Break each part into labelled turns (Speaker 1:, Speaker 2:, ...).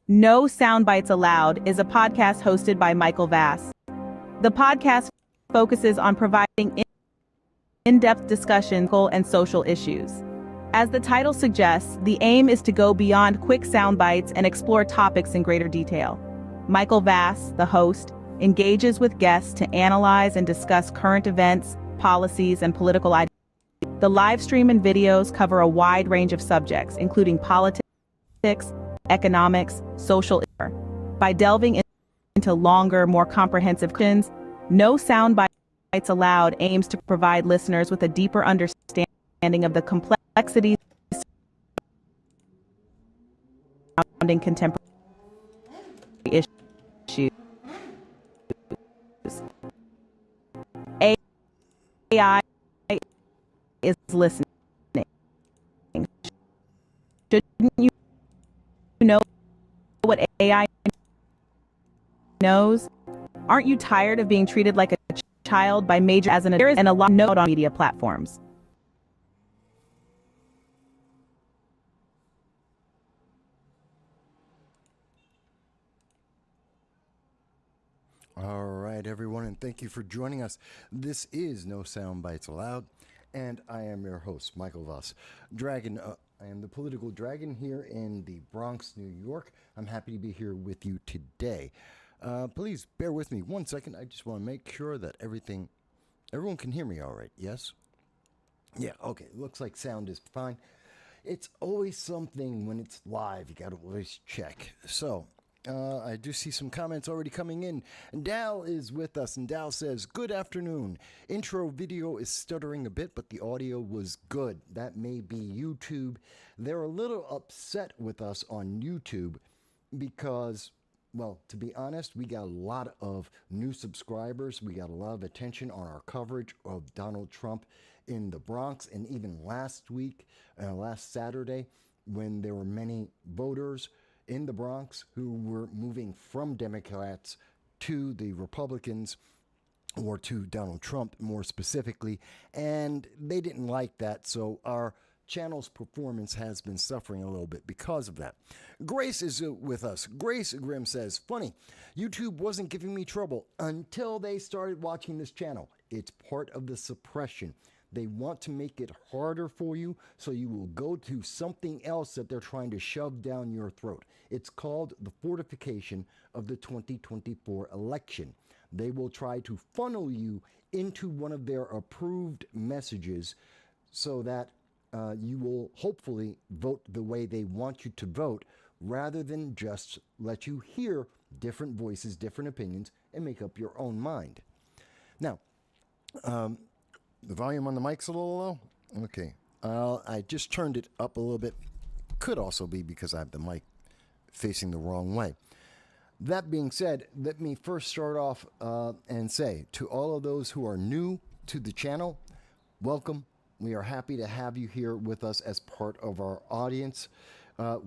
Speaker 1: No Soundbites Allowed is a podcast hosted by Michael Vass. The podcast focuses on providing in-depth discussion and social issues. As the title suggests, the aim is to go beyond quick sound bites and explore topics in greater detail. Michael Vass, the host, engages with guests to analyze and discuss current events, policies, and political ideas. The live stream and videos cover a wide range of subjects, including politics, economics, social issues. By delving into longer, more comprehensive questions, No Soundbites Allowed aims to provide listeners with a deeper understanding of the complexities surrounding contemporary issues. AI is listening. Shouldn't you know what AI knows? Aren't you tired of being treated like a child by major as an adult and a lot note on media platforms?
Speaker 2: All right, everyone, and thank you for joining us. This is No Soundbites Allowed, and I am your host, Michael Voss. Dragon, I am the political dragon here in the Bronx, New York. I'm happy to be here with you today. Please bear with me 1 second. I just want to make sure that everyone can hear me all right, yes? Yeah, okay, looks like sound is fine. It's always something when it's live, you gotta always check. So, I do see some comments already coming in. And Dal is with us, and Dal says, "Good afternoon. Intro video is stuttering a bit, but the audio was good." That may be YouTube. They're a little upset with us on YouTube because, well, to be honest, we got a lot of new subscribers. We got a lot of attention on our coverage of Donald Trump in the Bronx, and even last week, last Saturday, when there were many voters in the Bronx who were moving from Democrats to the Republicans, or to Donald Trump more specifically, and they didn't like that, so our channel's performance has been suffering a little bit because of that. Grace is with us. Grace Grimm says, "Funny, YouTube wasn't giving me trouble until they started watching this channel. It's part of the suppression. They want to make it harder for you, so you will go to something else that they're trying to shove down your throat. It's called the fortification of the 2024 election. They will try to funnel you into one of their approved messages so that you will hopefully vote the way they want you to vote, rather than just let you hear different voices, different opinions, and make up your own mind." Now, the volume on the mic's a little low? Okay. I just turned it up a little bit. Could also be because I have the mic facing the wrong way. That being said, let me first start off and say to all of those who are new to the channel, welcome. We are happy to have you here with us as part of our audience.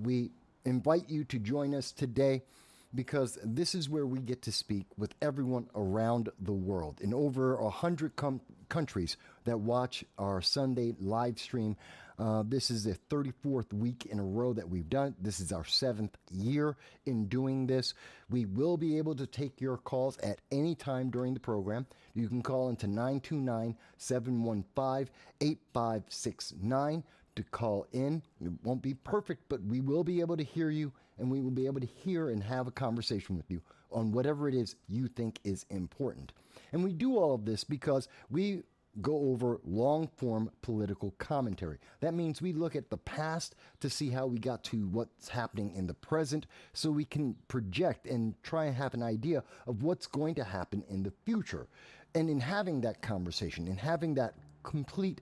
Speaker 2: We invite you to join us today because this is where we get to speak with everyone around the world in over 100 countries that watch our Sunday live stream. This is the 34th week in a row that we've done it. This is our 7th year in doing this. We will be able to take your calls at any time during the program. You can call into 929-715-8569 to call in. It won't be perfect, but we will be able to hear you, and we will be able to hear and have a conversation with you on whatever it is you think is important. And we do all of this because we go over long-form political commentary. That means we look at the past to see how we got to what's happening in the present, so we can project and try and have an idea of what's going to happen in the future. And in having that conversation, in having that complete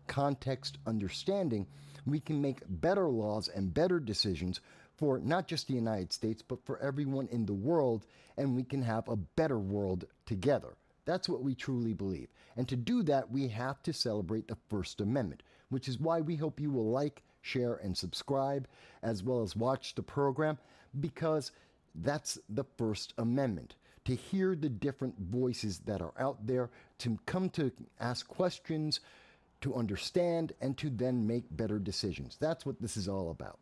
Speaker 2: context understanding, we can make better laws and better decisions for not just the United States, but for everyone in the world, and we can have a better world together. That's what we truly believe. And to do that, we have to celebrate the First Amendment, which is why we hope you will like, share, and subscribe, as well as watch the program, because that's the First Amendment. To hear the different voices that are out there, to come to ask questions, to understand, and to then make better decisions. That's what this is all about.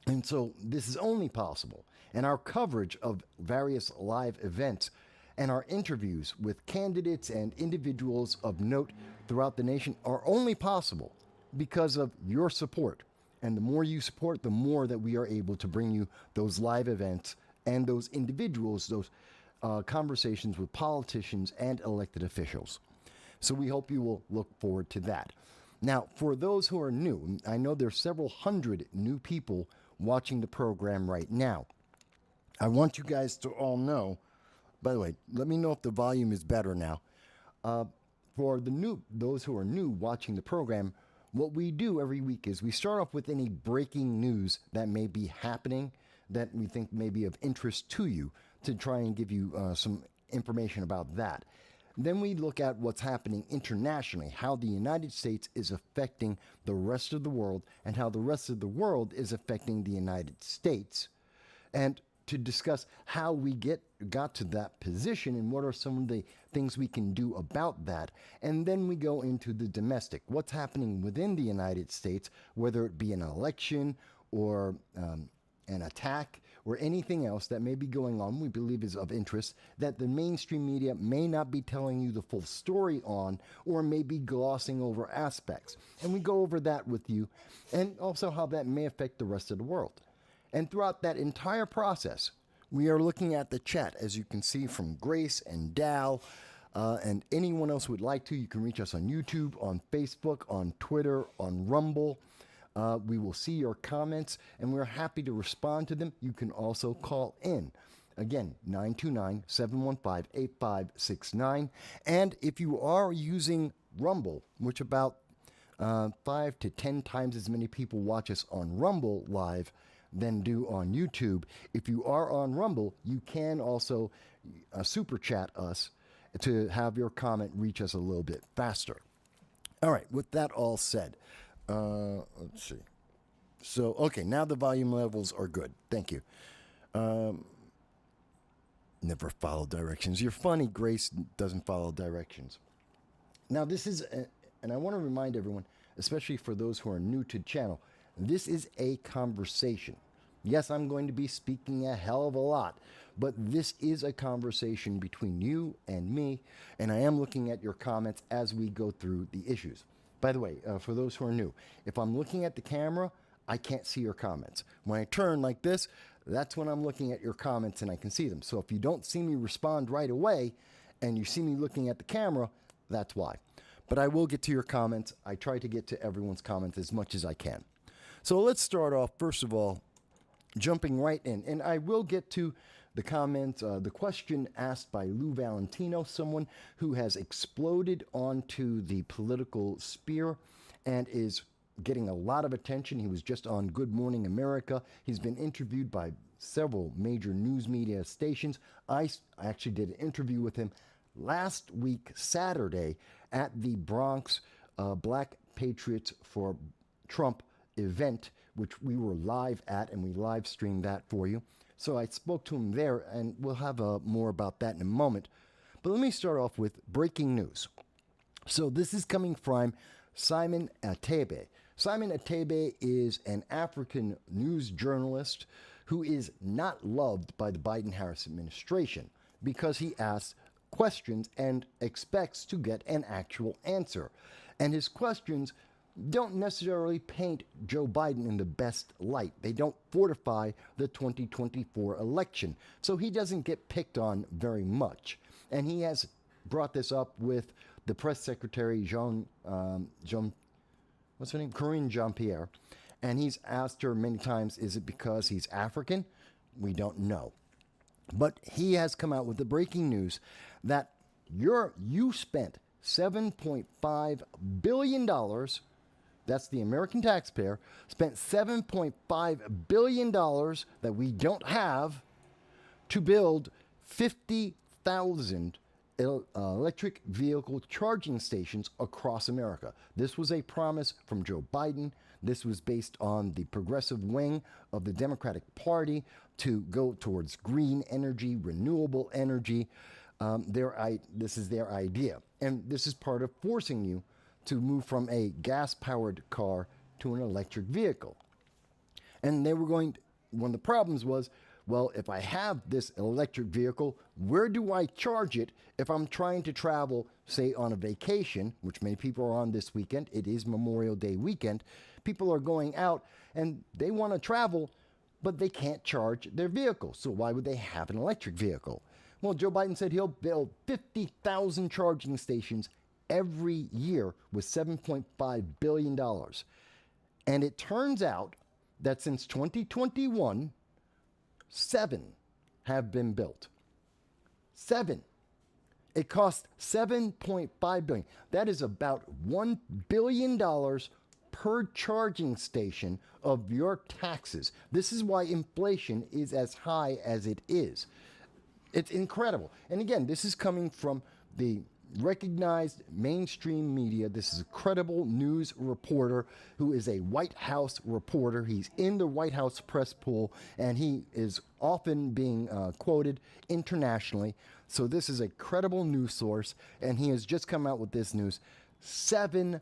Speaker 2: And so this is only possible. And our coverage of various live events and our interviews with candidates and individuals of note throughout the nation are only possible because of your support. And the more you support, the more that we are able to bring you those live events and those individuals, those conversations with politicians and elected officials. So we hope you will look forward to that. Now, for those who are new, I know there's several hundred new people watching the program right now. I want you guys to all know, by the way, let me know if the volume is better now. For those who are new watching the program, what we do every week is we start off with any breaking news that may be happening that we think may be of interest to you, to try and give you some information about that. Then we look at what's happening internationally, how the United States is affecting the rest of the world, and how the rest of the world is affecting the United States, and to discuss how we got to that position and what are some of the things we can do about that. And then we go into the domestic, what's happening within the United States, whether it be an election or an attack or anything else that may be going on we believe is of interest that the mainstream media may not be telling you the full story on, or may be glossing over aspects. And we go over that with you, and also how that may affect the rest of the world. And throughout that entire process, we are looking at the chat, as you can see, from Grace and Dal, and anyone else who would like to. You can reach us on YouTube, on Facebook, on Twitter, on Rumble. We will see your comments, and we're happy to respond to them. You can also call in. Again, 929-715-8569. And if you are using Rumble, which about 5 to 10 times as many people watch us on Rumble live than do on YouTube, if you are on Rumble, you can also super chat us to have your comment reach us a little bit faster. All right, with that all said, let's see. So, okay, now the volume levels are good. Thank you. Never follow directions. You're funny, Grace doesn't follow directions. Now, this is, and I want to remind everyone, especially for those who are new to the channel, this is a conversation. Yes, I'm going to be speaking a hell of a lot, but this is a conversation between you and me, and I am looking at your comments as we go through the issues. By the way, for those who are new, if I'm looking at the camera, I can't see your comments. When I turn like this, that's when I'm looking at your comments and I can see them. So if you don't see me respond right away and you see me looking at the camera, that's why. But I will get to your comments. I try to get to everyone's comments as much as I can. So let's start off, first of all, jumping right in. And I will get to the comments, the question asked by Lou Valentino, someone who has exploded onto the political sphere and is getting a lot of attention. He was just on Good Morning America. He's been interviewed by several major news media stations. I actually did an interview with him last week, Saturday, at the Bronx Black Patriots for Trump event, which we were live at, and we live streamed that for you. So I spoke to him there, and we'll have more about that in a moment. But let me start off with breaking news. So this is coming from Simon Atebe. Simon Atebe is an African news journalist who is not loved by the Biden-Harris administration because he asks questions and expects to get an actual answer. And his questions don't necessarily paint Joe Biden in the best light. They don't fortify the 2024 election. So he doesn't get picked on very much. And he has brought this up with the press secretary, Karine Jean-Pierre. And he's asked her many times, is it because he's African? We don't know. But he has come out with the breaking news that you spent $7.5 billion. That's the American taxpayer, spent $7.5 billion that we don't have to build 50,000 electric vehicle charging stations across America. This was a promise from Joe Biden. This was based on the progressive wing of the Democratic Party to go towards green energy, renewable energy. This is their idea. And this is part of forcing you to move from a gas-powered car to an electric vehicle. And they were going one of the problems was, well, if I have this electric vehicle, where do I charge it if I'm trying to travel, say, on a vacation, which many people are on this weekend? It is Memorial Day weekend. People are going out and they want to travel, but they can't charge their vehicle. So why would they have an electric vehicle? Well, Joe Biden said he'll build 50,000 charging stations every year with $7.5 billion. And it turns out that since 2021, 7 have been built. 7. It cost $7.5 billion. That is about $1 billion per charging station of your taxes. This is why inflation is as high as it is. It's incredible. And again, this is coming from the recognized mainstream media. This is a credible news reporter who is a White House reporter. He's in the White House press pool, and he is often being quoted internationally. So this is a credible news source, and he has just come out with this news. 7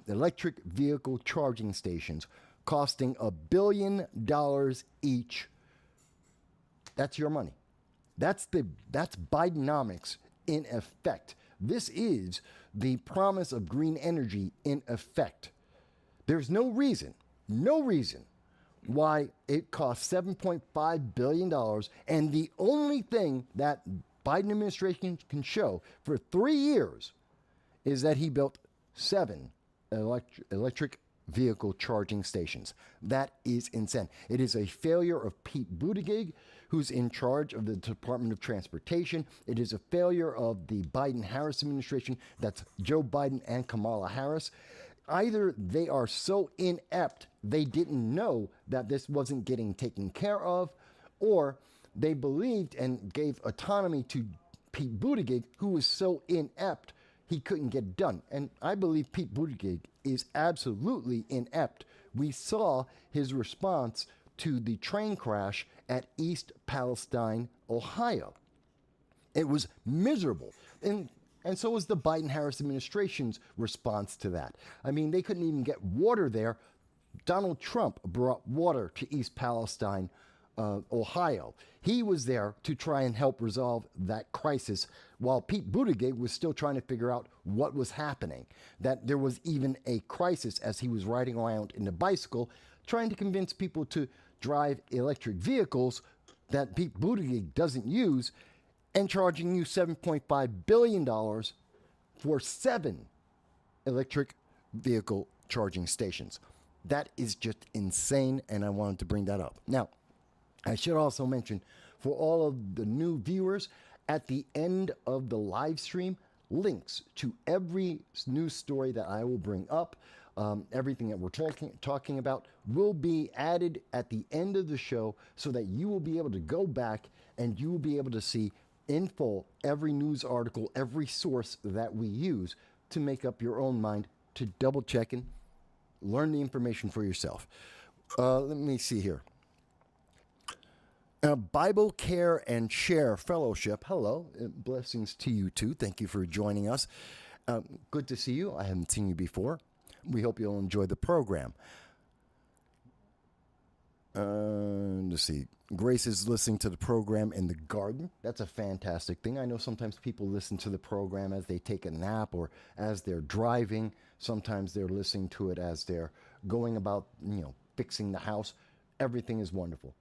Speaker 2: electric vehicle charging stations costing $1 billion each. That's your money. That's Bidenomics in effect. This is the promise of green energy in effect. There's no reason why it costs $7.5 billion, and the only thing that Biden administration can show for 3 years is that he built 7 electric vehicle charging stations. That is insane. It is a failure of Pete Buttigieg, who's in charge of the Department of Transportation. It is a failure of the Biden-Harris administration. That's Joe Biden and Kamala Harris. Either they are so inept they didn't know that this wasn't getting taken care of, or they believed and gave autonomy to Pete Buttigieg, who was so inept he couldn't get it done. And I believe Pete Buttigieg is absolutely inept. We saw his response to the train crash at East Palestine, Ohio. It was miserable. And so was the Biden-Harris administration's response to that. I mean, they couldn't even get water there. Donald Trump brought water to East Palestine, Ohio. He was there to try and help resolve that crisis, while Pete Buttigieg was still trying to figure out what was happening, that there was even a crisis as he was riding around in the bicycle, trying to convince people to drive electric vehicles that Pete Buttigieg doesn't use, and charging you $7.5 billion for 7 electric vehicle charging stations. That is just insane, and I wanted to bring that up. Now, I should also mention, for all of the new viewers, at the end of the live stream, links to every news story that I will bring up, everything that we're talking about, will be added at the end of the show, so that you will be able to go back and you will be able to see in full every news article, every source that we use, to make up your own mind, to double check and learn the information for yourself. Let me see here. Bible Care and Share Fellowship. Hello. Blessings to you too. Thank you for joining us. Good to see you. I haven't seen you before. We hope you'll enjoy the program. Let's see. Grace is listening to the program in the garden. That's a fantastic thing. I know sometimes people listen to the program as they take a nap or as they're driving. Sometimes they're listening to it as they're going about, fixing the house. Everything is wonderful.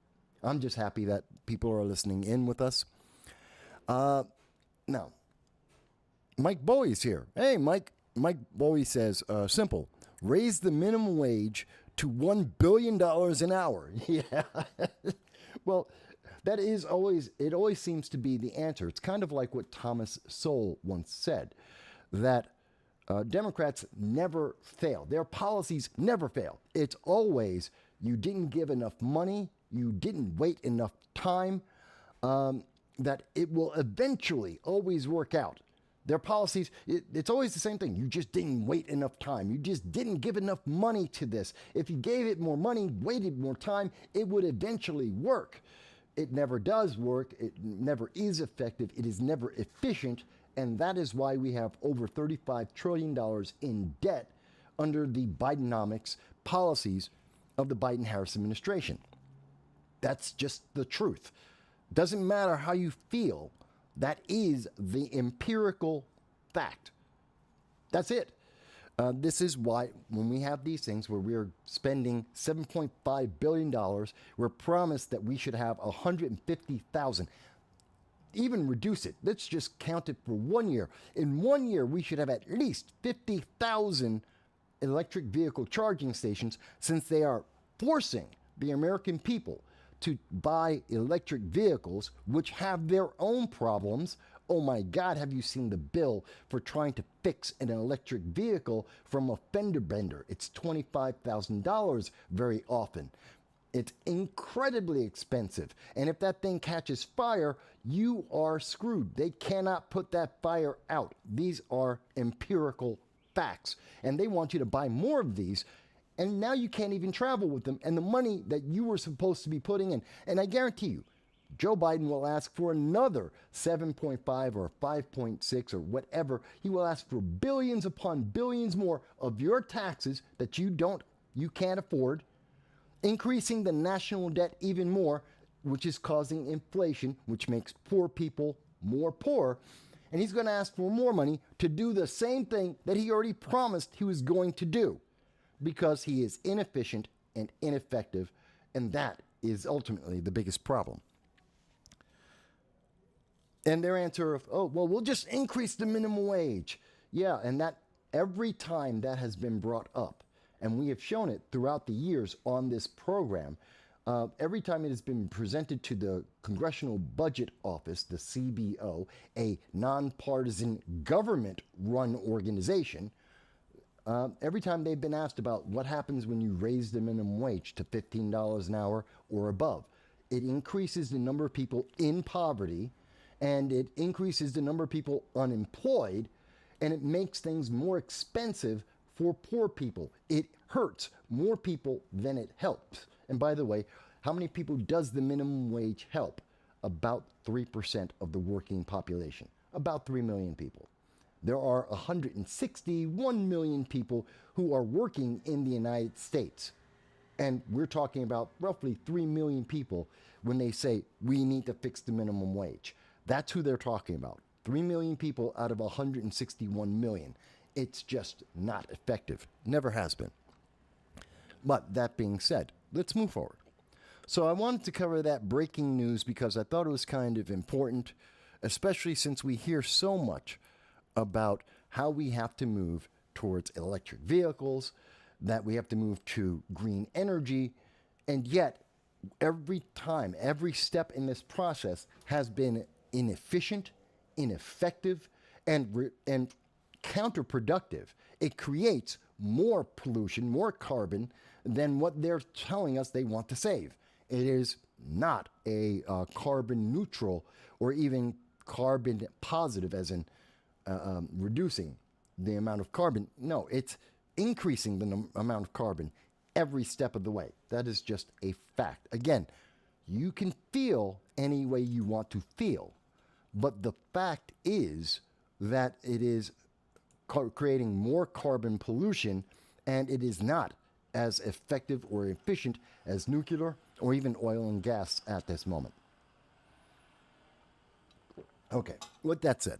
Speaker 2: I'm just happy that people are listening in with us. Now, Mike Bowie's here. Hey, Mike. Mike Bowie says, simple, raise the minimum wage to $1 billion an hour. Yeah. Well, that is it always seems to be the answer. It's kind of like what Thomas Sowell once said, that Democrats never fail. Their policies never fail. It's always, you didn't give enough money, you didn't wait enough time, that it will eventually always work out. Their policies, it's always the same thing. You just didn't wait enough time. You just didn't give enough money to this. If you gave it more money, waited more time, it would eventually work. It never does work. It never is effective. It is never efficient. And that is why we have over $35 trillion in debt under the Bidenomics policies of the Biden-Harris administration. That's just the truth. Doesn't matter how you feel. That is the empirical fact. That's it. This is why when we have these things where we're spending $7.5 billion, we're promised that we should have 150,000. Even reduce it. Let's just count it for 1 year. In 1 year, we should have at least 50,000 electric vehicle charging stations, since they are forcing the American people to buy electric vehicles, which have their own problems. Oh my God, have you seen the bill for trying to fix an electric vehicle from a fender bender? It's $25,000 very often. It's incredibly expensive. And if that thing catches fire, you are screwed. They cannot put that fire out. These are empirical facts. And they want you to buy more of these. And now you can't even travel with them. And the money that you were supposed to be putting in, and I guarantee you, Joe Biden will ask for another 7.5 or 5.6 or whatever. He will ask for billions upon billions more of your taxes that you can't afford, increasing the national debt even more, which is causing inflation, which makes poor people more poor. And he's going to ask for more money to do the same thing that he already promised he was going to do, because he is inefficient and ineffective, and that is ultimately the biggest problem. And their answer of, oh, well, we'll just increase the minimum wage. Yeah, and that every time that has been brought up, and we have shown it throughout the years on this program, every time it has been presented to the Congressional Budget Office, the CBO, a nonpartisan government-run organization, every time they've been asked about what happens when you raise the minimum wage to $15 an hour or above, it increases the number of people in poverty, and it increases the number of people unemployed, and it makes things more expensive for poor people. It hurts more people than it helps. And by the way, how many people does the minimum wage help? About 3% of the working population, about 3 million people. There are 161 million people who are working in the United States. And we're talking about roughly 3 million people when they say we need to fix the minimum wage. That's who they're talking about. 3 million people out of 161 million. It's just not effective. Never has been. But that being said, let's move forward. So I wanted to cover that breaking news because I thought it was kind of important, especially since we hear so much about how we have to move towards electric vehicles, that we have to move to green energy, and yet every time, every step in this process has been inefficient, ineffective, and counterproductive. It creates more pollution, more carbon than what they're telling us they want to save. It is not a carbon neutral or even carbon positive, as in reducing the amount of carbon. No, it's increasing the amount of carbon every step of the way. That is just a fact. Again, you can feel any way you want to feel, but the fact is that it is creating more carbon pollution, and it is not as effective or efficient as nuclear or even oil and gas at this moment. Okay, with that said,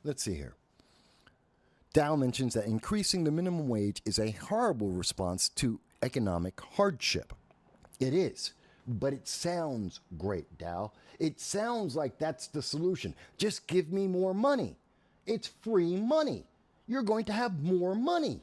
Speaker 2: let's see here. Dow mentions that increasing the minimum wage is a horrible response to economic hardship. It is, but it sounds great, Dow. It sounds like that's the solution. Just give me more money. It's free money. You're going to have more money.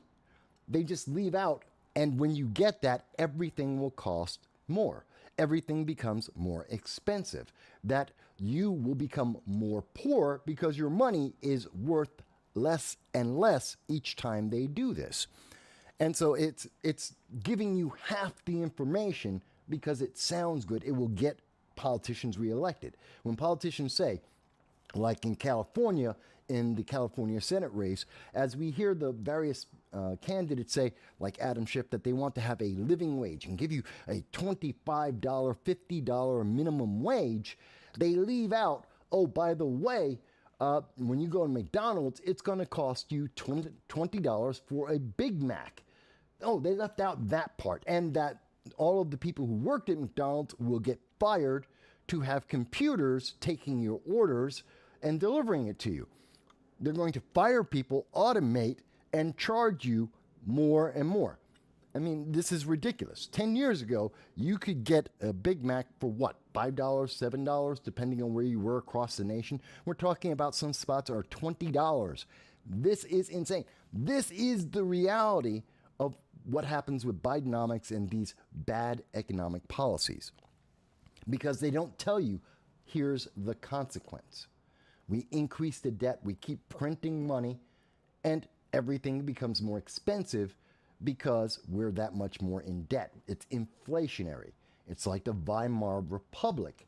Speaker 2: They just leave out, and when you get that, everything will cost more. Everything becomes more expensive. That you will become more poor because your money is worth less and less each time they do this. And so it's giving you half the information because it sounds good. It will get politicians reelected. When politicians say, like in California, in the California Senate race, as we hear the various candidates say, like Adam Schiff, that they want to have a living wage and give you a $25, $50 minimum wage, they leave out, oh, by the way, when you go to McDonald's, it's going to cost you $20 for a Big Mac. Oh, they left out that part. And that all of the people who worked at McDonald's will get fired to have computers taking your orders and delivering it to you. They're going to fire people, automate, and charge you more and more. I mean, this is ridiculous. 10 years ago, you could get a Big Mac for what? $5, $7, depending on where you were across the nation. We're talking about some spots are $20. This is insane. This is the reality of what happens with Bidenomics and these bad economic policies. Because they don't tell you, here's the consequence. We increase the debt, we keep printing money, and everything becomes more expensive because we're that much more in debt. It's inflationary. It's like the Weimar Republic.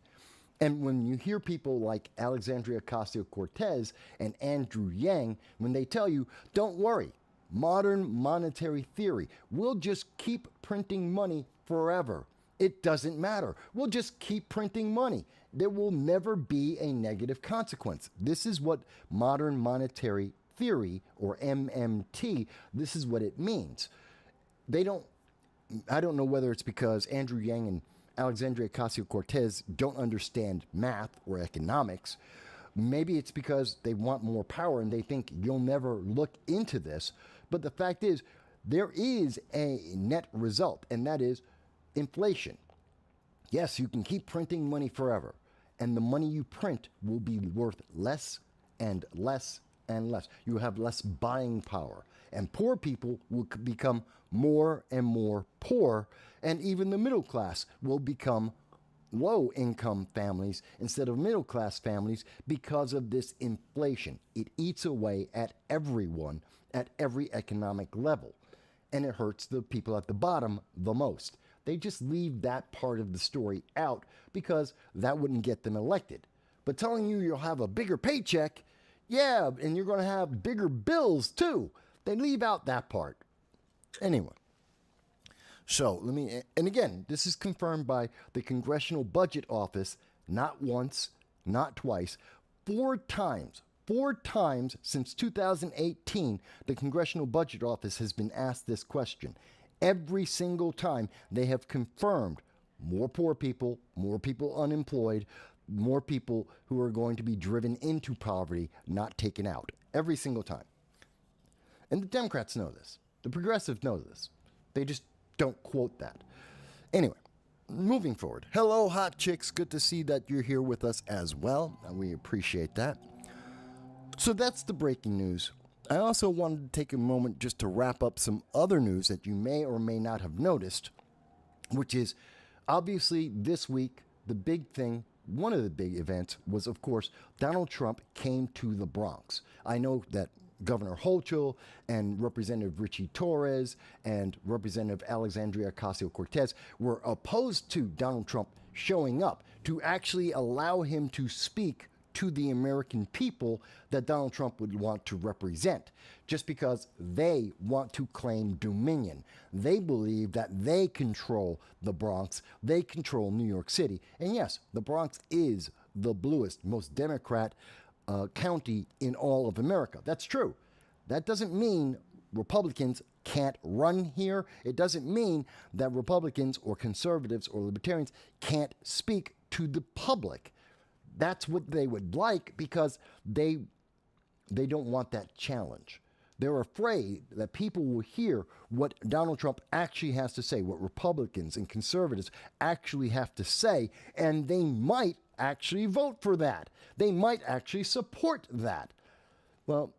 Speaker 2: And when you hear people like Alexandria Ocasio-Cortez and Andrew Yang, when they tell you, don't worry, modern monetary theory, we'll just keep printing money forever. It doesn't matter. We'll just keep printing money. There will never be a negative consequence. This is what modern monetary theory, or MMT, this is what it means. I don't know whether it's because Andrew Yang and Alexandria Ocasio-Cortez don't understand math or economics. Maybe it's because they want more power and they think you'll never look into this. But the fact is, there is a net result, and that is inflation. Yes, you can keep printing money forever, and the money you print will be worth less and less and less. You have less buying power, and poor people will become more and more poor, and even the middle class will become low-income families instead of middle-class families because of this inflation. It eats away at everyone at every economic level, and it hurts the people at the bottom the most. They just leave that part of the story out because that wouldn't get them elected. But telling you you'll have a bigger paycheck, yeah, and you're going to have bigger bills too, they leave out that part. Anyway, so and again, this is confirmed by the Congressional Budget Office, not once, not twice, 4 times. 4 times since 2018, the Congressional Budget Office has been asked this question. Every single time they have confirmed more poor people, more people unemployed, more people who are going to be driven into poverty, not taken out. Every single time. And the Democrats know this. The progressives know this. They just don't quote that. Anyway, moving forward. Hello, hot chicks. Good to see that you're here with us as well. And we appreciate that. So that's the breaking news. I also wanted to take a moment just to wrap up some other news that you may or may not have noticed, which is obviously this week, the big thing, one of the big events was, of course, Donald Trump came to the Bronx. I know that Governor Hochul and Representative Richie Torres and Representative Alexandria Ocasio-Cortez were opposed to Donald Trump showing up to actually allow him to speak to the American people that Donald Trump would want to represent, just because they want to claim dominion. They believe that they control the Bronx, they control New York City. And yes, the Bronx is the bluest, most Democrat county in all of America. That's true. That doesn't mean Republicans can't run here. It doesn't mean that Republicans or conservatives or libertarians can't speak to the public. That's what they would like because they don't want that challenge. They're afraid that people will hear what Donald Trump actually has to say, what Republicans and conservatives actually have to say, and they might actually vote for that. They might actually support that. Well,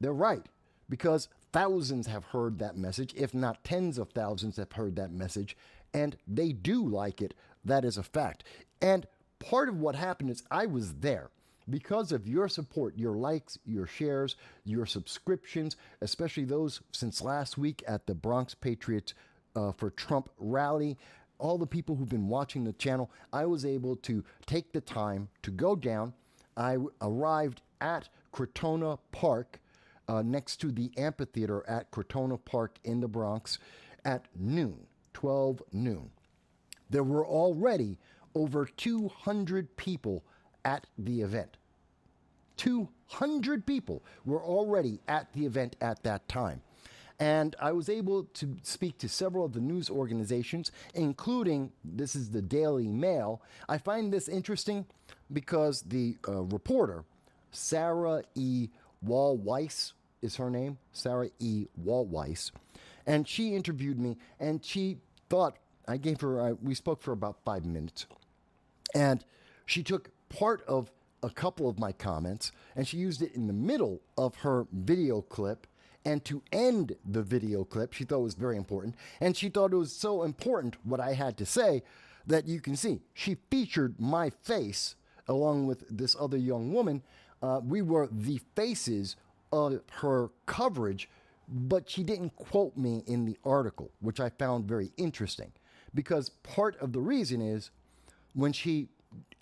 Speaker 2: they're right, because thousands have heard that message, if not tens of thousands have heard that message, and they do like it. That is a fact. And part of what happened is I was there because of your support, your likes, your shares, your subscriptions, especially those since last week at the Bronx Patriots for Trump rally. All the people who've been watching the channel, I was able to take the time to go down. I arrived at Crotona Park, next to the amphitheater at Crotona Park in the Bronx at noon, 12 noon. There were already over 200 people at the event. 200 people were already at the event at that time. And I was able to speak to several of the news organizations, including, this is the Daily Mail. I find this interesting because the reporter, Sarah E. Wall-Weiss is her name, Sarah E. Wall-Weiss, and she interviewed me, and she thought, we spoke for about 5 minutes, and she took part of a couple of my comments, and she used it in the middle of her video clip. And to end the video clip, she thought it was very important. And she thought it was so important what I had to say that you can see. She featured my face along with this other young woman. We were the faces of her coverage, but she didn't quote me in the article, which I found very interesting. Because part of the reason is when she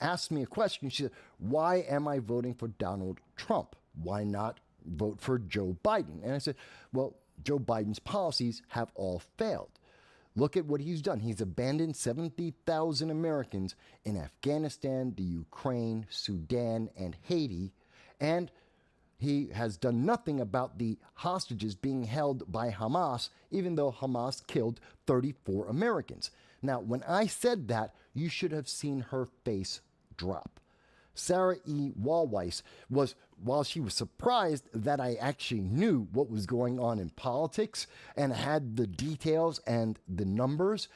Speaker 2: asked me a question, she said, why am I voting for Donald Trump? Why not vote for Joe Biden? And I said, well, Joe Biden's policies have all failed. Look at what he's done. He's abandoned 70,000 Americans in Afghanistan, the Ukraine, Sudan, and Haiti. And he has done nothing about the hostages being held by Hamas, even though Hamas killed 34 Americans. Now, when I said that, you should have seen her face drop. Sarah E. Wall-Weiss while she was surprised that I actually knew what was going on in politics and had the details and the numbers,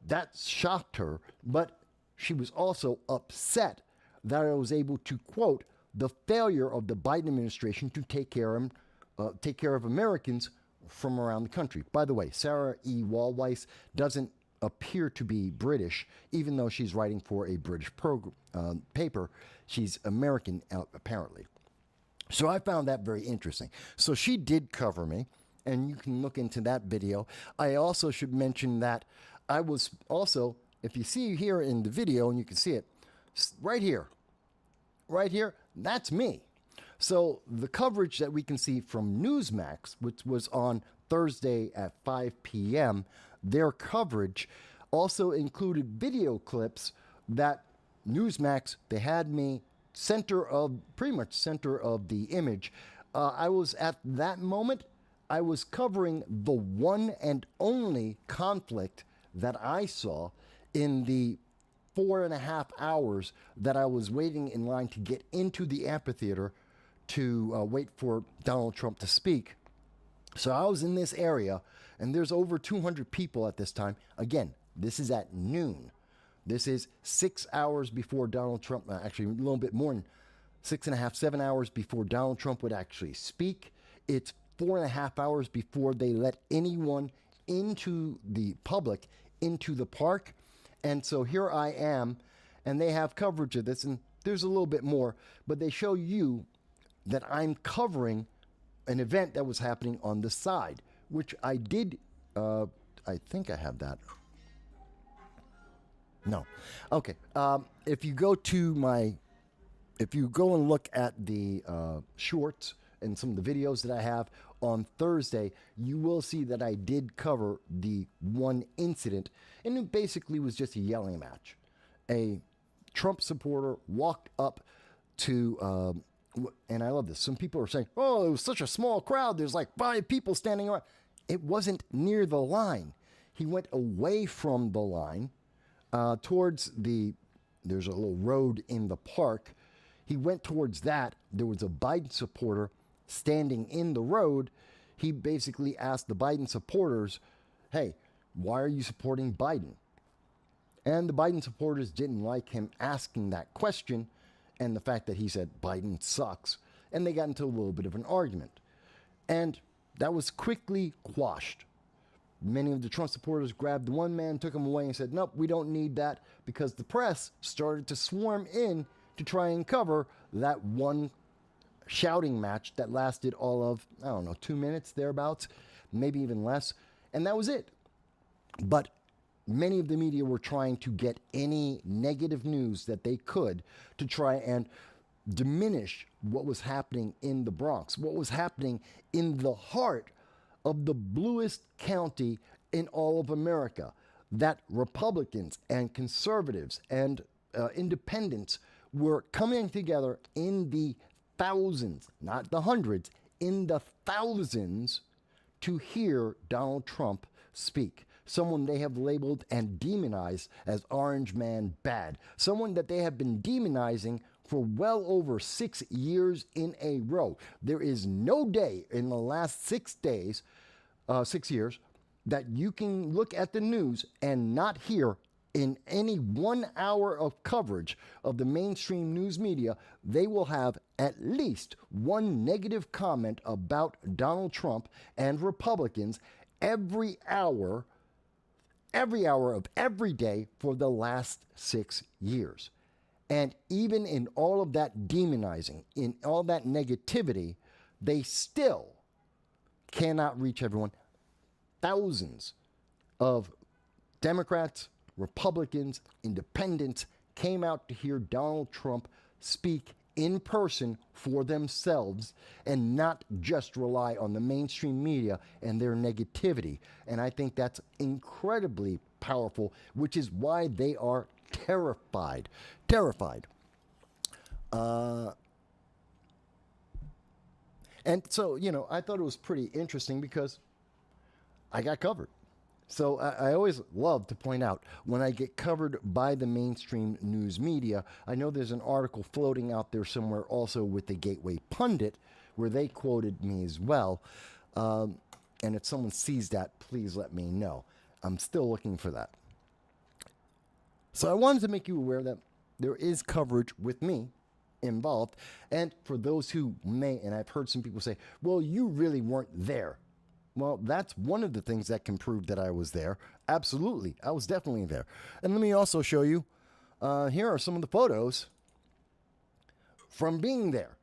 Speaker 2: that shocked her. But she was also upset that I was able to quote the failure of the Biden administration to take care of Americans from around the country. By the way, Sarah E. Wall-Weiss doesn't appear to be British, even though she's writing for a British paper. She's American, apparently. So I found that very interesting. So she did cover me, and you can look into that video. I also should mention that I was also, if you see here in the video, and you can see it right here, that's me. So the coverage that we can see from Newsmax, which was on Thursday at 5 p.m., their coverage also included video clips that Newsmax, they had me pretty much center of the image. I was at that moment, I was covering the one and only conflict that I saw in the 4.5 hours that I was waiting in line to get into the amphitheater to wait for Donald Trump to speak. So I was in this area, and there's over 200 people at this time. Again, this is at noon. This is 6 hours before Donald Trump, actually a little bit more than 6.5, 7 hours before Donald Trump would actually speak. It's 4.5 hours before they let anyone into the public, into the park. And so here I am, and they have coverage of this, and there's a little bit more, but they show you that I'm covering an event that was happening on the side, which I did, I think I have that. No. Okay. If you go and look at the shorts and some of the videos that I have on Thursday, you will see that I did cover the one incident, and it basically was just a yelling match. A Trump supporter walked up to, and I love this, some people are saying, oh, it was such a small crowd, there's like 5 people standing around. It wasn't near the line. He went away from the line towards there's a little road in the park. He went towards that. There was a Biden supporter standing in the road. He basically asked the Biden supporters, hey, why are you supporting Biden? And the Biden supporters didn't like him asking that question and the fact that he said Biden sucks. And they got into a little bit of an argument. And that was quickly quashed. Many of the Trump supporters grabbed the one man, took him away, and said, nope, we don't need that, because the press started to swarm in to try and cover that one shouting match that lasted all of, 2 minutes thereabouts, maybe even less. And that was it. But many of the media were trying to get any negative news that they could to try and diminish what was happening in the Bronx, what was happening in the heart of the bluest county in all of America, that Republicans and conservatives and independents were coming together in the thousands, not the hundreds, in the thousands, to hear Donald Trump speak. Someone they have labeled and demonized as Orange Man bad. Someone that they have been demonizing for well over 6 years in a row. There is no day in the last 6 years, that you can look at the news and not hear in any 1 hour of coverage of the mainstream news media, they will have at least one negative comment about Donald Trump and Republicans every hour of every day for the last 6 years. And even in all of that demonizing, in all that negativity, they still cannot reach everyone. Thousands of Democrats, Republicans, independents came out to hear Donald Trump speak in person for themselves and not just rely on the mainstream media and their negativity. And I think that's incredibly powerful, which is why they are terrified. And so, I thought it was pretty interesting because I got covered. So I always love to point out when I get covered by the mainstream news media. I know there's an article floating out there somewhere also with the Gateway Pundit where they quoted me as well. And if someone sees that, please let me know. I'm still looking for that. So I wanted to make you aware that there is coverage with me involved. And for those who may, and I've heard some people say, well, you really weren't there. Well, that's one of the things that can prove that I was there. Absolutely. I was definitely there. And let me also show you, here are some of the photos from being there.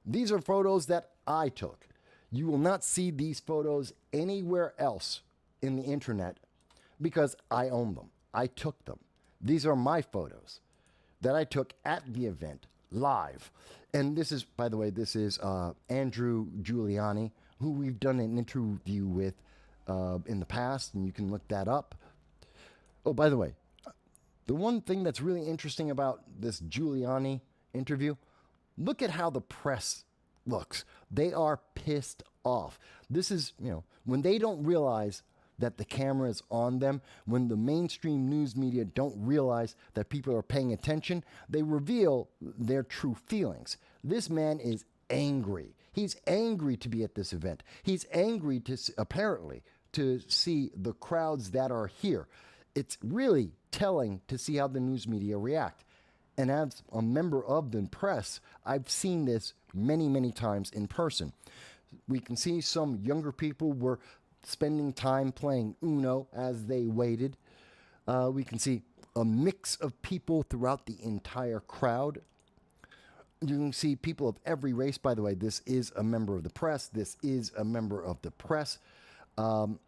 Speaker 2: These are photos that I took. You will not see these photos anywhere else in the internet because I own them. I took them. These are my photos that I took at the event live. And this is, by the way, this is Andrew Giuliani, who we've done an interview with in the past, and you can look that up. Oh, by the way, the one thing that's really interesting about this Giuliani interview, look at how the press looks. They are pissed off. This is, when they don't realize that the camera is on them, when the mainstream news media don't realize that people are paying attention, they reveal their true feelings. This man is angry. He's angry to be at this event. He's angry apparently to see the crowds that are here. It's really telling to see how the news media react. And as a member of the press, I've seen this many, many times in person. We can see some younger people were spending time playing Uno as they waited. We can see a mix of people throughout the entire crowd. You can see people of every race. By the way, this is a member of the press. This is a member of the press. So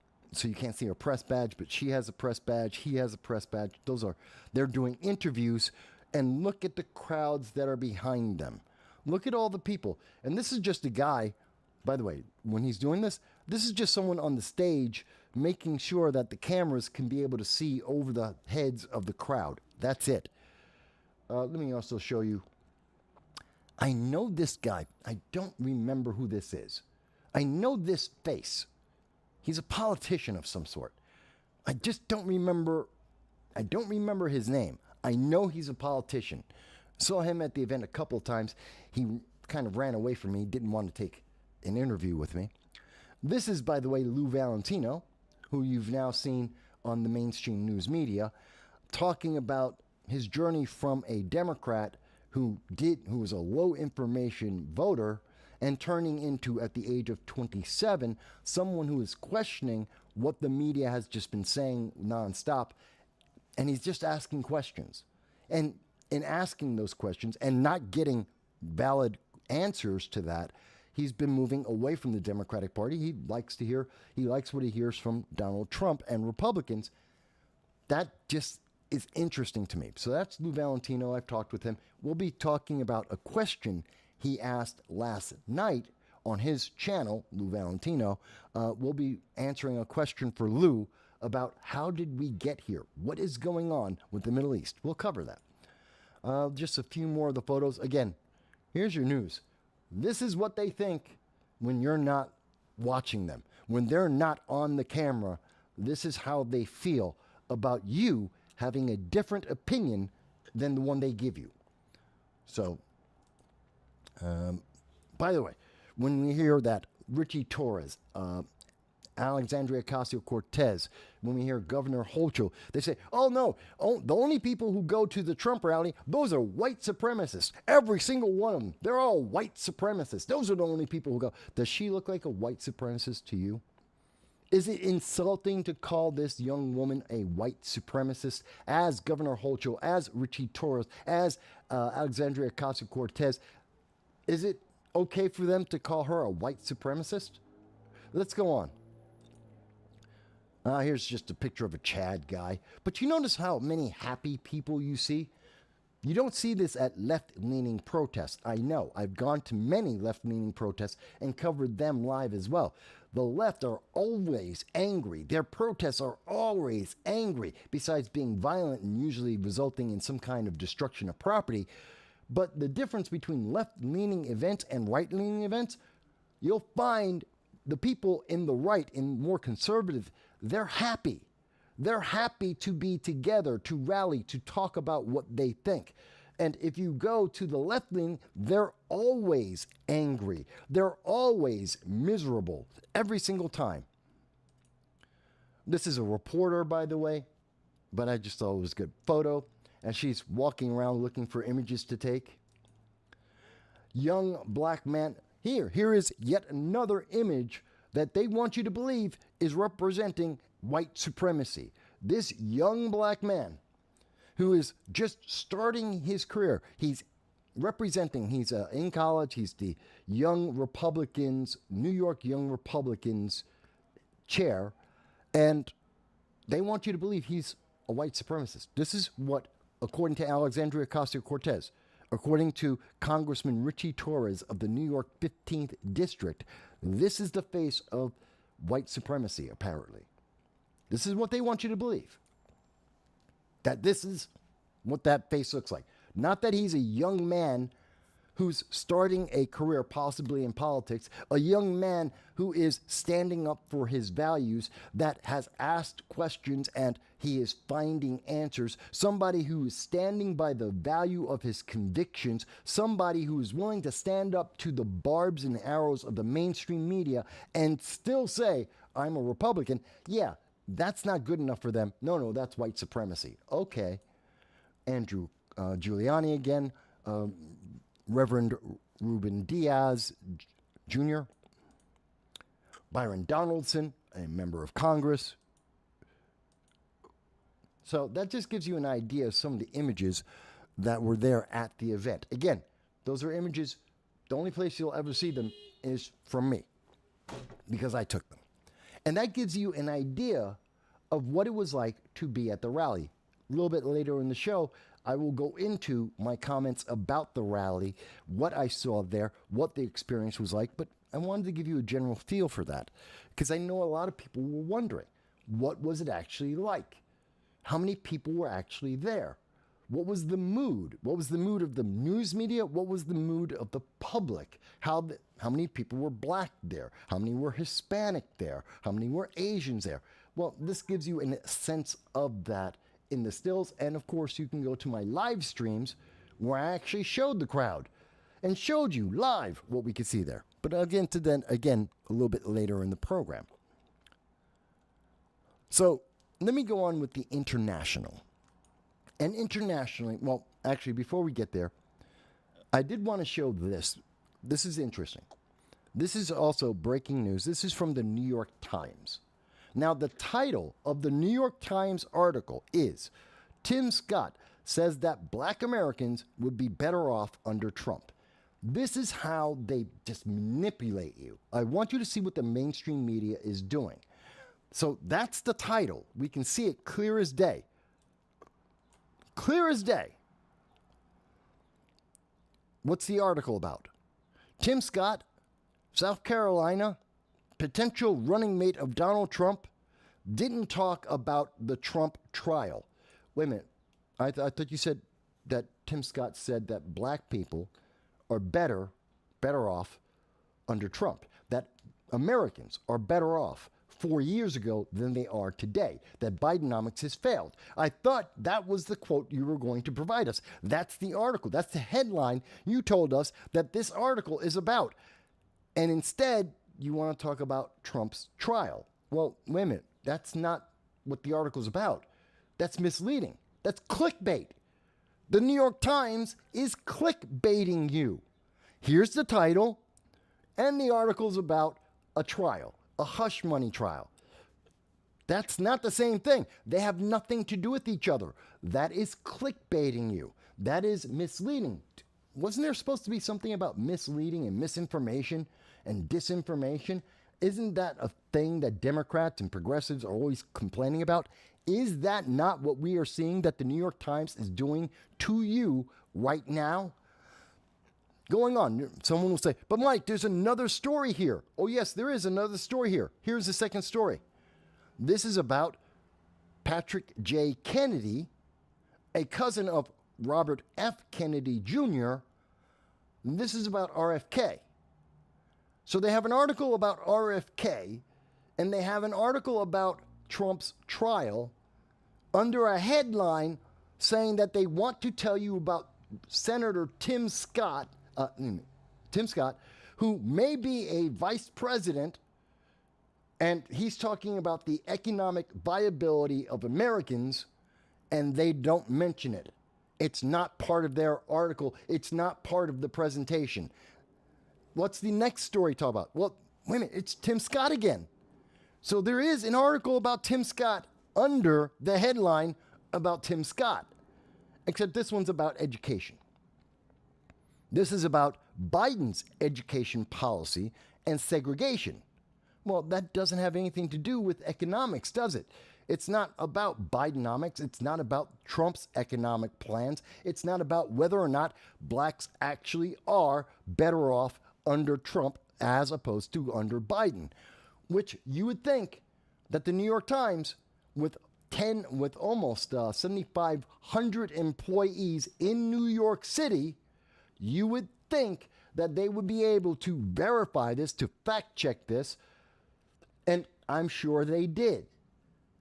Speaker 2: you can't see her press badge, but she has a press badge. He has a press badge. They're doing interviews. And look at the crowds that are behind them. Look at all the people. And this is just a guy, by the way, when he's doing this, this is just someone on the stage making sure that the cameras can be able to see over the heads of the crowd. That's it. Let me also show you. I know this guy. I don't remember who this is. I know this face. He's a politician of some sort. I just don't remember. I don't remember his name. I know he's a politician. Saw him at the event a couple of times. He kind of ran away from me. Didn't want to take an interview with me. This is, by the way, Lou Valentino, who you've now seen on the mainstream news media, talking about his journey from a Democrat who was a low information voter and turning into, at the age of 27, someone who is questioning what the media has just been saying nonstop. And he's just asking questions. And in asking those questions and not getting valid answers to that, he's been moving away from the Democratic Party. He likes what he hears from Donald Trump and Republicans. That just is interesting to me. So that's Lou Valentino. I've talked with him. We'll be talking about a question he asked last night on his channel, Lou Valentino. We'll be answering a question for Lou about how did we get here? What is going on with the Middle East? We'll cover that. Just a few more of the photos. Again, here's your news. This is what they think when you're not watching them. when they're not on the camera, this is how they feel about you having a different opinion than the one they give you. So, by the way, when we hear that Richie Torres, Alexandria Ocasio-Cortez, when we hear Governor Hochul, they say, oh no, the only people who go to the Trump rally, those are white supremacists. Every single one of them, they're all white supremacists. Those are the only people who go. Does she look like a white supremacist to you? Is it insulting to call this young woman a white supremacist, as Governor Hochul, as Richie Torres, as Alexandria Ocasio-Cortez? Is it okay for them to call her a white supremacist? Let's go on. Here's just a picture of a Chad guy. But you notice how many happy people you see? You don't see this at left-leaning protests. I know. I've gone to many left-leaning protests and covered them live as well. The left are always angry. Their protests are always angry, besides being violent and usually resulting in some kind of destruction of property. But the difference between left-leaning events and right-leaning events, you'll find the people in the right, in more conservative, they're happy. They're happy to be together, to rally, to talk about what they think. And if you go to the left leaning, they're always angry. They're always miserable every single time. This is a reporter, by the way, but I just thought it was a good photo. And she's walking around looking for images to take. Young black man. Here is yet another image that they want you to believe is representing white supremacy. This young black man who is just starting his career, he's in college, he's the Young Republicans, New York Young Republicans chair, and they want you to believe he's a white supremacist. This is what, according to Alexandria Ocasio-Cortez, according to Congressman Richie Torres of the New York 15th District, this is the face of white supremacy, apparently. This is what they want you to believe. That this is what that face looks like. Not that he's a young man who's starting a career possibly in politics, a young man who is standing up for his values, that has asked questions and he is finding answers, somebody who is standing by the value of his convictions, somebody who is willing to stand up to the barbs and arrows of the mainstream media and still say, I'm a Republican. Yeah, that's not good enough for them. No, that's white supremacy. Okay. Andrew Giuliani again, Reverend Ruben Diaz Jr., Byron Donaldson, a member of Congress. So that just gives you an idea of some of the images that were there at the event. Again, those are images. The only place you'll ever see them is from me, because I took them. And that gives you an idea of what it was like to be at the rally. A little bit later in the show, I will go into my comments about the rally, what I saw there, what the experience was like, but I wanted to give you a general feel for that, because I know a lot of people were wondering, what was it actually like? How many people were actually there? What was the mood? What was the mood of the news media? What was the mood of the public? How many people were black there? How many were Hispanic there? How many were Asians there? Well, this gives you a sense of that in the stills. And of course, you can go to my live streams where I actually showed the crowd and showed you live what we could see there. But again, a little bit later in the program. So let me go on with the international. And internationally, well, actually, before we get there, I did want to show this. This is interesting. This is also breaking news. This is from the New York Times. Now, the title of the New York Times article is, Tim Scott says that black Americans would be better off under Trump. This is how they just manipulate you. I want you to see what the mainstream media is doing. So that's the title. We can see it clear as day. Clear as day. What's the article about? Tim Scott, South Carolina, potential running mate of Donald Trump, didn't talk about the Trump trial. Wait a minute. I thought you said that Tim Scott said that black people are better off under Trump. That Americans are better off 4 years ago than they are today, that Bidenomics has failed. I thought that was the quote you were going to provide us. That's the article. That's the headline you told us that this article is about. And instead, you want to talk about Trump's trial. Well, wait a minute. That's not what the article's about. That's misleading. That's clickbait. The New York Times is clickbaiting you. Here's the title, and the article's about a trial, a hush money trial. That's not the same thing. They have nothing to do with each other. That is clickbaiting you. That is misleading. Wasn't there supposed to be something about misleading and misinformation and disinformation? Isn't that a thing that Democrats and progressives are always complaining about? Is that not what we are seeing that the New York Times is doing to you right now? Going on, someone will say, but Mike, there's another story here. Oh yes, there is another story here. Here's the second story. This is about Patrick J. Kennedy, a cousin of Robert F. Kennedy Jr. This is about RFK. So they have an article about RFK, and they have an article about Trump's trial under a headline saying that they want to tell you about Senator Tim Scott, who may be a vice president, and he's talking about the economic viability of Americans, and they don't mention it. It's not part of their article. It's not part of the presentation. What's the next story talk about? Well, wait a minute, it's Tim Scott again. So there is an article about Tim Scott under the headline about Tim Scott, except this one's about education. This is about Biden's education policy and segregation. Well, that doesn't have anything to do with economics, does it? It's not about Bidenomics. It's not about Trump's economic plans. It's not about whether or not blacks actually are better off under Trump as opposed to under Biden, which you would think that the New York Times, with almost 7,500 employees in New York City, you would think that they would be able to verify this, to fact check this, and I'm sure they did.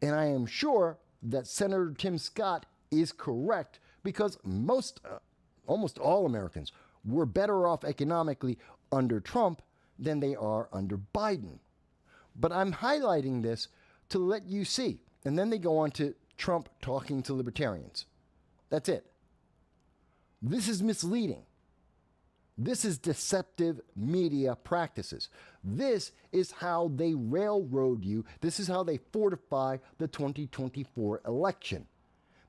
Speaker 2: And I am sure that Senator Tim Scott is correct, because almost all Americans were better off economically under Trump than they are under Biden. But I'm highlighting this to let you see. And then they go on to Trump talking to libertarians. That's it. This is misleading. This is deceptive media practices. This is how they railroad you. This is how they fortify the 2024 election.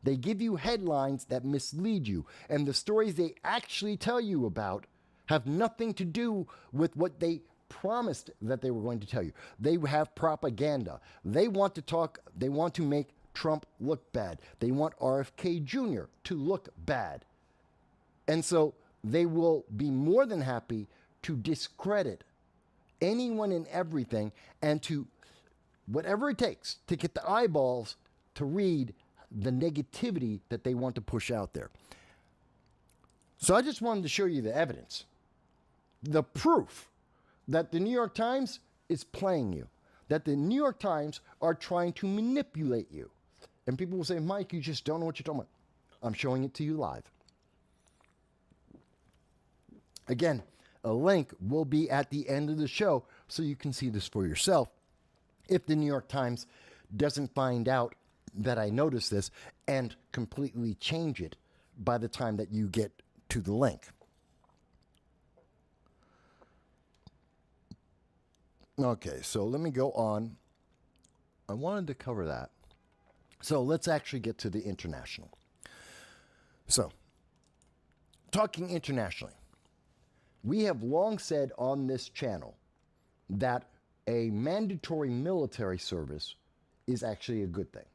Speaker 2: They give you headlines that mislead you, and the stories they actually tell you about have nothing to do with what they promised that they were going to tell you. They have propaganda. They want to make Trump look bad. They want RFK Jr. to look bad. And so they will be more than happy to discredit anyone and everything, and to whatever it takes to get the eyeballs to read the negativity that they want to push out there. So I just wanted to show you the evidence, the proof that the New York Times is playing you, that the New York Times are trying to manipulate you. And people will say, Mike, you just don't know what you're talking about. I'm showing it to you live. Again, a link will be at the end of the show so you can see this for yourself if the New York Times doesn't find out that I noticed this and completely change it by the time that you get to the link. Okay, so let me go on. I wanted to cover that. So let's actually get to the international. So, talking internationally, we have long said on this channel that a mandatory military service is actually a good thing.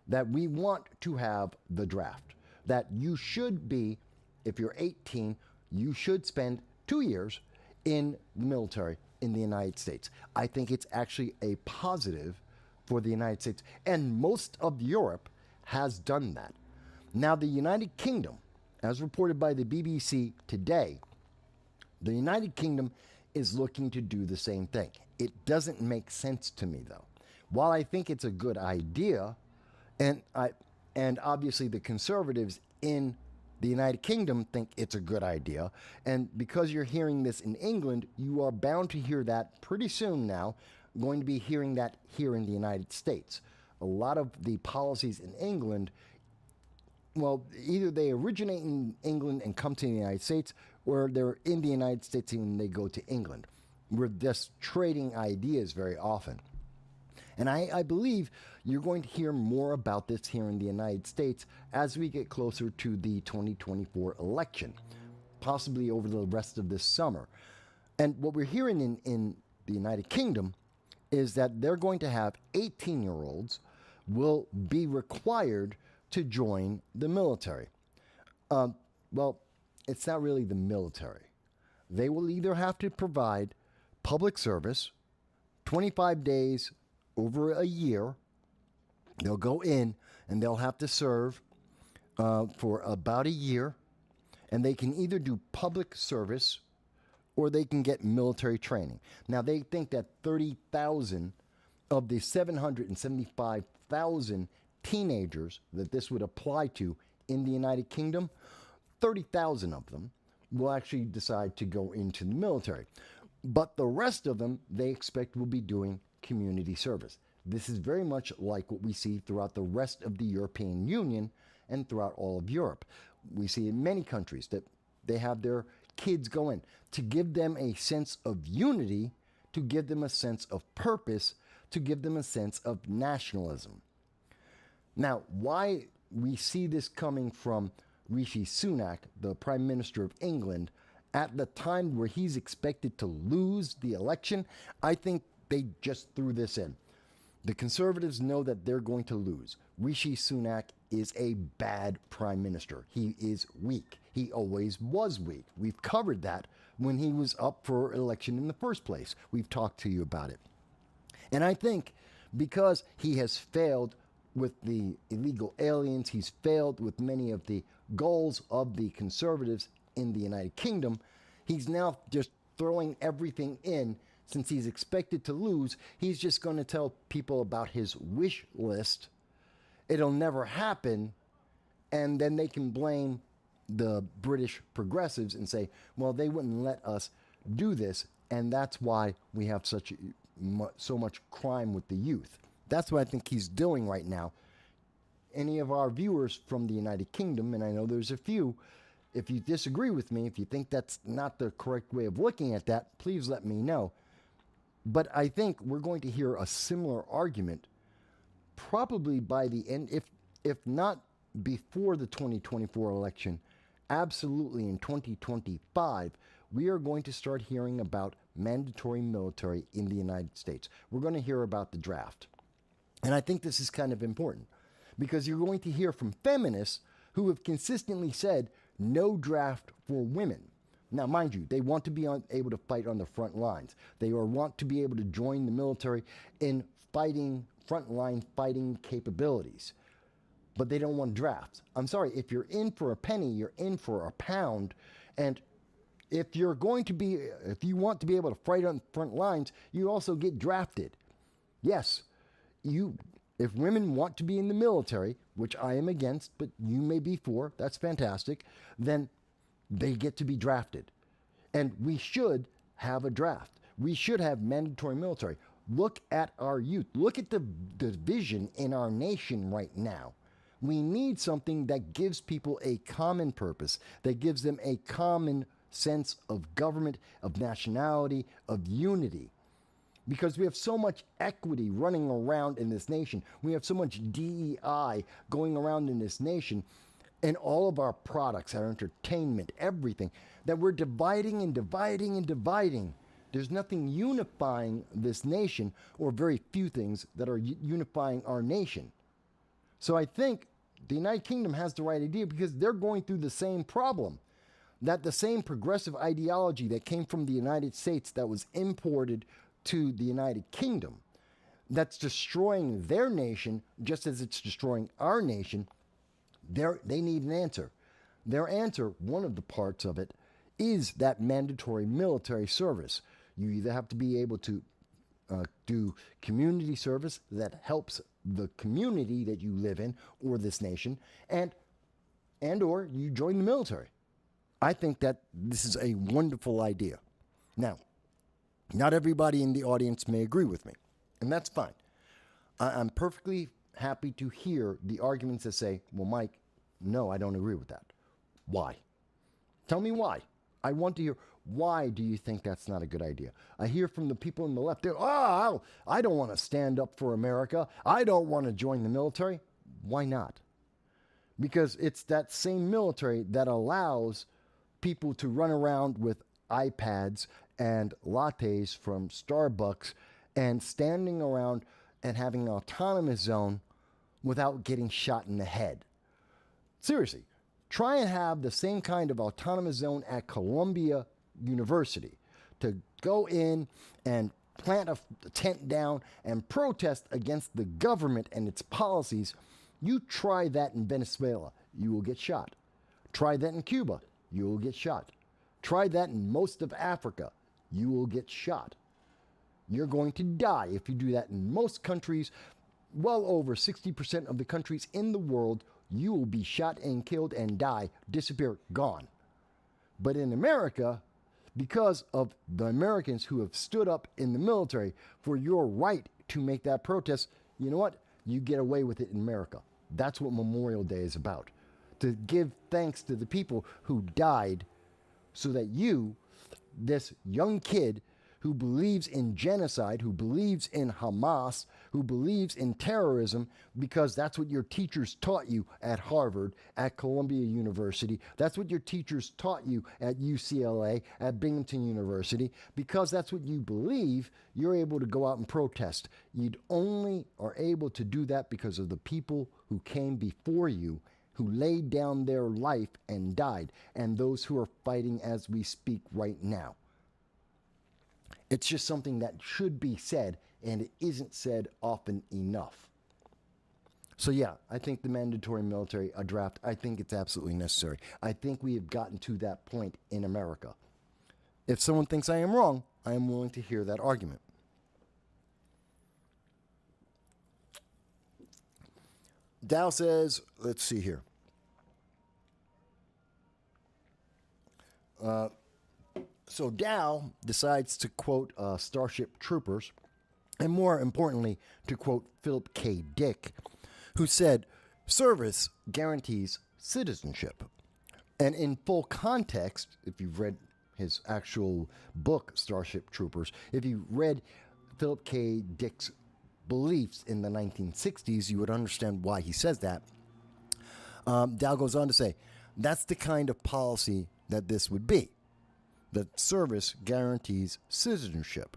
Speaker 2: That we want to have the draft. That you should be, if you're 18, you should spend 2 years in the military in the United States. I think it's actually a positive for the United States. And most of Europe has done that. Now, the United Kingdom, as reported by the BBC today, the United Kingdom is looking to do the same thing. It doesn't make sense to me, though. While I think it's a good idea, and obviously the conservatives in the United Kingdom think it's a good idea, and because you're hearing this in England, you are bound to hear that pretty soon now, going to be hearing that here in the United States. A lot of the policies in England, well, either they originate in England and come to the United States, or they're in the United States and they go to England. We're just trading ideas very often. And I believe you're going to hear more about this here in the United States as we get closer to the 2024 election, possibly over the rest of this summer. And what we're hearing in the United Kingdom is that they're going to have 18-year-olds will be required to join the military. Well, it's not really the military. They will either have to provide public service, 25 days over a year. They'll go in and they'll have to serve for about a year, and they can either do public service or they can get military training. Now, they think that 30,000 of the 775,000 teenagers that this would apply to in the United Kingdom, 30,000 of them will actually decide to go into the military. But the rest of them, they expect will be doing community service. This is very much like what we see throughout the rest of the European Union and throughout all of Europe. We see in many countries that they have their kids go in to give them a sense of unity, to give them a sense of purpose, to give them a sense of nationalism. Now, why we see this coming from Rishi Sunak, the Prime Minister of England, at the time where he's expected to lose the election, I think they just threw this in. The conservatives know that they're going to lose. Rishi Sunak is a bad prime minister. He is weak. He always was weak. We've covered that when he was up for election in the first place. We've talked to you about it. And I think because he has failed with the illegal aliens, he's failed with many of the goals of the conservatives in the United Kingdom, he's now just throwing everything in. Since he's expected to lose, he's just going to tell people about his wish list. It'll never happen. And then they can blame the British progressives and say, well, they wouldn't let us do this. And that's why we have so much crime with the youth. That's what I think he's doing right now. Any of our viewers from the United Kingdom, and I know there's a few, if you disagree with me, if you think that's not the correct way of looking at that, please let me know. But I think we're going to hear a similar argument probably by the end, if not before the 2024 election, absolutely in 2025, we are going to start hearing about mandatory military in the United States. We're going to hear about the draft. And I think this is kind of important because you're going to hear from feminists who have consistently said no draft for women. Now, mind you, they want to be able to fight on the front lines. They want to be able to join the military in frontline fighting capabilities. But they don't want drafts. I'm sorry, if you're in for a penny, you're in for a pound. And if you want to be able to fight on the front lines, you also get drafted. Yes, if women want to be in the military, which I am against, but you may be for, that's fantastic, then they get to be drafted. And we should have a draft. We should have mandatory military. Look at our youth. Look at the division in our nation right now. We need something that gives people a common purpose, that gives them a common sense of government, of nationality, of unity. Because we have so much equity running around in this nation. We have so much DEI going around in this nation. And all of our products, our entertainment, everything, that we're dividing and dividing and dividing. There's nothing unifying this nation, or very few things that are unifying our nation. So I think the United Kingdom has the right idea because they're going through the same problem. That the same progressive ideology that came from the United States that was imported to the United Kingdom, that's destroying their nation just as it's destroying our nation. They need an answer. Their answer, one of the parts of it, is that mandatory military service. You either have to be able to do community service that helps the community that you live in or this nation, and or you join the military. I think that this is a wonderful idea. Now, not everybody in the audience may agree with me, and that's fine. I'm perfectly happy to hear the arguments that say, well, Mike, no, I don't agree with that. Why? Tell me why. I want to hear, why do you think that's not a good idea? I hear from the people on the left, they're, I don't want to stand up for America. I don't want to join the military. Why not? Because it's that same military that allows people to run around with iPads and lattes from Starbucks and standing around and having an autonomous zone without getting shot in the head. Seriously, try and have the same kind of autonomous zone at Columbia University to go in and plant a tent down and protest against the government and its policies. You try that in Venezuela, you will get shot. Try that in Cuba, you will get shot. Try that in most of Africa, you will get shot. You're going to die if you do that in most countries. Well over 60% of the countries in the world, you will be shot and killed and die, disappear, gone. But in America, because of the Americans who have stood up in the military for your right to make that protest, you know what? You get away with it in America. That's what Memorial Day is about. To give thanks to the people who died so that you, this young kid who believes in genocide, who believes in Hamas, who believes in terrorism, because that's what your teachers taught you at Harvard, at Columbia University. That's what your teachers taught you at UCLA, at Binghamton University. Because that's what you believe, you're able to go out and protest. You only are able to do that because of the people who came before you, who laid down their life and died, and those who are fighting as we speak right now. It's just something that should be said, and it isn't said often enough. So yeah, I think the mandatory military, a draft, I think it's absolutely necessary. I think we have gotten to that point in America. If someone thinks I am wrong, I am willing to hear that argument. Dow says, let's see here. So Dow decides to quote Starship Troopers, and more importantly, to quote Philip K. Dick, who said, service guarantees citizenship. And in full context, if you've read his actual book, Starship Troopers, if you read Philip K. Dick's beliefs in the 1960s, you would understand why he says that. Dow goes on to say, that's the kind of policy that this would be. That service guarantees citizenship.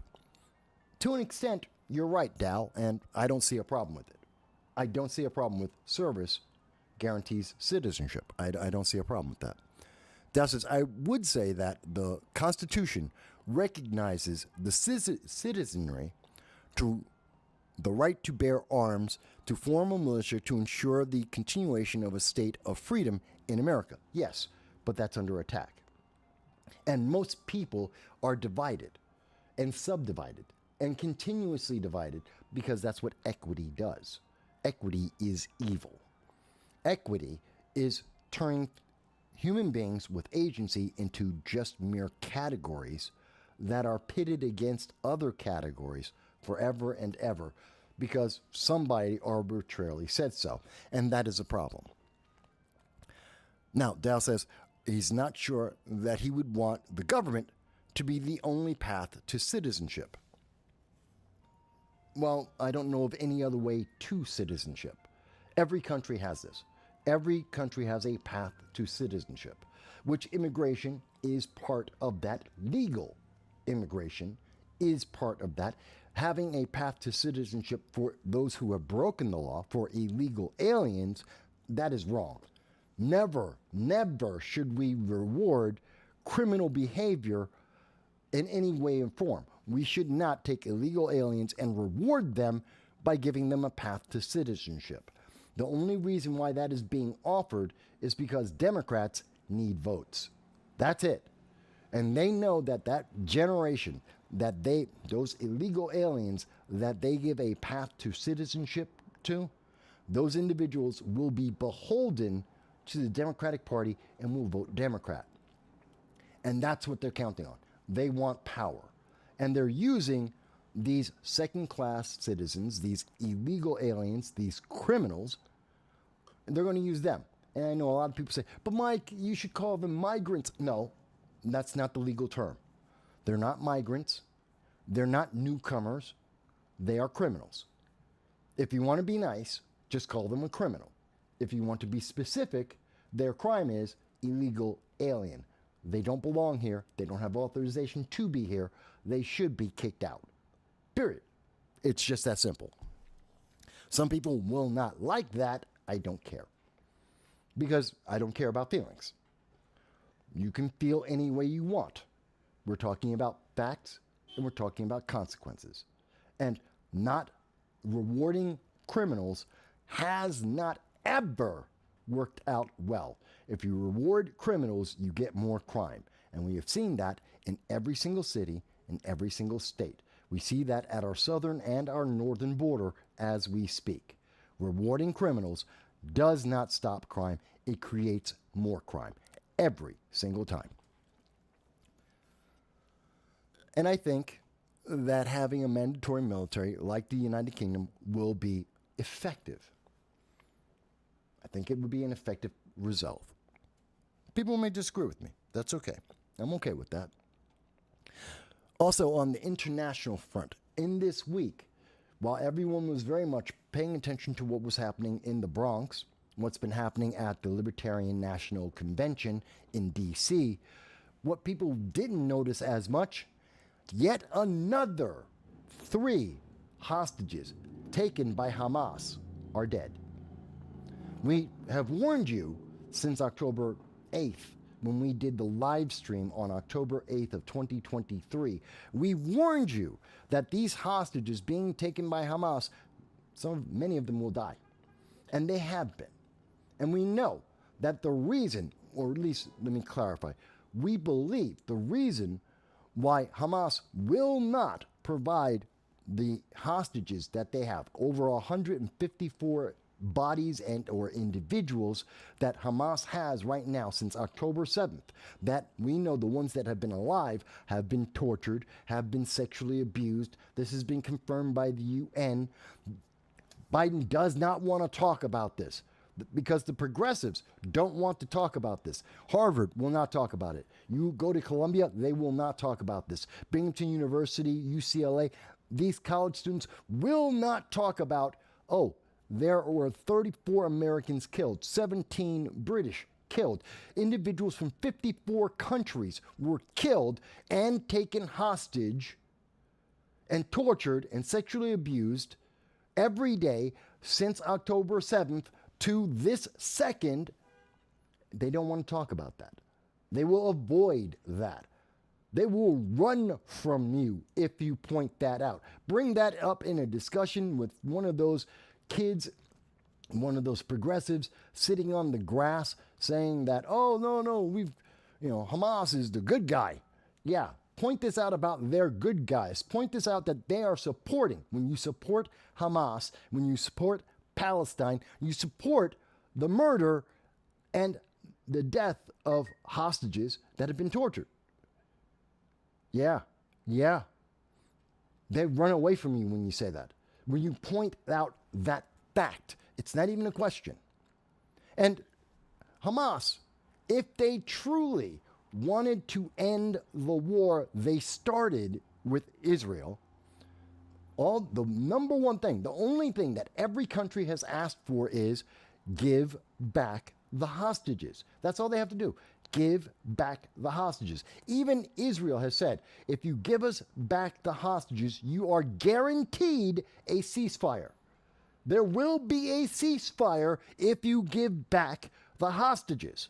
Speaker 2: To an extent, you're right, Dow, and I don't see a problem with it. I don't see a problem with service guarantees citizenship. I don't see a problem with that. Dow says, I would say that the Constitution recognizes the citizenry to the right to bear arms, to form a militia, to ensure the continuation of a state of freedom in America. Yes, but that's under attack. And most people are divided and subdivided and continuously divided because that's what equity does. Equity is evil. Equity is turning human beings with agency into just mere categories that are pitted against other categories forever and ever because somebody arbitrarily said so. And that is a problem. Now, Dow says, he's not sure that he would want the government to be the only path to citizenship. Well, I don't know of any other way to citizenship. Every country has this. Every country has a path to citizenship, which immigration is part of that. Legal immigration is part of that. Having a path to citizenship for those who have broken the law, for illegal aliens, that is wrong. Never, never should we reward criminal behavior in any way or form. We should not take illegal aliens and reward them by giving them a path to citizenship. The only reason why that is being offered is because Democrats need votes. That's it. And they know that that generation, that those illegal aliens that they give a path to citizenship to, those individuals will be beholden to the Democratic Party and will vote Democrat. And that's what they're counting on. They want power. And they're using these second-class citizens, these illegal aliens, these criminals, and they're going to use them. And I know a lot of people say, but Mike, you should call them migrants. No, that's not the legal term. They're not migrants. They're not newcomers. They are criminals. If you want to be nice, just call them a criminal. If you want to be specific, their crime is illegal alien. They don't belong here. They don't have authorization to be here. They should be kicked out. Period. It's just that simple. Some people will not like that. I don't care. Because I don't care about feelings. You can feel any way you want. We're talking about facts and we're talking about consequences. And not rewarding criminals has not ever worked out well. If you reward criminals, you get more crime. And we have seen that in every single city, in every single state. We see that at our southern and our northern border as we speak. Rewarding criminals does not stop crime. It creates more crime every single time. And I think that having a mandatory military like the United Kingdom will be effective. I think it would be an effective result. People may disagree with me. That's okay. I'm okay with that. Also, on the international front, in this week, while everyone was very much paying attention to what was happening in the Bronx, what's been happening at the Libertarian National Convention in D.C., what people didn't notice as much, yet another 3 hostages taken by Hamas are dead. We have warned you since October 8th, when we did the live stream on October 8th of 2023. We warned you that these hostages being taken by Hamas, many of them will die. And they have been. And we know that the reason, or at least let me clarify, we believe the reason why Hamas will not provide the hostages that they have, over 154 bodies and or individuals that Hamas has right now since October 7th, that we know the ones that have been alive have been tortured, have been sexually abused. This has been confirmed by the UN. Biden does not want to talk about this because the progressives don't want to talk about this. Harvard will not talk about it. You go to Columbia, they will not talk about this. Binghamton University, UCLA, these college students will not talk about, oh, there were 34 Americans killed, 17 British killed. Individuals from 54 countries were killed and taken hostage and tortured and sexually abused every day since October 7th to this second. They don't want to talk about that. They will avoid that. They will run from you if you point that out. Bring that up in a discussion with one of those kids, one of those progressives sitting on the grass saying that, oh, no, Hamas is the good guy. Yeah, point this out about their good guys. Point this out that they are supporting. When you support Hamas, when you support Palestine, you support the murder and the death of hostages that have been tortured. Yeah. They run away from you when you say that. When you point out that fact, it's not even a question. And Hamas, if they truly wanted to end the war they started with Israel, the number one thing, the only thing that every country has asked for is give back the hostages. That's all they have to do. Give back the hostages. Even Israel has said, if you give us back the hostages, you are guaranteed a ceasefire. There will be a ceasefire if you give back the hostages.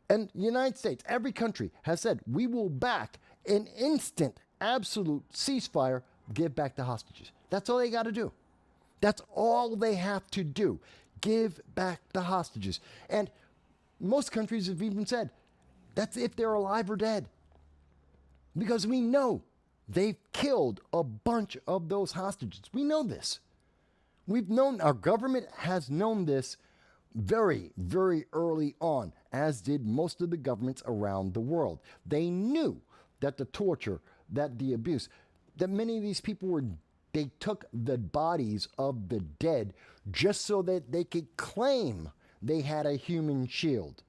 Speaker 2: And the United States, every country has said, we will back an instant, absolute ceasefire, give back the hostages. That's all they got to do. That's all they have to do. Give back the hostages. And most countries have even said, that's if they're alive or dead. Because we know They've killed a bunch of those hostages. We know this. Our government has known this very, very early on, as did most of the governments around the world. They knew that the torture, that the abuse, that many of these people they took the bodies of the dead just so that they could claim they had a human shield.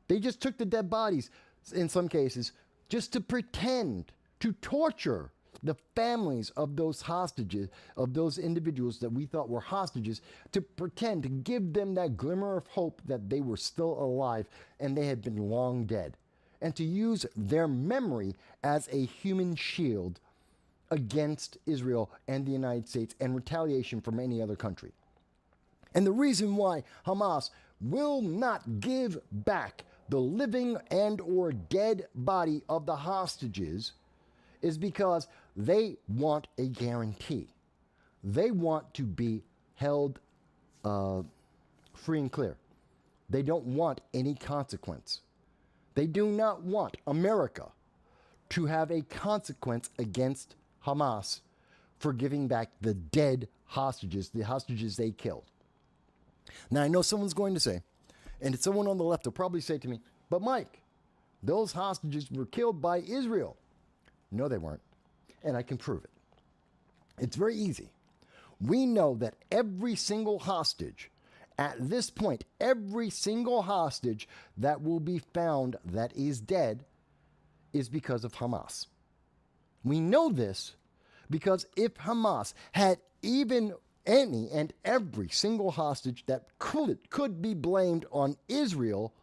Speaker 2: They just took the dead bodies, in some cases, just to pretend to torture the families of those hostages, of those individuals that we thought were hostages, to pretend to give them that glimmer of hope that they were still alive and they had been long dead, and to use their memory as a human shield against Israel and the United States and retaliation from any other country. And the reason why Hamas will not give back the living and or dead body of the hostages is because they want a guarantee. They want to be held free and clear. They don't want any consequence. They do not want America to have a consequence against Hamas for giving back the dead hostages, the hostages they killed. Now, I know someone's going to say, and someone on the left will probably say to me, but Mike, those hostages were killed by Israel. No, they weren't. And I can prove it. It's very easy. We know that every single hostage, at this point, every single hostage that will be found that is dead is because of Hamas. We know this because if Hamas had even any and every single hostage that could be blamed on Israel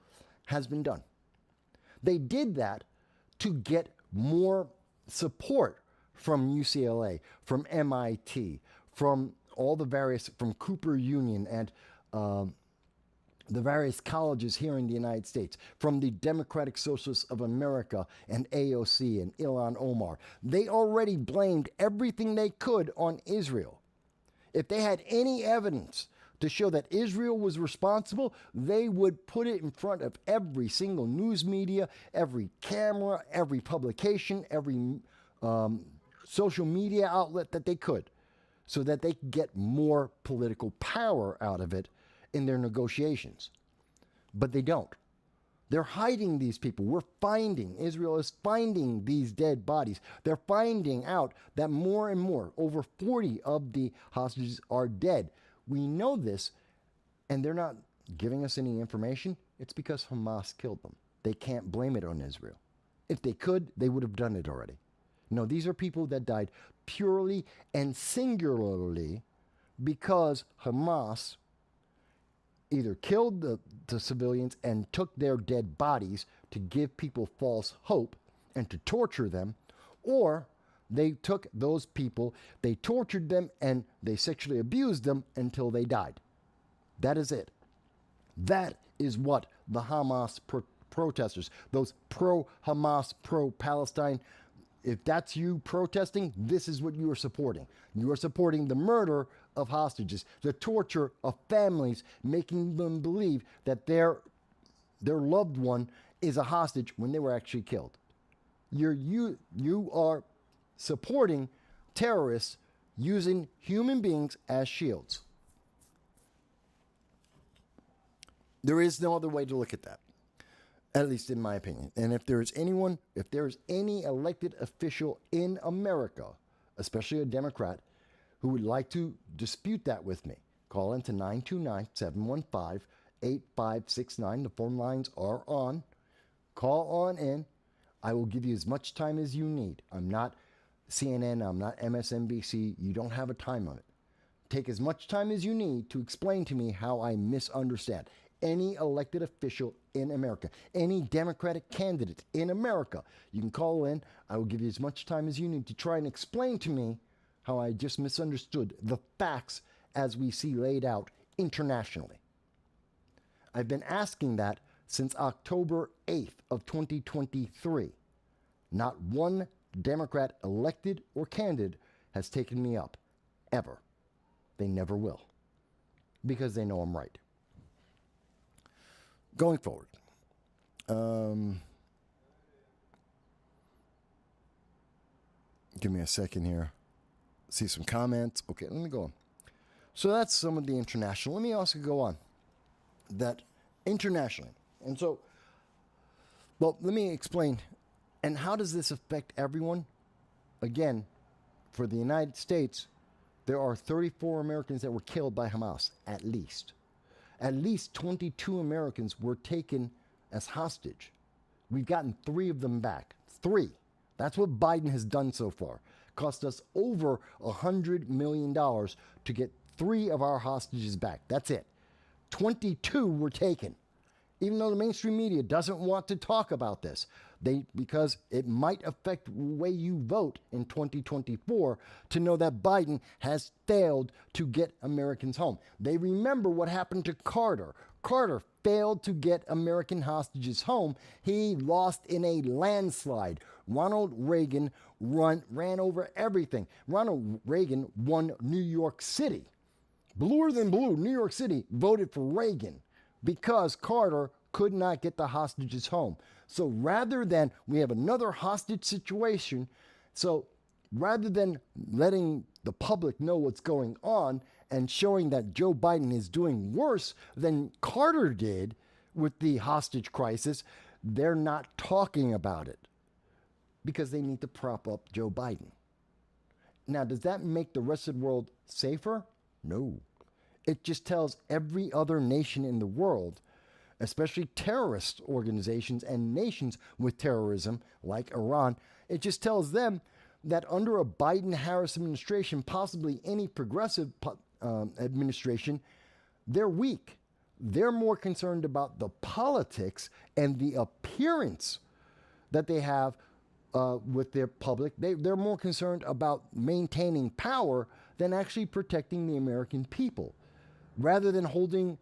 Speaker 2: has been done. They did that to get more support from UCLA, from MIT, from all the various, from Cooper Union and the various colleges here in the United States, from the Democratic Socialists of America and AOC and Ilhan Omar. They already blamed everything they could on Israel. If they had any evidence to show that Israel was responsible, they would put it in front of every single news media, every camera, every publication, every social media outlet that they could, so that they could get more political power out of it in their negotiations. But they don't. They're hiding these people. Israel is finding these dead bodies. They're finding out that more and more, over 40 of the hostages are dead. We know this, and they're not giving us any information. It's because Hamas killed them. They can't blame it on Israel. If they could, they would have done it already. No, these are people that died purely and singularly because Hamas either killed the civilians and took their dead bodies to give people false hope and to torture them, or they took those people, they tortured them, and they sexually abused them until they died. That is it. That is what the Hamas protesters, those pro-Hamas, pro-Palestine, if that's you protesting, this is what you are supporting. You are supporting the murder of hostages, the torture of families, making them believe that their loved one is a hostage when they were actually killed. You are supporting terrorists using human beings as shields. There is no other way to look at that, at least in my opinion. And if there is any elected official in America, especially a Democrat, who would like to dispute that with me, call into 929-715-8569. The phone lines are on. Call on in. I will give you as much time as you need. I'm not CNN. I'm not MSNBC. You don't have a time limit. Take as much time as you need to explain to me how I misunderstand. Any elected official in America, any Democratic candidate in America, you can call in. I will give you as much time as you need to try and explain to me how I just misunderstood the facts as we see laid out internationally. I've been asking that since October 8th of 2023. Not one Democrat elected or candidate has taken me up, ever. They never will, because they know I'm right. Going forward, Give me a second here. See some comments. Okay, let me go on. So that's some of the international. Let me also go on that internationally. And so, well, let me explain. And how does this affect everyone? Again, for the United States, there are 34 Americans that were killed by Hamas, at least. At least 22 Americans were taken as hostage. We've gotten 3 of them back. 3. That's what Biden has done so far. Cost us over $100 million to get 3 of our hostages back. That's it. 22 were taken. Even though the mainstream media doesn't want to talk about this, because it might affect the way you vote in 2024 to know that Biden has failed to get Americans home. They remember what happened to Carter. Carter failed to get American hostages home. He lost in a landslide. Ronald Reagan ran over everything. Ronald Reagan won New York City. Bluer than blue, New York City voted for Reagan because Carter could not get the hostages home. So rather than, we have another hostage situation, so rather than letting the public know what's going on and showing that Joe Biden is doing worse than Carter did with the hostage crisis, they're not talking about it because they need to prop up Joe Biden. Now, does that make the rest of the world safer? No. It just tells every other nation in the world, especially terrorist organizations and nations with terrorism like Iran, it just tells them that under a Biden-Harris administration, possibly any progressive administration, they're weak. They're more concerned about the politics and the appearance that they have with their public. They're more concerned about maintaining power than actually protecting the American people, rather than holding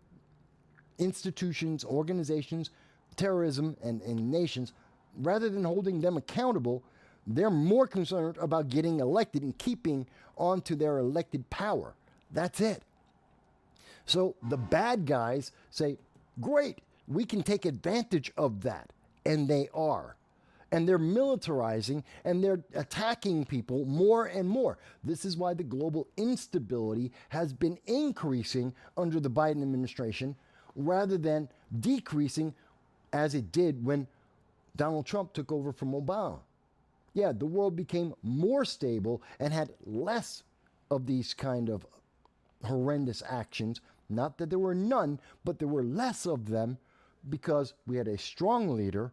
Speaker 2: institutions, organizations, terrorism, and nations, rather than holding them accountable. They're more concerned about getting elected and keeping on to their elected power. That's it. So the bad guys say, great, we can take advantage of that. And they are. And they're militarizing and they're attacking people more and more. This is why the global instability has been increasing under the Biden administration rather than decreasing as it did when Donald Trump took over from Obama. Yeah, the world became more stable and had less of these kind of horrendous actions. Not that there were none, but there were less of them because we had a strong leader,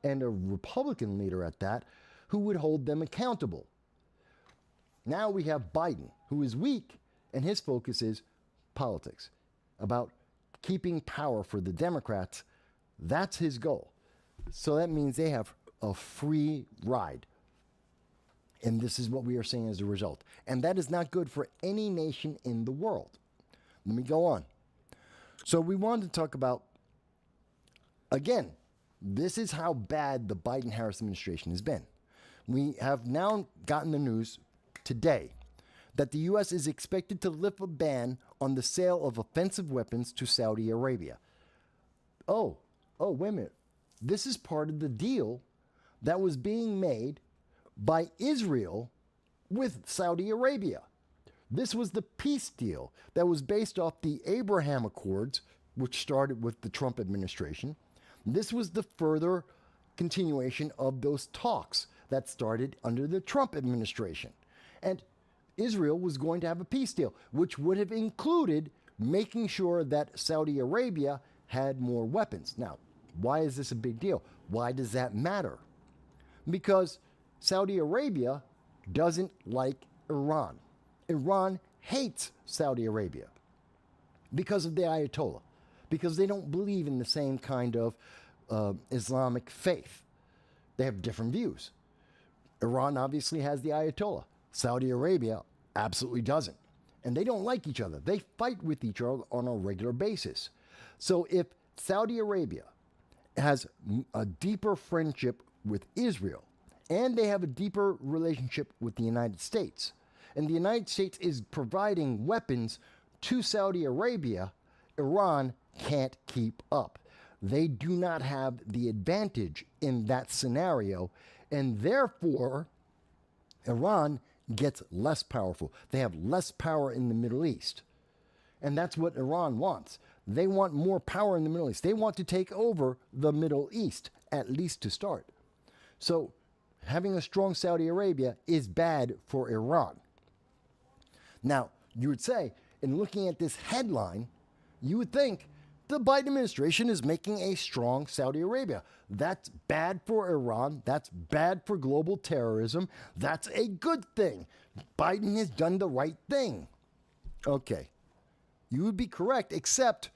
Speaker 2: and a Republican leader at that, who would hold them accountable. Now we have Biden, who is weak, and his focus is politics, about keeping power for the Democrats. That's his goal. So that means they have a free ride. And this is what we are seeing as a result. And that is not good for any nation in the world. Let me go on. So we wanted to talk about, again, this is how bad the Biden-Harris administration has been. We have now gotten the news today that the U.S. is expected to lift a ban on the sale of offensive weapons to Saudi Arabia. Oh, wait a minute. This is part of the deal that was being made by Israel with Saudi Arabia. This was the peace deal that was based off the Abraham Accords, which started with the Trump administration. This was the further continuation of those talks that started under the Trump administration. And Israel was going to have a peace deal, which would have included making sure that Saudi Arabia had more weapons. Now, why is this a big deal? Why does that matter? Because Saudi Arabia doesn't like Iran. Iran hates Saudi Arabia because of the Ayatollah, because they don't believe in the same kind of Islamic faith. They have different views. Iran obviously has the Ayatollah. Saudi Arabia absolutely doesn't. And they don't like each other. They fight with each other on a regular basis. So if Saudi Arabia has a deeper friendship with Israel, and they have a deeper relationship with the United States, and the United States is providing weapons to Saudi Arabia, Iran can't keep up. They do not have the advantage in that scenario, and therefore Iran gets less powerful. They have less power in the Middle East. And that's what Iran wants. They want more power in the Middle East. They want to take over the Middle East, at least to start. So having a strong Saudi Arabia is bad for Iran. Now, you would say, in looking at this headline, you would think the Biden administration is making a strong Saudi Arabia. That's bad for Iran. That's bad for global terrorism. That's a good thing. Biden has done the right thing. Okay. You would be correct, except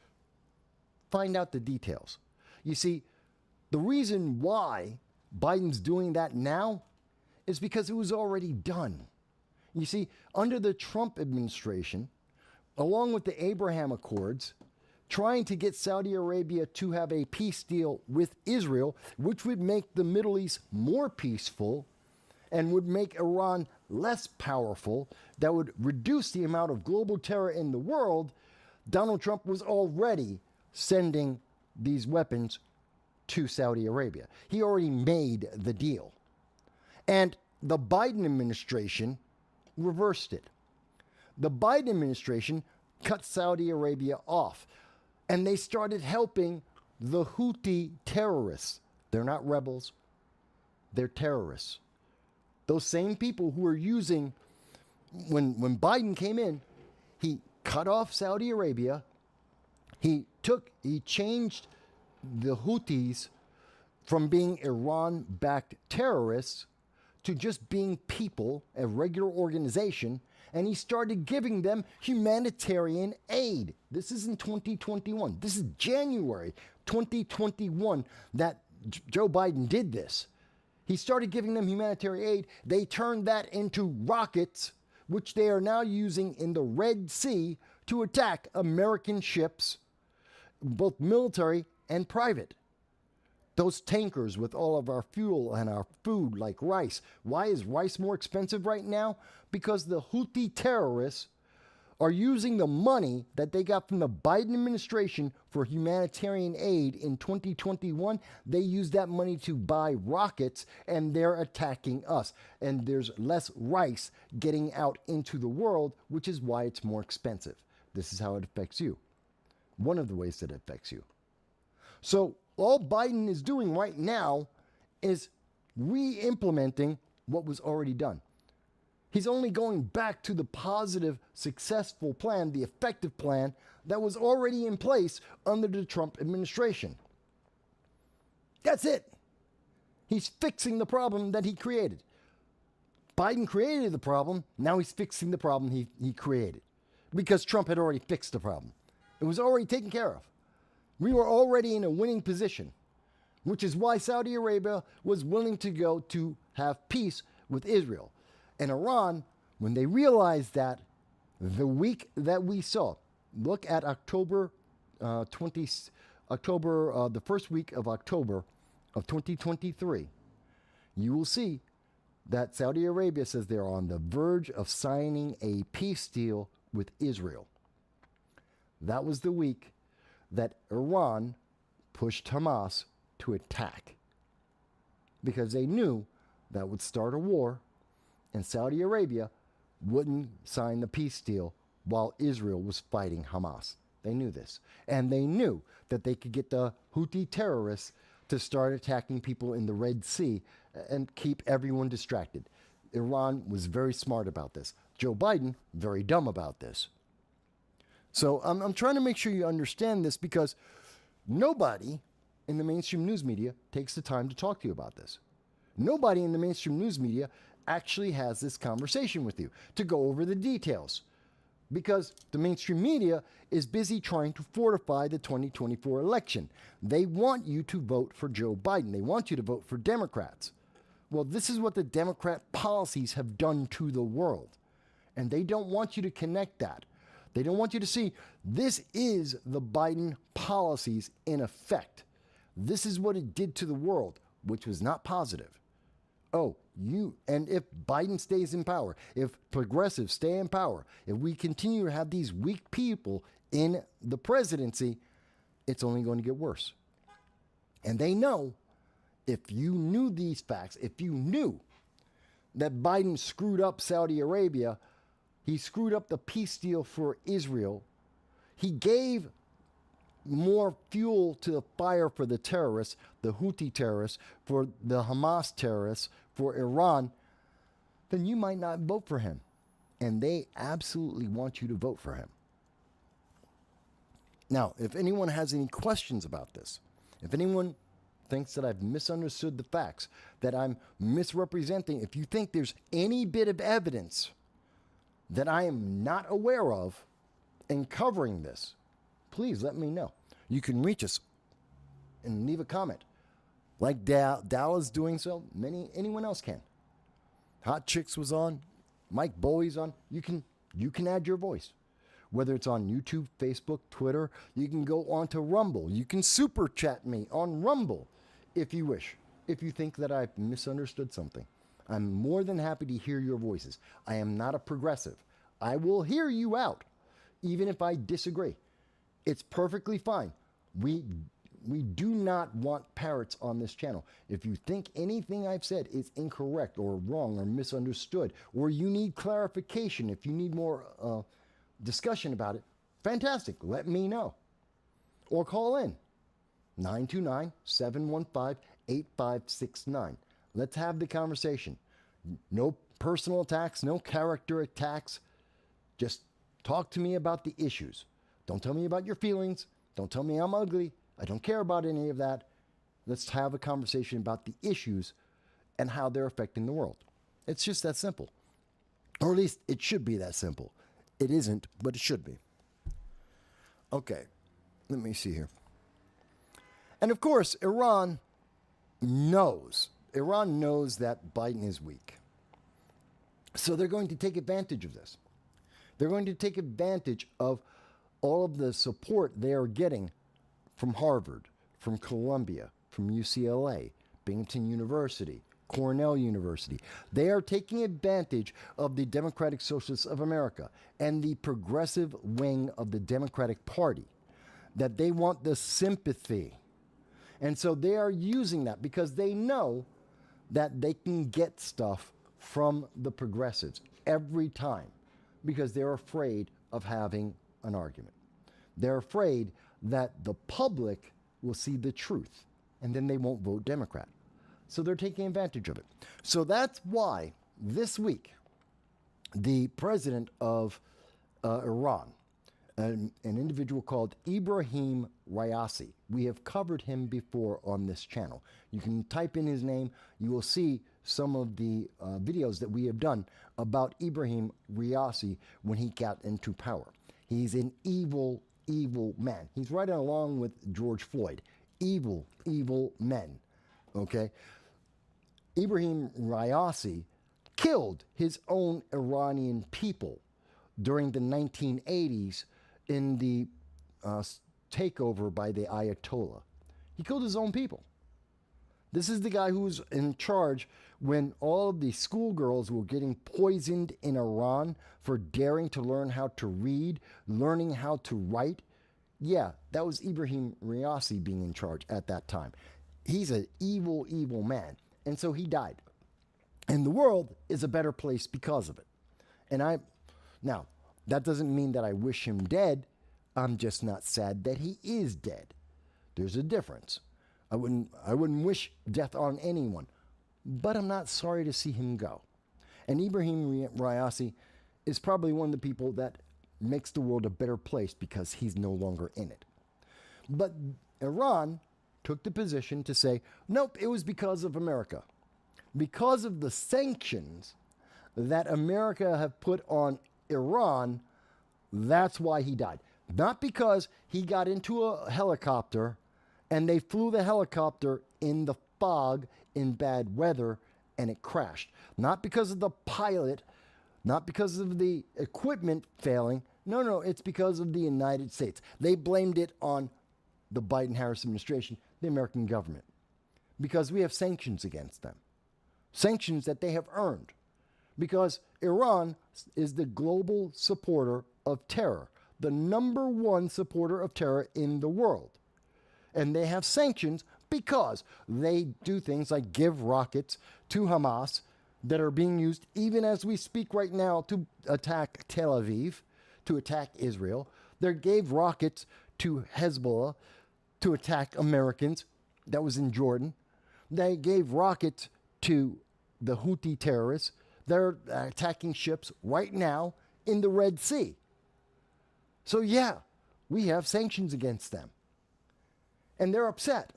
Speaker 2: find out the details. You see, the reason why Biden's doing that now is because it was already done. You see, under the Trump administration, along with the Abraham Accords, trying to get Saudi Arabia to have a peace deal with Israel, which would make the Middle East more peaceful and would make Iran less powerful, that would reduce the amount of global terror in the world, Donald Trump was already sending these weapons to Saudi Arabia. He already made the deal. And the Biden administration reversed it. The Biden administration cut Saudi Arabia off, and they started helping the Houthi terrorists. They're not rebels, they're terrorists. Those same people who are using, when Biden came in, he cut off Saudi Arabia. He changed the Houthis from being Iran-backed terrorists to just being people, a regular organization, and he started giving them humanitarian aid. This is in 2021. This is January 2021 that Joe Biden did this. He started giving them humanitarian aid. They turned that into rockets, which they are now using in the Red Sea to attack American ships, both military and private. Those tankers with all of our fuel and our food like rice. Why is rice more expensive right now? Because the Houthi terrorists are using the money that they got from the Biden administration for humanitarian aid in 2021. They use that money to buy rockets, and they're attacking us. And there's less rice getting out into the world, which is why it's more expensive. This is how it affects you. One of the ways that it affects you. So all Biden is doing right now is re-implementing what was already done. He's only going back to the positive, successful plan, the effective plan that was already in place under the Trump administration. That's it. He's fixing the problem that he created. Biden created the problem. Now he's fixing the problem he created because Trump had already fixed the problem. It was already taken care of. We were already in a winning position, which is why Saudi Arabia was willing to go to have peace with Israel. And Iran, when they realized that, the week that we saw, look at the first week of October of 2023, you will see that Saudi Arabia says they're on the verge of signing a peace deal with Israel. That was the week that Iran pushed Hamas to attack because they knew that would start a war and Saudi Arabia wouldn't sign the peace deal while Israel was fighting Hamas. They knew this. And they knew that they could get the Houthi terrorists to start attacking people in the Red Sea and keep everyone distracted. Iran was very smart about this. Joe Biden, very dumb about this. So I'm trying to make sure you understand this because nobody in the mainstream news media takes the time to talk to you about this. Nobody in the mainstream news media actually has this conversation with you to go over the details because the mainstream media is busy trying to fortify the 2024 election. They want you to vote for Joe Biden. They want you to vote for Democrats. Well, this is what the Democrat policies have done to the world. And they don't want you to connect that. They don't want you to see this is the Biden policies in effect. This is what it did to the world, which was not positive. And if Biden stays in power, if progressives stay in power, if we continue to have these weak people in the presidency, it's only going to get worse. And they know if you knew these facts, if you knew that Biden screwed up Saudi Arabia. He screwed up the peace deal for Israel. He gave more fuel to the fire for the terrorists, the Houthi terrorists, for the Hamas terrorists, for Iran, then you might not vote for him. And they absolutely want you to vote for him. Now, if anyone has any questions about this, if anyone thinks that I've misunderstood the facts, that I'm misrepresenting, if you think there's any bit of evidence that I am not aware of in covering this, please let me know. You can reach us and leave a comment. Like Dal is doing so, anyone else can. Hot Chicks was on, Mike Bowie's on. You can add your voice. Whether it's on YouTube, Facebook, Twitter, you can go on to Rumble. You can super chat me on Rumble if you wish. If you think that I've misunderstood something, I'm more than happy to hear your voices. I am not a progressive. I will hear you out, even if I disagree. It's perfectly fine. We do not want parrots on this channel. If you think anything I've said is incorrect or wrong or misunderstood, or you need clarification, if you need more discussion about it, fantastic. Let me know. Or call in 929-715-8569. Let's have the conversation. No personal attacks, no character attacks. Just talk to me about the issues. Don't tell me about your feelings. Don't tell me I'm ugly. I don't care about any of that. Let's have a conversation about the issues and how they're affecting the world. It's just that simple. Or at least it should be that simple. It isn't, but it should be. Okay, let me see here. And of course, Iran knows that Biden is weak. So they're going to take advantage of this. They're going to take advantage of all of the support they are getting from Harvard, from Columbia, from UCLA, Binghamton University, Cornell University. They are taking advantage of the Democratic Socialists of America and the progressive wing of the Democratic Party, that they want the sympathy. And so they are using that because they know that they can get stuff from the progressives every time because they're afraid of having an argument. They're afraid that the public will see the truth and then they won't vote Democrat. So they're taking advantage of it. So that's why this week, the president of Iran, an individual called Ibrahim Raisi, we have covered him before on this channel. You can type in his name. You will see some of the videos that we have done about Ibrahim Raisi when he got into power. He's an evil, evil man. He's right along with George Floyd. Evil, evil men. Okay? Ibrahim Raisi killed his own Iranian people during the 1980s in the takeover by the Ayatollah. He killed his own people. This is the guy who was in charge when all of the schoolgirls were getting poisoned in Iran for daring to learn how to read, learning how to write. Yeah, that was Ibrahim Raisi being in charge at that time. He's an evil, evil man. And so he died. And the world is a better place because of it. Now, that doesn't mean that I wish him dead. I'm just not sad that he is dead. There's a difference. I wouldn't wish death on anyone, but I'm not sorry to see him go. And Ibrahim Raisi is probably one of the people that makes the world a better place because he's no longer in it. But Iran took the position to say, nope, it was because of America. Because of the sanctions that America have put on Iran, that's why he died. Not because he got into a helicopter and they flew the helicopter in the fog in bad weather and it crashed. Not because of the pilot, not because of the equipment failing. No, it's because of the United States. They blamed it on the Biden-Harris administration, the American government, because we have sanctions against them. Sanctions that they have earned. Because Iran is the global supporter of terror, the number one supporter of terror in the world. And they have sanctions because they do things like give rockets to Hamas, that are being used even as we speak right now to attack Tel Aviv, to attack Israel. They gave rockets to Hezbollah to attack Americans. That was in Jordan. They gave rockets to the Houthi terrorists. They're attacking ships right now in the Red Sea. So yeah, we have sanctions against them. And they're upset.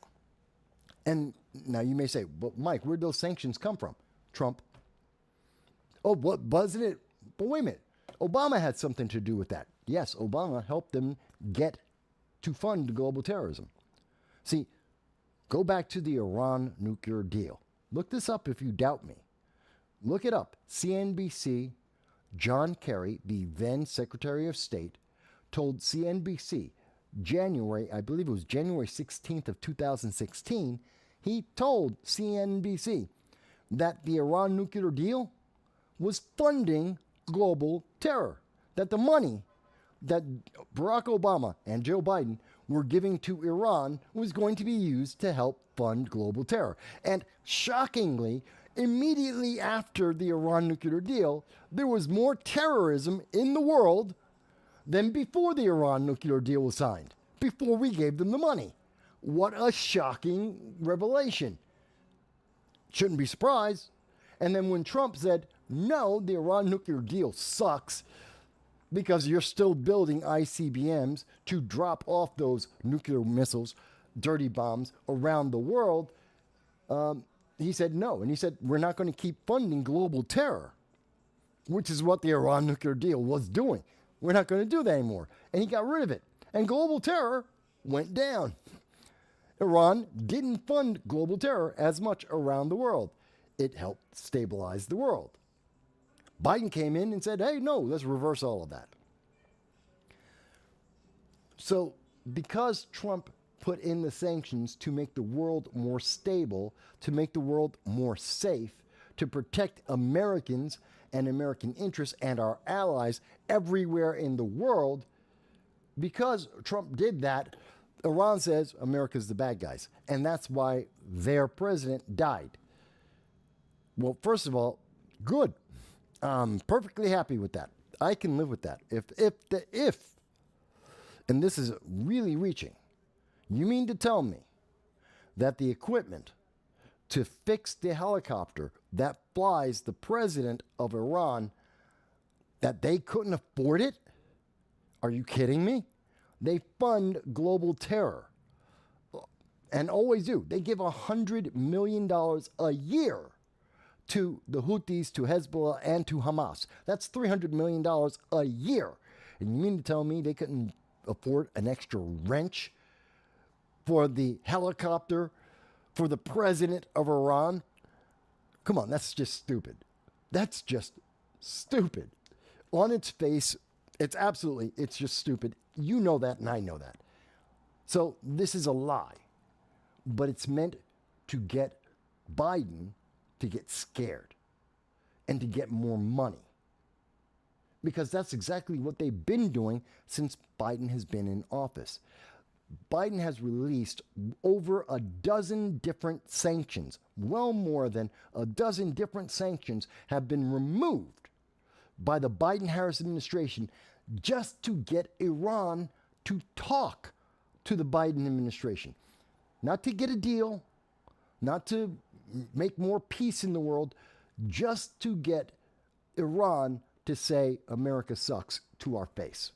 Speaker 2: And now you may say, but Mike, where'd those sanctions come from? Trump. Oh, what wasn't it? But wait a minute. Obama had something to do with that. Yes, Obama helped them get to fund global terrorism. See, go back to the Iran nuclear deal. Look this up if you doubt me. Look it up. CNBC, John Kerry, the then Secretary of State, told CNBC January, I believe it was January 16th of 2016, he told CNBC that the Iran nuclear deal was funding global terror, that the money that Barack Obama and Joe Biden were giving to Iran was going to be used to help fund global terror. And shockingly, immediately after the Iran nuclear deal, there was more terrorism in the world than before the Iran nuclear deal was signed, before we gave them the money. What a shocking revelation. Shouldn't be surprised. And then when Trump said, no, the Iran nuclear deal sucks because you're still building ICBMs to drop off those nuclear missiles, dirty bombs around the world, he said no. And he said, we're not going to keep funding global terror, which is what the Iran nuclear deal was doing. We're not going to do that anymore. And he got rid of it. And global terror went down. Iran didn't fund global terror as much around the world. It helped stabilize the world. Biden came in and said, hey, no, let's reverse all of that. So because Trump put in the sanctions to make the world more stable, to make the world more safe, to protect Americans and American interests and our allies everywhere in the world, because Trump did that, Iran says America's the bad guys. And that's why their president died. Well, first of all, good. I'm perfectly happy with that. I can live with that. If, and this is really reaching, you mean to tell me that the equipment to fix the helicopter that flies the president of Iran, that they couldn't afford it? Are you kidding me? They fund global terror and always do. They give $100 million a year to the Houthis, to Hezbollah, and to Hamas. That's $300 million a year. And you mean to tell me they couldn't afford an extra wrench for the helicopter for the president of Iran? Come on, that's just stupid. That's just stupid. On its face, it's just stupid. You know that and I know that. So this is a lie. But it's meant to get Biden to get scared and to get more money. Because that's exactly what they've been doing since Biden has been in office. Biden has released over a dozen different sanctions. Well more than a dozen different sanctions have been removed by the Biden-Harris administration just to get Iran to talk to the Biden administration. Not to get a deal, not to make more peace in the world, just to get Iran to say America sucks to our face.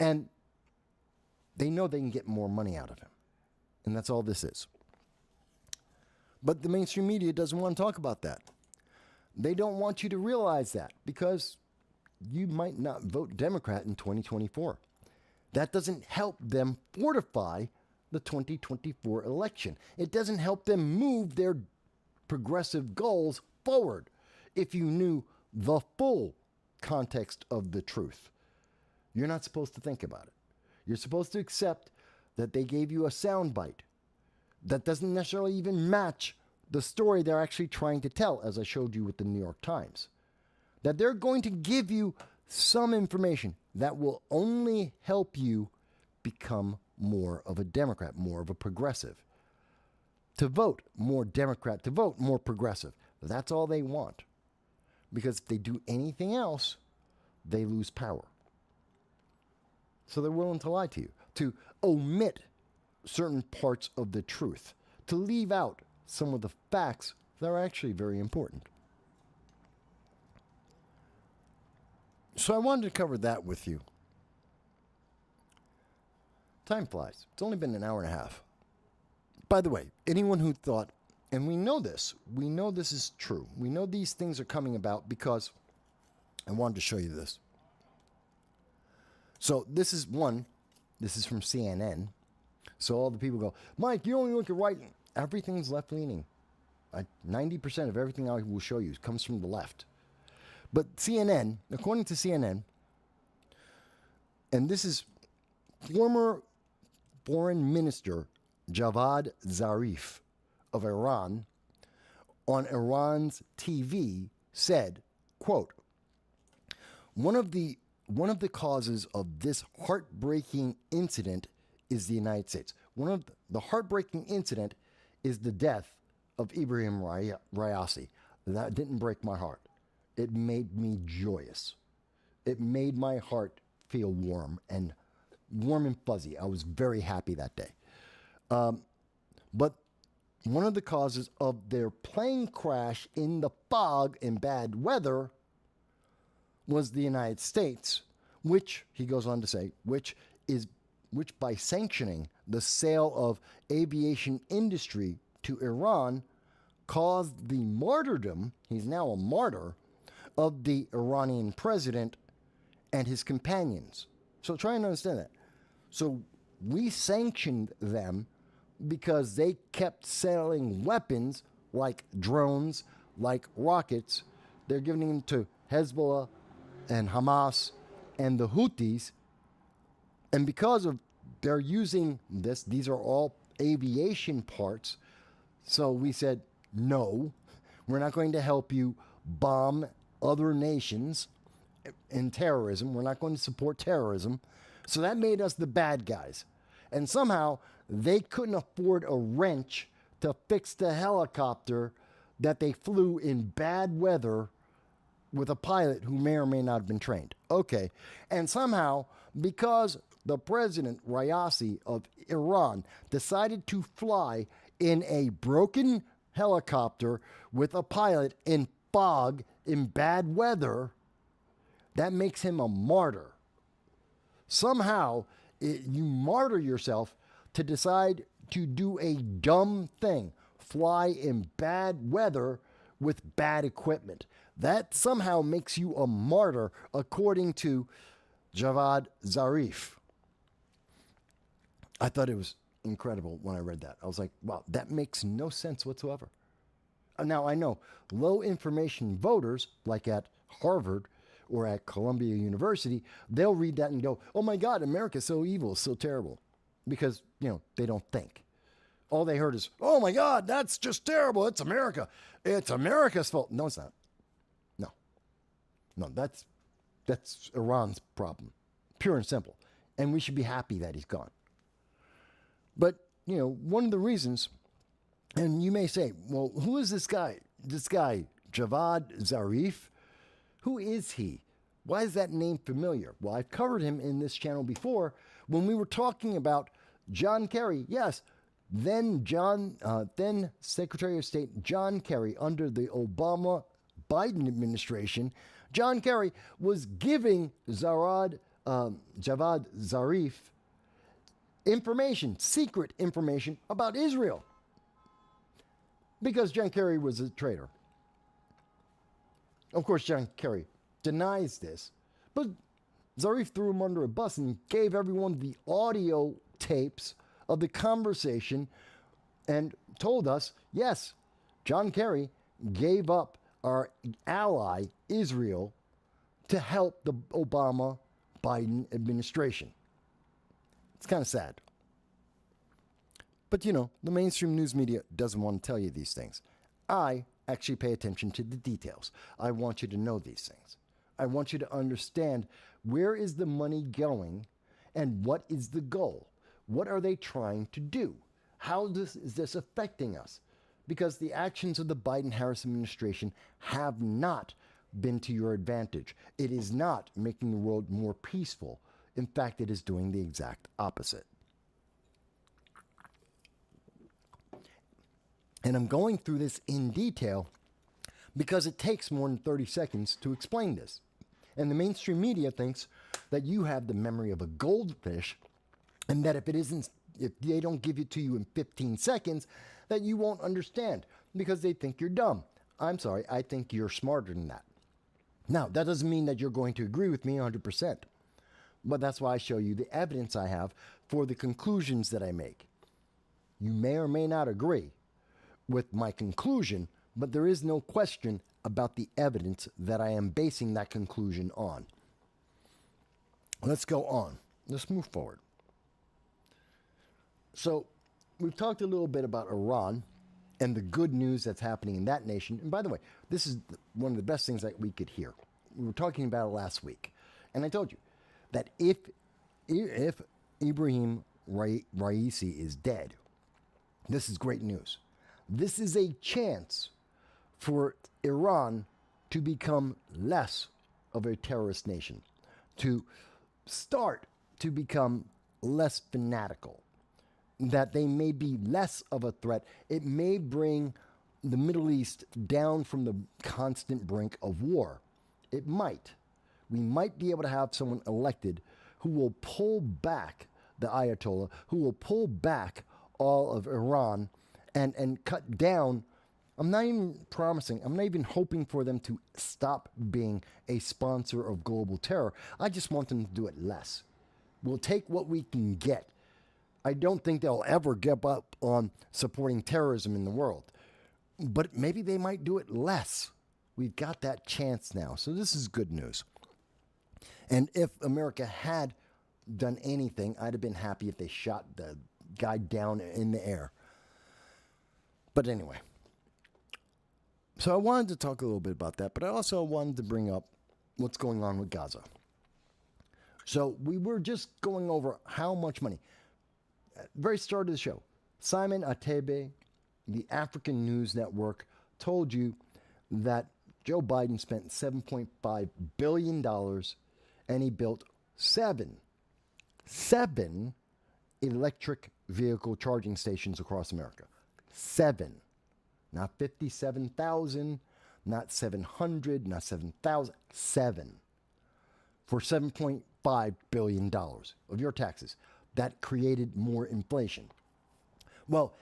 Speaker 2: And they know they can get more money out of him. And that's all this is. But the mainstream media doesn't want to talk about that. They don't want you to realize that because you might not vote Democrat in 2024. That doesn't help them fortify the 2024 election. It doesn't help them move their progressive goals forward if you knew the full context of the truth. You're not supposed to think about it. You're supposed to accept that they gave you a soundbite that doesn't necessarily even match the story they're actually trying to tell, as I showed you with the New York Times. That they're going to give you some information that will only help you become more of a Democrat, more of a progressive. to vote more Democrat, to vote more progressive. That's all they want. Because if they do anything else, they lose power. So they're willing to lie to you, to omit certain parts of the truth, to leave out some of the facts that are actually very important. So I wanted to cover that with you. Time flies. It's only been an hour and a half. By the way, anyone who thought, and we know this is true. We know these things are coming about because I wanted to show you this. So this is from CNN. So all the people go, Mike, you only look at right. Everything's left-leaning. 90% of everything I will show you comes from the left. But CNN, according to CNN, and this is former Foreign Minister Javad Zarif of Iran on Iran's TV said, quote, one of the causes of this heartbreaking incident is the United States. One of the heartbreaking incident is the death of Ibrahim Raisi. That didn't break my heart. It made me joyous. It made my heart feel warm and fuzzy. I was very happy that day. But one of the causes of their plane crash in the fog in bad weather was the United States, which, he goes on to say, which by sanctioning the sale of aviation industry to Iran caused the martyrdom, he's now a martyr, of the Iranian president and his companions. So try and understand that. So we sanctioned them because they kept selling weapons like drones, like rockets. They're giving them to Hezbollah and Hamas and the Houthis. And because of they're using this, these are all aviation parts. So we said, no, we're not going to help you bomb other nations in terrorism. We're not going to support terrorism. So that made us the bad guys. And somehow they couldn't afford a wrench to fix the helicopter that they flew in bad weather with a pilot who may or may not have been trained. Okay. And somehow, because the president, Raisi of Iran, decided to fly in a broken helicopter with a pilot in fog in bad weather, that makes him a martyr. Somehow, you martyr yourself to decide to do a dumb thing, fly in bad weather with bad equipment. That somehow makes you a martyr, according to Javad Zarif. I thought it was incredible when I read that. I was like, wow, that makes no sense whatsoever. Now, I know low information voters, like at Harvard or at Columbia University, they'll read that and go, oh my God, America's so evil, so terrible. Because, they don't think. All they heard is, oh my God, that's just terrible. It's America. It's America's fault. No, it's not. No, that's Iran's problem. Pure and simple. And we should be happy that he's gone. But, one of the reasons, and you may say, well, who is this guy? This guy, Javad Zarif? Who is he? Why is that name familiar? Well, I've covered him in this channel before when we were talking about John Kerry. Yes, then Secretary of State John Kerry under the Obama-Biden administration. John Kerry was giving Javad Zarif information, secret information about Israel, because John Kerry was a traitor. Of course, John Kerry denies this, but Zarif threw him under a bus and gave everyone the audio tapes of the conversation and told us, yes, John Kerry gave up our ally, Israel, to help the Obama-Biden administration. It's kind of sad. But, the mainstream news media doesn't want to tell you these things. I actually pay attention to the details. I want you to know these things. I want you to understand where is the money going and what is the goal? What are they trying to do? How is this affecting us? Because the actions of the Biden-Harris administration have not been to your advantage. It is not making the world more peaceful. In fact, it is doing the exact opposite. And I'm going through this in detail because it takes more than 30 seconds to explain this. And the mainstream media thinks that you have the memory of a goldfish, and that if they don't give it to you in 15 seconds, that you won't understand because they think you're dumb. I'm sorry, I think you're smarter than that. Now, that doesn't mean that you're going to agree with me 100%, but that's why I show you the evidence I have for the conclusions that I make. You may or may not agree with my conclusion, but there is no question about the evidence that I am basing that conclusion on. Let's go on. Let's move forward. So, we've talked a little bit about Iran and the good news that's happening in that nation. And by the way, this is one of the best things that we could hear. We were talking about it last week. And I told you that if Ibrahim Raisi is dead, this is great news. This is a chance for Iran to become less of a terrorist nation, to start to become less fanatical, that they may be less of a threat. It may bring the Middle East down from the constant brink of war. It might. We might be able to have someone elected who will pull back the Ayatollah, who will pull back all of Iran and cut down. I'm not even promising, I'm not even hoping for them to stop being a sponsor of global terror. I just want them to do it less. We'll take what we can get. I don't think they'll ever give up on supporting terrorism in the world. But maybe they might do it less. We've got that chance now. So this is good news. And if America had done anything, I'd have been happy if they shot the guy down in the air. But anyway. So I wanted to talk a little bit about that, but I also wanted to bring up what's going on with Gaza. So we were just going over how much money. At the very start of the show, Simon Atebe, the African News Network, told you that Joe Biden spent $7.5 billion and he built seven electric vehicle charging stations across America. 7. Not 57,000, not 700, not 7,000. 7. For $7.5 billion of your taxes. That created more inflation. Well,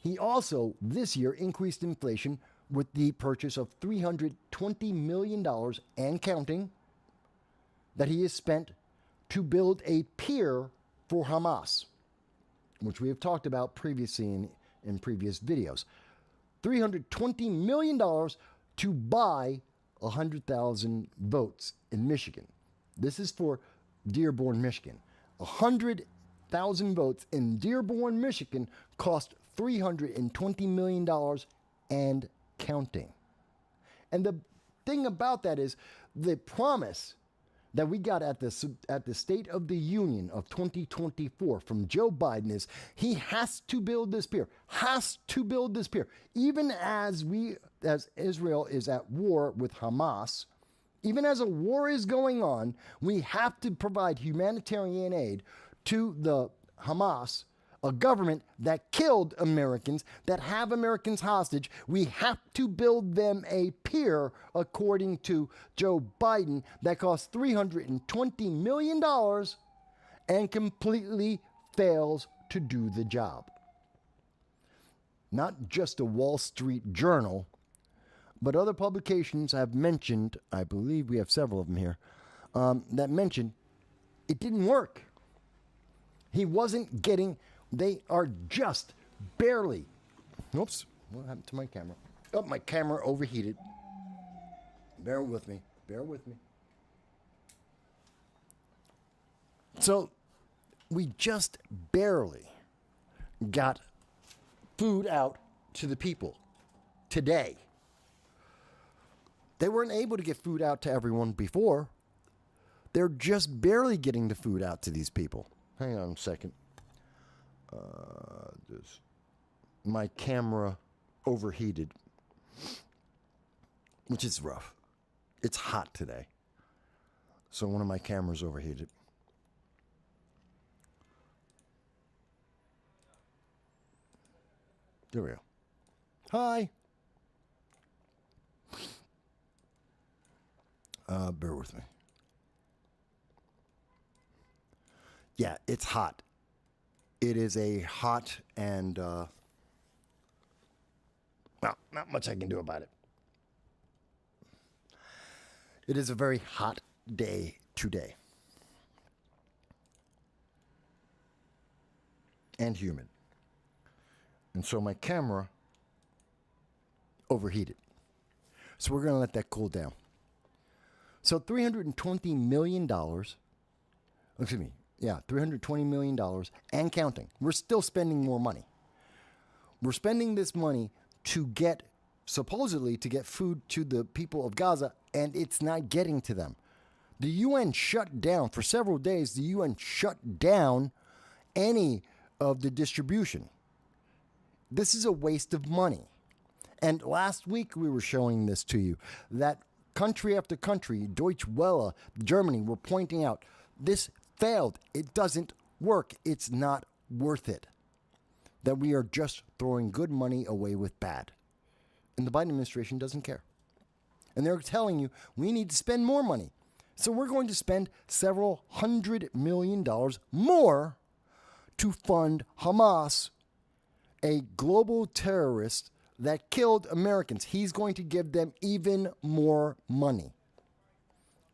Speaker 2: he also this year increased inflation with the purchase of $320 million and counting that he has spent to build a pier for Hamas, which we have talked about previously in previous videos. $320 million to buy 100,000 votes in Michigan. This is for Dearborn, Michigan. 100,000 votes in Dearborn, Michigan cost $320 million and counting. And the thing about that is the promise that we got at the State of the Union of 2024 from Joe Biden is he has to build this pier, even as Israel is at war with Hamas. Even as a war is going on, we have to provide humanitarian aid to the Hamas, a government that killed Americans, that have Americans hostage. We have to build them a pier, according to Joe Biden, that costs $320 million and completely fails to do the job. Not just a Wall Street Journal, but other publications have mentioned, I believe we have several of them here, that mentioned it didn't work. He wasn't getting, they are just barely, oops, what happened to my camera? Oh, my camera overheated. Bear with me. So, we just barely got food out to the people today. They weren't able to get food out to everyone before. They're just barely getting the food out to these people. Hang on a second. my camera overheated, which is rough. It's hot today. So one of my cameras overheated. There we go. Hi. Bear with me. Yeah, it's hot. It is a hot and, well, not much I can do about it. It is a very hot day today. And humid. And so my camera overheated. So we're going to let that cool down. So $320 million, excuse me, yeah, $320 million and counting. We're still spending more money. We're spending this money to get, supposedly, to get food to the people of Gaza, and it's not getting to them. The UN shut down, for several days, the UN shut down any of the distribution. This is a waste of money. And last week we were showing this to you, that country after country, Deutsche Welle, Germany, were pointing out, this failed. It doesn't work. It's not worth it. That we are just throwing good money away with bad. And the Biden administration doesn't care. And they're telling you, we need to spend more money. So we're going to spend several $100 million more to fund Hamas, a global terrorist that killed Americans. He's going to give them even more money.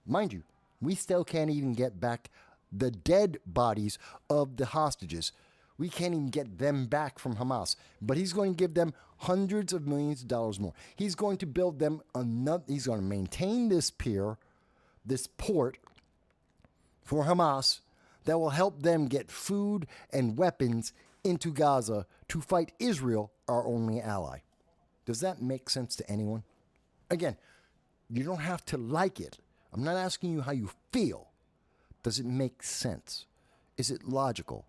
Speaker 2: Mind you, we still can't even get back the dead bodies of the hostages. We can't even get them back from Hamas. But he's going to give them hundreds of millions of dollars more. He's going to build them another, he's going to maintain this pier, this port for Hamas that will help them get food and weapons into Gaza to fight Israel, our only ally. Does that make sense to anyone? Again, you don't have to like it. I'm not asking you how you feel. Does it make sense? Is it logical?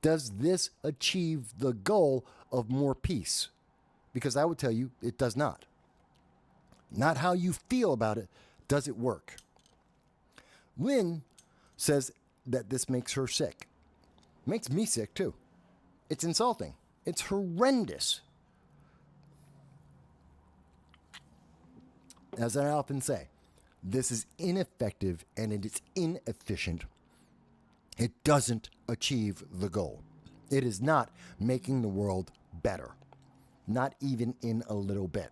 Speaker 2: Does this achieve the goal of more peace? Because I would tell you it does not. Not how you feel about it. Does it work? Lynn says that this makes her sick. Makes me sick too. It's insulting. It's horrendous. As I often say, this is ineffective and it is inefficient. It doesn't achieve the goal. It is not making the world better. Not even in a little bit.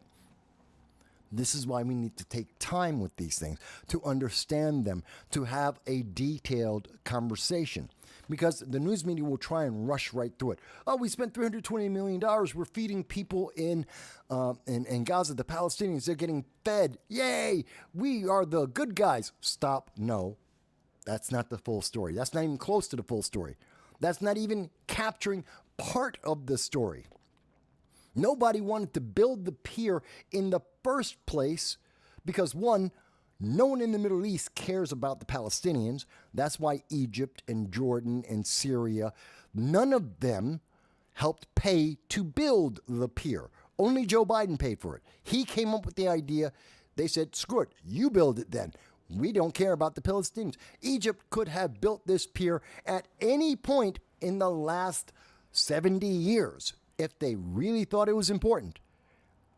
Speaker 2: This is why we need to take time with these things, to understand them, to have a detailed conversation. Because the news media will try and rush right through it. Oh, we spent $320 million. We're feeding people in Gaza, the Palestinians. They're getting fed. Yay! We are the good guys. Stop. No, that's not the full story. That's not even close to the full story. That's not even capturing part of the story. Nobody wanted to build the pier in the first place because, one, no one in the Middle East cares about the Palestinians. That's why Egypt and Jordan and Syria, none of them helped pay to build the pier. Only Joe Biden paid for it. He came up with the idea. They said, screw it, you build it then. We don't care about the Palestinians. Egypt could have built this pier at any point in the last 70 years if they really thought it was important.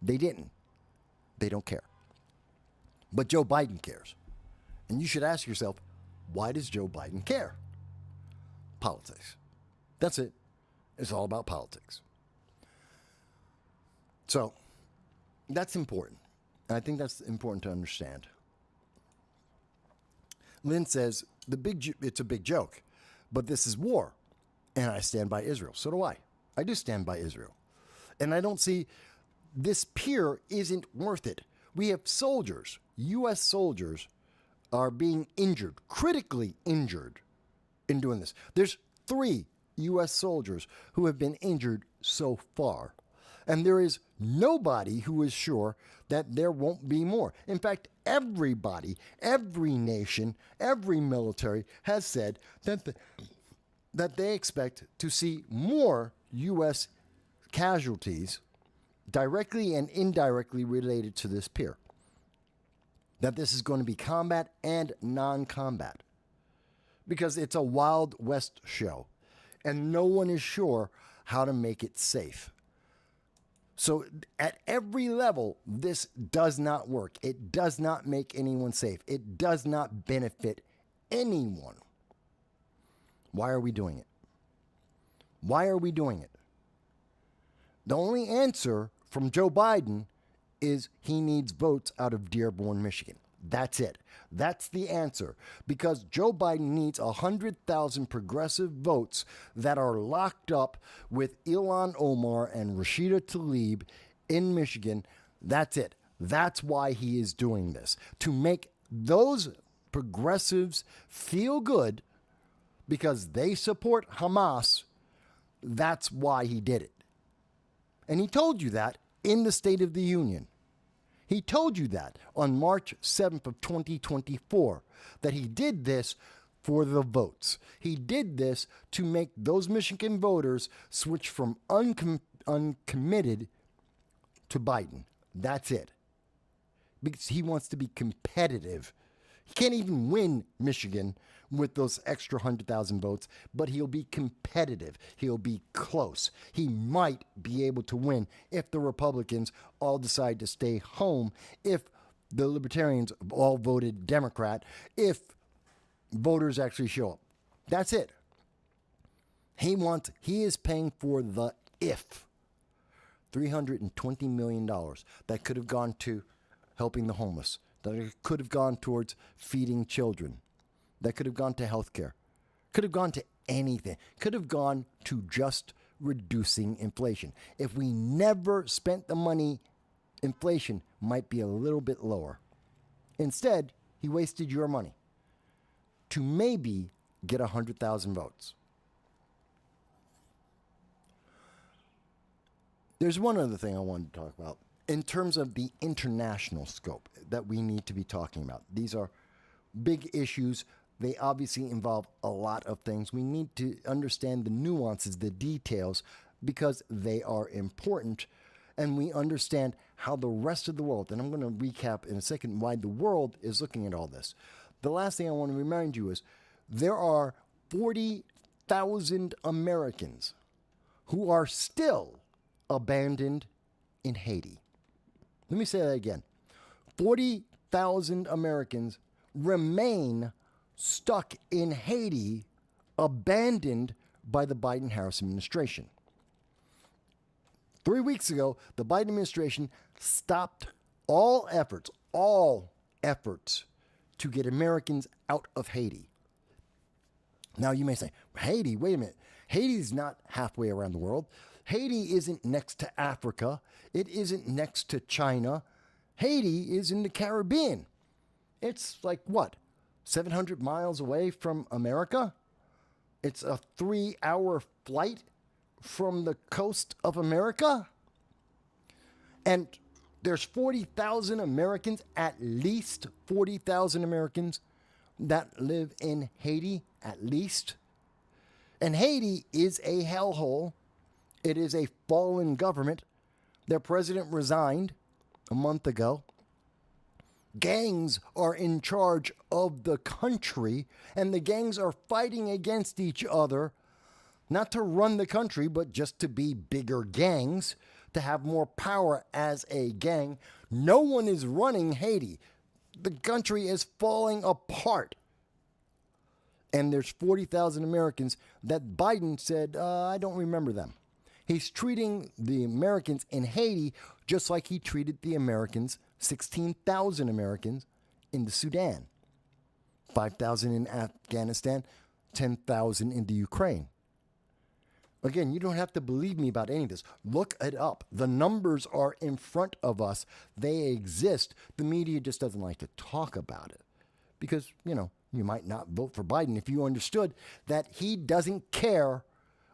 Speaker 2: They didn't. They don't care. But Joe Biden cares. And you should ask yourself, why does Joe Biden care? Politics. That's it. It's all about politics. So, that's important. And I think that's important to understand. Lynn says, it's a big joke, but this is war. And I stand by Israel. So do I. I do stand by Israel. And I don't see this pier isn't worth it. We have soldiers, U.S. soldiers, are being injured, critically injured in doing this. There's 3 U.S. soldiers who have been injured so far. And there is nobody who is sure that there won't be more. In fact, everybody, every nation, every military has said that they expect to see more U.S. casualties directly and indirectly related to this pier. That this is going to be combat and non-combat. Because it's a Wild West show. And no one is sure how to make it safe. So at every level, this does not work. It does not make anyone safe. It does not benefit anyone. Why are we doing it? Why are we doing it? The only answer from Joe Biden is he needs votes out of Dearborn, Michigan. That's it. That's the answer. Because Joe Biden needs 100,000 progressive votes that are locked up with Ilhan Omar and Rashida Tlaib in Michigan. That's it. That's why he is doing this. To make those progressives feel good because they support Hamas. That's why he did it. And he told you that in the State of the Union. He told you that on March 7th of 2024, that he did this for the votes. He did this to make those Michigan voters switch from uncommitted to Biden. That's it. Because he wants to be competitive. He can't even win Michigan with those extra 100,000 votes, but he'll be competitive. He'll be close. He might be able to win if the Republicans all decide to stay home, if the Libertarians all voted Democrat, if voters actually show up. That's it. He is paying for the if. $320 million that could have gone to helping the homeless, that could have gone towards feeding children, that could have gone to healthcare, could have gone to anything, could have gone to just reducing inflation. If we never spent the money, inflation might be a little bit lower. Instead, he wasted your money to maybe get 100,000 votes. There's one other thing I wanted to talk about in terms of the international scope that we need to be talking about. These are big issues. They obviously involve a lot of things. We need to understand the nuances, the details, because they are important. And we understand how the rest of the world, and I'm going to recap in a second why the world is looking at all this. The last thing I want to remind you is there are 40,000 Americans who are still abandoned in Haiti. Let me say that again. 40,000 Americans remain stuck in Haiti, abandoned by the Biden-Harris administration. 3 weeks ago, the Biden administration stopped all efforts to get Americans out of Haiti. Now you may say, Haiti, wait a minute. Haiti's not halfway around the world. Haiti isn't next to Africa. It isn't next to China. Haiti is in the Caribbean. It's like what? 700 miles away from America? It's a 3-hour flight from the coast of America? And there's 40,000 Americans, at least 40,000 Americans that live in Haiti, at least. And Haiti is a hellhole. It is a fallen government. Their president resigned a month ago. Gangs are in charge of the country, and the gangs are fighting against each other, not to run the country, but just to be bigger gangs, to have more power as a gang. No one is running Haiti. The country is falling apart. And there's 40,000 Americans that Biden said, I don't remember them. He's treating the Americans in Haiti just like he treated the Americans, 16,000 Americans, in the Sudan, 5,000 in Afghanistan, 10,000 in the Ukraine. Again, you don't have to believe me about any of this. Look it up. The numbers are in front of us. They exist. The media just doesn't like to talk about it because, you might not vote for Biden if you understood that he doesn't care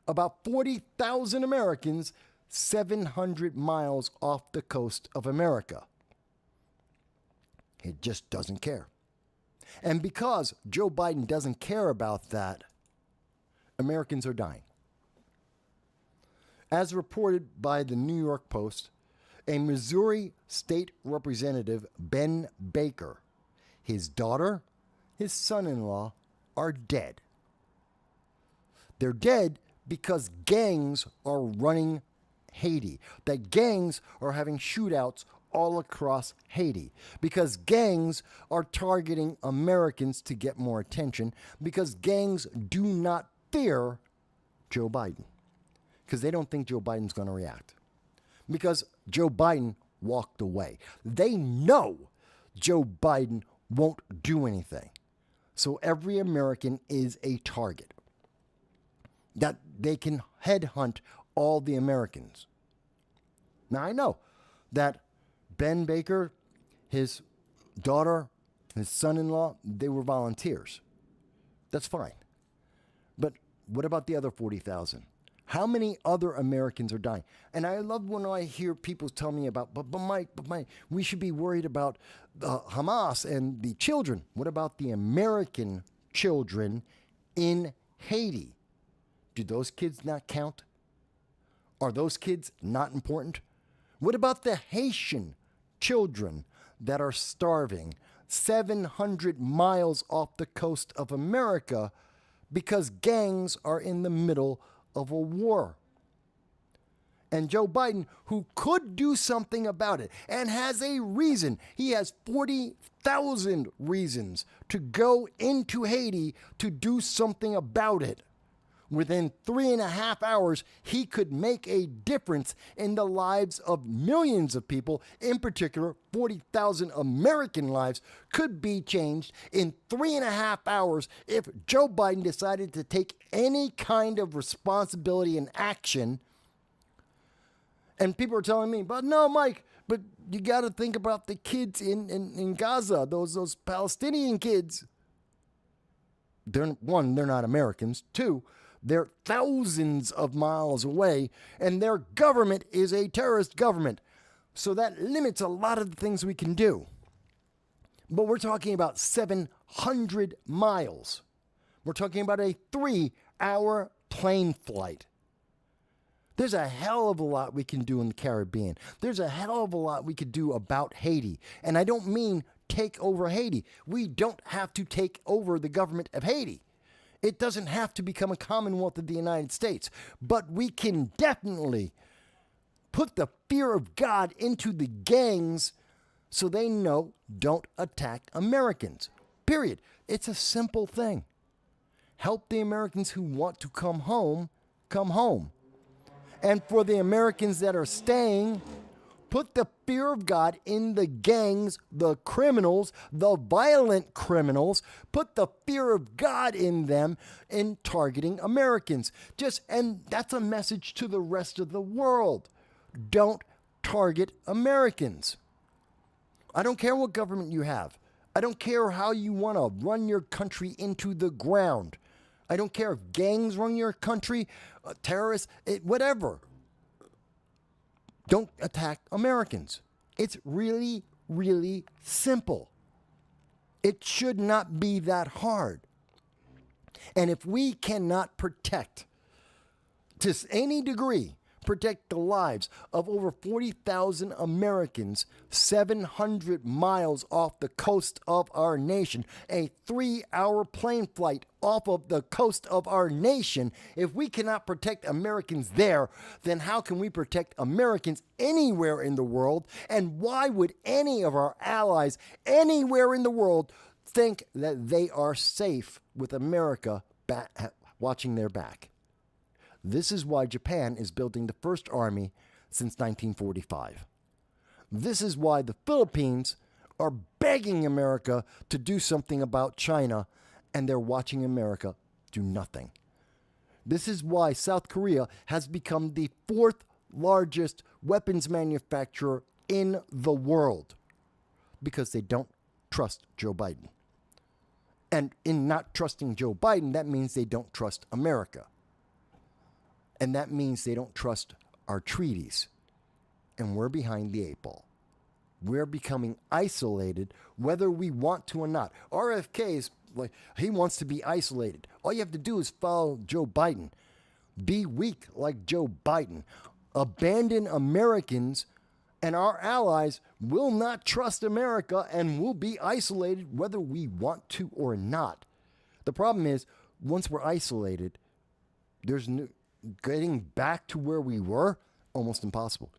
Speaker 2: about 40,000 Americans 700 miles off the coast of America. He just doesn't care. And because Joe Biden doesn't care about that, Americans are dying. As reported by the New York Post, a Missouri state representative, Ben Baker, his daughter, his son-in-law are dead. They're dead because gangs are running Haiti. That gangs are having shootouts all across Haiti. Because gangs are targeting Americans to get more attention. Because gangs do not fear Joe Biden. Because they don't think Joe Biden's going to react. Because Joe Biden walked away. They know Joe Biden won't do anything. So every American is a target. That they can headhunt all the Americans. Now I know that Ben Baker, his daughter, his son-in-law, they were volunteers. That's fine. But what about the other 40,000? How many other Americans are dying? And I love when I hear people tell me about, but Mike, we should be worried about Hamas and the children. What about the American children in Haiti? Do those kids not count? Are those kids not important? What about the Haitian children that are starving 700 miles off the coast of America because gangs are in the middle of a war? And Joe Biden, who could do something about it and has a reason, he has 40,000 reasons to go into Haiti to do something about it. Within 3.5 hours, he could make a difference in the lives of millions of people. In particular, 40,000 American lives could be changed in 3.5 hours if Joe Biden decided to take any kind of responsibility and action. And people are telling me, but no, Mike, but you got to think about the kids in Gaza, those Palestinian kids. They're not Americans. Two, they're thousands of miles away, and their government is a terrorist government. So that limits a lot of the things we can do. But we're talking about 700 miles. We're talking about a 3-hour plane flight. There's a hell of a lot we can do in the Caribbean. There's a hell of a lot we could do about Haiti. And I don't mean take over Haiti. We don't have to take over the government of Haiti. It doesn't have to become a Commonwealth of the United States. But we can definitely put the fear of God into the gangs so they know don't attack Americans. Period. It's a simple thing. Help the Americans who want to come home, come home. And for the Americans that are staying, put the fear of God in the gangs, the criminals, the violent criminals. Put the fear of God in them in targeting Americans. And that's a message to the rest of the world. Don't target Americans. I don't care what government you have. I don't care how you want to run your country into the ground. I don't care if gangs run your country, terrorists, whatever. Don't attack Americans. It's really, really simple. It should not be that hard. And if we cannot protect, to any degree, protect the lives of over 40,000 Americans 700 miles off the coast of our nation, a 3-hour plane flight off of the coast of our nation. If we cannot protect Americans there, then how can we protect Americans anywhere in the world? And why would any of our allies anywhere in the world think that they are safe with America watching their back? This is why Japan is building the first army since 1945. This is why the Philippines are begging America to do something about China, and they're watching America do nothing. This is why South Korea has become the 4th largest weapons manufacturer in the world, because they don't trust Joe Biden. And in not trusting Joe Biden, that means they don't trust America. And that means they don't trust our treaties. And we're behind the 8 ball. We're becoming isolated, whether we want to or not. RFK is like, he wants to be isolated. All you have to do is follow Joe Biden. be weak like Joe Biden, abandon Americans, and our allies will not trust America and will be isolated whether we want to or not. The problem is, once we're isolated, there's no, getting back to where we were almost impossible.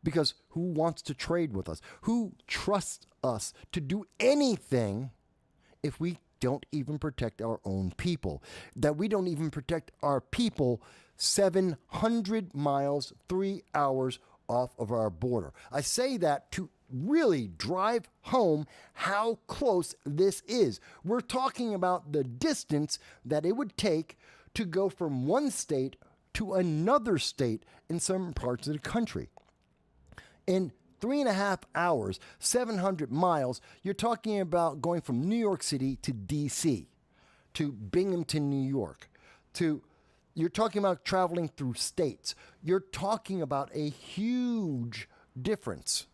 Speaker 2: Because who wants to trade with us? Who trusts us to do anything if we don't even protect our own people? That we don't even protect our people 700 miles, 3 hours off of our border. I say that to really drive home how close this is. We're talking about the distance that it would take to go from one state to another state in some parts of the country. In 3.5 hours, 700 miles, you're talking about going from New York City to D.C., to Binghamton, New York, you're talking about traveling through states. You're talking about a huge difference.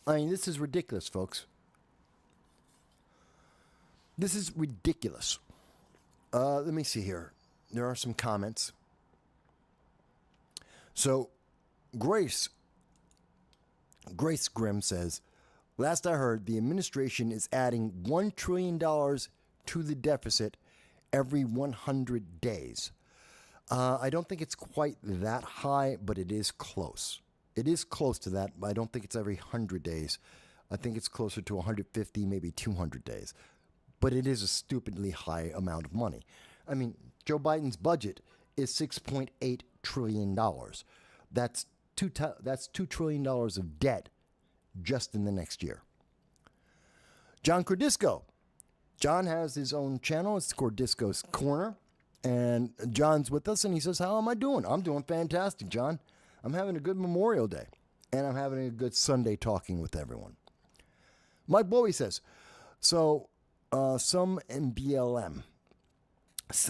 Speaker 2: I mean, this is ridiculous, folks. This is ridiculous. Let me see here. There are some comments. So, Grace Grimm says, last I heard, the administration is adding $1 trillion to the deficit every 100 days. I don't think it's quite that high, but it is close. It is close to that, but I don't think it's every 100 days. I think it's closer to 150, maybe 200 days. But it is a stupidly high amount of money. I mean, Joe Biden's budget is $6.8 trillion. That's $2 trillion of debt just in the next year. John Cordisco. John has his own channel. It's Cordisco's Corner. And John's with us, and he says, how am I doing? I'm doing fantastic, John. I'm having a good Memorial Day, and I'm having a good Sunday talking with everyone. Mike Bowie says, so some in BLM.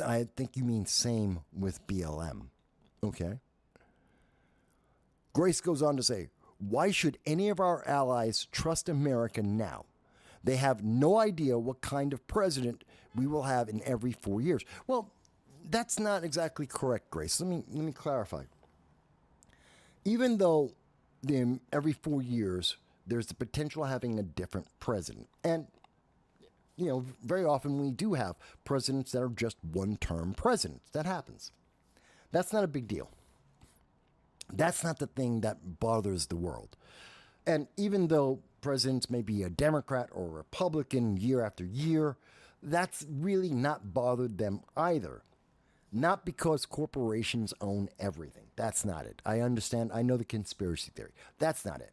Speaker 2: I think you mean same with BLM. Okay. Grace goes on to say, why should any of our allies trust America now? They have no idea what kind of president we will have in every 4 years. Well, that's not exactly correct, Grace. Let me clarify. Even though every 4 years there's the potential of having a different president, and you know, very often we do have presidents that are just one-term presidents. That happens. That's not a big deal. That's not the thing that bothers the world. And even though presidents may be a Democrat or a Republican year after year, that's really not bothered them either. Not because corporations own everything. That's not it. I understand. I know the conspiracy theory. That's not it.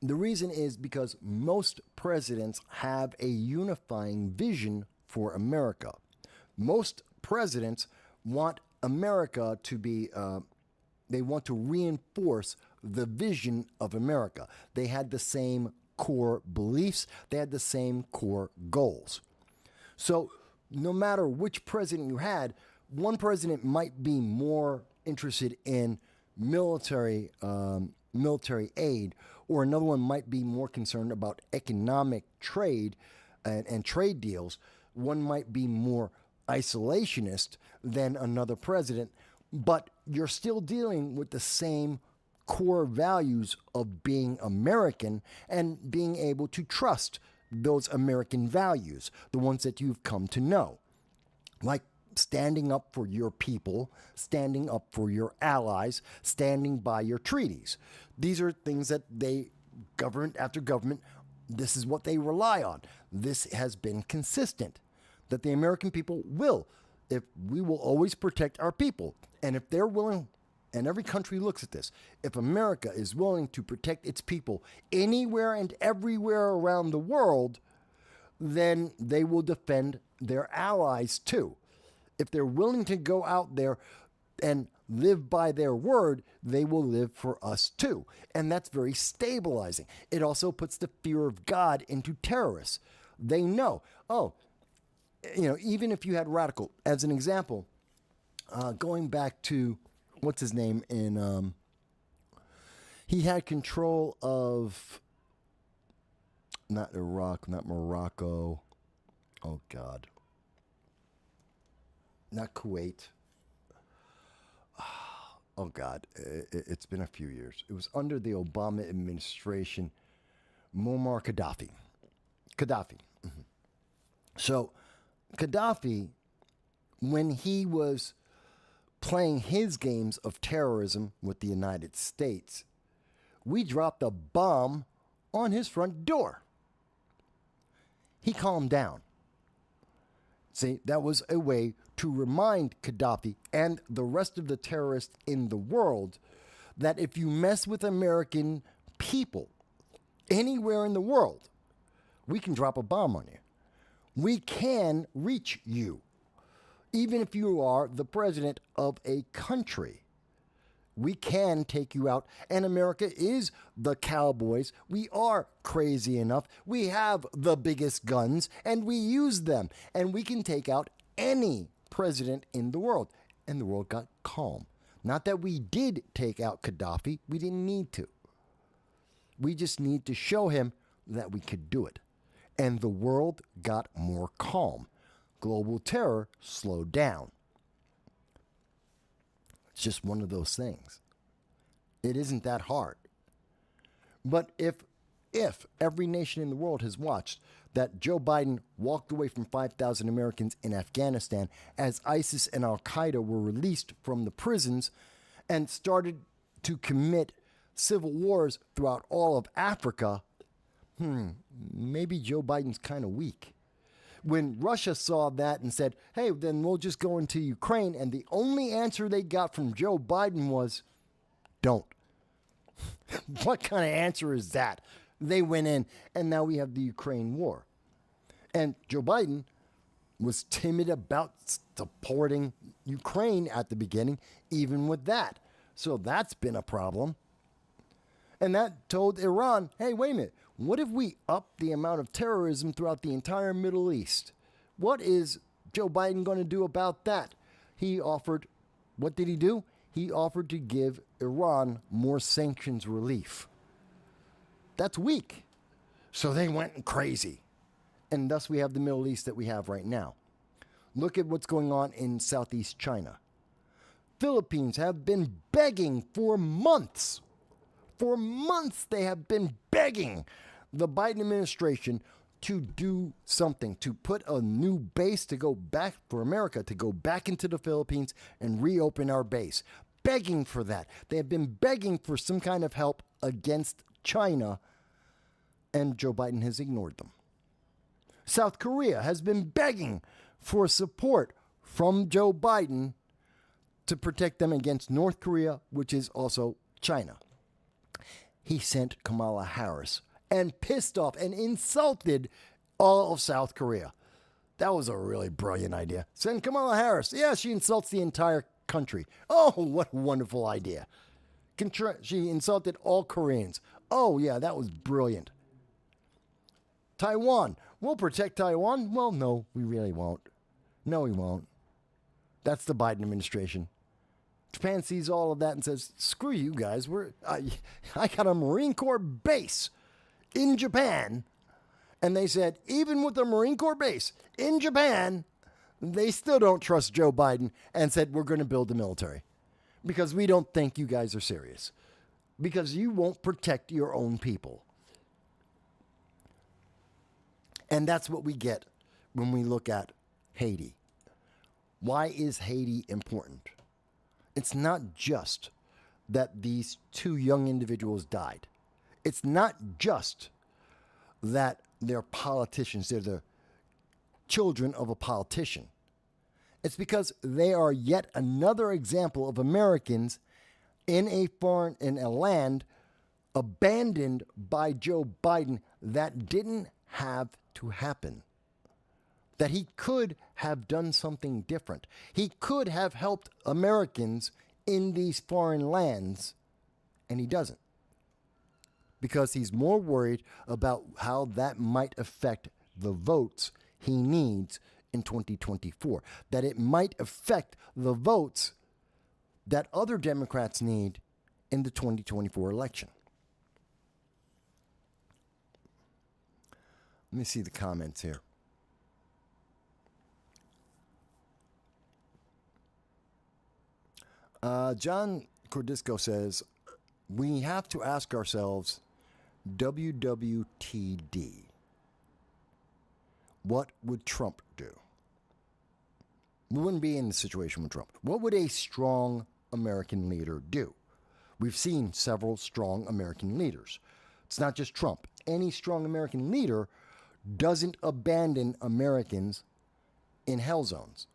Speaker 2: The reason is because most presidents have a unifying vision for America. Most presidents want America to be, they want to reinforce the vision of America. They had the same core beliefs. They had the same core goals. So no matter which president you had, one president might be more interested in military aid, or another one might be more concerned about economic trade and trade deals. One might be more isolationist than another president, but you're still dealing with the same core values of being American and being able to trust those American values, the ones that you've come to know, like standing up for your people, standing up for your allies, standing by your treaties. These are things that government after government, this is what they rely on. This has been consistent, that the American people will, if we will always protect our people. And if they're willing, and every country looks at this, if America is willing to protect its people anywhere and everywhere around the world, then they will defend their allies too. If they're willing to go out there and live by their word, they will live for us too. And that's very stabilizing. It also puts the fear of God into terrorists. They know, even if you had radical, as an example, going back to, what's his name he had control of, not Iraq, not Morocco, Oh, God. Not Kuwait. Oh, God. It's been a few years. It was under the Obama administration. Muammar Gaddafi. So, Gaddafi, when he was playing his games of terrorism with the United States, we dropped a bomb on his front door. He calmed down. See, that was a way to remind Gaddafi and the rest of the terrorists in the world that if you mess with American people anywhere in the world, we can drop a bomb on you. We can reach you. Even if you are the president of a country, we can take you out. And America is the cowboys. We are crazy enough. We have the biggest guns, and we use them. And we can take out any president in the world. And the world got calm. Not that we did take out Gaddafi. We didn't need to. We just need to show him that we could do it. And the world got more calm. Global terror slowed down. It's just one of those things. It isn't that hard. But if every nation in the world has watched that Joe Biden walked away from 5,000 Americans in Afghanistan as ISIS and Al-Qaeda were released from the prisons and started to commit civil wars throughout all of Africa, maybe Joe Biden's kind of weak. When Russia saw that and said, hey, then we'll just go into Ukraine, and the only answer they got from Joe Biden was, don't. What kind of answer is that? They went in, and now we have the Ukraine war. And Joe Biden was timid about supporting Ukraine at the beginning, even with that. So that's been a problem. And that told Iran, hey, wait a minute. What if we up the amount of terrorism throughout the entire Middle East? What is Joe Biden going to do about that? He offered, what did he do? He offered to give Iran more sanctions relief. That's weak. So they went crazy. And thus we have the Middle East that we have right now. Look at what's going on in Southeast China. Philippines have been begging for months. For months they have been begging the Biden administration to do something, to put a new base to go back for America, to go back into the Philippines and reopen our base. Begging for that. They have been begging for some kind of help against China, and Joe Biden has ignored them. South Korea has been begging for support from Joe Biden to protect them against North Korea, which is also China. He sent Kamala Harris and pissed off and insulted all of South Korea. That was a really brilliant idea. Send Kamala Harris. Yeah, she insults the entire country. Oh, what a wonderful idea. She insulted all Koreans. Oh, yeah, that was brilliant. Taiwan. We'll protect Taiwan. Well, no, we really won't. No, we won't. That's the Biden administration. Japan sees all of that and says, screw you guys. I got a Marine Corps base in Japan. And they said, even with the Marine Corps base in Japan, they still don't trust Joe Biden and said, we're going to build the military because we don't think you guys are serious, because you won't protect your own people. And that's what we get when we look at Haiti. Why is Haiti important? It's not just that these two young individuals died. It's not just that they're politicians. They're the children of a politician. It's because they are yet another example of Americans in a land abandoned by Joe Biden that didn't have to happen. That he could have done something different. He could have helped Americans in these foreign lands, and he doesn't. Because he's more worried about how that might affect the votes he needs in 2024. That it might affect the votes that other Democrats need in the 2024 election. Let me see the comments here. John Cordisco says, we have to ask ourselves, WWTD, what would Trump do? We wouldn't be in the situation with Trump. What would a strong American leader do? We've seen several strong American leaders. It's not just Trump. Any strong American leader doesn't abandon Americans in hell zones.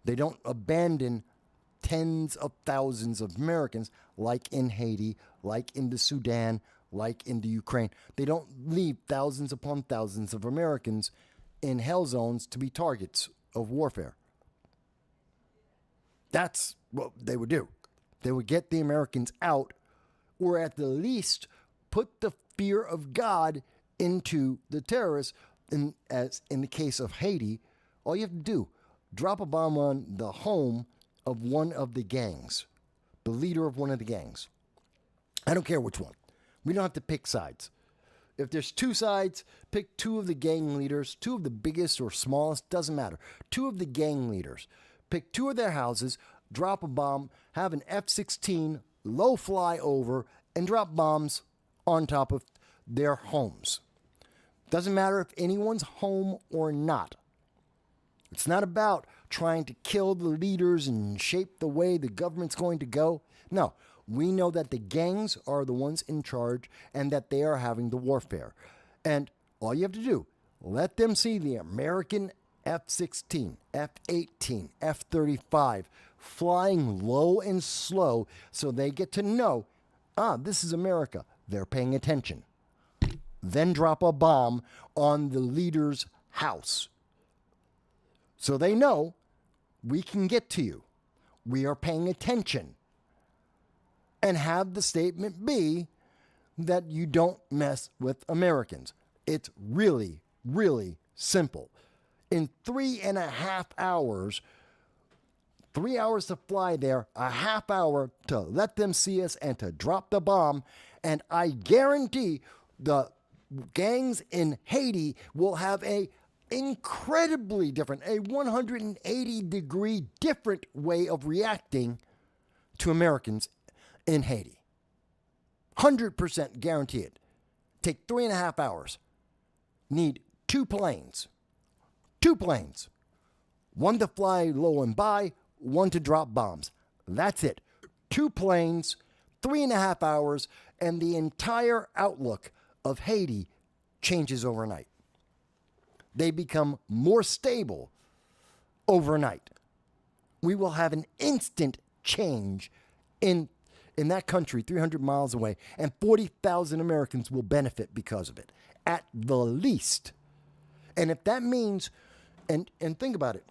Speaker 2: They don't abandon tens of thousands of Americans like in Haiti, like in the Sudan, like in the Ukraine. They don't leave thousands upon thousands of Americans in hell zones to be targets of warfare. That's what they would do. They would get the Americans out, or at the least put the fear of God into the terrorists. As in the case of Haiti, all you have to do, drop a bomb on the home of one of the gangs, the leader of one of the gangs. I don't care which one. We don't have to pick sides. If there's two sides, pick two of the gang leaders, two of the biggest or smallest, doesn't matter. Two of the gang leaders. Pick two of their houses, drop a bomb, have an F-16 low fly over, and drop bombs on top of their homes. Doesn't matter if anyone's home or not. It's not about trying to kill the leaders and shape the way the government's going to go. No, we know that the gangs are the ones in charge and that they are having the warfare. And all you have to do, let them see the American F-16, F-18, F-35 flying low and slow so they get to know, this is America. They're paying attention. Then drop a bomb on the leader's house. So they know we can get to you. We are paying attention. And have the statement be that you don't mess with Americans. It's really, really simple. In 3.5 hours, 3 hours to fly there, a half hour to let them see us and to drop the bomb. And I guarantee the gangs in Haiti will have a incredibly different, a 180-degree different way of reacting to Americans in Haiti. 100% guarantee it. Take 3.5 hours. Need two planes. One to fly low and by, one to drop bombs. That's it. 2 planes, 3.5 hours, and the entire outlook of Haiti changes overnight. They become more stable overnight. We will have an instant change in that country 300 miles away, and 40,000 Americans will benefit because of it, at the least. And if that means, and think about it,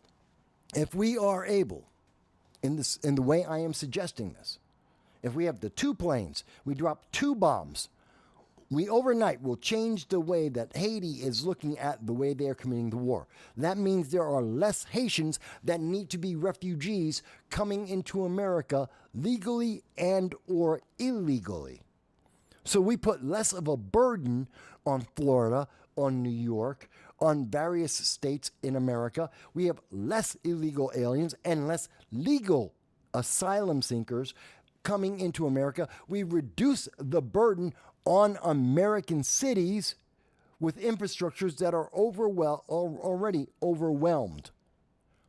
Speaker 2: if we are able, in the way I am suggesting this, if we have the 2 planes, we drop 2 bombs, we overnight will change the way that Haiti is looking at the way they are committing the war. That means there are less Haitians that need to be refugees coming into America legally and or illegally. So we put less of a burden on Florida, on New York, on various states in America. We have less illegal aliens and less legal asylum seekers coming into America. We reduce the burden on American cities with infrastructures that are already overwhelmed,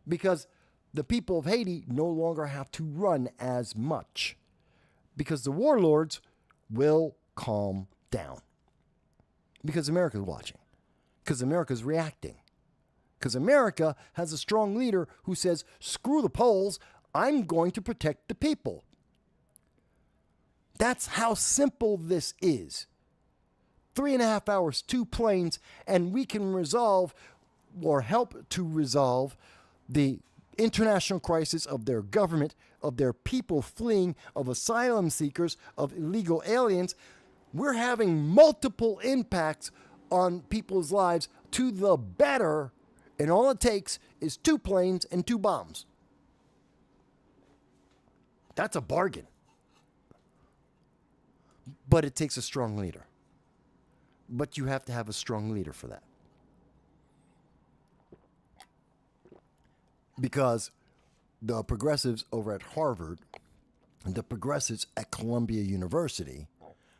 Speaker 2: because the people of Haiti no longer have to run as much, because the warlords will calm down, because America's watching, because America's reacting, because America has a strong leader who says, screw the polls, I'm going to protect the people. That's how simple this is. 3.5 hours, 2 planes, and we can resolve or help to resolve the international crisis of their government, of their people fleeing, of asylum seekers, of illegal aliens. We're having multiple impacts on people's lives to the better, and all it takes is 2 planes and 2 bombs. That's a bargain. But it takes a strong leader. But you have to have a strong leader for that. Because the progressives over at Harvard the progressives at Columbia University,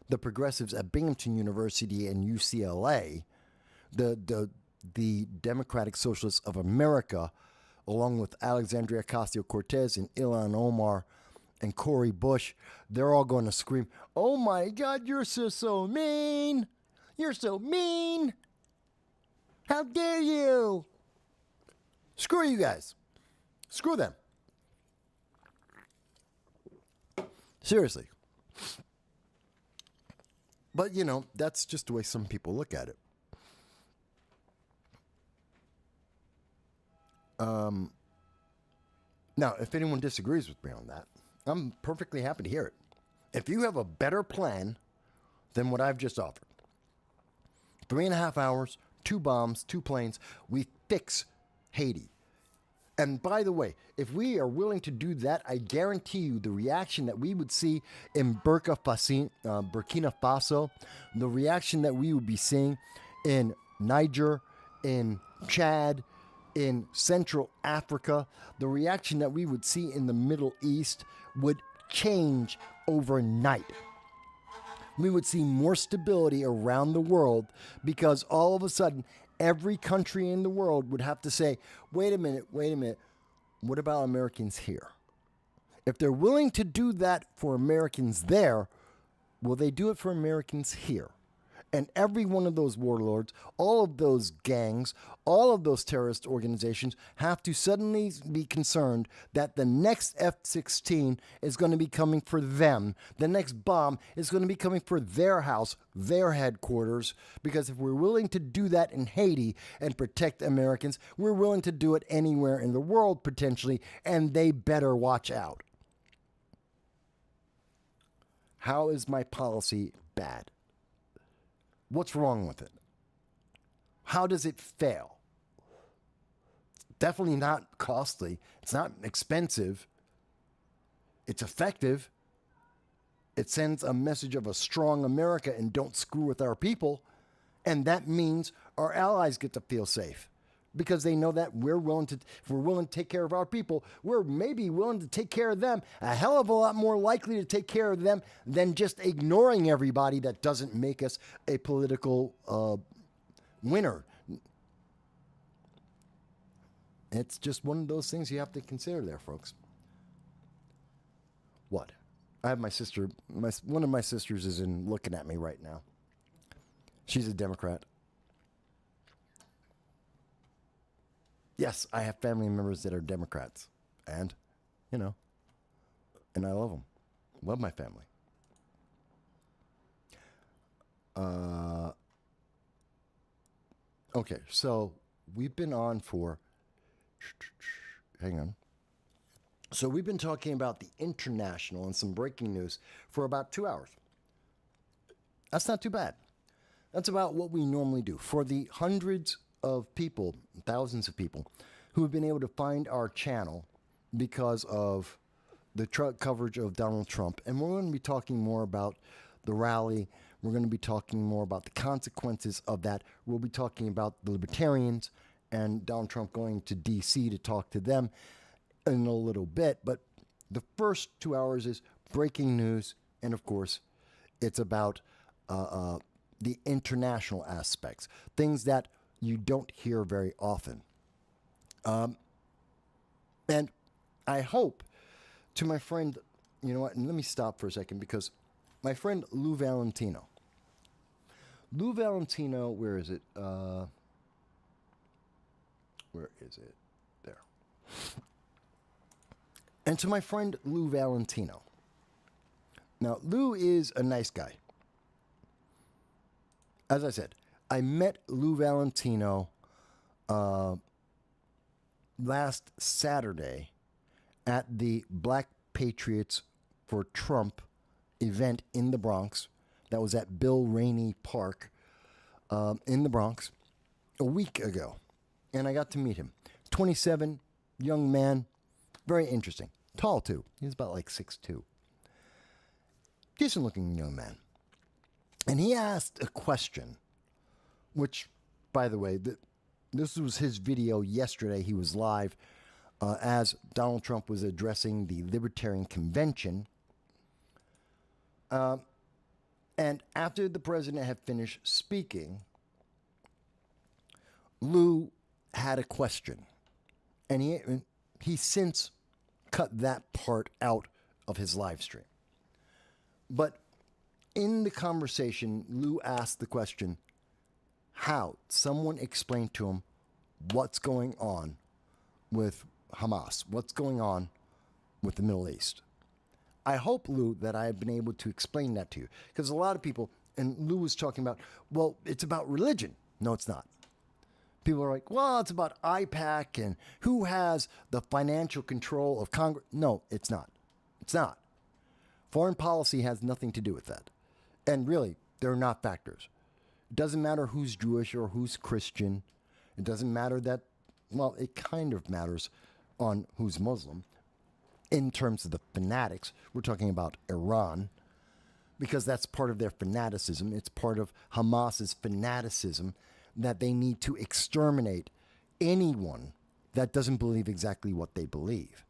Speaker 2: the progressives at Binghamton University and UCLA, the Democratic Socialists of America, along with Alexandria Ocasio-Cortez and Ilhan Omar and Cori Bush, they're all going to scream, "Oh my God, you're so mean! You're so mean! How dare you! Screw you guys! Screw them!" Seriously. But, you know, that's just the way some people look at it. Now, if anyone disagrees with me on that, I'm perfectly happy to hear it. If you have a better plan than what I've just offered, 3.5 hours, 2 bombs, 2 planes, we fix Haiti. And by the way, if we are willing to do that, I guarantee you the reaction that we would see in Burkina Faso, the reaction that we would be seeing in Niger, in Chad, in Central Africa, the reaction that we would see in the Middle East would change overnight. We would see more stability around the world because all of a sudden, every country in the world would have to say, wait a minute, what about Americans here? If they're willing to do that for Americans there, will they do it for Americans here? And every one of those warlords, all of those gangs, all of those terrorist organizations have to suddenly be concerned that the next F-16 is going to be coming for them. The next bomb is going to be coming for their house, their headquarters. Because if we're willing to do that in Haiti and protect Americans, we're willing to do it anywhere in the world potentially, and they better watch out. How is my policy bad? What's wrong with it? How does it fail? It's definitely not costly. It's not expensive. It's effective. It sends a message of a strong America and don't screw with our people. And that means our allies get to feel safe because they know that if we're willing to take care of our people, we're maybe willing to take care of them, a hell of a lot more likely to take care of them than just ignoring everybody that doesn't make us a political winner. It's just one of those things you have to consider there, folks. What? I have my sister, one of my sisters is looking at me right now. She's a Democrat. Yes, I have family members that are Democrats. And, you know, and I love them. Love my family. Okay, so we've been on for... Hang on. So we've been talking about the international and some breaking news for about 2 hours. That's not too bad. That's about what we normally do. For the hundreds of people, thousands of people, who have been able to find our channel because of the coverage of Donald Trump. And we're going to be talking more about the rally. We're going to be talking more about the consequences of that. We'll be talking about the Libertarians and Donald Trump going to D.C. to talk to them in a little bit. But the first 2 hours is breaking news. And of course, it's about the international aspects, things that you don't hear very often. And I hope to my friend, you know what, and let me stop for a second because my friend Lou Valentino, where is it? Where is it? There. And to my friend Lou Valentino. Now, Lou is a nice guy. As I said, I met Lou Valentino last Saturday at the Black Patriots for Trump event in the Bronx. That was at Bill Rainey Park in the Bronx a week ago. And I got to meet him. 27, young man, very interesting. Tall, too. He's about like 6'2". Decent-looking young man. And he asked a question, which, by the way, this was his video yesterday. He was live as Donald Trump was addressing the Libertarian Convention And after the president had finished speaking, Lou had a question. And he since cut that part out of his live stream. But in the conversation, Lou asked the question, how? Someone explained to him what's going on with Hamas, what's going on with the Middle East. I hope, Lou, that I have been able to explain that to you. Because a lot of people, and Lou was talking about, well, it's about religion. No, it's not. People are like, well, it's about IPAC and who has the financial control of Congress. No, it's not. It's not. Foreign policy has nothing to do with that. And really, they're not factors. It doesn't matter who's Jewish or who's Christian. It doesn't matter that, well, it kind of matters on who's Muslim. In terms of the fanatics, we're talking about Iran, because that's part of their fanaticism. It's part of Hamas's fanaticism that they need to exterminate anyone that doesn't believe exactly what they believe.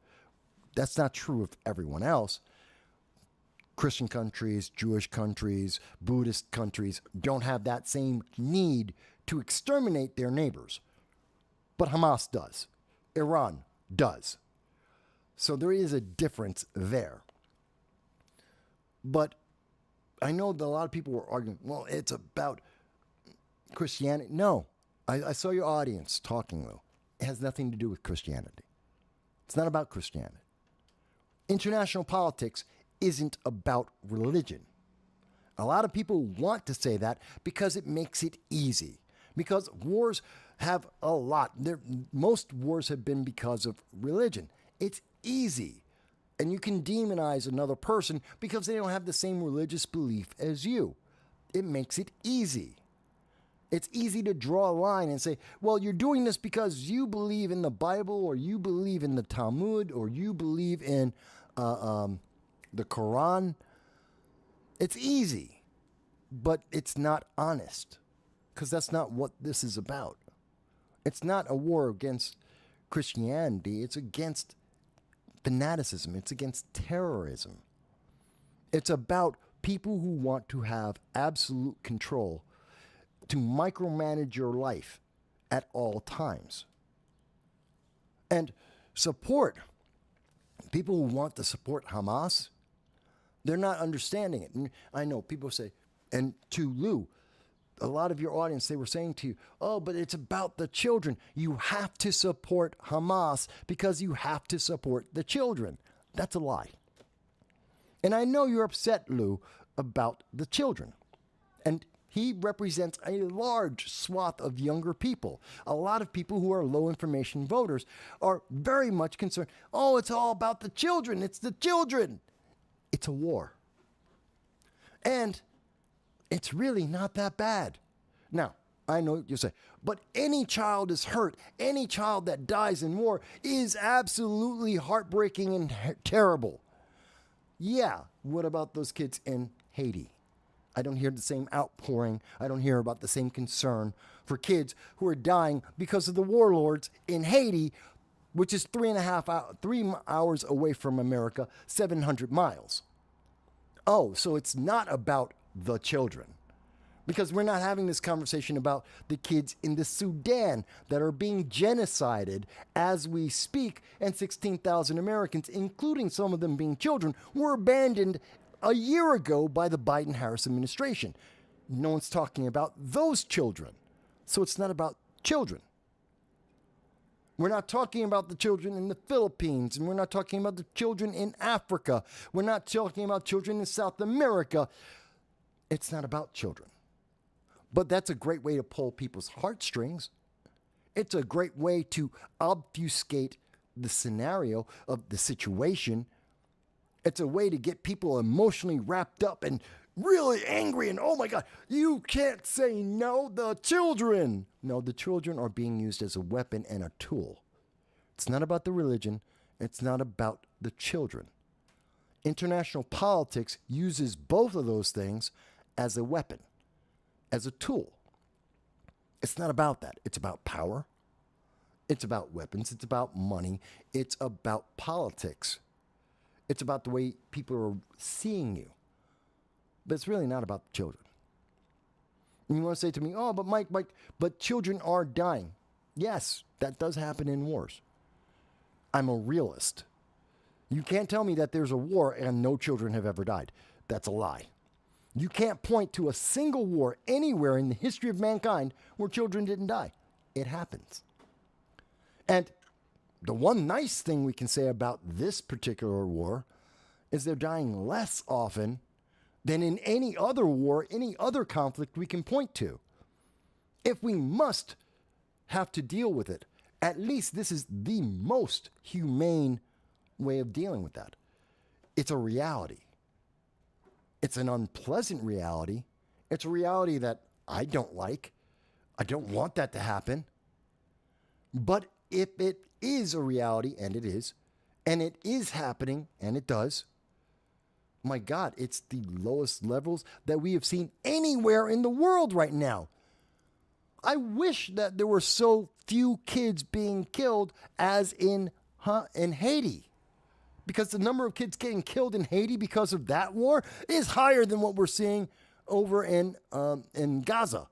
Speaker 2: That's not true of everyone else. Christian countries, Jewish countries, Buddhist countries don't have that same need to exterminate their neighbors. But Hamas does. Iran does. So there is a difference there. But I know that a lot of people were arguing, well, it's about Christianity. No, I saw your audience talking, though. It has nothing to do with Christianity. It's not about Christianity. International politics isn't about religion. A lot of people want to say that because it makes it easy. Because wars have a lot. Most wars have been because of religion. It's easy. And you can demonize another person because they don't have the same religious belief as you. It makes it easy. It's easy to draw a line and say, well, you're doing this because you believe in the Bible, or you believe in the Talmud, or you believe in the Quran. It's easy, but it's not honest, because that's not what this is about. It's not a war against Christianity. It's against fanaticism. It's against terrorism. It's about people who want to have absolute control, to micromanage your life at all times. And support, people who want to support Hamas, they're not understanding it. And I know people say, and to Lou, a lot of your audience, they were saying to you, oh, but it's about the children. You have to support Hamas because you have to support the children. That's a lie. And I know you're upset, Lou, about the children. And he represents a large swath of younger people. A lot of people who are low information voters are very much concerned. Oh, it's all about the children. It's the children. It's a war. And it's really not that bad. Now, I know you'll say, but any child is hurt. Any child that dies in war is absolutely heartbreaking and terrible. Yeah, what about those kids in Haiti? I don't hear the same outpouring. I don't hear about the same concern for kids who are dying because of the warlords in Haiti, which is 3 hours away from America, 700 miles. Oh, so it's not about the children. Because we're not having this conversation about the kids in the Sudan that are being genocided as we speak, and 16,000 Americans, including some of them being children, were abandoned a year ago by the Biden-Harris administration. No one's talking about those children. So it's not about children. We're not talking about the children in the Philippines, and we're not talking about the children in Africa. We're not talking about children in South America. It's not about children. But that's a great way to pull people's heartstrings. It's a great way to obfuscate the scenario of the situation. It's a way to get people emotionally wrapped up and really angry and, oh my God, you can't say no, the children. No, the children are being used as a weapon and a tool. It's not about the religion. It's not about the children. International politics uses both of those things as a weapon, as a tool. It's not about that. It's about power. It's about weapons. It's about money. It's about politics. It's about the way people are seeing you. But it's really not about the children. And you want to say to me, oh, but Mike, but children are dying. Yes, that does happen in wars. I'm a realist. You can't tell me that there's a war and no children have ever died. That's a lie. You can't point to a single war anywhere in the history of mankind where children didn't die. It happens. And the one nice thing we can say about this particular war is they're dying less often than in any other war, any other conflict we can point to. If we must have to deal with it, at least this is the most humane way of dealing with that. It's a reality. It's an unpleasant reality. It's a reality that I don't like. I don't want that to happen. But if it is a reality, and it is happening, and it does, my God, it's the lowest levels that we have seen anywhere in the world right now. I wish that there were so few kids being killed as in Haiti. Because the number of kids getting killed in Haiti because of that war is higher than what we're seeing over in Gaza.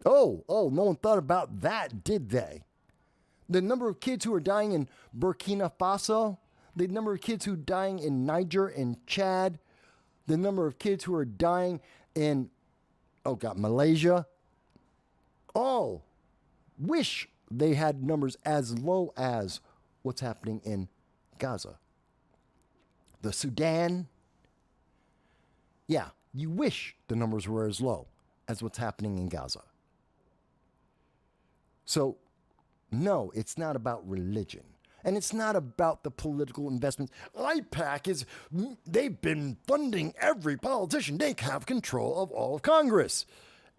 Speaker 2: Oh, no one thought about that, did they? The number of kids who are dying in Burkina Faso, the number of kids who are dying in Niger and Chad, the number of kids who are dying in, Malaysia. Oh, wish they had numbers as low as what's happening in Gaza. The Sudan. Yeah, you wish the numbers were as low as what's happening in Gaza. So, no, it's not about religion. And it's not about the political investments. They've been funding every politician. They have control of all of Congress.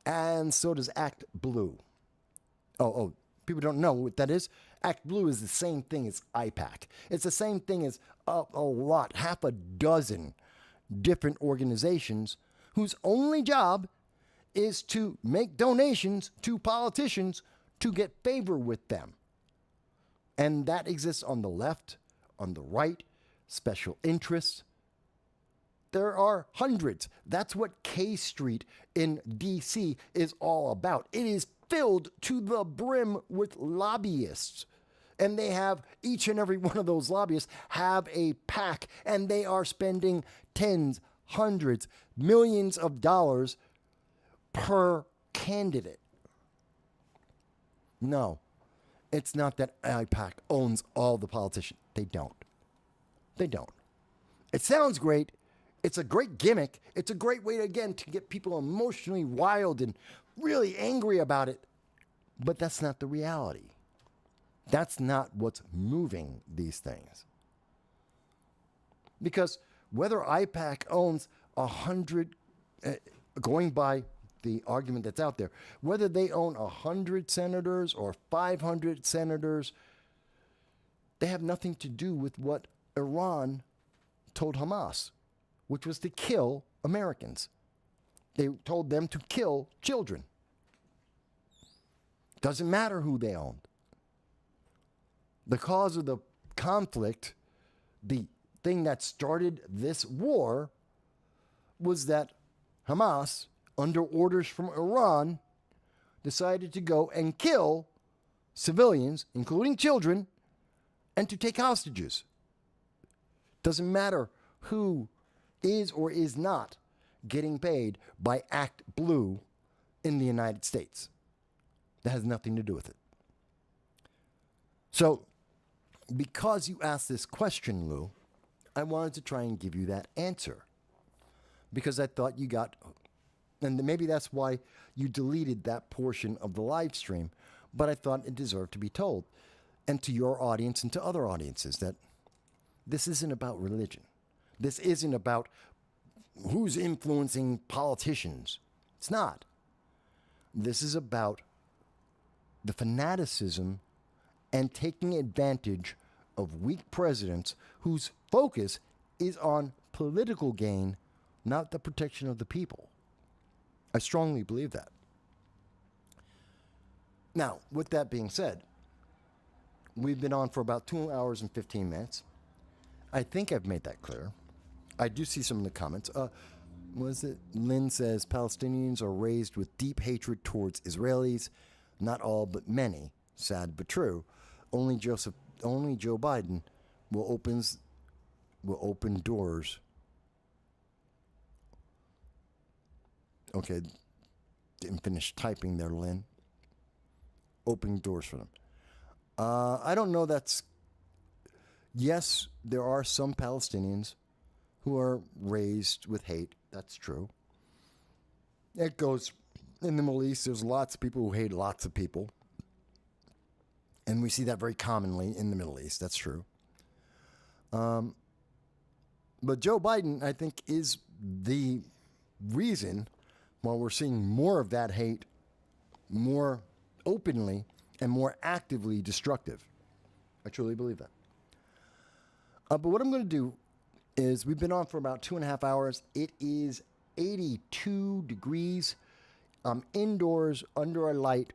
Speaker 2: And so does Act Blue. Oh, people don't know what that is. Act Blue is the same thing as IPAC. It's the same thing as half a dozen different organizations whose only job is to make donations to politicians to get favor with them. And that exists on the left, on the right, special interests. There are hundreds. That's what K Street in D.C. is all about. It is filled to the brim with lobbyists. And they have, each and every one of those lobbyists have a PAC, and they are spending tens, hundreds, millions of dollars per candidate. No, it's not that IPAC owns all the politicians. They don't. It sounds great. It's a great gimmick. It's a great way, again, to get people emotionally wild and really angry about it. But that's not the reality. That's not what's moving these things. Because whether IPAC owns 100, going by the argument that's out there, whether they own 100 senators or 500 senators, they have nothing to do with what Iran told Hamas, which was to kill Americans. They told them to kill children. Doesn't matter who they owned. The cause of the conflict, the thing that started this war, was that Hamas, under orders from Iran, decided to go and kill civilians, including children, and to take hostages. Doesn't matter who is or is not getting paid by Act Blue in the United States. That has nothing to do with it. So, because you asked this question, Lou, I wanted to try and give you that answer. Because I thought you got, and maybe that's why you deleted that portion of the live stream, but I thought it deserved to be told. And to your audience and to other audiences, that this isn't about religion. This isn't about who's influencing politicians. It's not. This is about the fanaticism and taking advantage of weak presidents whose focus is on political gain, not the protection of the people. I strongly believe that. Now, with that being said, we've been on for about 2 hours and 15 minutes. I think I've made that clear. I do see some of the comments. Was it Lynn says Palestinians are raised with deep hatred towards Israelis, not all but many. Sad but true. Only Joe Biden will open doors. Okay, didn't finish typing there, Lynn. Opening doors for them. I don't know. Yes, there are some Palestinians who are raised with hate. That's true. It goes in the Middle East. There's lots of people who hate lots of people. And we see that very commonly in the Middle East. That's true. But Joe Biden, I think, is the reason why we're seeing more of that hate, more openly and more actively destructive. I truly believe that. But what I'm going to do is, we've been on for about 2.5 hours. It is 82 degrees. I'm indoors under a light.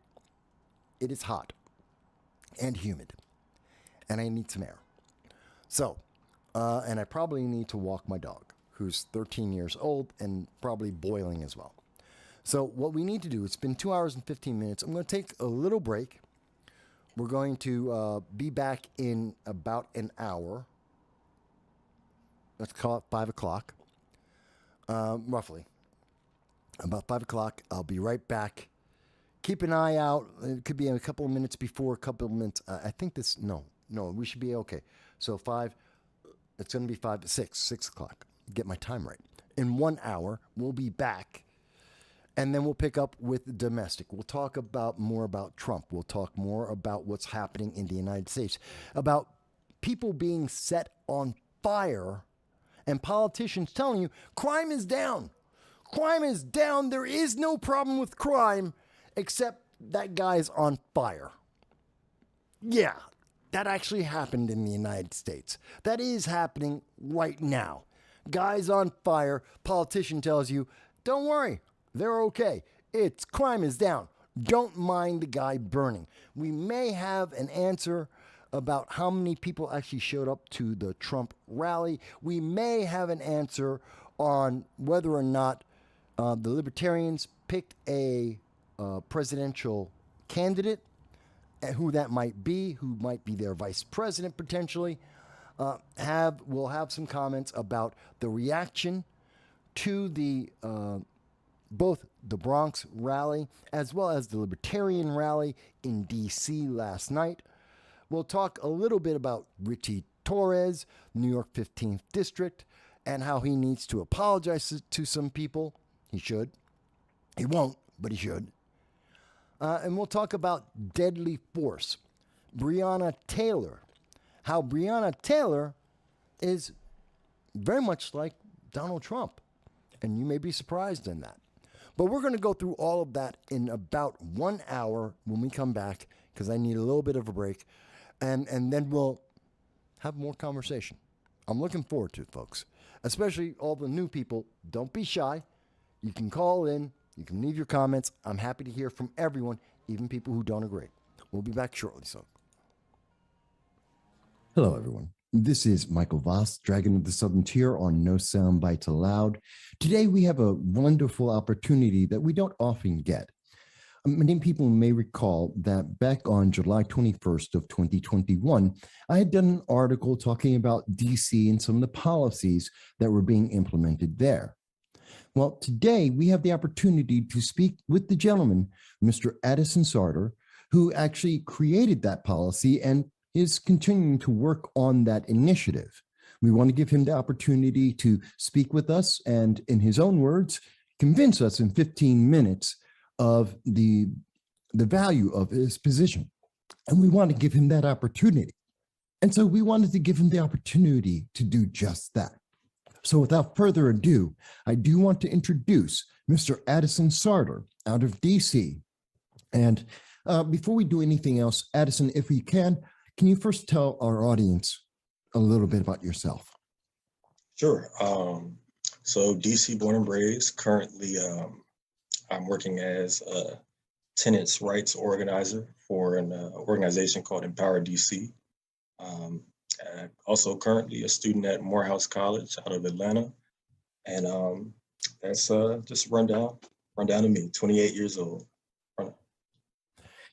Speaker 2: It is hot and humid, and I need some air. So, and I probably need to walk my dog, who's 13 years old and probably boiling as well. So what we need to do, it's been 2 hours and 15 minutes. I'm going to take a little break. We're going to be back in about an hour. Let's call it 5 o'clock, roughly. About 5 o'clock, I'll be right back. Keep an eye out. It could be a couple of minutes before, a couple of minutes. I think no, we should be okay. So 5, it's going to be 6 o'clock. Get my time right. In 1 hour, we'll be back. And then we'll pick up with domestic. We'll talk more about Trump. We'll talk more about what's happening in the United States, about people being set on fire and politicians telling you crime is down. Crime is down. There is no problem with crime except that guy's on fire. Yeah, that actually happened in the United States. That is happening right now. Guy's on fire. Politician tells you, don't worry, they're okay. Crime is down. Don't mind the guy burning. We may have an answer about how many people actually showed up to the Trump rally. We may have an answer on whether or not the Libertarians picked a presidential candidate, who that might be, who might be their vice president potentially. We'll have some comments about the reaction to the both the Bronx rally as well as the Libertarian rally in D.C. last night. We'll talk a little bit about Richie Torres, New York 15th District, and how he needs to apologize to some people. He should. He won't, but he should. And we'll talk about deadly force. Breonna Taylor. How Breonna Taylor is very much like Donald Trump. And you may be surprised in that. But we're going to go through all of that in about 1 hour when we come back, because I need a little bit of a break. And then we'll have more conversation. I'm looking forward to it, folks. Especially all the new people. Don't be shy. You can call in. You can leave your comments. I'm happy to hear from everyone, even people who don't agree. We'll be back shortly. So, hello, everyone. This is Michael Voss, Dragon of the Southern Tier on No Soundbites Allowed. Today, we have a wonderful opportunity that we don't often get. Many people may recall that back on July 21st of 2021, I had done an article talking about DC and some of the policies that were being implemented there. Well, today we have the opportunity to speak with the gentleman, Mr. Addison Sartor, who actually created that policy and is continuing to work on that initiative. We want to give him the opportunity to speak with us and, in his own words, convince us in 15 minutes of the value of his position. And we want to give him that opportunity. And so we wanted to give him the opportunity to do just that. So without further ado, I do want to introduce Mr. Addison Sartor out of DC. And before we do anything else, Addison, if we can you first tell our audience a little bit about yourself?
Speaker 3: Sure. So DC born and raised. Currently, I'm working as a tenants' rights organizer for an organization called Empower DC. Also currently a student at Morehouse College out of Atlanta. And that's just rundown of me, 28 years old.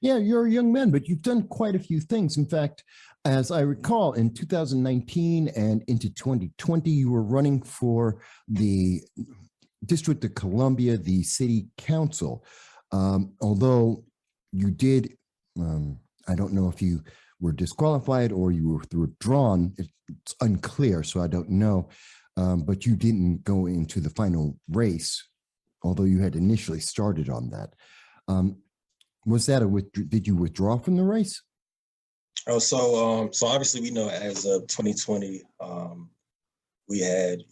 Speaker 2: Yeah, you're a young man, but you've done quite a few things. In fact, as I recall, in 2019 and into 2020, you were running for the District of Columbia, the city council. Although you did, I don't know if you were disqualified or you were withdrawn. It's unclear, so I don't know. But you didn't go into the final race, although you had initially started on that. Was that did you withdraw from the race?
Speaker 3: Oh, so obviously we know as of 2020, we had,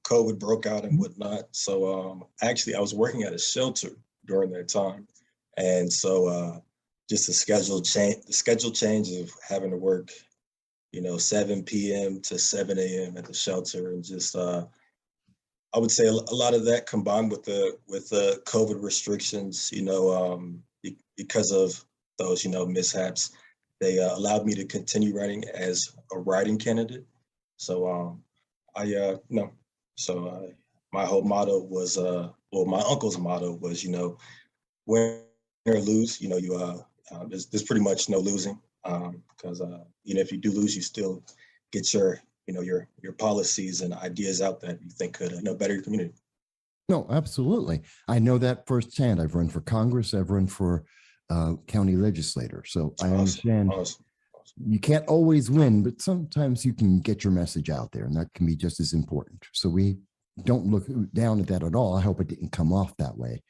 Speaker 3: COVID broke out and whatnot. So actually I was working at a shelter during that time. And so just the schedule change of having to work, 7 p.m. to 7 a.m. at the shelter, and just I would say a lot of that combined with the COVID restrictions, because of those, mishaps, they allowed me to continue running as a writing candidate. So my whole motto was, my uncle's motto was, win or lose, there's pretty much no losing, because if you do lose, you still get your policies and ideas out that you think could better your community.
Speaker 2: No, absolutely. I know that firsthand. I've run for Congress. I've run for county legislator. So I understand.
Speaker 3: Awesome.
Speaker 2: You can't always win, but sometimes you can get your message out there, and that can be just as important. So we don't look down at that at all. I hope it didn't come off that way.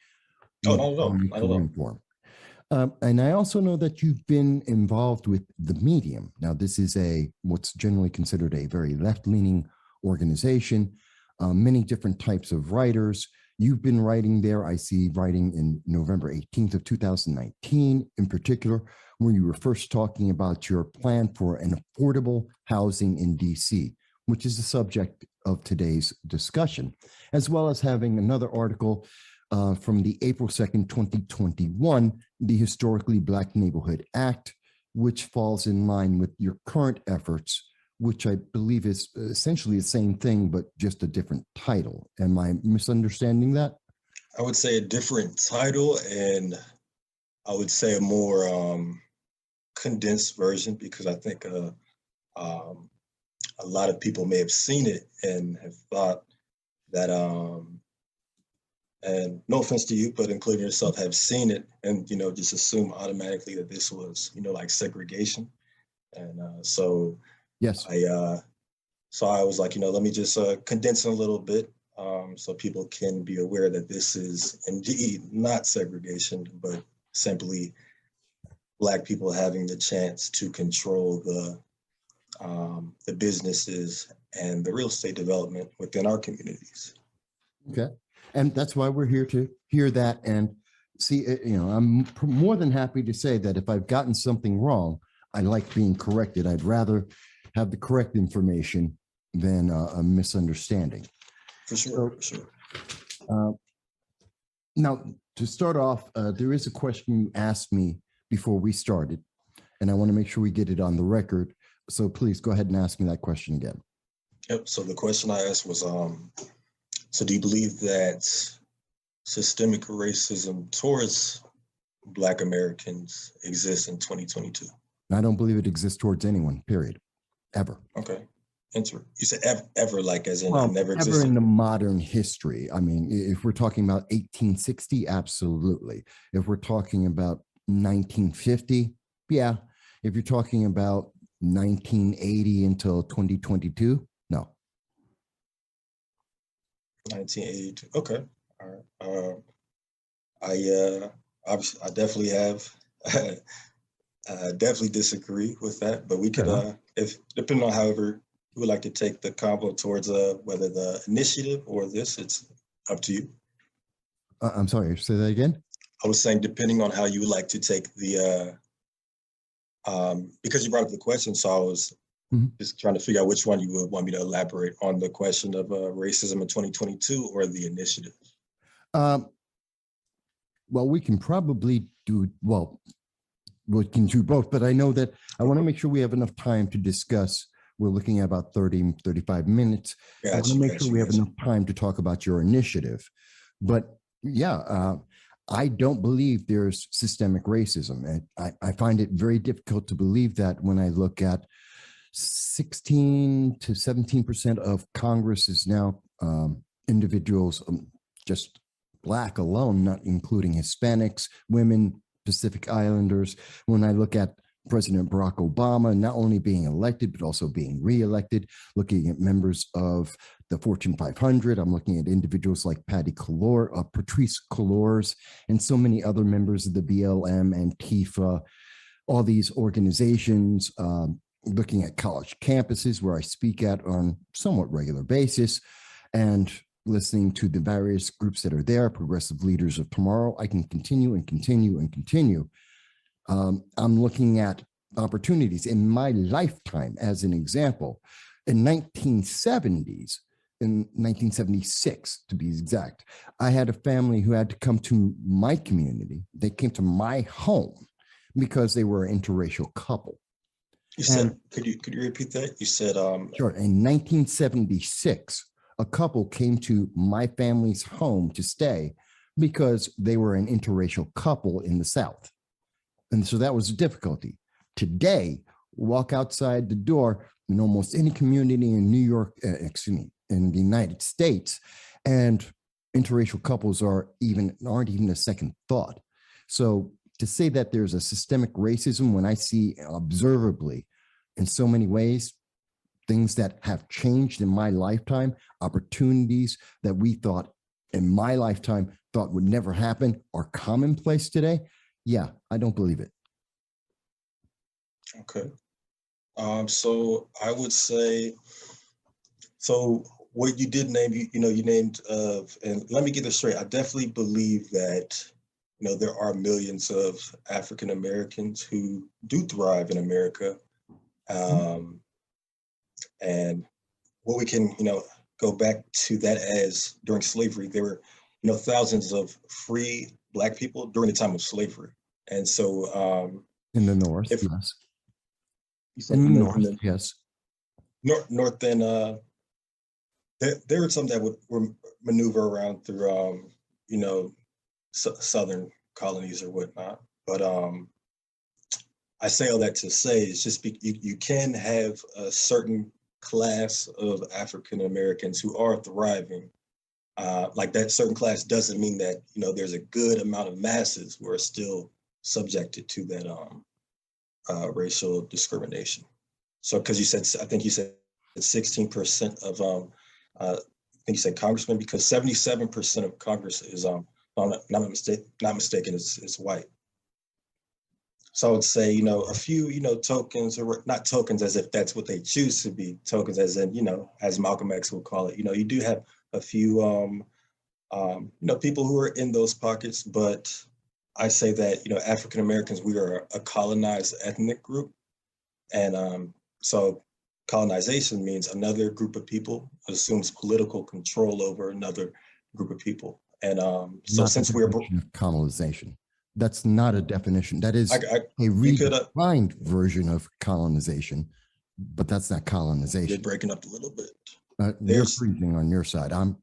Speaker 3: Oh, not at all. Not at all.
Speaker 2: And I also know that you've been involved with the Medium. Now, this is what's generally considered a very left-leaning organization. Many different types of writers. You've been writing there. I see writing in November 18th of 2019, in particular, where you were first talking about your plan for an affordable housing in DC, which is the subject of today's discussion, as well as having another article from the April 2nd, 2021, the Historically Black Neighborhood Act, which falls in line with your current efforts, which I believe is essentially the same thing, but just a different title. Am I misunderstanding that?
Speaker 3: I would say a different title, and I would say a more condensed version, because I think a lot of people may have seen it and have thought that, and no offense to you, but including yourself, have seen it and, just assume automatically that this was, like segregation. And so
Speaker 2: yes,
Speaker 3: so I was like, let me just condense it a little bit, so people can be aware that this is indeed not segregation, but simply Black people having the chance to control the businesses and the real estate development within our communities.
Speaker 2: Okay. And that's why we're here to hear that and see, I'm more than happy to say that if I've gotten something wrong, I like being corrected. I'd rather have the correct information than a misunderstanding.
Speaker 3: For sure, for sure.
Speaker 2: Now, to start off, there is a question you asked me before we started, and I want to make sure we get it on the record. So please go ahead and ask me that question again.
Speaker 3: Yep. So the question I asked was, so do you believe that systemic racism towards Black Americans exists in 2022?
Speaker 2: I don't believe it exists towards anyone, period, ever.
Speaker 3: Okay. You said ever, like as in never
Speaker 2: ever
Speaker 3: existed?
Speaker 2: in the modern history. I mean, if we're talking about 1860, absolutely. If we're talking about 1950, yeah. If you're talking about 1980 until 2022, no.
Speaker 3: 1982. Okay. All right. Obviously, I definitely have. Definitely disagree with that, but we could, if depending on however you would like to take the convo towards whether the initiative or this, it's up to you.
Speaker 2: I'm sorry, say that again.
Speaker 3: I was saying, depending on how you would like to take the, because you brought up the question, so I was just trying to figure out which one you would want me to elaborate on, the question of racism in 2022 or the initiative.
Speaker 2: Well, we can probably do, we can do both, but I know that I want to make sure we have enough time to discuss We're looking at about 30, 35 minutes. I want to make sure we have enough time to talk about your initiative. But yeah, I don't believe there's systemic racism. And I find it very difficult to believe that when I look at 16 to 17% of Congress is now individuals, just Black alone, not including Hispanics, women, Pacific Islanders. When I look at President Barack Obama not only being elected, but also being reelected, looking at members of the Fortune 500, I'm looking at individuals like Patrice Cullors, and so many other members of the BLM, Antifa, all these organizations, looking at college campuses where I speak at on somewhat regular basis, and listening to the various groups that are there, Progressive Leaders of Tomorrow. I can continue and continue and continue. I'm looking at opportunities in my lifetime. As an example, in 1970s, in 1976 to be exact, I had a family who had to come to my community. They came to my home because they were an interracial couple.
Speaker 3: You said, could you repeat that? You said,
Speaker 2: sure. In 1976, a couple came to my family's home to stay because they were an interracial couple in the South. And so that was a difficulty. Today, walk outside the door in almost any community in New York, in the United States, and interracial couples aren't even a second thought. So to say that there's a systemic racism when I see observably in so many ways, things that have changed in my lifetime, opportunities that we thought in my lifetime thought would never happen are commonplace today. Yeah, I don't believe it.
Speaker 3: Okay. So I would say, so what you did name, you named, and let me get this straight. I definitely believe that, there are millions of African Americans who do thrive in America. And what we can, go back to that as during slavery, there were, thousands of free Black people during the time of slavery. And so
Speaker 2: in the North, yes.
Speaker 3: You said
Speaker 2: in the North, yes.
Speaker 3: North, then there were some that would maneuver around through, Southern colonies or whatnot. But I say all that to say it's just you can have a certain class of African Americans who are thriving. Like that certain class doesn't mean that, there's a good amount of masses who are still subjected to that racial discrimination. So, because I think you said 16% of, I think you said congressmen, because 77% of Congress is, not mistaken, is white. So I would say, a few, tokens, or not tokens as if that's what they choose to be, tokens as in, as Malcolm X would call it, you do have a few, people who are in those pockets, but I say that, African Americans, we are a colonized ethnic group. And so colonization means another group of people assumes political control over another group of people. And so since we're
Speaker 2: colonization, that's not a definition. That is a redefined version of colonization, but that's not colonization.
Speaker 3: You're breaking up a little bit.
Speaker 2: You're freezing on your side. I'm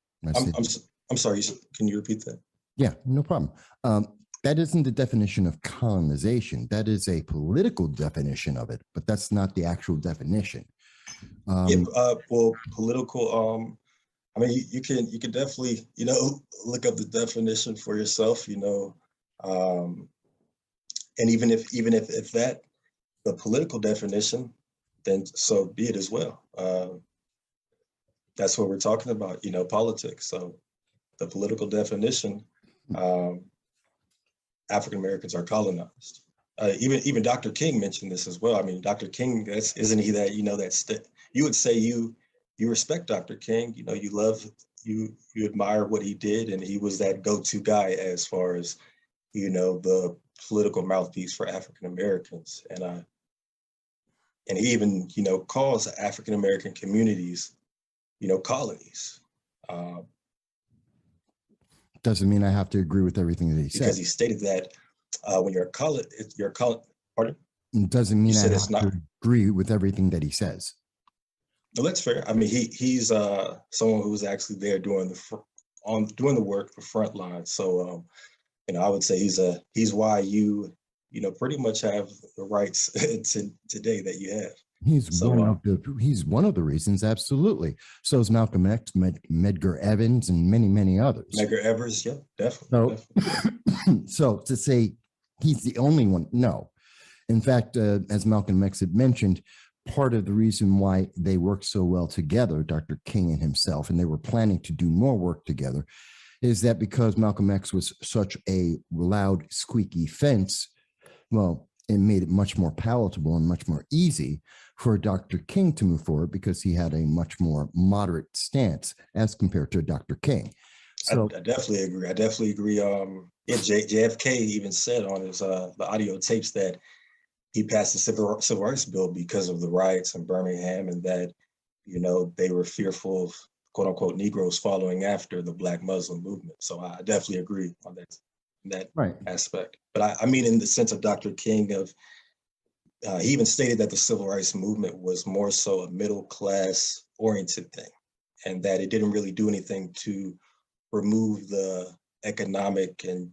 Speaker 3: sorry. Can you repeat that?
Speaker 2: Yeah, no problem. That isn't the definition of colonization. That is a political definition of it, but that's not the actual definition.
Speaker 3: Well, political. I mean, you can definitely, look up the definition for yourself, and even if that the political definition, then so be it as well. That's what we're talking about, politics. So the political definition, African Americans are colonized. Even Dr. King mentioned this as well. I mean, Dr. King, isn't he that, you would say you respect Dr. King, you love, you admire what he did, and he was that go-to guy as far as, the political mouthpiece for African Americans. And he even, calls African American communities, colonies.
Speaker 2: Doesn't mean I have to agree with everything that he said.
Speaker 3: Because he stated that when pardon?
Speaker 2: It doesn't mean I have to agree with everything that he says.
Speaker 3: No, that's fair. I mean, he's someone who was actually there doing doing the work, the front line. So I would say he's why you pretty much have the rights today that you have.
Speaker 2: He's
Speaker 3: So
Speaker 2: one of the reasons, absolutely. So is Malcolm X, Medgar Evans, and many, many others.
Speaker 3: Medgar Evers, yeah, definitely.
Speaker 2: So to say he's the only one, no. In fact, as Malcolm X had mentioned, part of the reason why they worked so well together, Dr. King and himself, and they were planning to do more work together, is that because Malcolm X was such a loud, squeaky fence, well, it made it much more palatable and much more easy for Dr. King to move forward because he had a much more moderate stance as compared to Dr. King. So
Speaker 3: I definitely agree. JFK even said on his the audio tapes that he passed the civil rights bill because of the riots in Birmingham, and that they were fearful of quote unquote Negroes following after the Black Muslim movement. So I definitely agree on that
Speaker 2: right.
Speaker 3: aspect. But I mean, in the sense of Dr. King, he even stated that the civil rights movement was more so a middle class oriented thing, and that it didn't really do anything to remove the economic and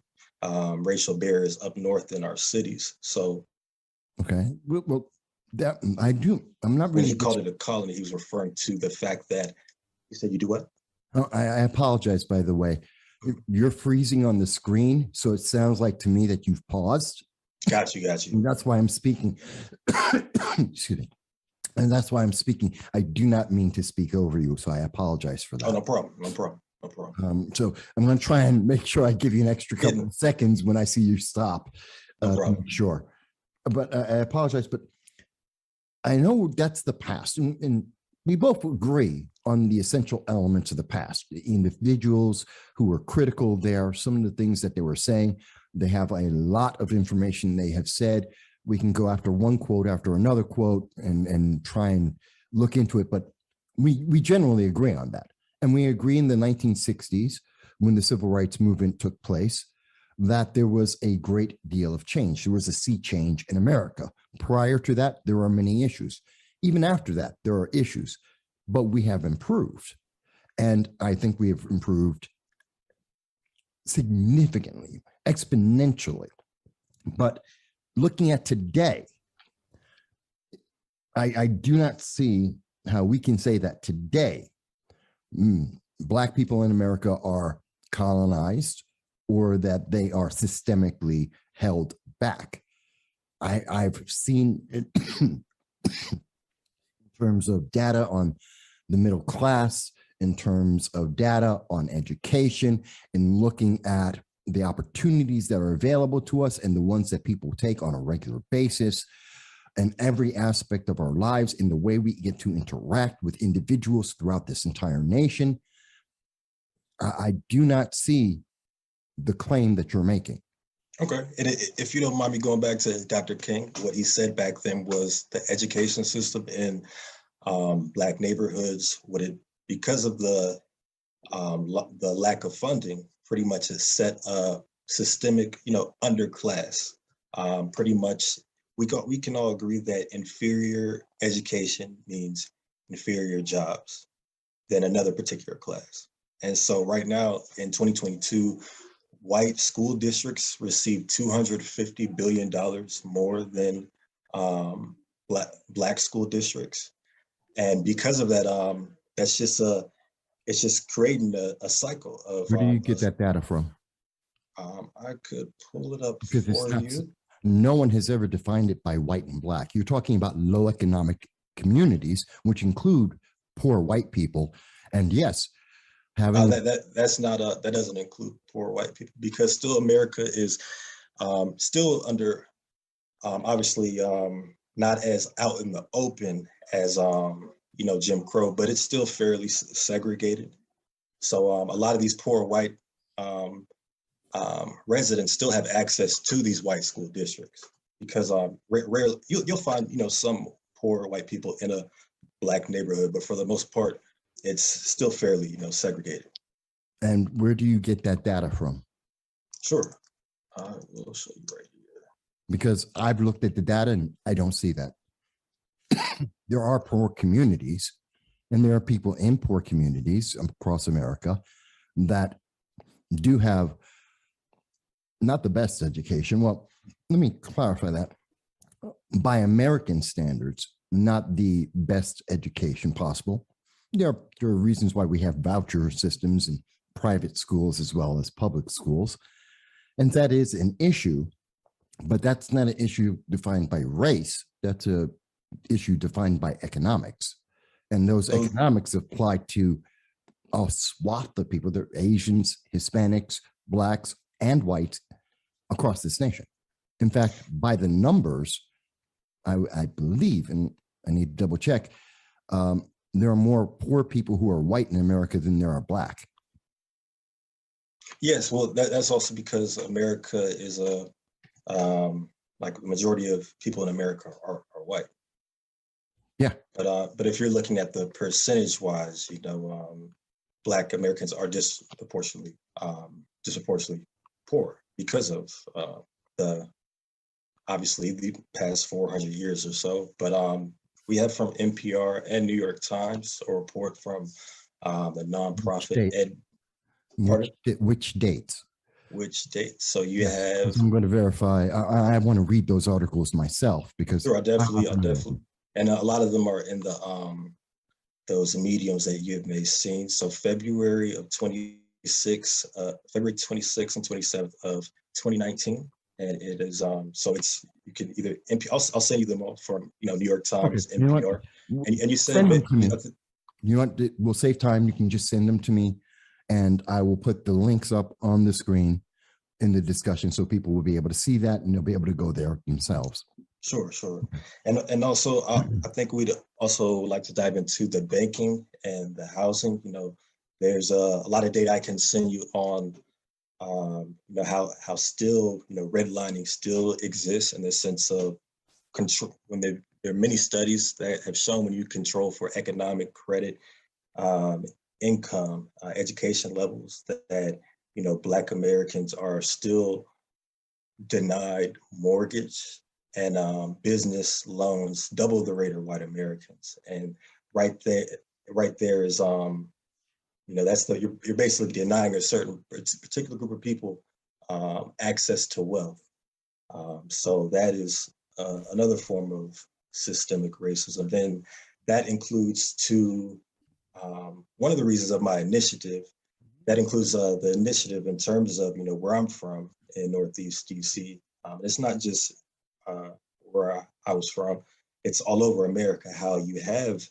Speaker 3: racial barriers up north in our cities. So,
Speaker 2: okay, well, that I do. I'm not really.
Speaker 3: When he called it a colony, he was referring to the fact that he said, "You do what?"
Speaker 2: Oh, I apologize, by the way. You're freezing on the screen, so it sounds like to me that you've paused.
Speaker 3: Got you.
Speaker 2: And that's why I'm speaking. Excuse me. And that's why I'm speaking. I do not mean to speak over you, so I apologize for that.
Speaker 3: Oh, no problem.
Speaker 2: So I'm going to try and make sure I give you an extra couple of seconds when I see you stop.
Speaker 3: No problem.
Speaker 2: To make sure. But I apologize, but I know that's the past. And we both agree on the essential elements of the past. The individuals who were critical there, some of the things that they were saying, they have a lot of information they have said. We can go after one quote after another quote and try and look into it, but we generally agree on that. And we agree in the 1960s, when the civil rights movement took place, that there was a great deal of change. There was a sea change in America. Prior to that, there were many issues. Even after that, there are issues, but we have improved. And I think we have improved significantly, exponentially. But looking at today, I do not see how we can say that today, Black people in America are colonized or that they are systemically held back. I've seen it in terms of data on the middle class, in terms of data on education, and looking at the opportunities that are available to us and the ones that people take on a regular basis, and every aspect of our lives in the way we get to interact with individuals throughout this entire nation. I do not see the claim that you're making.
Speaker 3: Okay. And if you don't mind me going back to Dr. King, what he said back then was the education system in Black neighborhoods, because of the lack of funding, pretty much has set a systemic, underclass. Pretty much, we can all agree that inferior education means inferior jobs than another particular class. And so right now in 2022, white school districts receive $250 billion more than black school districts. And because of that, it's just creating a cycle of.
Speaker 2: Where do you get that data from?
Speaker 3: I could pull it up
Speaker 2: because
Speaker 3: for you.
Speaker 2: No one has ever defined it by white and Black. You're talking about low economic communities, which include poor white people. And yes, having
Speaker 3: that doesn't include poor white people, because still America is still under obviously not as out in the open as Jim Crow, but it's still fairly segregated. So a lot of these poor white residents still have access to these white school districts, because rarely you'll find some poor white people in a Black neighborhood, but for the most part, it's still fairly segregated.
Speaker 2: And where do you get that data from?
Speaker 3: Sure, I will show you right here.
Speaker 2: Because I've looked at the data and I don't see that. There are poor communities, And there are people in poor communities across America that do have not the best education. Well, let me clarify that. By American standards, not the best education possible. There are reasons why we have voucher systems in private schools as well as public schools. And that is an issue, but that's not an issue defined by race. That's an issue defined by economics. And those economics apply to a swath of people. They're Asians, Hispanics, Blacks, and whites across this nation. In fact, by the numbers, I believe, and I need to double check, there are more poor people who are white in America than there are Black.
Speaker 3: Yes, well, that's also because America is like the majority of people in America are white.
Speaker 2: Yeah.
Speaker 3: But if you're looking at the percentage wise, Black Americans are disproportionately poor because of obviously the past 400 years or so. But we have from NPR and New York Times a report from the nonprofit
Speaker 2: Which dates?
Speaker 3: Which dates? So you have.
Speaker 2: I'm going to verify. I want to read those articles myself because.
Speaker 3: Sure, I'll definitely. And a lot of them are in the those mediums that you may have seen. So February 26th and 27th of 2019. And it is so it's you can either I'll send you them all from New York Times, okay. NPR, and you send them to me.
Speaker 2: You want we'll save time. You can just send them to me, and I will put the links up on the screen in the discussion so people will be able to see that and they'll be able to go there themselves.
Speaker 3: Sure. And also I think we'd also like to dive into the banking and the housing. There's a lot of data I can send you on how still redlining still exists in the sense of control. When there are many studies that have shown when you control for economic, credit, income, education levels, that Black Americans are still denied mortgage and business loans double the rate of white Americans. And right there is that's you're basically denying a certain particular group of people access to wealth. So that is another form of systemic racism. Then that includes one of the reasons of my initiative. That includes the initiative in terms of where I'm from in Northeast DC. It's not just where I was from. It's all over America. How you have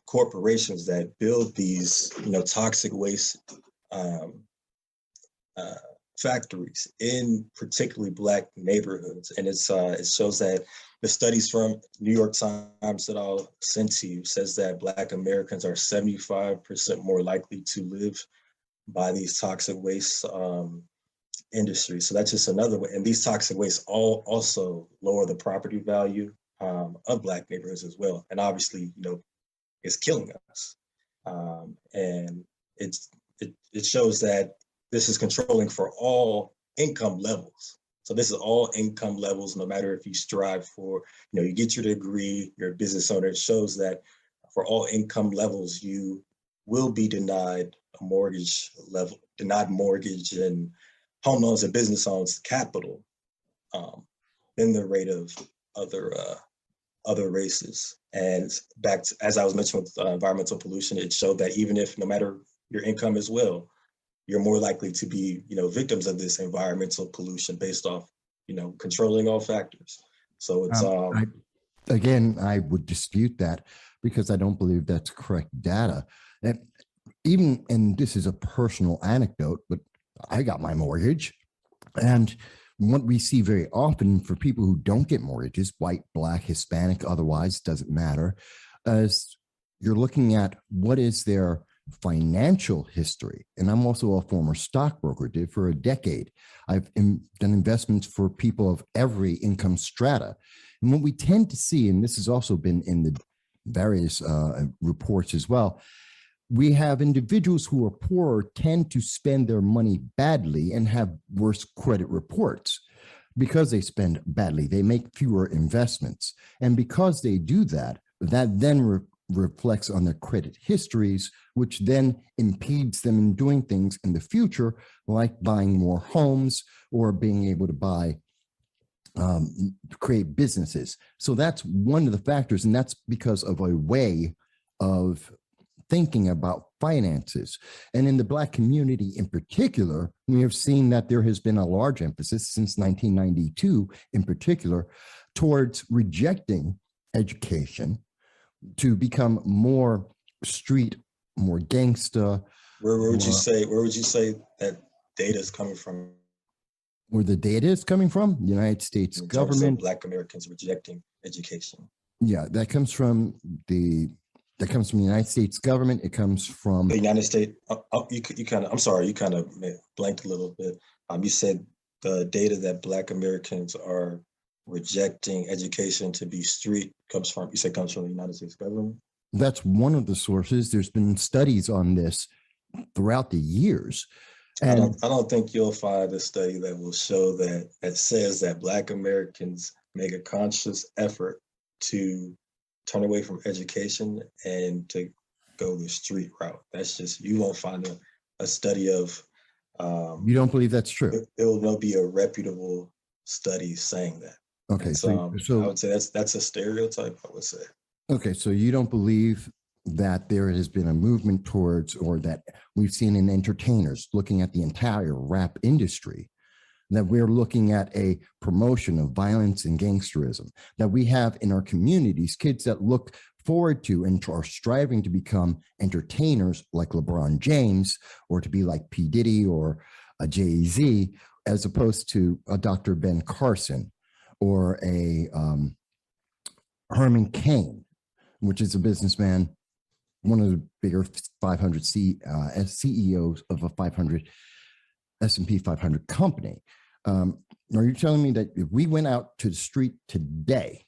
Speaker 3: corporations that build these, toxic waste factories in particularly Black neighborhoods, and it shows that the studies from New York Times that I'll send to you says that Black Americans are 75% more likely to live by these toxic waste industries. So that's just another way. And these toxic wastes also lower the property value of Black neighborhoods as well. And obviously, it's killing us. And it shows that this is controlling for all income levels. So this is all income levels, no matter if you strive for, you get your degree, you're a business owner. It shows that for all income levels, you will be denied a mortgage level, denied mortgage and home loans and business loans capital in the rate of other races. And back to, as I was mentioning with environmental pollution, it showed that even if no matter your income as well, you're more likely to be, victims of this environmental pollution based off, controlling all factors. So it's
Speaker 2: I would dispute that because I don't believe that's correct data. And this is a personal anecdote, but I got my mortgage, and what we see very often for people who don't get mortgages, white, Black, Hispanic, otherwise, doesn't matter, is you're looking at what is their financial history. And I'm also a former stockbroker, did for a decade. I've done investments for people of every income strata. And what we tend to see, and this has also been in the various reports as well, we have individuals who are poorer tend to spend their money badly and have worse credit reports. Because they spend badly, they make fewer investments. And because they do that, that then reflects on their credit histories, which then impedes them in doing things in the future, like buying more homes or being able to buy, create businesses. So that's one of the factors, and that's because of a way of thinking about finances. And in the Black community in particular, we have seen that there has been a large emphasis since 1992 in particular towards rejecting education to become more street, more gangsta.
Speaker 3: Where would you say that data is coming from?
Speaker 2: Where the data is coming from? The United States
Speaker 3: In
Speaker 2: government.
Speaker 3: terms of Black Americans rejecting education.
Speaker 2: Yeah, that comes from the United States government. It comes from
Speaker 3: The United States. You kind of. I'm sorry. You kind of blanked a little bit. You said the data that Black Americans are rejecting education to be street comes from. You said comes from the United States government.
Speaker 2: That's one of the sources. There's been studies on this throughout the years. And
Speaker 3: I don't think you'll find a study that will show that says that Black Americans make a conscious effort to turn away from education and to go the street route. That's just, you won't find a study of.
Speaker 2: You don't believe that's true?
Speaker 3: It will not be a reputable study saying that.
Speaker 2: Okay,
Speaker 3: so
Speaker 2: so
Speaker 3: I would say that's a stereotype, I would say.
Speaker 2: Okay, so you don't believe that there has been a movement towards, or that we've seen in entertainers looking at the entire rap industry, that we're looking at a promotion of violence and gangsterism, that we have in our communities kids that look forward to and are striving to become entertainers like LeBron James, or to be like P. Diddy or a Jay-Z, as opposed to a Dr. Ben Carson or a Herman Cain, which is a businessman, one of the bigger 500 CEOs of a 500 S&P 500 company. Are you telling me that if we went out to the street today,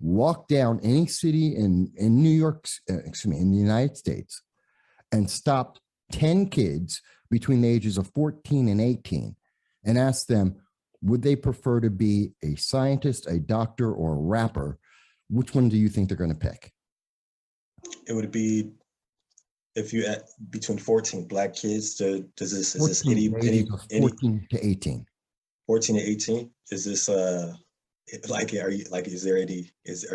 Speaker 2: walked down any city in New York, in the United States, and stopped 10 kids between the ages of 14 and 18 and asked them, would they prefer to be a scientist, a doctor, or a rapper? Which one do you think they're going to pick?
Speaker 3: It would be, if you at between 14 Black kids, is this any
Speaker 2: 14 to 18?
Speaker 3: 14 to 18? Is this are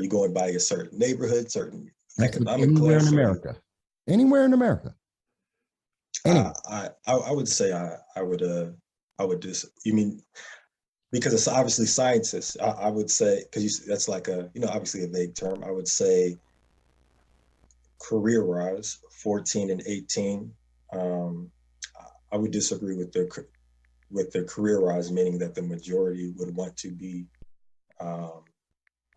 Speaker 3: you going by a certain neighborhood, certain economic
Speaker 2: anywhere
Speaker 3: class?
Speaker 2: In America. Anywhere in America. Anywhere.
Speaker 3: I would say I would just, you mean, because it's obviously scientists. I would say, because that's like obviously a vague term. I would say career-wise, 14 and 18. I would disagree with their career-wise, meaning that the majority would want to be, I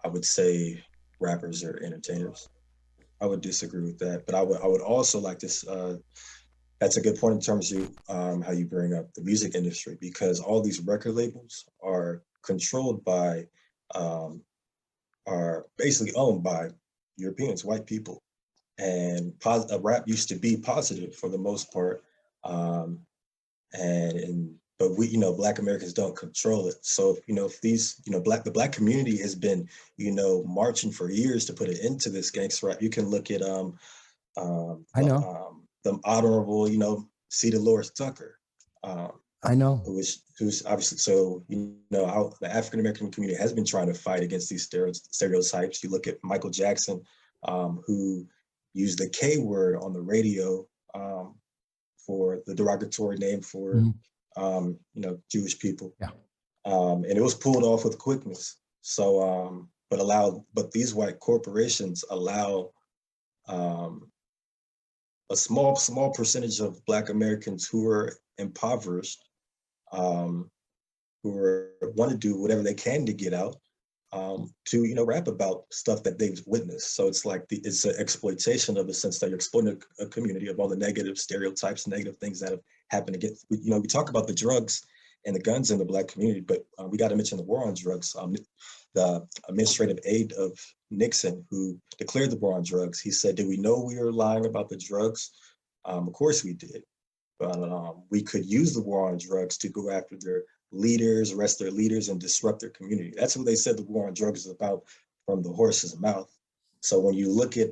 Speaker 3: would say, rappers or entertainers. I would disagree with that, but I would also like to. That's a good point in terms of how you bring up the music industry, because all these record labels are controlled by, are basically owned by Europeans, white people. And rap used to be positive for the most part. But we, Black Americans don't control it. So, if these, the Black community has been, marching for years to put an end to this gangster rap. You can look at,
Speaker 2: I know.
Speaker 3: The honorable, C. Dolores Tucker.
Speaker 2: I know.
Speaker 3: Who's obviously, so, the African American community has been trying to fight against these stereotypes. You look at Michael Jackson, who used the K word on the radio for the derogatory name for, Jewish people. Yeah. And it was pulled off with quickness. So, but these white corporations allow a small percentage of Black Americans who are impoverished, who want to do whatever they can to get out, to rap about stuff that they've witnessed. So it's like it's an exploitation of the sense that you're exploiting a community of all the negative stereotypes, negative things that have happened against. We talk about the drugs and the guns in the Black community, but we got to mention the war on drugs. The administrative aide of Nixon, who declared the war on drugs, he said, "Did we know we were lying about the drugs? Of course we did, but we could use the war on drugs to go after their leaders, arrest their leaders, and disrupt their community." That's what they said the war on drugs is about, from the horse's mouth. So when you look at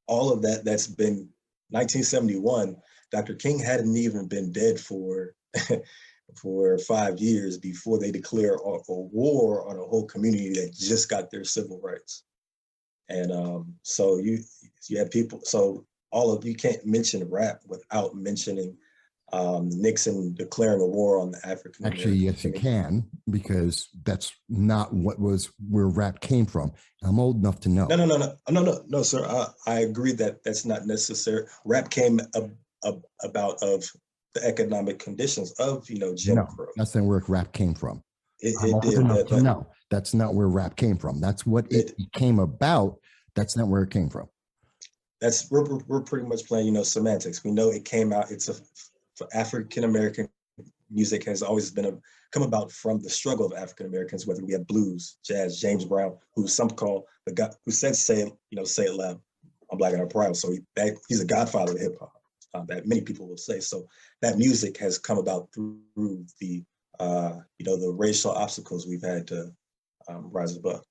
Speaker 3: all of that, that's been 1971, Dr. King hadn't even been dead for for 5 years before they declare a war on a whole community that just got their civil rights. And so you have people, so you can't mention rap without mentioning Nixon declaring a war on the African American.
Speaker 2: Actually, yes, you can, because that's not where rap came from. I'm old enough to know.
Speaker 3: No, sir. I agree that that's not necessary. Rap came about of the economic conditions of Jim Crow.
Speaker 2: That's not where rap came from.
Speaker 3: It did.
Speaker 2: No, that's not where rap came from. That's what it came about. That's not where it came from.
Speaker 3: We're pretty much playing semantics. We know it came out. For African American music has always come about from the struggle of African Americans, whether we have blues, jazz, James Brown, who some call the guy who said say it loud, I'm Black and I'm proud. So he's a godfather of hip hop. That many people will say. So that music has come about through the the racial obstacles we've had to rise above.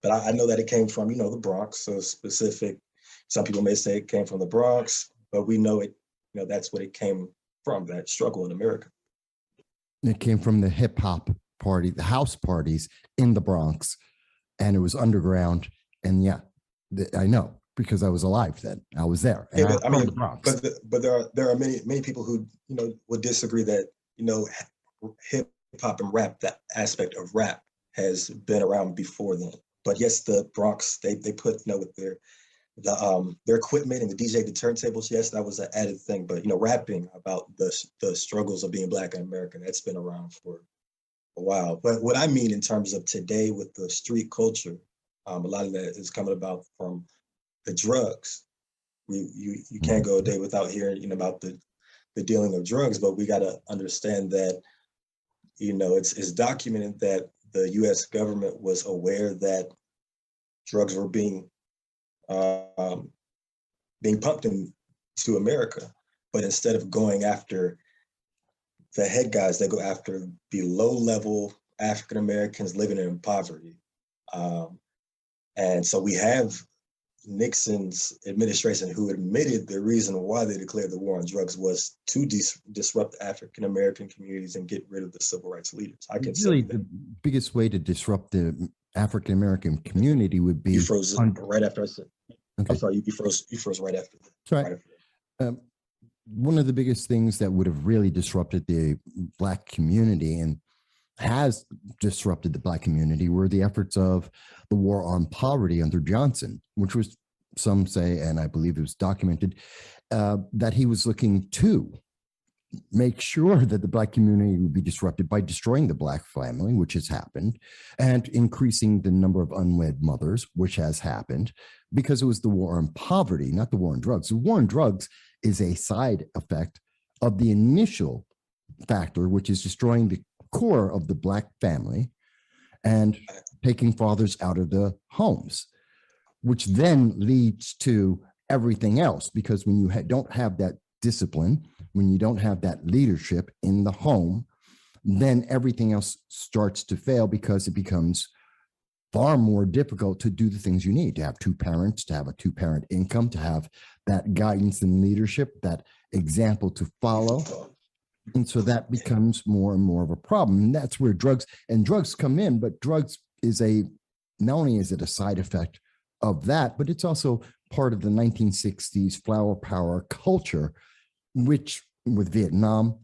Speaker 3: But I know that it came from the Bronx, so specific. Some people may say it came from the Bronx, but we know it. That's what it came from, that struggle in America.
Speaker 2: It came from the hip hop party, the house parties in the Bronx, and it was underground. And yeah, I know because I was alive then. I was there. And the Bronx.
Speaker 3: But there are many people who would disagree that hip hop and rap, that aspect of rap, has been around before then. But yes, the Bronx, they put with their equipment and the DJ, the turntables, yes, that was an added thing. But rapping about the struggles of being Black and American, that's been around for a while. But what I mean in terms of today with the street culture, a lot of that is coming about from the drugs. You can't go a day without hearing about the dealing of drugs, but we got to understand that it's documented that the U.S. government was aware that drugs were being pumped into America, but instead of going after the head guys, they go after the low-level African Americans living in poverty. And so we have Nixon's administration, who admitted the reason why they declared the war on drugs was to disrupt African American communities and get rid of the civil rights leaders. I can say
Speaker 2: the biggest way to disrupt the African American community would be.
Speaker 3: You froze right after I said. Okay. I'm sorry, you froze right after that.
Speaker 2: That's right. One of the biggest things that would have really disrupted the Black community and has disrupted the Black community were the efforts of the war on poverty under Johnson, which was, some say, and I believe it was documented, that he was looking to make sure that the Black community would be disrupted by destroying the Black family, which has happened, and increasing the number of unwed mothers, which has happened, because it was the war on poverty, not the war on drugs. The war on drugs is a side effect of the initial factor, which is destroying the core of the Black family and taking fathers out of the homes, which then leads to everything else. Because when you don't have that discipline, when you don't have that leadership in the home, then everything else starts to fail, because it becomes far more difficult to do the things you need, to have two parents, to have a two-parent income, to have that guidance and leadership, that example to follow. And so that becomes more and more of a problem. And that's where drugs come in, but drugs is not only is it a side effect of that, but it's also part of the 1960s flower power culture, which with Vietnam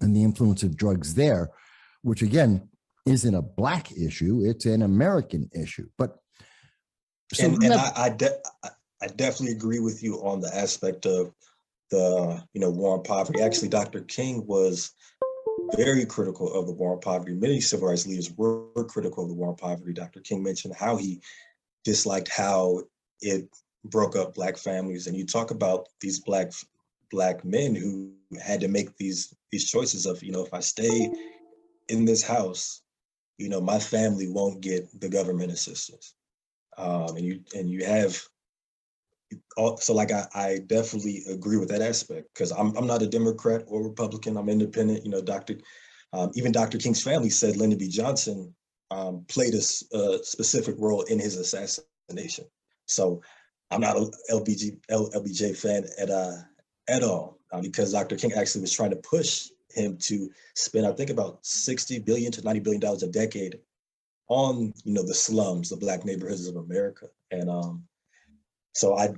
Speaker 2: and the influence of drugs there, which again isn't a Black issue, it's an American issue. But so
Speaker 3: I definitely agree with you on the aspect of the war on poverty. Actually, Dr. King was very critical of the war on poverty. Many civil rights leaders were critical of the war on poverty. Dr. King mentioned how he disliked how it broke up Black families, and you talk about these black men who had to make these choices of if I stay in this house, my family won't get the government assistance, and you have. So like I definitely agree with that aspect, because I'm not a Democrat or Republican. I'm independent. Even Dr. King's family said Lyndon B. Johnson played a specific role in his assassination. nation. So I'm not a LBJ fan at all, because Dr. King actually was trying to push him to spend, I think, about $60 billion to $90 billion a decade on, the slums, the Black neighborhoods of America. And so I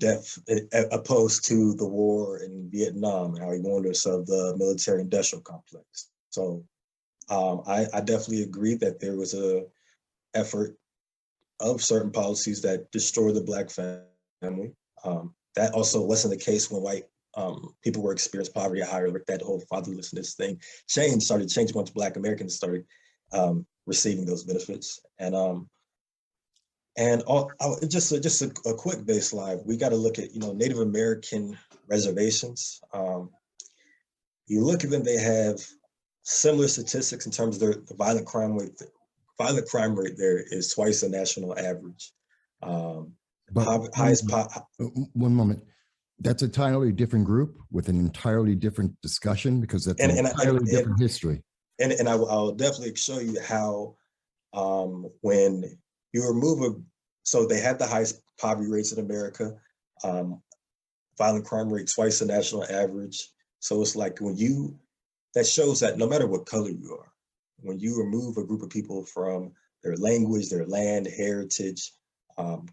Speaker 3: opposed to the war in Vietnam and how he warned us of the military industrial complex. So I definitely agree that there was a effort of certain policies that destroy the Black family. That also wasn't the case when white people were experiencing poverty at higher rate. That whole fatherlessness thing started changing once Black Americans started receiving those benefits. And just a quick baseline, we got to look at Native American reservations. You look at them; they have similar statistics in terms of the violent crime rate. Violent crime rate there is twice the national average.
Speaker 2: One moment. That's a entirely different group with an entirely different discussion, because that's an entirely different history.
Speaker 3: And I'll definitely show you how when you remove so they had the highest poverty rates in America, violent crime rate twice the national average. So it's like that shows that no matter what color you are, when you remove a group of people from their language, their land, heritage,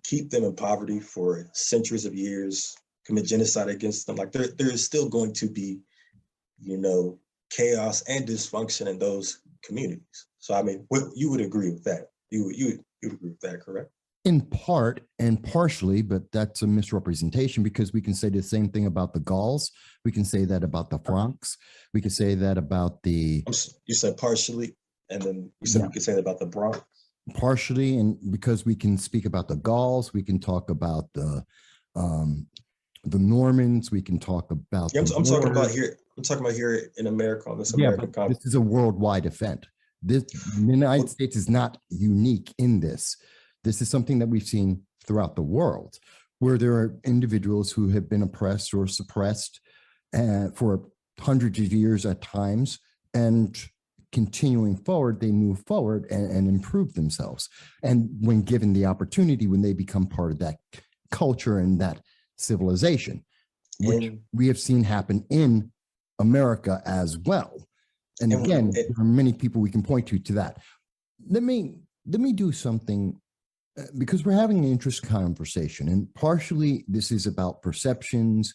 Speaker 3: keep them in poverty for centuries of years, commit genocide against them, like there is still going to be, chaos and dysfunction in those communities. So I mean, you would agree with that? You would agree with that, correct?
Speaker 2: In part and partially, but that's a misrepresentation, because we can say the same thing about the Gauls. We can say that about the Bronx. We can say that about the.
Speaker 3: You said partially, and then you said we could say that about the Bronx.
Speaker 2: Partially, and because we can speak about the Gauls, we can talk about the Normans. We can talk about.
Speaker 3: Yeah, I'm talking about here. I'm talking about here in America on this American continent.
Speaker 2: This is a worldwide event. The United States is not unique in this. This is something that we've seen throughout the world, where there are individuals who have been oppressed or suppressed for hundreds of years at times, and continuing forward, they move forward and improve themselves. And when given the opportunity, when they become part of that culture and that civilization, which we have seen happen in America as well. And again, there are many people we can point to that. Let me do something, because we're having an interesting conversation, and partially this is about perceptions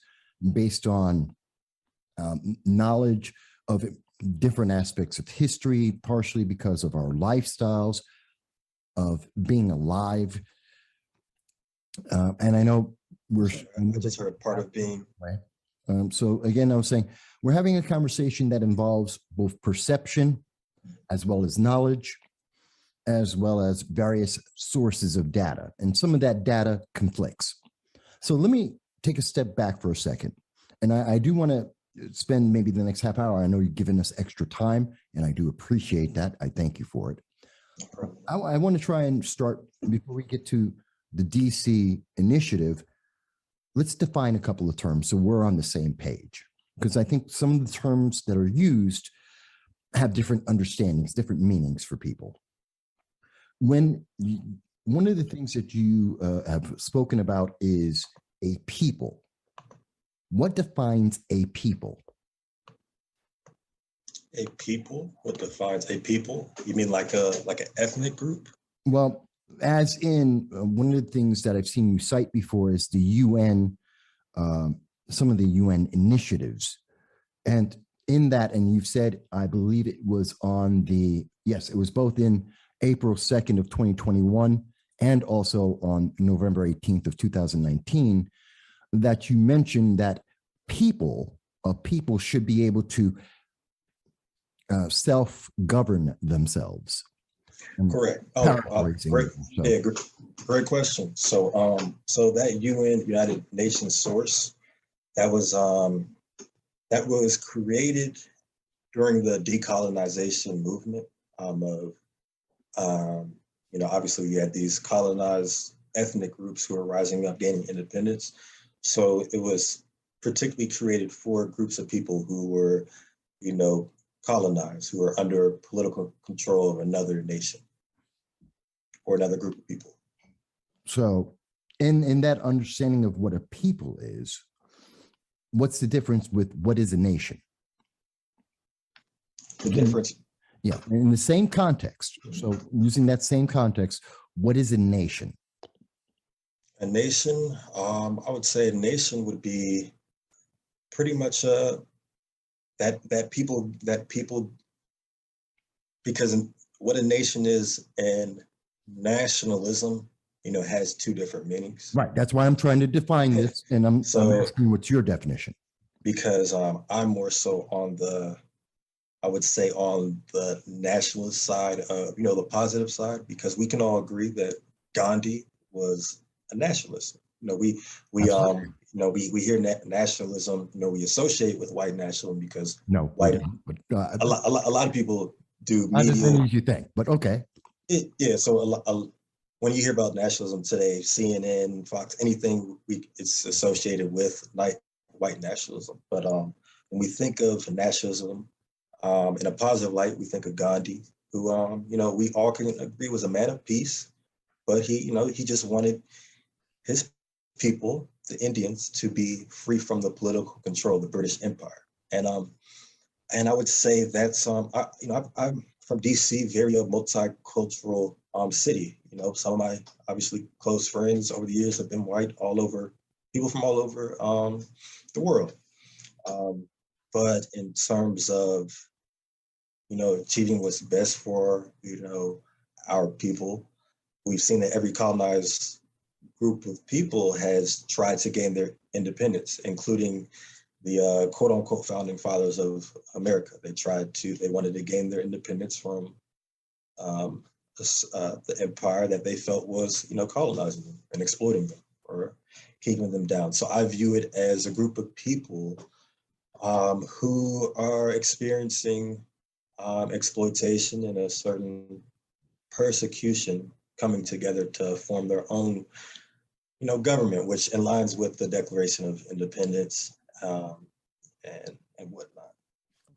Speaker 2: based on knowledge of different aspects of history, partially because of our lifestyles of being alive. And I know
Speaker 3: I just heard part of being.
Speaker 2: Right. So again, I was saying we're having a conversation that involves both perception as well as knowledge, as well as various sources of data. And some of that data conflicts. So let me take a step back for a second. And I do want to spend maybe the next half hour. I know you've given us extra time, and I do appreciate that. I thank you for it. I want to try and start, before we get to the DC initiative, let's define a couple of terms so we're on the same page. Because I think some of the terms that are used have different understandings, different meanings for people. One of the things that you have spoken about is a people. What defines a people?
Speaker 3: A people? What defines a people? You mean like an ethnic group?
Speaker 2: Well, as in one of the things that I've seen you cite before is the UN, some of the UN initiatives. And in that, and you've said, I believe it was it was both in April 2nd of 2021 and also on November 18th of 2019, that you mentioned that people should be able to self-govern themselves.
Speaker 3: Correct. Great question. So that United Nations source that was created during the decolonization movement obviously we had these colonized ethnic groups who were rising up, gaining independence. So it was particularly created for groups of people who were, colonized, who were under political control of another nation or another group of people.
Speaker 2: So in that understanding of what a people is, what's the difference with what is a nation?
Speaker 3: The difference.
Speaker 2: Yeah, in the same context. So using that same context, what is a nation?
Speaker 3: A nation, I would say a nation would be pretty much that people, because what a nation is and nationalism, has two different meanings.
Speaker 2: Right. That's why I'm trying to define this, and I'm asking what's your definition.
Speaker 3: Because I'm more so I would say on the nationalist side of, the positive side, because we can all agree that Gandhi was a nationalist. We hear nationalism, we associate with white nationalism because white, a lot of people do
Speaker 2: not as many as you think, but okay.
Speaker 3: So when you hear about nationalism today, CNN, Fox, anything, it's associated with white nationalism. But when we think of nationalism in a positive light, we think of Gandhi, who we all can agree was a man of peace, but he just wanted his people, the Indians, to be free from the political control of the British Empire. And I would say that's I'm from DC, very multicultural city. Some of my obviously close friends over the years have been white, people from all over the world. But in terms of achieving what's best for our people, we've seen that every colonized group of people has tried to gain their independence, including the quote unquote founding fathers of America. They wanted to gain their independence from the empire that they felt was, colonizing them and exploiting them or keeping them down. So I view it as a group of people who are experiencing exploitation and a certain persecution coming together to form their own, government, which aligns with the Declaration of Independence and whatnot.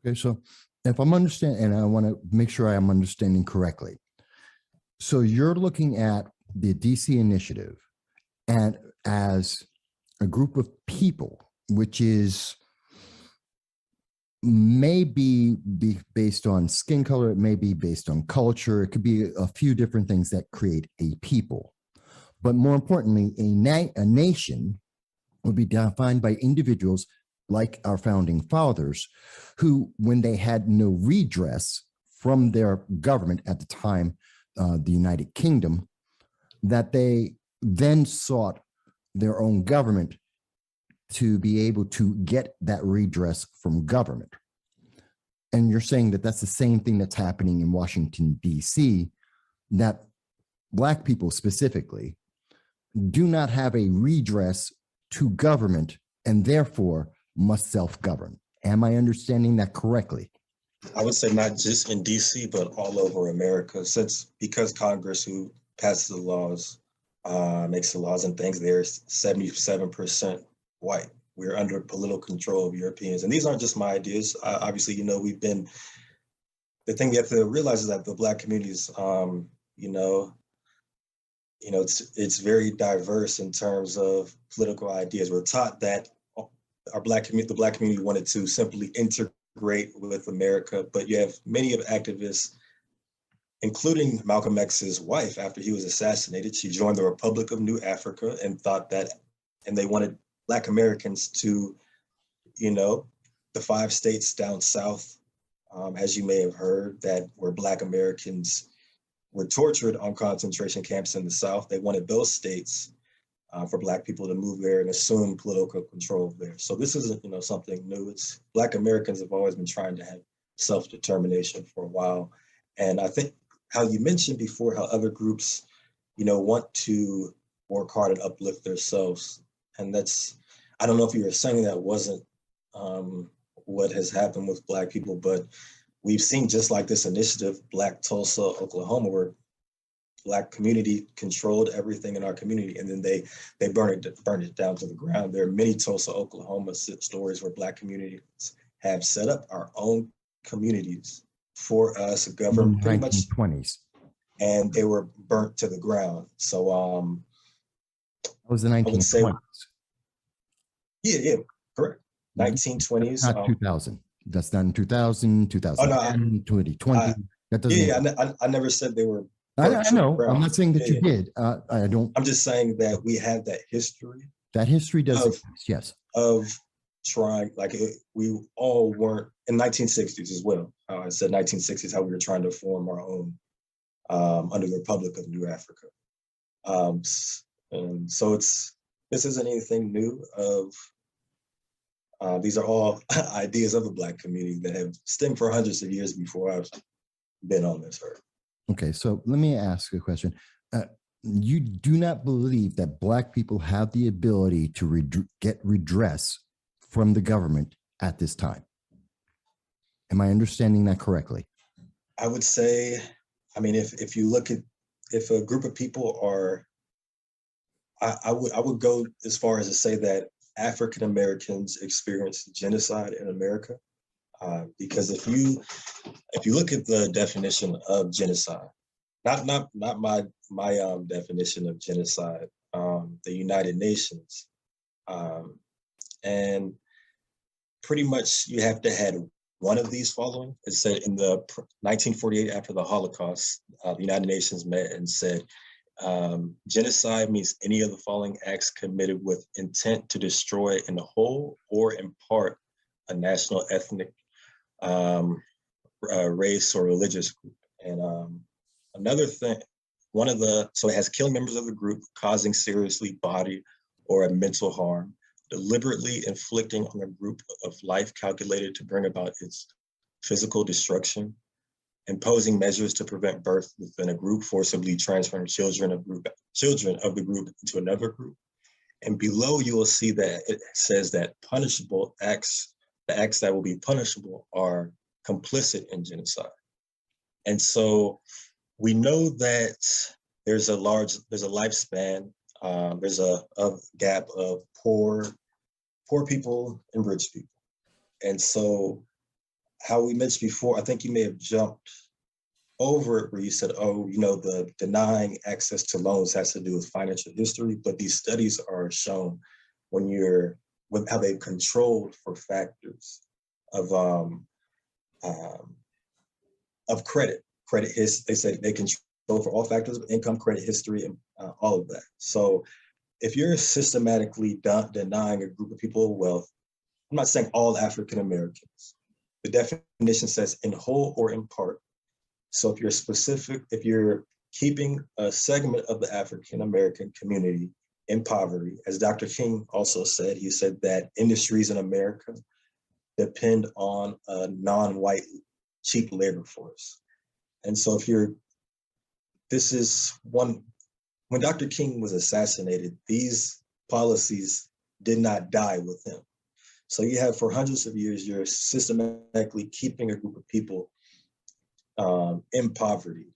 Speaker 2: Okay, so if I'm understanding, and I want to make sure I am understanding correctly. So you're looking at the DC initiative and as a group of people, which is maybe be based on skin color, it may be based on culture, it could be a few different things that create a people. But more importantly, a nation would be defined by individuals like our founding fathers, who, when they had no redress from their government at the time, the United Kingdom, that they then sought their own government to be able to get that redress from government. And you're saying that that's the same thing that's happening in Washington, D.C., that Black people specifically do not have a redress to government and therefore must self-govern. Am I understanding that correctly?
Speaker 3: I would say not just in DC, but all over America, because Congress, who passes the laws, makes the laws and things, they're 77% white. We're under political control of Europeans. And these aren't just my ideas. Obviously, the thing you have to realize is that the Black communities, it's very diverse in terms of political ideas. We're taught that the Black community wanted to simply integrate with America, but you have many of activists, including Malcolm X's wife, after he was assassinated, she joined the Republic of New Africa and they wanted Black Americans to, the 5 states down south, as you may have heard, that where Black Americans were tortured on concentration camps in the South. They wanted those states for Black people to move there and assume political control there. So this isn't, something new. It's Black Americans have always been trying to have self-determination for a while. And I think how you mentioned before, how other groups, want to work hard and uplift themselves. And I don't know if you were saying that wasn't what has happened with Black people, but we've seen just like this initiative, Black Tulsa, Oklahoma, where Black community controlled everything in our community, and then they burned it down to the ground. There are many Tulsa, Oklahoma stories where Black communities have set up our own communities for us, governed pretty much
Speaker 2: 1920s,
Speaker 3: and they were burnt to the ground. So
Speaker 2: That was the
Speaker 3: I would say,
Speaker 2: 1920s.
Speaker 3: yeah, correct. 1920s.
Speaker 2: Not 2000. That's not in 2000,
Speaker 3: Oh no,
Speaker 2: 2010, 2020. That doesn't.
Speaker 3: yeah, I never said they were.
Speaker 2: I know. I'm not saying that you
Speaker 3: Yeah.
Speaker 2: did. I don't.
Speaker 3: I'm just saying that we have that history.
Speaker 2: That history does
Speaker 3: of,
Speaker 2: exist. Yes.
Speaker 3: Of trying, we all weren't in 1960s as well. I said 1960s, how we were trying to form our own under the Republic of New Africa. And so this isn't anything new. These are all ideas of the Black community that have stemmed for hundreds of years before I've been on this earth.
Speaker 2: Okay, so let me ask a question. You do not believe that Black people have the ability to get redress from the government at this time. Am I understanding that correctly?
Speaker 3: I would say, I mean, if you look at, if a group of people are, I would go as far as to say that African Americans experience genocide in America, because if you look at the definition of genocide, not my definition of genocide, the United Nations, and pretty much you have to have one of these following. It said in the 1948, after the Holocaust, the United Nations met and said, genocide means any of the following acts committed with intent to destroy in whole or in part a national, ethnic, race, or religious group. And another thing, so it has killing members of the group, causing seriously body or mental harm, deliberately inflicting on a group of life calculated to bring about its physical destruction, imposing measures to prevent birth within a group, forcibly transferring children of the group into another group. And below you will see that it says that punishable acts, the acts that will be punishable, are complicit in genocide. And so we know that there's a lifespan, there's a gap of poor people and rich people. And so how we mentioned before, I think you may have jumped over it where you said, oh, the denying access to loans has to do with financial history, but these studies are shown with how they've controlled for factors of credit. They say they control for all factors of income, credit history, and all of that. So if you're systematically denying a group of people wealth, I'm not saying all African Americans. The definition says in whole or in part. So if you're keeping a segment of the African American community in poverty, as Dr. King also said, he said that industries in America depend on a non-white cheap labor force. And so when Dr. King was assassinated, these policies did not die with him. So you have, for hundreds of years, you're systematically keeping a group of people in poverty.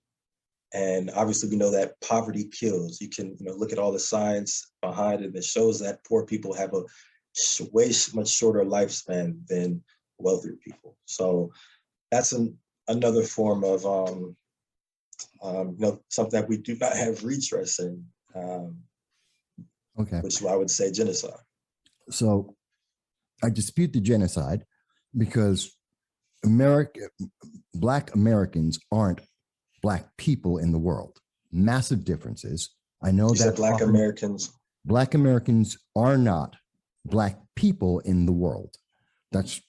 Speaker 3: And obviously we know that poverty kills. You can look at all the science behind it that shows that poor people have a way much shorter lifespan than wealthier people. So that's another form of something that we do not have redress in, which I would say genocide.
Speaker 2: So I dispute the genocide because Black Americans aren't Black people in the world. Massive differences. I know that
Speaker 3: Black
Speaker 2: Americans are not Black people in the world. That's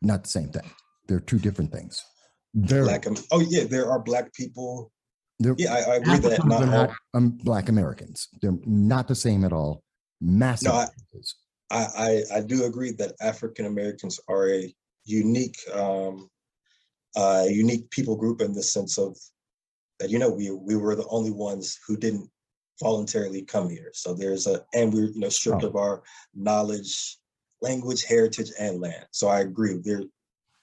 Speaker 2: not the same thing. They're two different things.
Speaker 3: There are Black people. I agree that
Speaker 2: not Black Americans. They're not the same at all. Massive differences.
Speaker 3: I do agree that African Americans are a unique people group in the sense of that, we were the only ones who didn't voluntarily come here. So and we're stripped of our knowledge, language, heritage, and land. So I agree.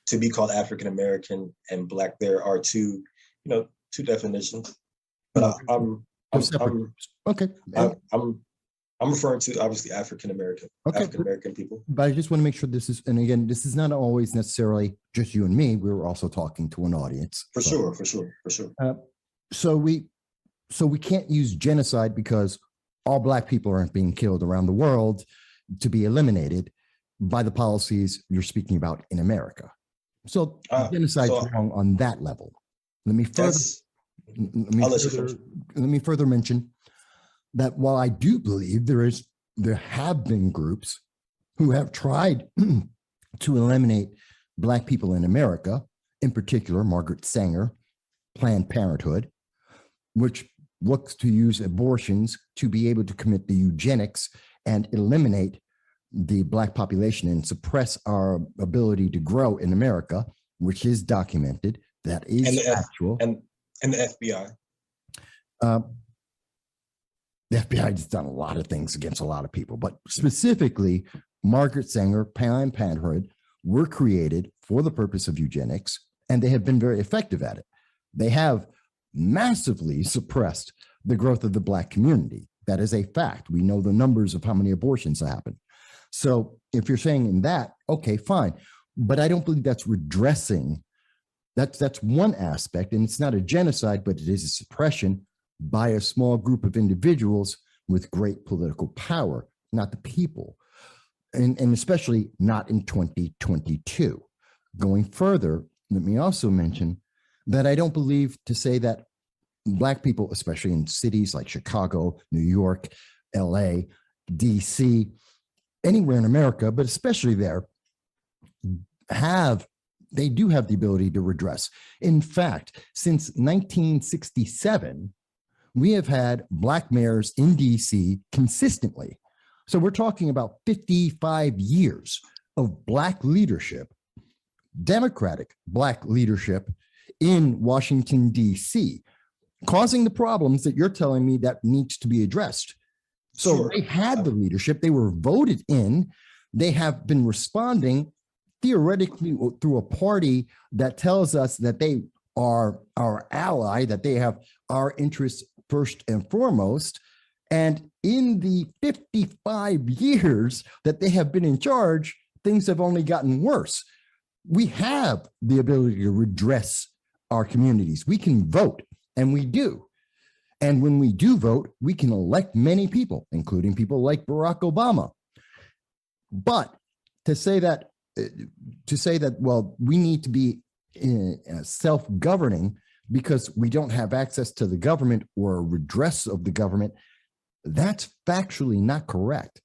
Speaker 3: To be called African American and Black, there are two definitions. But I'm referring to obviously African American people.
Speaker 2: But I just want to make sure this is not always necessarily just you and me. We're also talking to an audience.
Speaker 3: For sure.
Speaker 2: So we can't use genocide because all Black people aren't being killed around the world to be eliminated by the policies you're speaking about in America. So genocide's wrong on that level. Let me further mention that while I do believe there have been groups who have tried to eliminate Black people in America, in particular, Margaret Sanger, Planned Parenthood, which looks to use abortions to be able to commit the eugenics and eliminate the Black population and suppress our ability to grow in America, which is documented. That is actual.
Speaker 3: And the FBI.
Speaker 2: The FBI has done a lot of things against a lot of people, but specifically, Margaret Sanger, Planned Parenthood were created for the purpose of eugenics, and they have been very effective at it. They have massively suppressed the growth of the Black community. That is a fact. We know the numbers of how many abortions happen. So if you're saying in that, okay, fine. But I don't believe that's redressing. That's one aspect, and it's not a genocide, but it is a suppression by a small group of individuals with great political power, not the people. And especially not in 2022. Going further, let me also mention that I don't believe to say that Black people, especially in cities like Chicago, New York, LA, DC, anywhere in America, but especially there, they do have the ability to redress. In fact, since 1967, we have had Black mayors in DC consistently. So we're talking about 55 years of Black leadership, Democratic Black leadership in Washington, D.C., causing the problems that you're telling me that needs to be addressed. So
Speaker 3: Sure.
Speaker 2: They had the leadership, they were voted in, they have been responding theoretically through a party that tells us that they are our ally, that they have our interests first and foremost. And in the 55 years that they have been in charge, things have only gotten worse. We have the ability to redress our communities. We can vote, and we do. And when we do vote, we can elect many people, including people like Barack Obama. But to say that, well, we need to be self-governing because we don't have access to the government or a redress of the government, that's factually not correct.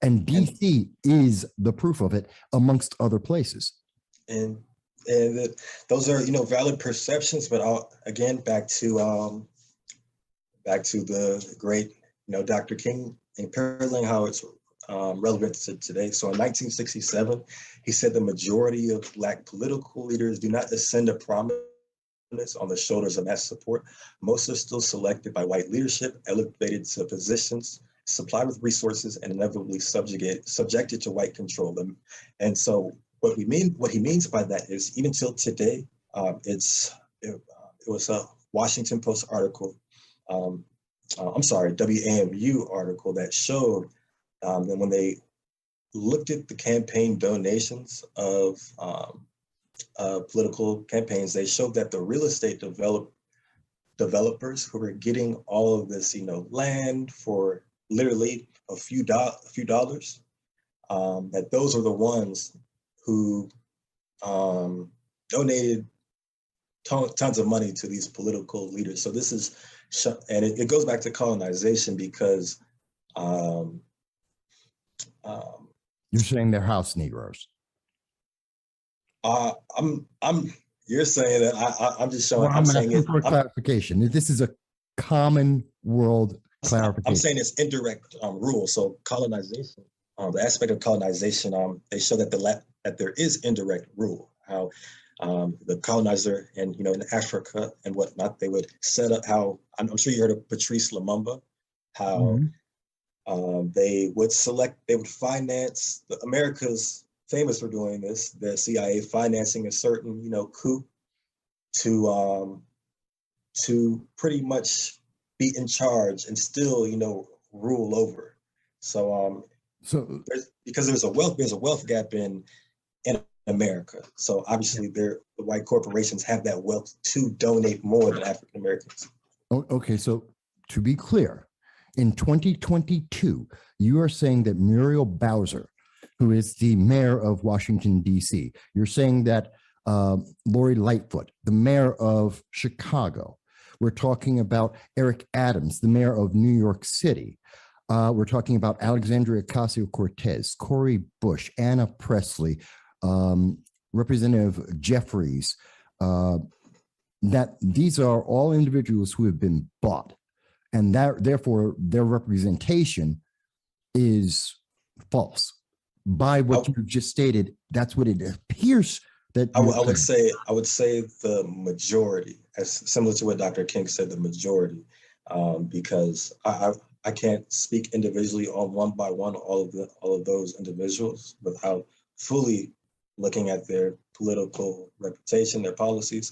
Speaker 2: And DC is the proof of it, amongst other places.
Speaker 3: And those are, valid perceptions, but again, back to the great, Dr. King and paralleling how it's relevant to today. So in 1967, he said the majority of Black political leaders do not ascend to prominence on the shoulders of mass support. Most are still selected by white leadership, elevated to positions, supplied with resources, and inevitably subjected to white control. And so what he means by that is, even till today, it was a Washington Post article, WAMU article that showed that when they looked at the campaign donations of political campaigns, they showed that the real estate developers who were getting all of this, land for literally a few dollars, that those are the ones who donated tons of money to these political leaders. So this is, and it goes back to colonization because
Speaker 2: you're saying they're house Negroes.
Speaker 3: You're saying that I'm just showing.
Speaker 2: Well, I'm saying it for clarification. This is a common world clarification.
Speaker 3: I'm saying it's indirect rule. So colonization, the aspect of colonization, they show that that there is indirect rule. How the colonizer and in Africa and whatnot, they would set up how I'm sure you heard of Patrice Lumumba, how they would finance America's famous for doing this, the CIA financing a certain, coup to pretty much be in charge and still, rule over. So because there's a wealth gap in America. So obviously the white corporations have that wealth to donate more than African Americans.
Speaker 2: Okay, so to be clear, in 2022, you are saying that Muriel Bowser, who is the mayor of Washington, D.C., you're saying that Lori Lightfoot, the mayor of Chicago, we're talking about Eric Adams, the mayor of New York City. We're talking about Alexandria Ocasio-Cortez, Cori Bush, Anna Presley, Representative Jeffries, that these are all individuals who have been bought, and that therefore their representation is false. By what you just stated, that's what it appears that
Speaker 3: I would say the majority, as similar to what Dr. King said, the majority, because I can't speak individually on one by one all of those individuals without fully looking at their political reputation, their policies.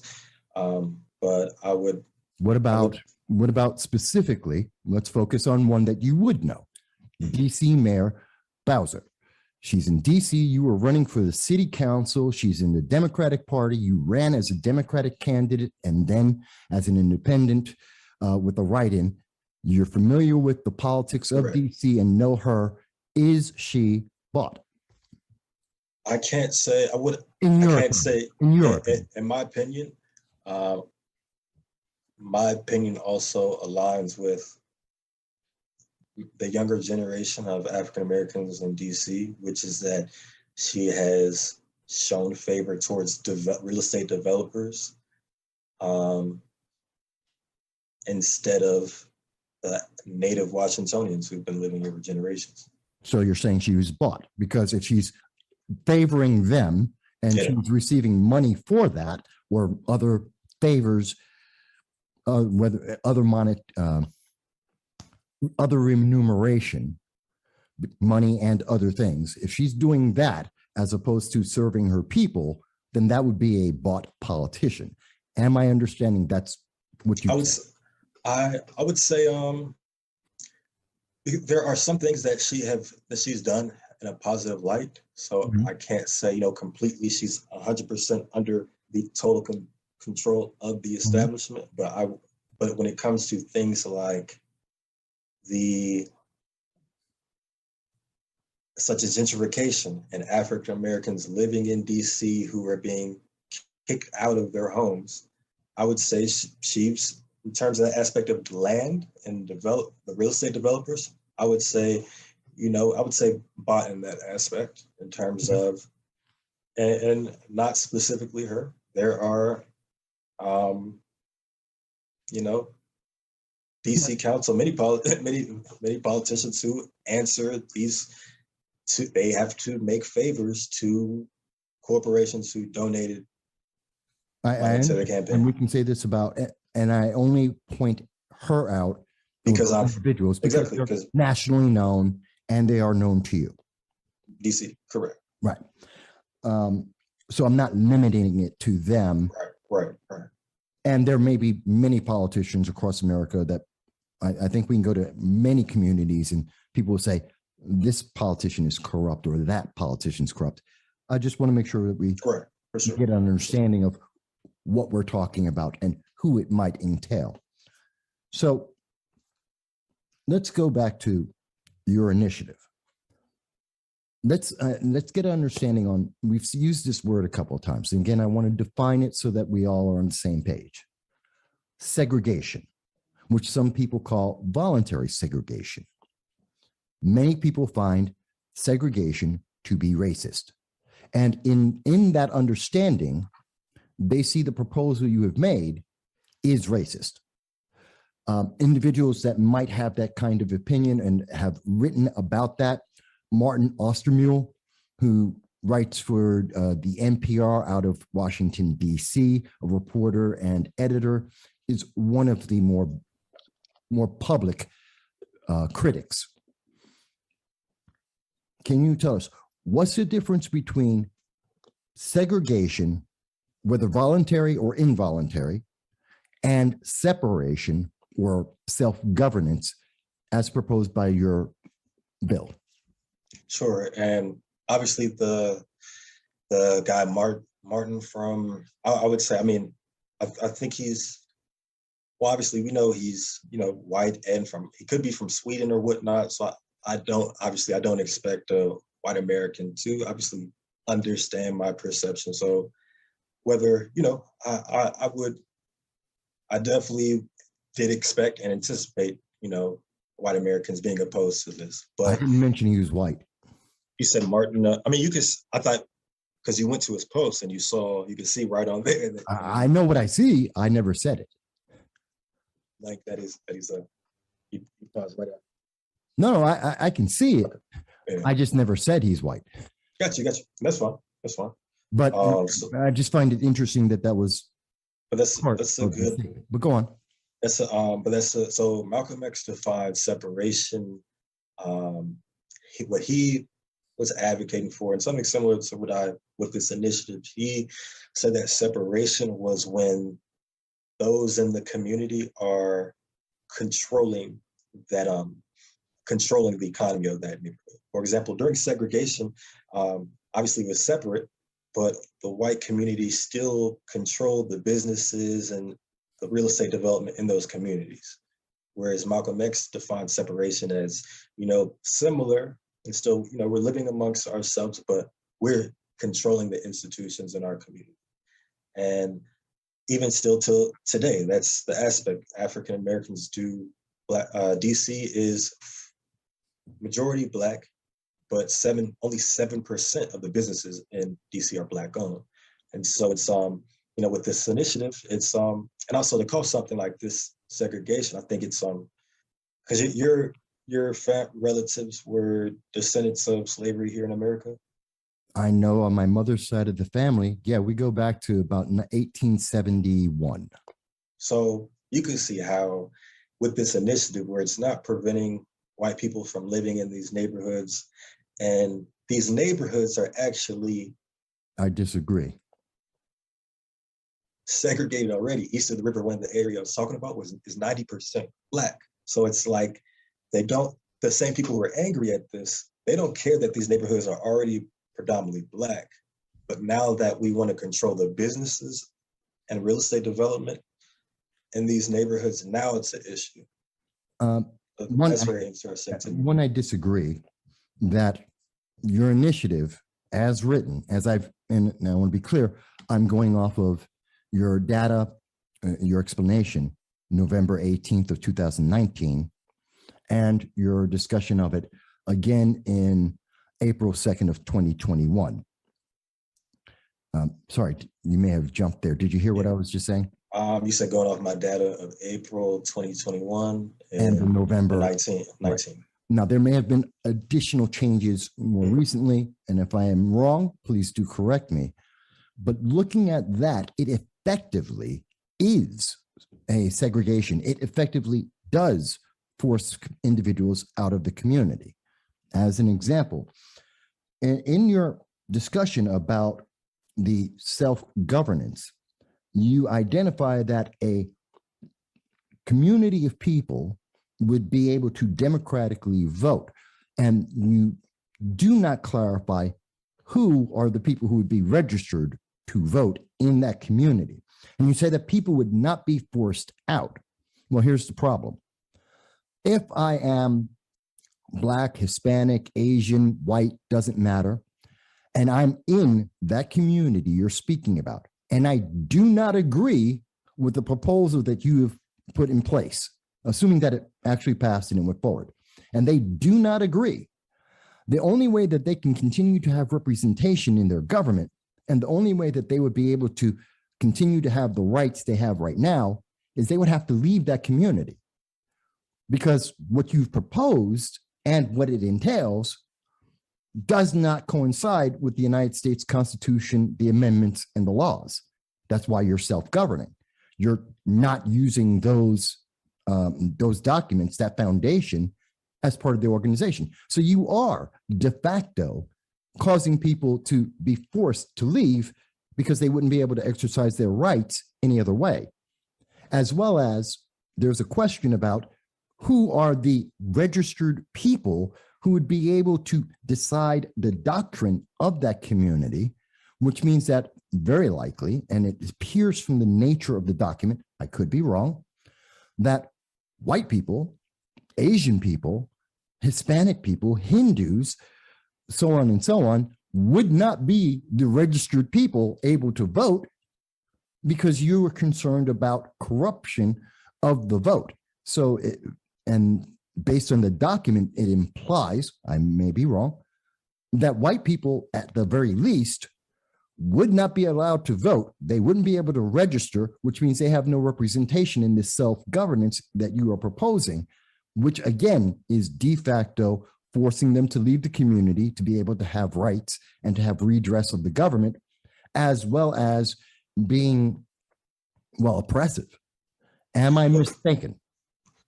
Speaker 3: But I would. What
Speaker 2: about specifically? Let's focus on one that you would know. DC Mayor Bowser. She's in DC. You were running for the city council. She's in the Democratic Party. You ran as a Democratic candidate and then as an independent with a write-in. You're familiar with the politics of DC and know her. Is she bought?
Speaker 3: I can't say. I would.
Speaker 2: In
Speaker 3: my opinion, my opinion also aligns with the younger generation of African Americans in DC, which is that she has shown favor towards real estate developers instead of the native Washingtonians who've been living here for generations.
Speaker 2: So you're saying she was bought, because if she's favoring them and she's receiving money for that or other favors, whether other remuneration, money and other things, if she's doing that as opposed to serving her people, then that would be a bought politician. Am I understanding that's what you said?
Speaker 3: I would say there are some things that she's done in a positive light. So I can't say, completely she's 100% under the total control of the establishment. But when it comes to things like such as gentrification and African Americans living in DC who are being kicked out of their homes, I would say she's, in terms of that aspect of land and the real estate developers, I would say bought in that aspect in terms of, and not specifically her. There are, DC council, many politicians who answer they have to make favors to corporations who donated money to their campaign.
Speaker 2: And we can say this about, and I only point her out
Speaker 3: because
Speaker 2: individuals because they're nationally known and they are known to you.
Speaker 3: DC, correct.
Speaker 2: Right. So I'm not limiting it to them.
Speaker 3: Right.
Speaker 2: And there may be many politicians across America that I think we can go to many communities and people will say, this politician is corrupt or that politician is corrupt. I just want to make sure that we get an understanding of what we're talking about and who it might entail. So let's go back to your initiative. Let's get an understanding on, we've used this word a couple of times. And again, I want to define it so that we all are on the same page. Segregation, which some people call voluntary segregation. Many people find segregation to be racist. And in that understanding, they see the proposal you have made is racist. Individuals that might have that kind of opinion and have written about that, Martin Ostermule, who writes for the NPR out of Washington, D.C., a reporter and editor, is one of the more public critics. Can you tell us, what's the difference between segregation, whether voluntary or involuntary, and separation or self-governance as proposed by your bill?
Speaker 3: Sure. And obviously the guy Martin from, I would say, I think he's well, obviously we know he's, white and he could be from Sweden or whatnot. So I don't expect a white American to obviously understand my perception. So whether, I definitely did expect and anticipate, white Americans being opposed to this.
Speaker 2: I
Speaker 3: But
Speaker 2: didn't mention he was white.
Speaker 3: you said Martin, I thought, because you went to his post and you could see right on there that
Speaker 2: I know what I see. I never said it.
Speaker 3: like that he's he paused right out.
Speaker 2: No, I can see it.
Speaker 3: Yeah.
Speaker 2: I just never said he's white.
Speaker 3: Got you. That's fine.
Speaker 2: But
Speaker 3: So,
Speaker 2: I just find it interesting that was
Speaker 3: but that's
Speaker 2: part
Speaker 3: a
Speaker 2: of the
Speaker 3: good.
Speaker 2: statement. But go on.
Speaker 3: So Malcolm X defined separation. What he was advocating for, and something similar to with this initiative, he said that separation was when those in the community are controlling controlling the economy of that neighborhood. For example, during segregation, obviously it was separate, but the white community still controlled the businesses and the real estate development in those communities. Whereas Malcolm X defined separation as, similar and still, we're living amongst ourselves, but we're controlling the institutions in our community. And even still till today, that's the aspect African Americans do. DC is majority Black, but only 7% of the businesses in DC are Black owned. And so it's with this initiative, it's and also to call something like this segregation, I think it's because your relatives were descendants of slavery here in America.
Speaker 2: I know on my mother's side of the family, yeah, we go back to about 1871.
Speaker 3: So you can see how with this initiative where it's not preventing white people from living in these neighborhoods, and these neighborhoods are actually—
Speaker 2: I disagree.
Speaker 3: Segregated already. East of the river, when the area I was talking about is 90% Black. So it's like the same people who are angry at this, they don't care that these neighborhoods are already predominantly Black. But now that we want to control the businesses and real estate development in these neighborhoods, now it's an issue. That's very interesting.
Speaker 2: One, I disagree that your initiative, as written, and now I want to be clear, I'm going off of your data, your explanation, November 18th of 2019, and your discussion of it again in April 2nd of 2021. Sorry, you may have jumped there. Did you hear what I was just saying?
Speaker 3: You said going off my data of April 2021
Speaker 2: and the November
Speaker 3: 19.
Speaker 2: Right. Now, there may have been additional changes more recently, and if I am wrong, please do correct me. But looking at that, it effectively is a segregation. It effectively does force individuals out of the community. As an example, in your discussion about the self-governance, you identify that a community of people would be able to democratically vote. And you do not clarify who are the people who would be registered to vote in that community. And you say that people would not be forced out. Well, here's the problem. If I am Black, Hispanic, Asian, white, doesn't matter, and I'm in that community you're speaking about, and I do not agree with the proposal that you have put in place, assuming that it actually passed and it went forward, and they do not agree, the only way that they can continue to have representation in their government, and the only way that they would be able to continue to have the rights they have right now, is they would have to leave that community. Because what you've proposed and what it entails does not coincide with the United States Constitution, the amendments, and the laws. That's why you're self-governing. You're not using those documents, that foundation, as part of the organization. So you are de facto causing people to be forced to leave because they wouldn't be able to exercise their rights any other way. As well as there's a question about who are the registered people who would be able to decide the doctrine of that community, which means that very likely, and it appears from the nature of the document, I could be wrong, that white people, Asian people, Hispanic people, Hindus, so on and so on, would not be the registered people able to vote because you were concerned about corruption of the vote. So, and based on the document, it implies, I may be wrong, that white people, at the very least, would not be allowed to vote. They wouldn't be able to register, which means they have no representation in this self-governance that you are proposing, which again is de facto forcing them to leave the community to be able to have rights and to have redress of the government, as well as being, well, oppressive. Am I mistaken?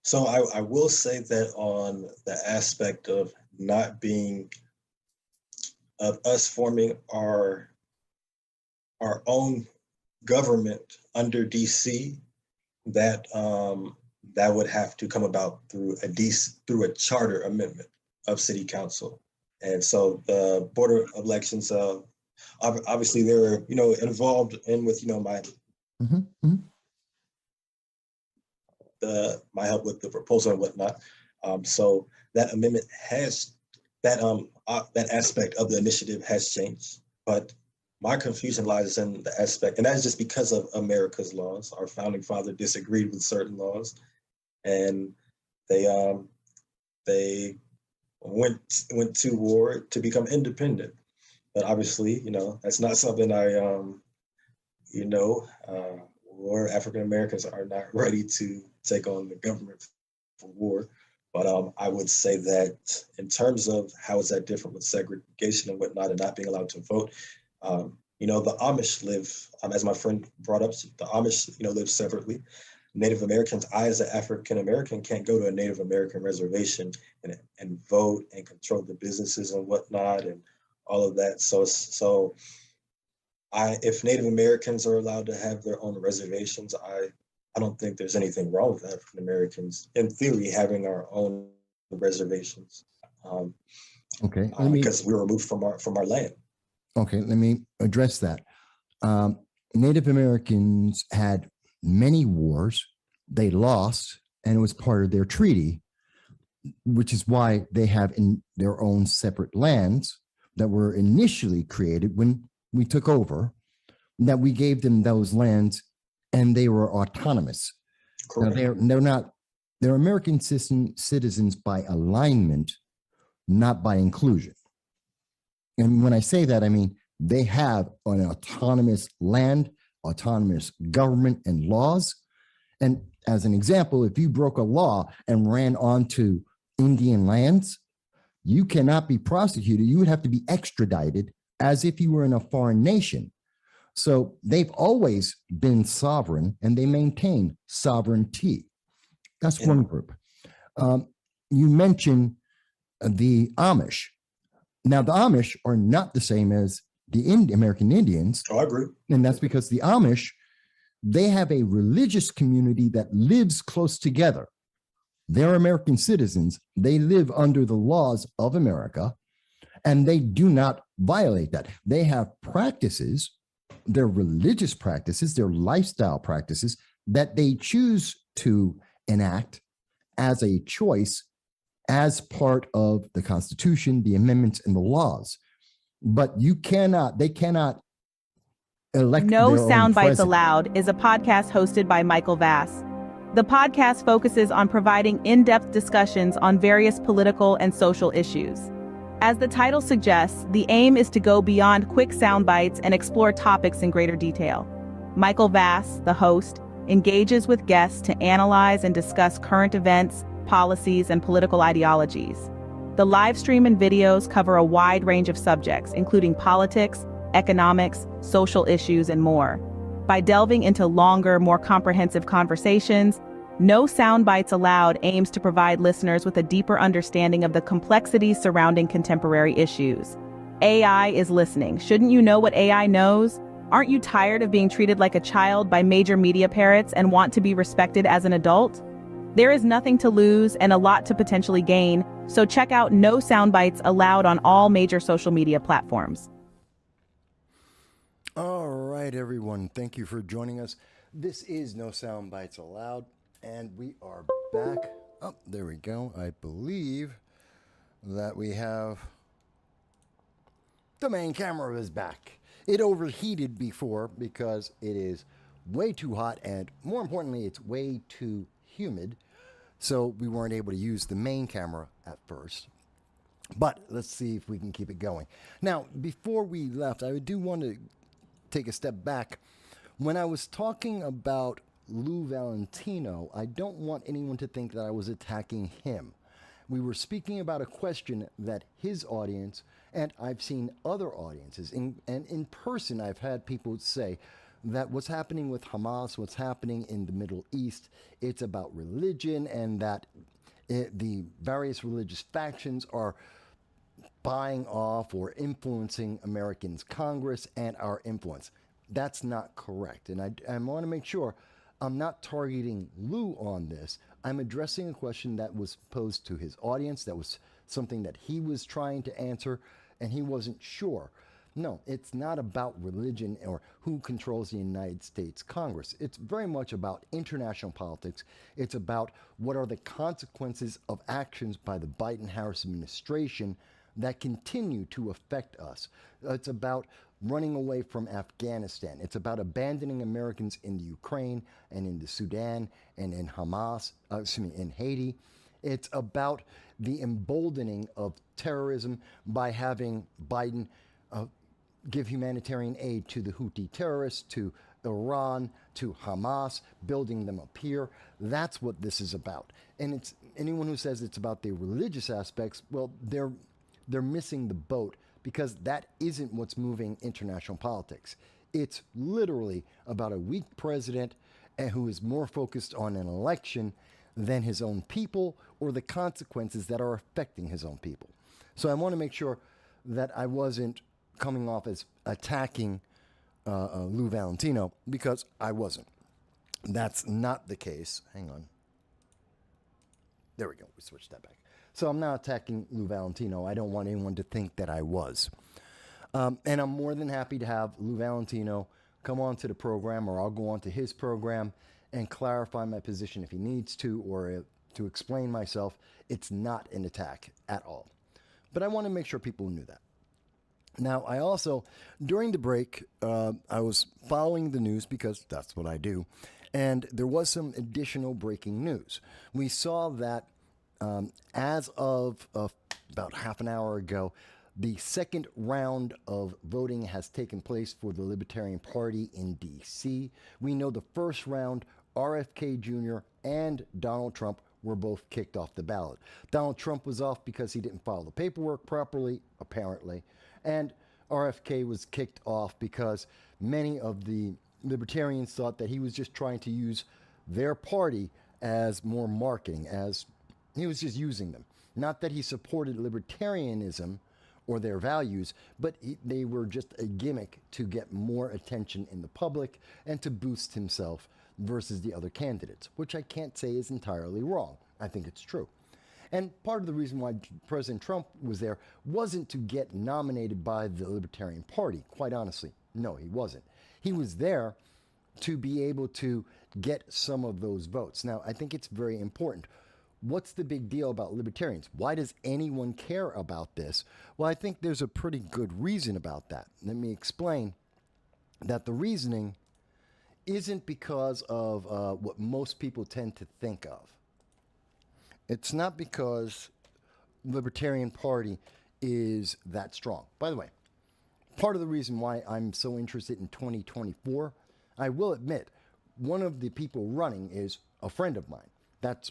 Speaker 3: So I will say that on the aspect of not being, of us forming our own government under DC, that that would have to come about through a charter amendment of city council. And so the board of elections, obviously they were, involved in with, my my help with the proposal and whatnot. So that amendment has that aspect of the initiative has changed, but my confusion lies in the aspect, and that's just because of America's laws. Our founding father disagreed with certain laws, and they went to war to become independent. But obviously, that's not something or African Americans are not ready to take on the government for war. But I would say that in terms of how is that different with segregation and whatnot and not being allowed to vote, the Amish live, as my friend brought up, the Amish, live separately. Native Americans, I as an African American can't go to a Native American reservation and vote and control the businesses and whatnot and all of that. So if Native Americans are allowed to have their own reservations, I don't think there's anything wrong with African Americans, in theory, having our own reservations.
Speaker 2: Okay,
Speaker 3: because we were removed from our land.
Speaker 2: Okay, let me address that. Native Americans had many wars. They lost, and it was part of their treaty, which is why they have in their own separate lands that were initially created when we took over, that we gave them those lands and they were autonomous. Correct. Now, they're American citizens by alignment, not by inclusion. And when I say that, I mean, they have an autonomous land, autonomous government and laws. And as an example, if you broke a law and ran onto Indian lands, you cannot be prosecuted. You would have to be extradited as if you were in a foreign nation. So they've always been sovereign and they maintain sovereignty. That's one group. You mentioned the Amish. Now, the Amish are not the same as the American Indians.
Speaker 3: Oh, I agree.
Speaker 2: And that's because the Amish, they have a religious community that lives close together. They're American citizens. They live under the laws of America, and they do not violate that. They have practices, their religious practices, their lifestyle practices that they choose to enact as a choice as part of the Constitution, the amendments, and the laws. But they cannot elect
Speaker 1: No
Speaker 2: their own
Speaker 1: Soundbites
Speaker 2: president.
Speaker 1: Allowed is a podcast hosted by Michael Vass. The podcast focuses on providing in-depth discussions on various political and social issues. As the title suggests, the aim is to go beyond quick sound bites and explore topics in greater detail. Michael Vass, the host, engages with guests to analyze and discuss current events, policies, and political ideologies. The live stream and videos cover a wide range of subjects, including politics, economics, social issues, and more. By delving into longer, more comprehensive conversations, No Soundbites Allowed aims to provide listeners with a deeper understanding of the complexities surrounding contemporary issues. AI is listening. Shouldn't you know what AI knows? Aren't you tired of being treated like a child by major media parrots and want to be respected as an adult? There is nothing to lose and a lot to potentially gain, so check out No Soundbites Allowed on all major social media platforms.
Speaker 2: All right, everyone. Thank you for joining us. This is No Soundbites Allowed. And we are back. Oh, there we go. I believe that we have the main camera is back. It overheated before because it is way too hot and, more importantly, it's way too humid. So we weren't able to use the main camera at first. But let's see if we can keep it going. Now, before we left, I do want to take a step back. When I was talking about Lou Valentino, I don't want anyone to think that I was attacking him. We were speaking about a question that his audience, and I've seen other audiences, and in person I've had people say that what's happening with Hamas, what's happening in the Middle East, it's about religion, and that the various religious factions are buying off or influencing Americans' Congress and our influence. That's not correct. And I want to make sure I'm not targeting Lou on this. I'm addressing a question that was posed to his audience. That was something that he was trying to answer, and he wasn't sure. No, it's not about religion or who controls the United States Congress. It's very much about international politics. It's about what are the consequences of actions by the Biden-Harris administration that continue to affect us. It's about running away from Afghanistan. It's about abandoning Americans in the Ukraine and in the Sudan and in in Haiti. It's about the emboldening of terrorism by having Biden give humanitarian aid to the Houthi terrorists, to Iran, to Hamas, building them up here. That's what this is about. And it's anyone who says it's about the religious aspects, well, they're missing the boat, because that isn't what's moving international politics. It's literally about a weak president who is more focused on an election than his own people or the consequences that are affecting his own people. So I want to make sure that I wasn't coming off as attacking Lou Valentino, because I wasn't. That's not the case. Hang on. There we go. We switched that back. So I'm not attacking Lou Valentino. I don't want anyone to think that I was. And I'm more than happy to have Lou Valentino come on to the program, or I'll go on to his program and clarify my position if he needs to, or to explain myself. It's not an attack at all. But I want to make sure people knew that. Now, I also, during the break, I was following the news because that's what I do. And there was some additional breaking news. We saw that as of about half an hour ago, the second round of voting has taken place for the Libertarian Party in D.C. We know the first round, RFK Jr. and Donald Trump were both kicked off the ballot. Donald Trump was off because he didn't file the paperwork properly, apparently, and RFK was kicked off because many of the Libertarians thought that he was just trying to use their party as more marketing, as he was just using them. Not that he supported libertarianism or their values, but they were just a gimmick to get more attention in the public and to boost himself versus the other candidates, which I can't say is entirely wrong. I think it's true. And part of the reason why President Trump was there wasn't to get nominated by the Libertarian Party, quite honestly. No, he wasn't. He was there to be able to get some of those votes. Now, I think it's very important. What's the big deal about libertarians? Why does anyone care about this? Well, I think there's a pretty good reason about that. Let me explain that the reasoning isn't because of what most people tend to think of. It's not because Libertarian Party is that strong. By the way, part of the reason why I'm so interested in 2024, I will admit, one of the people running is a friend of mine. That's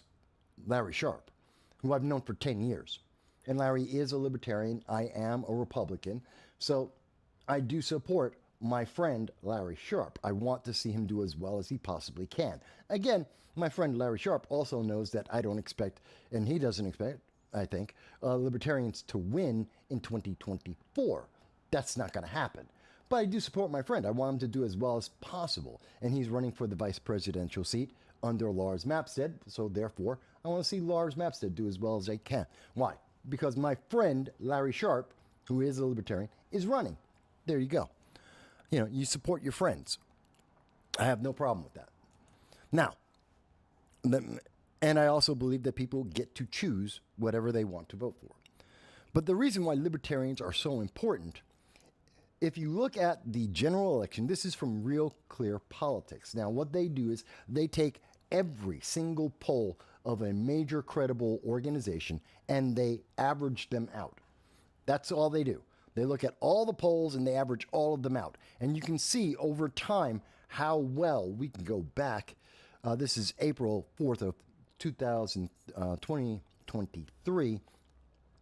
Speaker 2: Larry Sharp, who I've known for 10 years. And Larry is a libertarian. I am a Republican. So I do support my friend Larry Sharp. I want to see him do as well as he possibly can. Again, my friend Larry Sharp also knows that I don't expect, and he doesn't expect, I think, libertarians to win in 2024. That's not going to happen. But I do support my friend. I want him to do as well as possible. And he's running for the vice presidential seat under Lars Mapstead. So therefore, I want to see Lars Mapstead do as well as I can. Why? Because my friend Larry Sharp, who is a libertarian, is running. There you go. You know, you support your friends. I have no problem with that. Now, And I also believe that people get to choose whatever they want to vote for. But the reason why libertarians are so important, if you look at the general election, this is from Real Clear Politics. Now, what they do is they take every single poll of a major credible organization and they average them out. That's all they do. They look at all the polls and they average all of them out. And you can see over time how well we can go back. This is April 4th of 2023,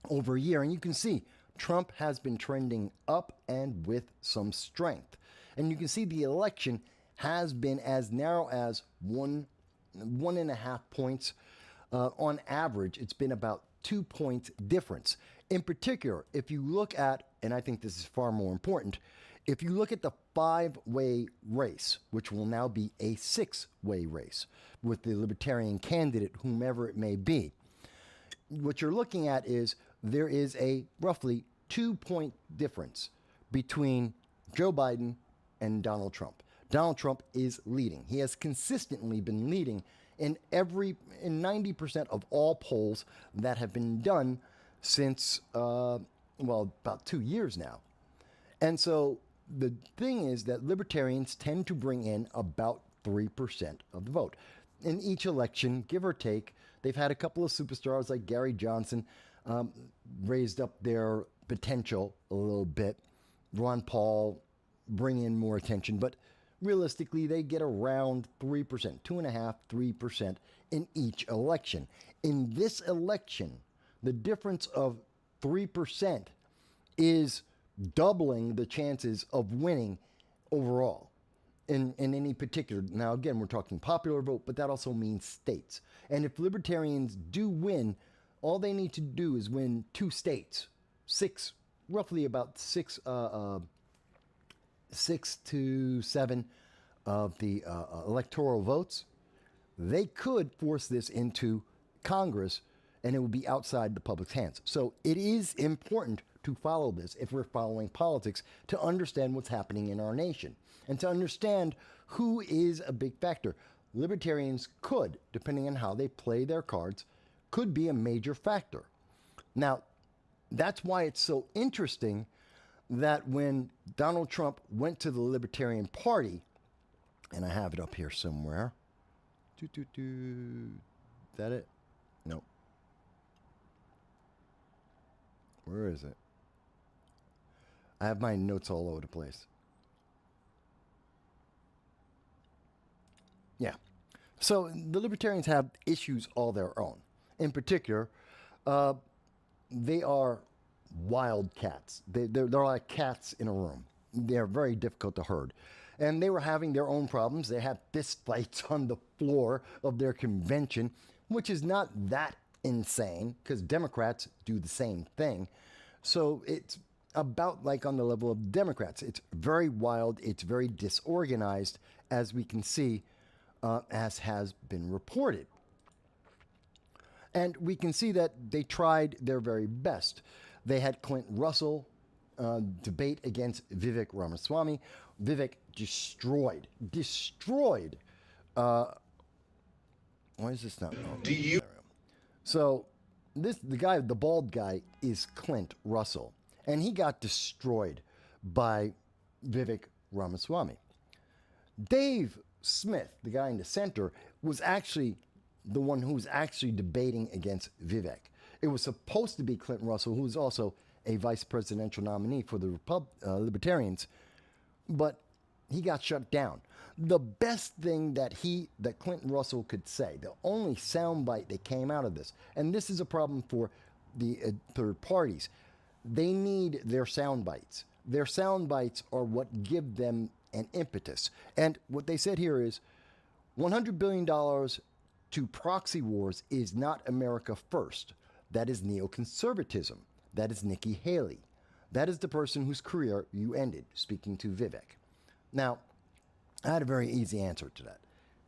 Speaker 2: over a year. And you can see Trump has been trending up and with some strength. And you can see the election has been as narrow as 1.5 points. On average, it's been about 2 points difference. In particular, if you look at, and I think this is far more important, if you look at the 5-way race, which will now be a 6-way race with the Libertarian candidate, whomever it may be, what you're looking at is there is a roughly 2-point difference between Joe Biden and Donald Trump. Donald Trump is leading. He has consistently been leading in 90% of all polls that have been done since, about 2 years now. And so the thing is that libertarians tend to bring in about 3% of the vote. In each election, give or take, they've had a couple of superstars like Gary Johnson raised up their potential a little bit. Ron Paul bring in more attention, but realistically, they get around 3%, 2.5%, 3% in each election. In this election, the difference of 3% is doubling the chances of winning overall in any particular. Now, again, we're talking popular vote, but that also means states. And if libertarians do win, all they need to do is win 2 states, roughly about 6 to 7 of the electoral votes. They could force this into Congress and it would be outside the public's hands. So it is important to follow this if we're following politics, to understand what's happening in our nation and to understand who is a big factor. Libertarians could, depending on how they play their cards, could be a major factor. Now, that's why it's so interesting that when Donald Trump went to the Libertarian Party, and I have it up here somewhere. Is that it? No. Where is it? I have my notes all over the place. Yeah. So the Libertarians have issues all their own. In particular, they are wild cats. They're like cats in a room. They're very difficult to herd. And they were having their own problems. They had fist fights on the floor of their convention, which is not that insane because Democrats do the same thing. So it's about like on the level of Democrats. It's very wild. It's very disorganized, as we can see, as has been reported. And we can see that they tried their very best. They had Clint Russell debate against Vivek Ramaswamy. Vivek destroyed. Why is this not? Oh, so the bald guy is Clint Russell, and he got destroyed by Vivek Ramaswamy. Dave Smith, the guy in the center, was actually the one who was actually debating against Vivek. It was supposed to be Clint Russell, who was also a vice presidential nominee for the Libertarians, but he got shut down. The best thing that Clinton Russell could say, the only soundbite that came out of this, and this is a problem for the third parties, they need their soundbites. Their soundbites are what give them an impetus. And what they said here is $100 billion to proxy wars is not America first. That is neoconservatism. That is Nikki Haley. That is the person whose career you ended, speaking to Vivek. Now, I had a very easy answer to that.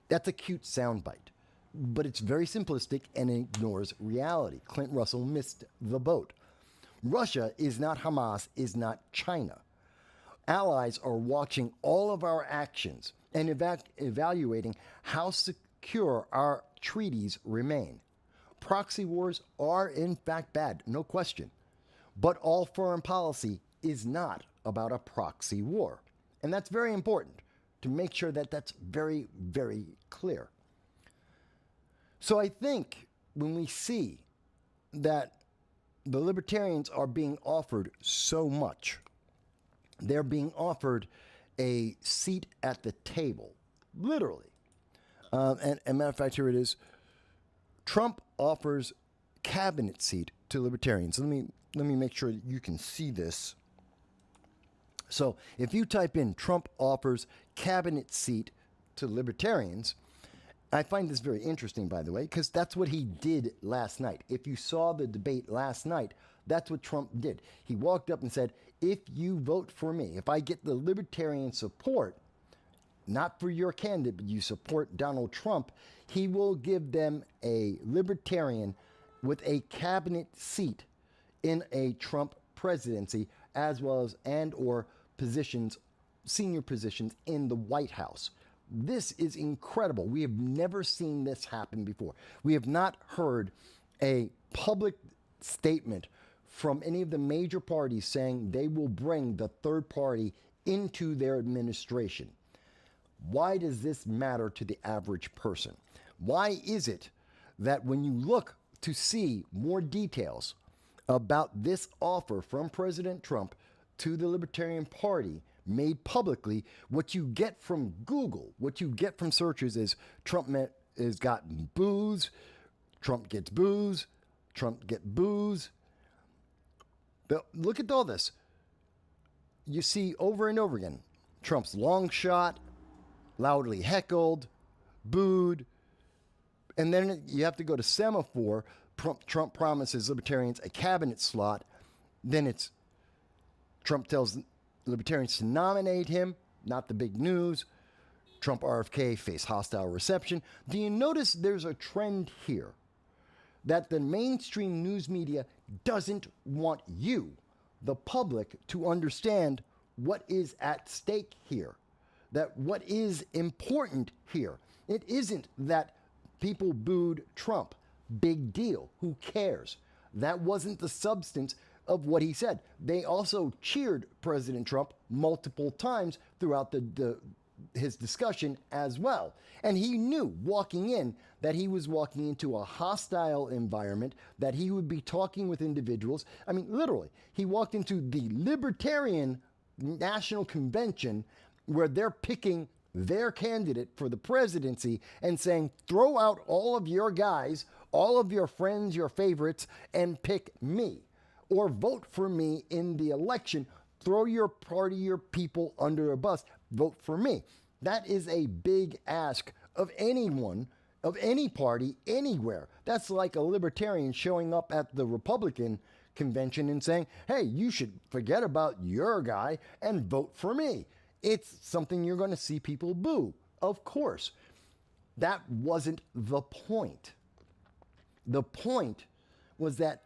Speaker 2: That's a cute soundbite, but it's very simplistic and ignores reality. Clint Russell missed the boat. Russia is not Hamas, is not China. Allies are watching all of our actions and evaluating how secure our treaties remain. Proxy wars are in fact bad, no question. But all foreign policy is not about a proxy war. And that's very important to make sure that that's very, very clear. So I think when we see that the Libertarians are being offered so much, they're being offered a seat at the table, literally. And matter of fact, here it is. Trump offers cabinet seat to Libertarians. Let me make sure you can see this. So if you type in Trump offers cabinet seat to Libertarians, I find this very interesting, by the way, because that's what he did last night. If you saw the debate last night, that's what Trump did. He walked up and said, if you vote for me, if I get the Libertarian support, not for your candidate, but you support Donald Trump, he will give them a Libertarian with a cabinet seat in a Trump presidency, as well as or positions, senior positions in the White House. This is incredible. We have never seen this happen before. We have not heard a public statement from any of the major parties saying they will bring the third party into their administration. Why does this matter to the average person? Why is it that when you look to see more details about this offer from President Trump to the Libertarian Party made publicly, what you get from Google, what you get from searches is Trump has gotten booze, Trump gets booze, Trump get booze. But look at all this. You see over and over again, Trump's long shot, loudly heckled, booed, and then you have to go to semaphore. Trump promises Libertarians a cabinet slot. Then it's Trump tells Libertarians to nominate him, not the big news. Trump RFK face hostile reception. Do you notice there's a trend here that the mainstream news media doesn't want you, the public, to understand what is at stake here, that what is important here? It isn't that people booed Trump. Big deal. Who cares? That wasn't the substance of what he said. They also cheered President Trump multiple times throughout his discussion as well. And he knew walking in that he was walking into a hostile environment, that he would be talking with individuals. I mean, literally, he walked into the Libertarian National Convention where they're picking their candidate for the presidency and saying, throw out all of your guys, all of your friends, your favorites, and pick me. Or vote for me in the election. Throw your party, your people under a bus. Vote for me. That is a big ask of anyone, of any party, anywhere. That's like a libertarian showing up at the Republican convention and saying, hey, you should forget about your guy and vote for me. It's something you're going to see people boo. Of course. That wasn't the point. The point was that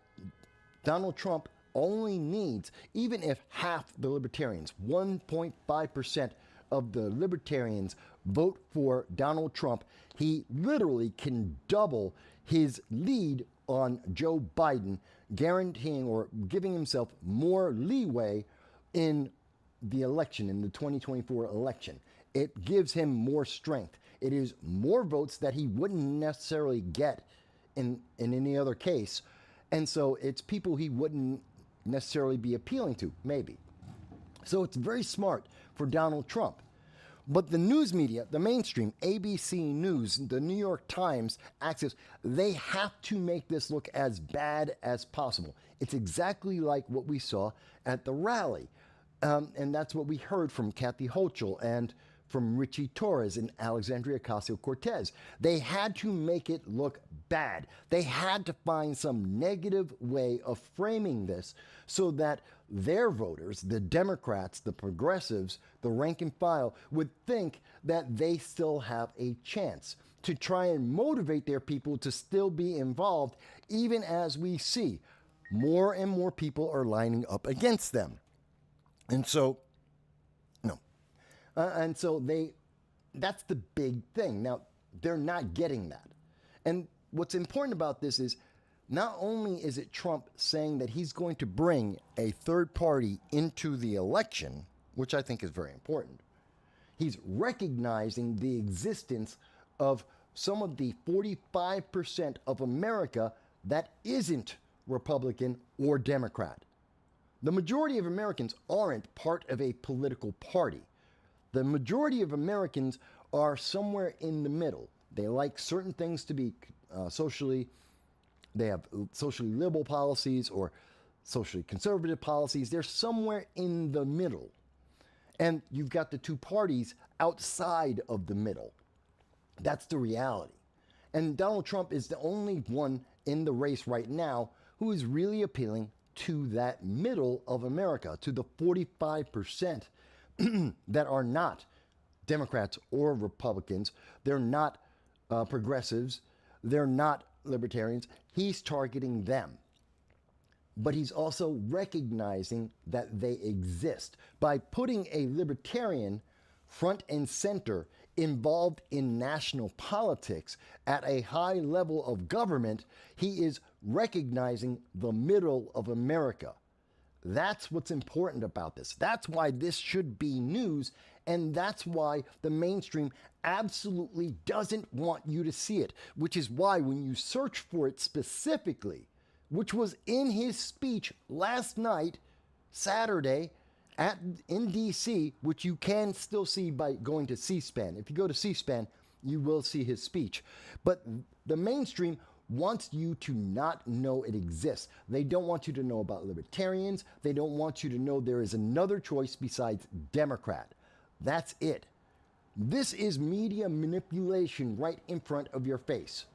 Speaker 2: Donald Trump only needs, even if half the Libertarians, 1.5% of the Libertarians vote for Donald Trump, he literally can double his lead on Joe Biden, guaranteeing or giving himself more leeway in the election, in the 2024 election. It gives him more strength. It is more votes that he wouldn't necessarily get in any other case. And so it's people he wouldn't necessarily be appealing to, maybe. So it's very smart for Donald Trump. But the news media, the mainstream, ABC News, the New York Times, Axios, they have to make this look as bad as possible. It's exactly like what we saw at the rally. And that's what we heard from Kathy Hochul and from Richie Torres and Alexandria Ocasio-Cortez. They had to make it look bad. They had to find some negative way of framing this so that their voters, the Democrats, the progressives, the rank and file, would think that they still have a chance to try and motivate their people to still be involved, even as we see more and more people are lining up against them. And so, that's the big thing. Now, they're not getting that. And what's important about this is not only is it Trump saying that he's going to bring a third party into the election, which I think is very important, he's recognizing the existence of some of the 45% of America that isn't Republican or Democrat. The majority of Americans aren't part of a political party. The majority of Americans are somewhere in the middle. They like certain things to be they have socially liberal policies or socially conservative policies. They're somewhere in the middle. And you've got the two parties outside of the middle. That's the reality. And Donald Trump is the only one in the race right now who is really appealing to that middle of America, to the 45% that are not Democrats or Republicans. They're not progressives. They're not libertarians. He's targeting them. But he's also recognizing that they exist. By putting a libertarian front and center involved in national politics at a high level of government, he is recognizing the middle of America. That's what's important about this. That's why this should be news, and that's why the mainstream absolutely doesn't want you to see it, which is why when you search for it specifically, which was in his speech last night, Saturday, in D.C., which you can still see by going to C-SPAN. If you go to C-SPAN, you will see his speech. But the mainstream wants you to not know it exists. They don't want you to know about libertarians. They don't want you to know there is another choice besides Democrat. That's it. This is media manipulation right in front of your face.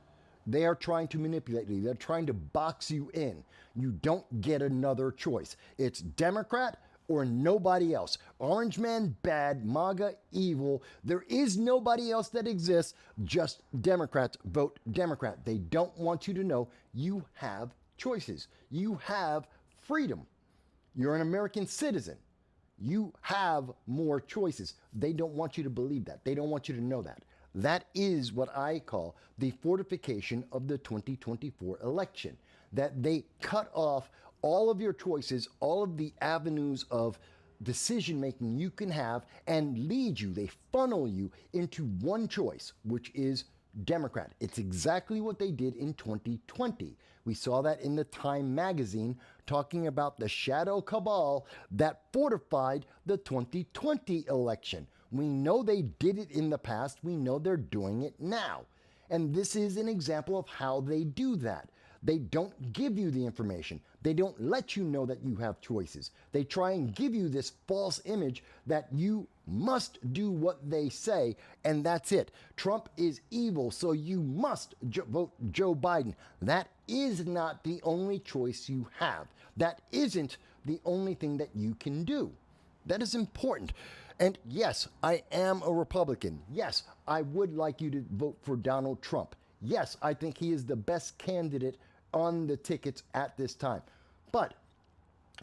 Speaker 2: They are trying to manipulate you. They're trying to box you in. You don't get another choice. It's Democrat or nobody else. Orange man bad, MAGA evil. There is nobody else that exists. Just Democrats vote Democrat. They don't want you to know you have choices. You have freedom. You're an American citizen. You have more choices. They don't want you to believe that. They don't want you to know that. That is what I call the fortification of the 2024 election. That they cut off all of your choices, all of the avenues of decision making you can have, and lead you, they funnel you into one choice, which is Democrat. It's exactly what they did in 2020. We saw that in the Time magazine talking about the shadow cabal that fortified the 2020 election. We know they did it in the past. We know they're doing it now. And this is an example of how they do that. They don't give you the information. They don't let you know that you have choices. They try and give you this false image that you must do what they say, and that's it. Trump is evil, so you must vote Joe Biden. That is not the only choice you have. That isn't the only thing that you can do. That is important. And yes, I am a Republican. Yes, I would like you to vote for Donald Trump. Yes, I think he is the best candidate on the tickets at this time. But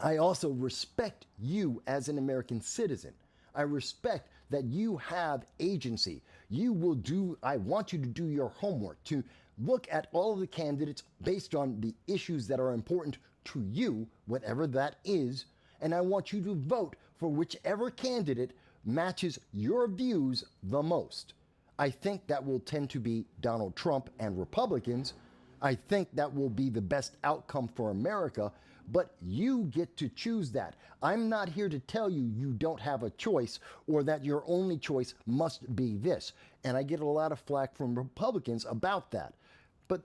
Speaker 2: I also respect you as an American citizen. I respect that you have agency. I want you to do your homework, to look at all of the candidates based on the issues that are important to you, whatever that is, and I want you to vote for whichever candidate matches your views the most. I think that will tend to be Donald Trump and Republicans. I think that will be the best outcome for America, but you get to choose that. I'm not here to tell you you don't have a choice or that your only choice must be this. And I get a lot of flack from Republicans about that. But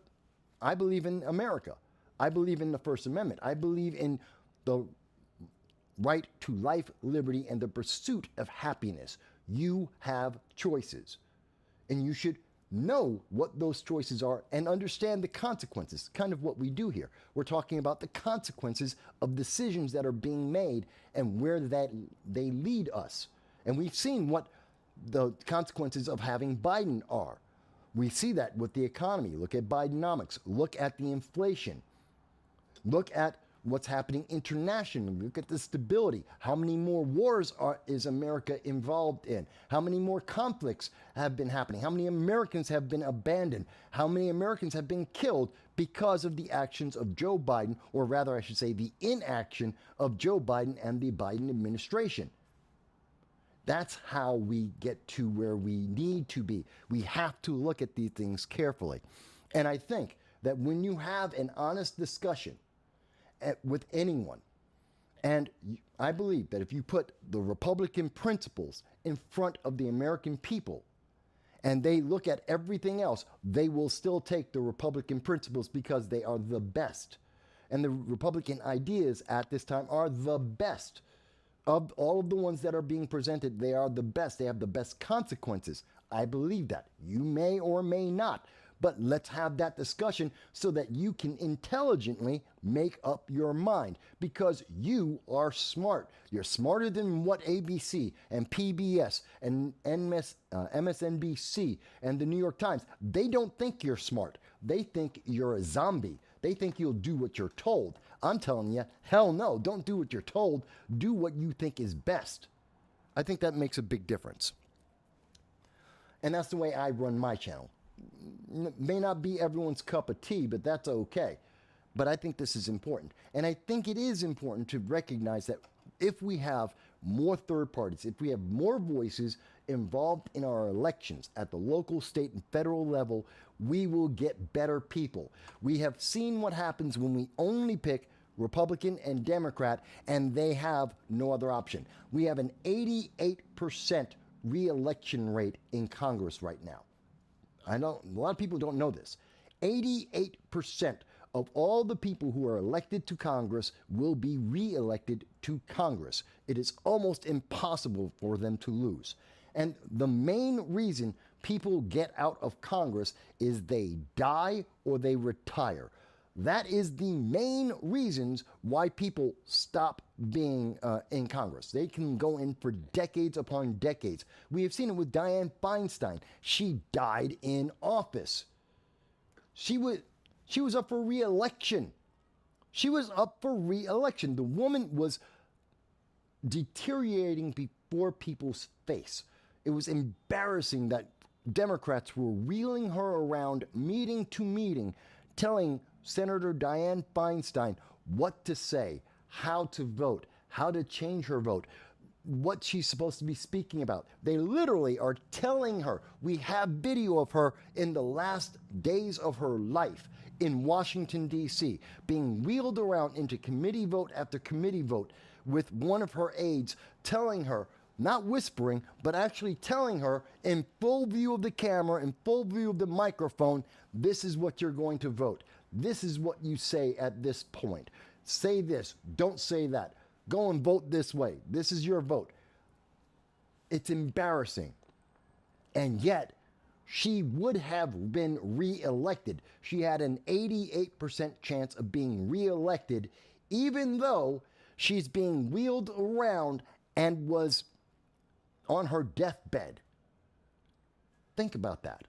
Speaker 2: I believe in America. I believe in the First Amendment. I believe in the right to life, liberty, and the pursuit of happiness. You have choices. And you should know what those choices are and understand the consequences. Kind of what we do here. We're talking about the consequences of decisions that are being made and where that they lead us. And we've seen what the consequences of having Biden are. We see that with the economy. Look at Bidenomics. Look at the inflation. Look at what's happening internationally. Look at the stability. How many more wars is America involved in? How many more conflicts have been happening? How many Americans have been abandoned? How many Americans have been killed because of the actions of Joe Biden, or rather, I should say, the inaction of Joe Biden and the Biden administration? That's how we get to where we need to be. We have to look at these things carefully. And I think that when you have an honest discussion with anyone, and I believe that if you put the Republican principles in front of the American people and they look at everything else, they will still take the Republican principles because they are the best. And the Republican ideas at this time are the best. Of all of the ones that are being presented, they are the best. They have the best consequences. I believe that. You may or may not. But let's have that discussion so that you can intelligently make up your mind, because you are smart. You're smarter than what ABC and PBS and MSNBC and the New York Times. They don't think you're smart. They think you're a zombie. They think you'll do what you're told. I'm telling you, hell no, don't do what you're told. Do what you think is best. I think that makes a big difference. And that's the way I run my channel. May not be everyone's cup of tea, but that's okay. But I think this is important. And I think it is important to recognize that if we have more third parties, if we have more voices involved in our elections at the local, state, and federal level, we will get better people. We have seen what happens when we only pick Republican and Democrat, and they have no other option. We have an 88% re-election rate in Congress right now. I know a lot of people don't know this. 88% of all the people who are elected to Congress will be re-elected to Congress. It is almost impossible for them to lose. And the main reason people get out of Congress is they die or they retire. That is the main reasons why people stop being in Congress. They can go in for decades upon decades. We have seen it with Dianne Feinstein. She died in office. She was up for re-election. She was up for re-election. The woman was deteriorating before people's face. It was embarrassing that Democrats were wheeling her around meeting to meeting, telling Senator Dianne Feinstein what to say, how to vote, how to change her vote, what she's supposed to be speaking about. They literally are telling her. We have video of her in the last days of her life in Washington, D.C., being wheeled around into committee vote after committee vote with one of her aides telling her, not whispering, but actually telling her in full view of the camera, in full view of the microphone, this is what you're going to vote. This is what you say at this point. Say this, don't say that. Go and vote this way. This is your vote. It's embarrassing. And yet, she would have been re-elected. She had an 88% chance of being re-elected, even though she's being wheeled around and was on her deathbed. Think about that.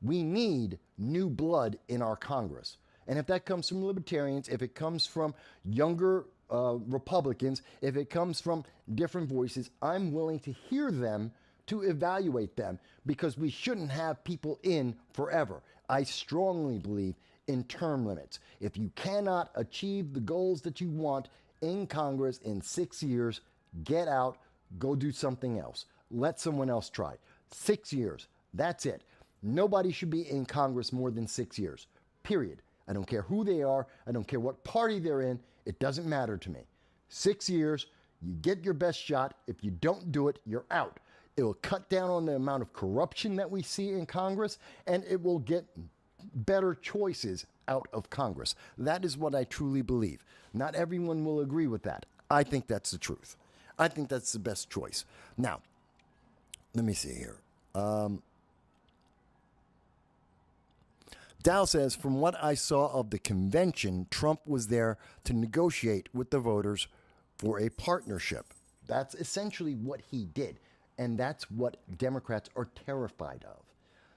Speaker 2: We need new blood in our Congress. And if that comes from libertarians, if it comes from younger Republicans, if it comes from different voices, I'm willing to hear them, to evaluate them, because we shouldn't have people in forever. I strongly believe in term limits. If you cannot achieve the goals that you want in Congress in 6 years, get out, go do something else. Let someone else try. 6 years, that's it. Nobody should be in Congress more than 6 years, period. I don't care who they are. I don't care what party they're in. It doesn't matter to me. 6 years, you get your best shot. If you don't do it, you're out. It will cut down on the amount of corruption that we see in Congress, and it will get better choices out of Congress. That is what I truly believe. Not everyone will agree with that. I think that's the truth. I think that's the best choice. Now, let me see here. Dow says, from what I saw of the convention, Trump was there to negotiate with the voters for a partnership. That's essentially what he did. And that's what Democrats are terrified of.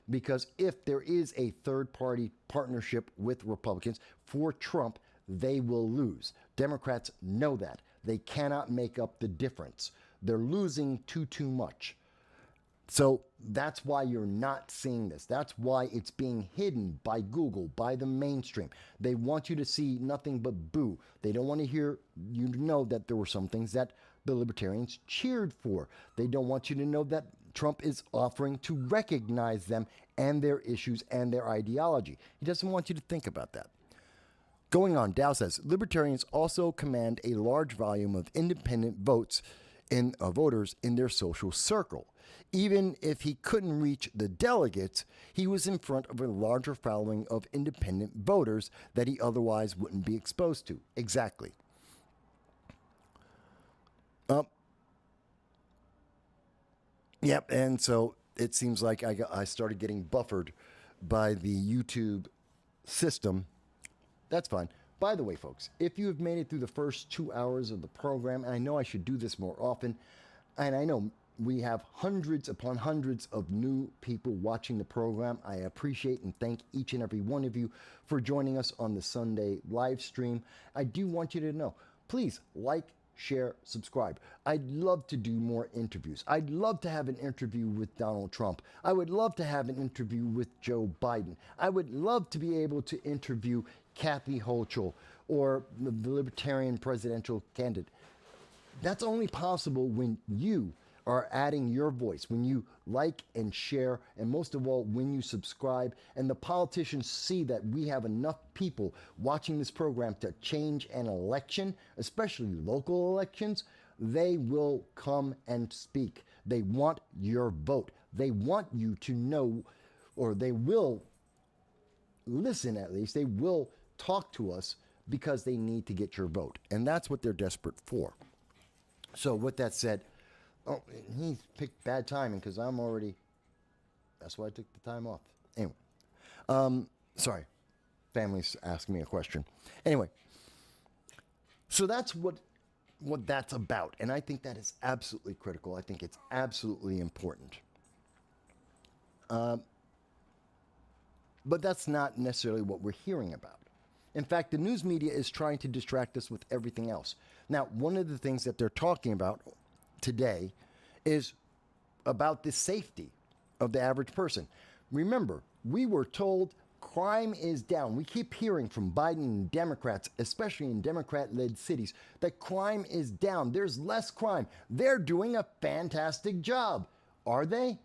Speaker 2: Because if there is a third-party partnership with Republicans for Trump, they will lose. Democrats know that. They cannot make up the difference. They're losing too much. So that's why you're not seeing this. That's why it's being hidden by Google, by the mainstream. They want you to see nothing but boo. They don't want to hear you know that there were some things that the Libertarians cheered for. They don't want you to know that Trump is offering to recognize them and their issues and their ideology. He doesn't want you to think about that. Going on, Dow says, Libertarians also command a large volume of independent voters in their social circle. Even if he couldn't reach the delegates, he was in front of a larger following of independent voters that he otherwise wouldn't be exposed to. Exactly. Yep, and so it seems like I started getting buffered by the YouTube system. That's fine. By the way, folks, if you have made it through the first 2 hours of the program, and I know I should do this more often, and I know we have hundreds upon hundreds of new people watching the program. I appreciate and thank each and every one of you for joining us on the Sunday live stream. I do want you to know, please like, share, subscribe. I'd love to do more interviews. I'd love to have an interview with Donald Trump. I would love to have an interview with Joe Biden. I would love to be able to interview Kathy Hochul or the Libertarian presidential candidate. That's only possible when you are adding your voice, when you like and share, and most of all, when you subscribe, and the politicians see that we have enough people watching this program to change an election, especially local elections, they will come and speak. They want your vote. They want you to know, or they will listen at least, they will talk to us because they need to get your vote. And that's what they're desperate for. So with that said, oh, he picked bad timing because I'm already, that's why I took the time off. Anyway, sorry, family's asking me a question. Anyway, so that's what that's about. And I think that is absolutely critical. I think it's absolutely important. But that's not necessarily what we're hearing about. In fact, the news media is trying to distract us with everything else. Now, one of the things that they're talking about today is about the safety of the average person. Remember, we were told crime is down. We keep hearing from Biden and Democrats, especially in Democrat-led cities, that crime is down. There's less crime. They're doing a fantastic job. Are they?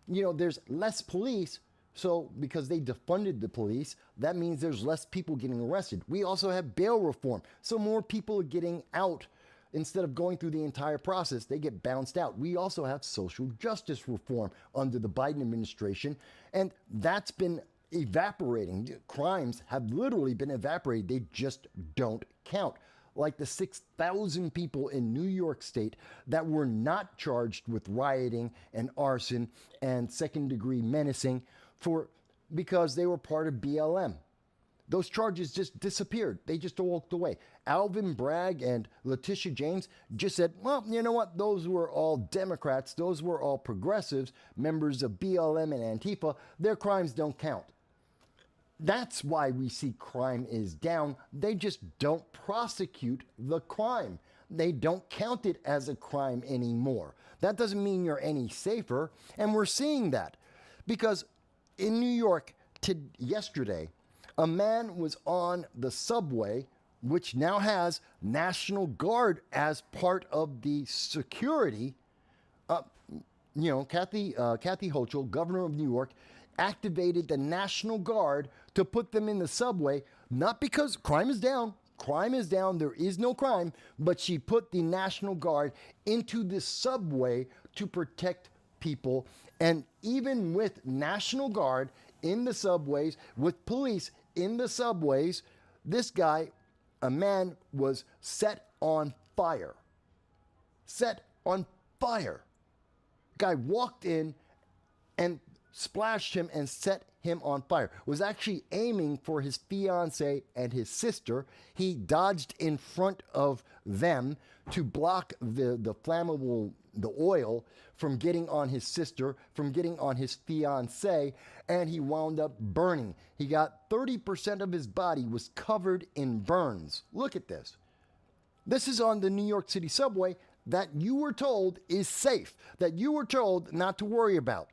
Speaker 2: You know, there's less police. So because they defunded the police, that means there's less people getting arrested. We also have bail reform. So more people are getting out. Instead of going through the entire process, they get bounced out. We also have social justice reform under the Biden administration, and that's been evaporating. Crimes have literally been evaporated. They just don't count. Like the 6,000 people in New York State that were not charged with rioting and arson and second-degree menacing because they were part of BLM. Those charges just disappeared. They just walked away. Alvin Bragg and Letitia James just said, well, you know what? Those were all Democrats. Those were all progressives, members of BLM and Antifa. Their crimes don't count. That's why we see crime is down. They just don't prosecute the crime. They don't count it as a crime anymore. That doesn't mean you're any safer. And we're seeing that because in New York yesterday, a man was on the subway, which now has National Guard as part of the security. Kathy Hochul, governor of New York, activated the National Guard to put them in the subway, not because crime is down. Crime is down. There is no crime. But she put the National Guard into the subway to protect people. And even with National Guard in the subways, with police in the subways, this guy, a man, was set on fire. Set on fire. Guy walked in and splashed him and set him on fire, was actually aiming for his fiance and his sister. He dodged in front of them to block the flammable, the oil from getting on his sister, from getting on his fiance, and he wound up burning. He got 30% of his body was covered in burns. Look at this. This is on the New York City subway that you were told is safe, that you were told not to worry about.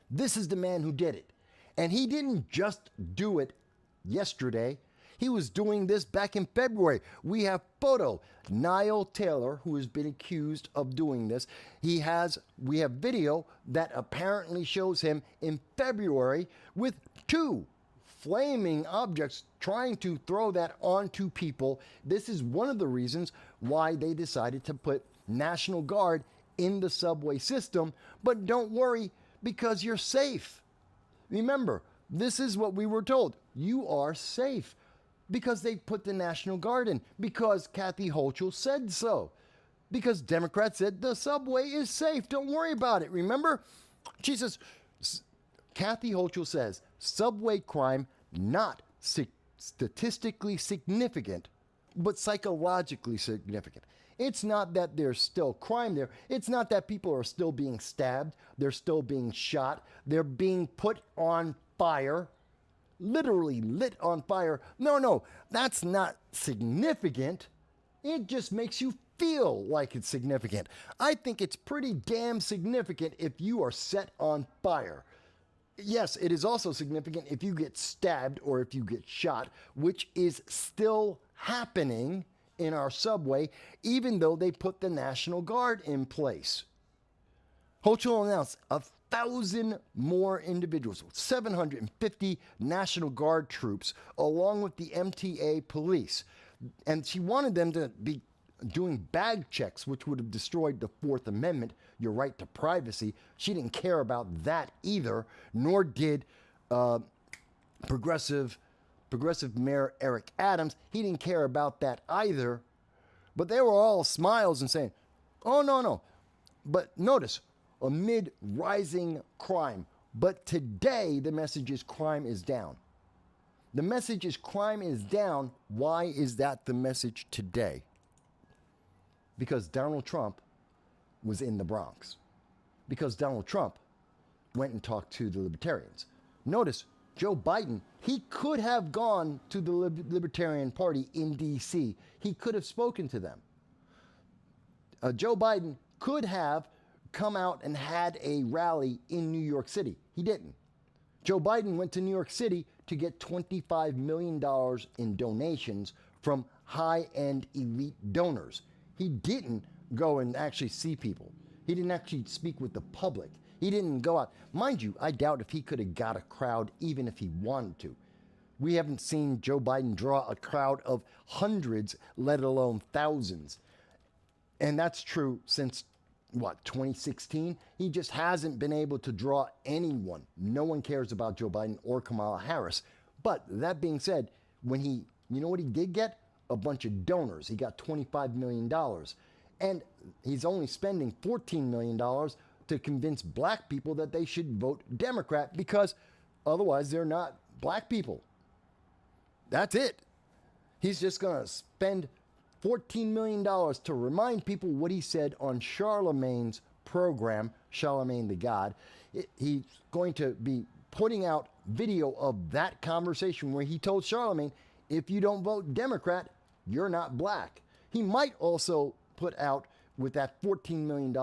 Speaker 2: This is the man who did it. And he didn't just do it yesterday. He was doing this back in February. We have photo. Niall Taylor, who has been accused of doing this, we have video that apparently shows him in February with 2 flaming objects trying to throw that onto people. This is one of the reasons why they decided to put National Guard in the subway system. But don't worry, because you're safe. Remember, this is what we were told. You are safe because they put the National Guard in, because Kathy Hochul said so, because Democrats said the subway is safe. Don't worry about it. Remember? She says, Kathy Hochul says, subway crime not statistically significant, but psychologically significant. It's not that there's still crime there. It's not that people are still being stabbed. They're still being shot. They're being put on fire, literally lit on fire. No, that's not significant. It just makes you feel like it's significant. I think it's pretty damn significant if you are set on fire. Yes, it is also significant if you get stabbed or if you get shot, which is still happening in our subway, even though they put the National Guard in place. Hochul announced 1,000 more individuals, 750 National Guard troops, along with the MTA police. And she wanted them to be doing bag checks, which would have destroyed the Fourth Amendment, your right to privacy. She didn't care about that either, nor did Progressive Mayor Eric Adams. He didn't care about that either. But they were all smiles and saying, oh, no. But notice, amid rising crime. But today, the message is crime is down. The message is crime is down. Why is that the message today? Because Donald Trump was in the Bronx. Because Donald Trump went and talked to the Libertarians. Notice, Joe Biden, he could have gone to the Libertarian Party in D.C. He could have spoken to them. Joe Biden could have come out and had a rally in New York City. He didn't. Joe Biden went to New York City to get $25 million in donations from high-end elite donors. He didn't go and actually see people. He didn't actually speak with the public. He didn't go out. Mind you, I doubt if he could have got a crowd even if he wanted to. We haven't seen Joe Biden draw a crowd of hundreds, let alone thousands. And that's true since, 2016? He just hasn't been able to draw anyone. No one cares about Joe Biden or Kamala Harris. But that being said, you know what he did get? A bunch of donors. He got $25 million. And he's only spending $14 million to convince black people that they should vote Democrat because otherwise they're not black people. That's it. He's just going to spend $14 million to remind people what he said on Charlemagne's program, Charlemagne the God. He's going to be putting out video of that conversation where he told Charlemagne, if you don't vote Democrat, you're not black. He might also put out, with that $14 million,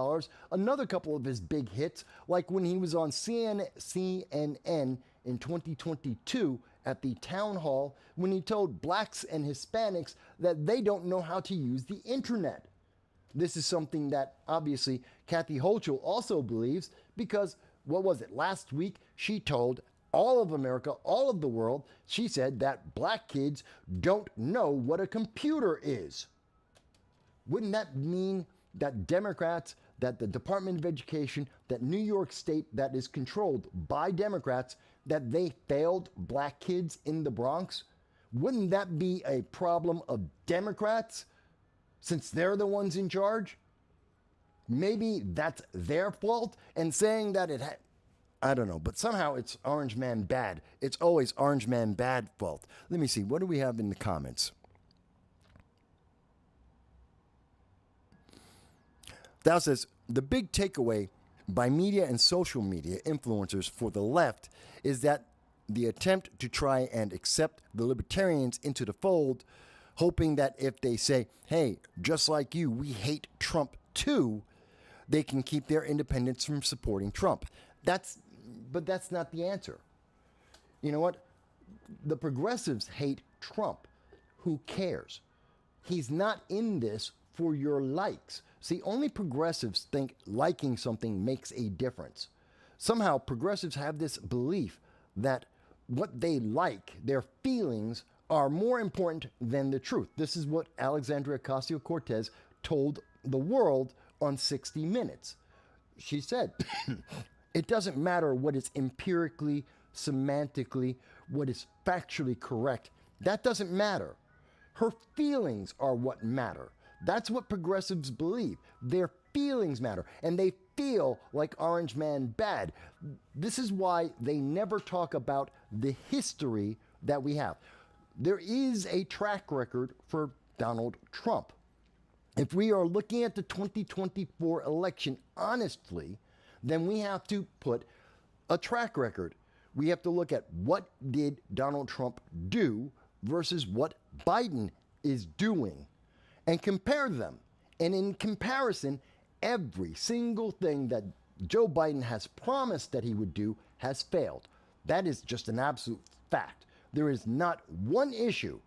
Speaker 2: another couple of his big hits, like when he was on CNN in 2022 at the town hall, when he told blacks and Hispanics that they don't know how to use the internet. This is something that obviously Kathy Hochul also believes because, last week she told all of America, all of the world, she said that black kids don't know what a computer is. Wouldn't that mean that Democrats, that the Department of Education, that New York State that is controlled by Democrats, that they failed black kids in the Bronx? Wouldn't that be a problem of Democrats since they're the ones in charge? Maybe that's their fault, and saying that I don't know, but somehow it's Orange Man bad. It's always Orange Man bad fault. Let me see. What do we have in the comments? Thou says, the big takeaway by media and social media influencers for the left is that the attempt to try and accept the libertarians into the fold, hoping that if they say, hey, just like you, we hate Trump too, they can keep their independence from supporting Trump. But that's not the answer. You know what? The progressives hate Trump. Who cares? He's not in this for your likes. See, only progressives think liking something makes a difference. Somehow, progressives have this belief that what they like, their feelings, are more important than the truth. This is what Alexandria Ocasio-Cortez told the world on 60 Minutes. She said, it doesn't matter what is empirically, semantically, what is factually correct. That doesn't matter. Her feelings are what matter. That's what progressives believe. Their feelings matter, and they feel like Orange Man bad. This is why they never talk about the history that we have. There is a track record for Donald Trump. If we are looking at the 2024 election honestly, then we have to put a track record. We have to look at what did Donald Trump do versus what Biden is doing and compare them. And in comparison, every single thing that Joe Biden has promised that he would do has failed. That is just an absolute fact. There is not one issue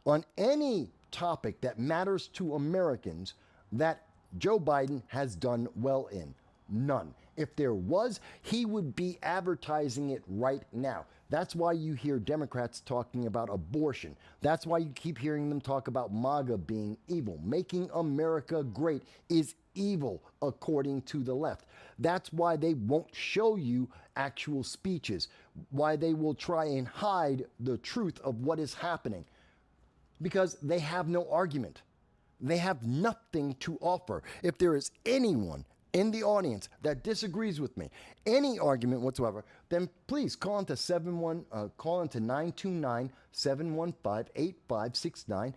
Speaker 2: on any topic that matters to Americans that Joe Biden has done well in. None. If there was, he would be advertising it right now. That's why you hear Democrats talking about abortion. That's why you keep hearing them talk about MAGA being evil. Making America great is evil, according to the left. That's why they won't show you actual speeches, why they will try and hide the truth of what is happening, because they have no argument. They have nothing to offer. If there is anyone in the audience that disagrees with me, any argument whatsoever, then please call into 929-715-8569.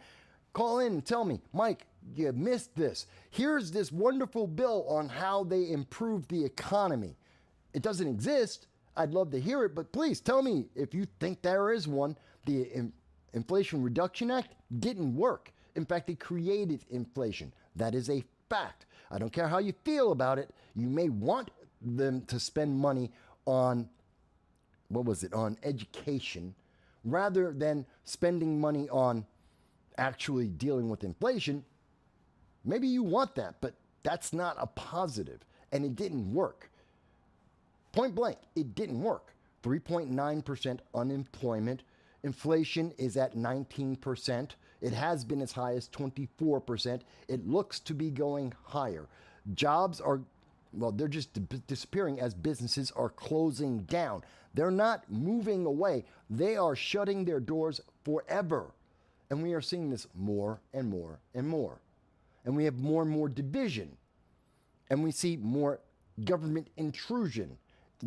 Speaker 2: Call in and tell me, Mike, you missed this. Here's this wonderful bill on how they improve the economy. It doesn't exist. I'd love to hear it, but please tell me if you think there is one. The Inflation Reduction Act didn't work. In fact, it created inflation. That is a fact. I don't care how you feel about it. You may want them to spend money on, on education, rather than spending money on actually dealing with inflation. Maybe you want that, but that's not a positive, and it didn't work. Point blank, it didn't work. 3.9% unemployment. Inflation is at 19%. It has been as high as 24%. It looks to be going higher. Jobs are, they're just disappearing as businesses are closing down. They're not moving away. They are shutting their doors forever. And we are seeing this more and more and more. And we have more and more division. And we see more government intrusion,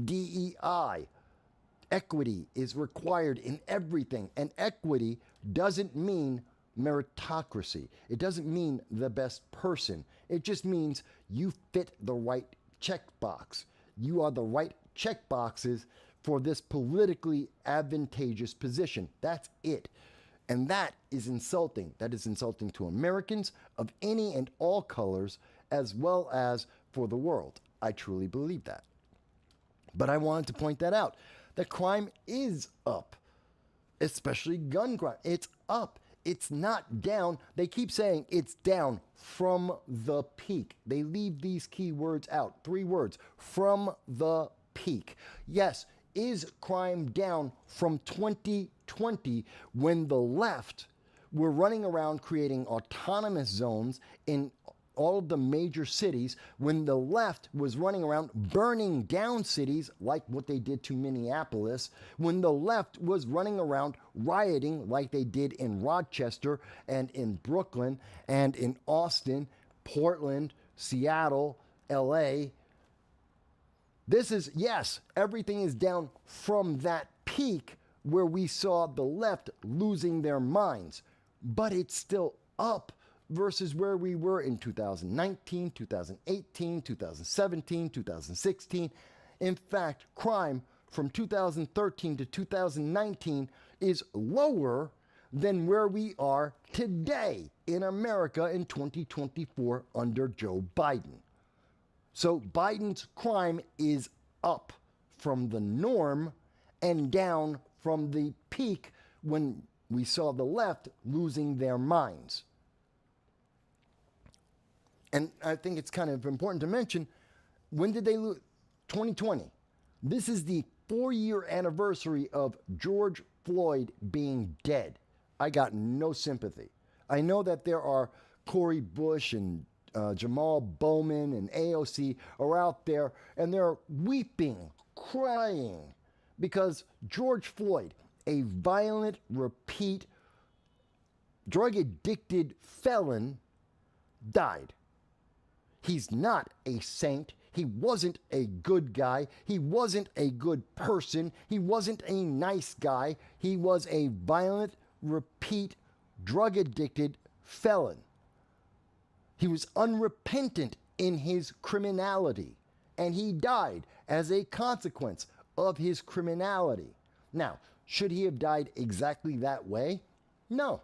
Speaker 2: DEI. Equity is required in everything. And equity doesn't mean meritocracy. It doesn't mean the best person. It just means you fit the right checkbox. You are the right checkboxes for this politically advantageous position. That's it. And that is insulting. That is insulting to Americans of any and all colors, as well as for the world. I truly believe that. But I wanted to point that out. That crime is up, especially gun crime. It's up. It's not down. They keep saying it's down from the peak. They leave these key words out. 3 words, from the peak. Yes, is crime down from 2020 when the left were running around creating autonomous zones in all of the major cities, when the left was running around burning down cities like what they did to Minneapolis, when the left was running around rioting like they did in Rochester and in Brooklyn and in Austin, Portland, Seattle, LA. This is, yes, everything is down from that peak where we saw the left losing their minds, but it's still up versus where we were in 2019, 2018, 2017, 2016. In fact, crime from 2013 to 2019 is lower than where we are today in America in 2024 under Joe Biden. So Biden's crime is up from the norm and down from the peak when we saw the left losing their minds. And I think it's kind of important to mention, when did they lose? 2020. This is the 4-year anniversary of George Floyd being dead. I got no sympathy. I know that there are Cori Bush and Jamal Bowman and AOC are out there and they're weeping, crying because George Floyd, a violent, repeat, drug-addicted felon, died. He's not a saint. He wasn't a good guy. He wasn't a good person. He wasn't a nice guy. He was a violent, repeat, drug-addicted felon. He was unrepentant in his criminality, and he died as a consequence of his criminality. Now, should he have died exactly that way? No.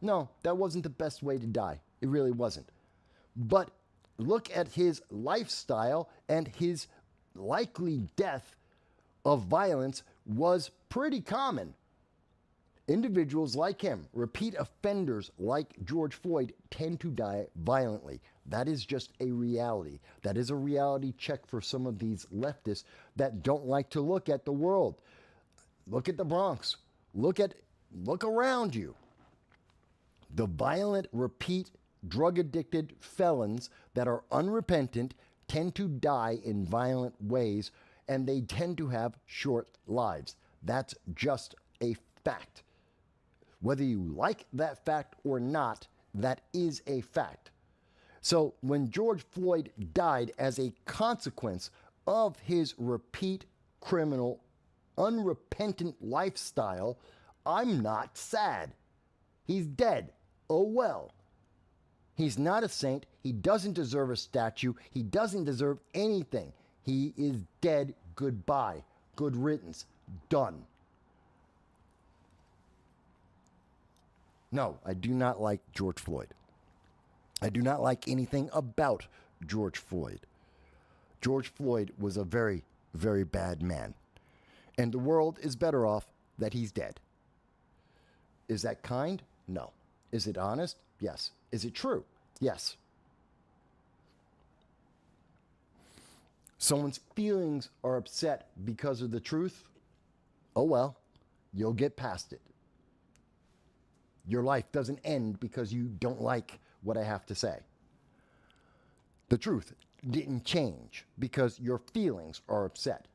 Speaker 2: No, that wasn't the best way to die. It really wasn't. But look at his lifestyle, and his likely death of violence was pretty common. Individuals like him, repeat offenders like George Floyd, tend to die violently. That is just a reality. That is a reality check for some of these leftists that don't like to look at the world. Look at the Bronx. Look around you. The violent, repeat, drug-addicted felons that are unrepentant tend to die in violent ways, and they tend to have short lives. That's just a fact. Whether you like that fact or not, that is a fact. So when George Floyd died as a consequence of his repeat criminal, unrepentant lifestyle, I'm not sad. He's dead. Oh well. He's not a saint. He doesn't deserve a statue. He doesn't deserve anything. He is dead. Goodbye. Good riddance. Done. No, I do not like George Floyd. I do not like anything about George Floyd. George Floyd was a very, very bad man. And the world is better off that he's dead. Is that kind? No. Is it honest? Yes. Is it true? Yes. Someone's feelings are upset because of the truth? Oh well, you'll get past it. Your life doesn't end because you don't like what I have to say. The truth didn't change because your feelings are upset.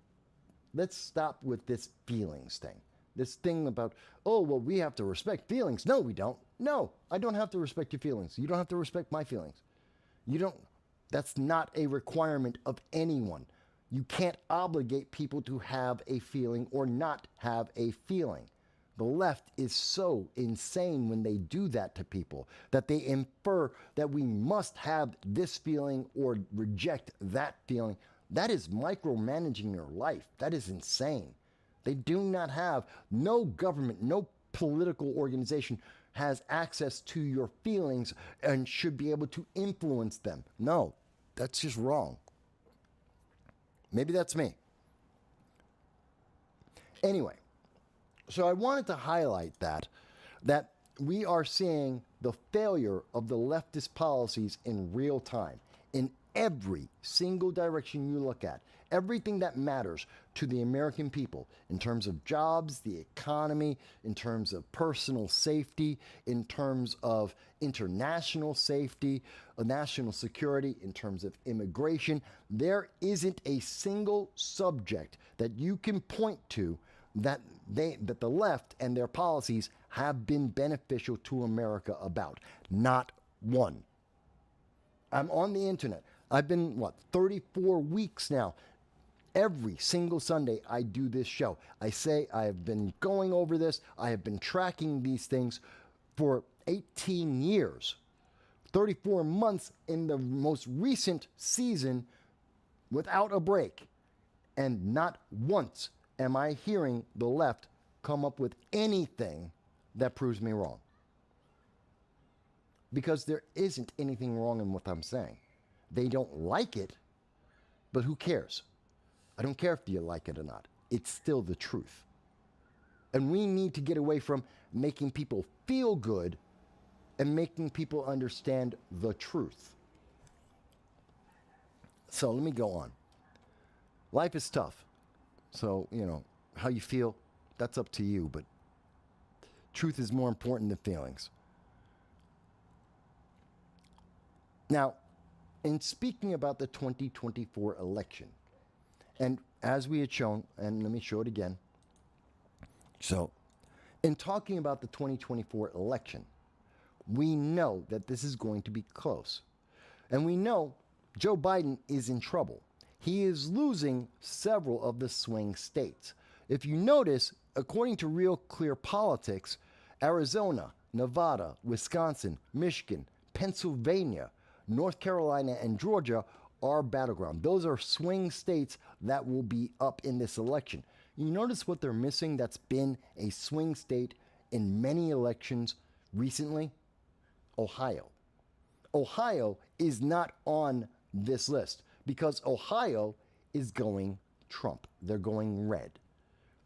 Speaker 2: Let's stop with this feelings thing. This thing about, oh, well, we have to respect feelings. No, we don't. No, I don't have to respect your feelings. You don't have to respect my feelings. That's not a requirement of anyone. You can't obligate people to have a feeling or not have a feeling. The left is so insane when they do that to people, that they infer that we must have this feeling or reject that feeling. That is micromanaging your life. That is insane. They do not have, no government, no political organization has access to your feelings and should be able to influence them. No, that's just wrong. Maybe that's me. Anyway. So I wanted to highlight that we are seeing the failure of the leftist policies in real time, in every single direction you look at. Everything that matters to the American people in terms of jobs, the economy, in terms of personal safety, in terms of international safety, national security, in terms of immigration. There isn't a single subject that you can point to that the left and their policies have been beneficial to America about. Not one. I'm on the internet. I've been, 34 weeks now Every single Sunday I do this show. I say I have been going over this. I have been tracking these things for 18 years, 34 months in the most recent season without a break. And not once am I hearing the left come up with anything that proves me wrong. Because there isn't anything wrong in what I'm saying. They don't like it, but who cares? I don't care if you like it or not. It's still the truth. And we need to get away from making people feel good and making people understand the truth. So let me go on. Life is tough. So, how you feel, that's up to you. But truth is more important than feelings. Now, in speaking about the 2024 election, and as we had shown, and let me show it again. So, in talking about the 2024 election, we know that this is going to be close. And we know Joe Biden is in trouble. He is losing several of the swing states. If you notice, according to Real Clear Politics, Arizona, Nevada, Wisconsin, Michigan, Pennsylvania, North Carolina, and Georgia are battleground. Those are swing states that will be up in this election. You notice what they're missing that's been a swing state in many elections recently? Ohio. Ohio is not on this list because Ohio is going Trump. They're going red.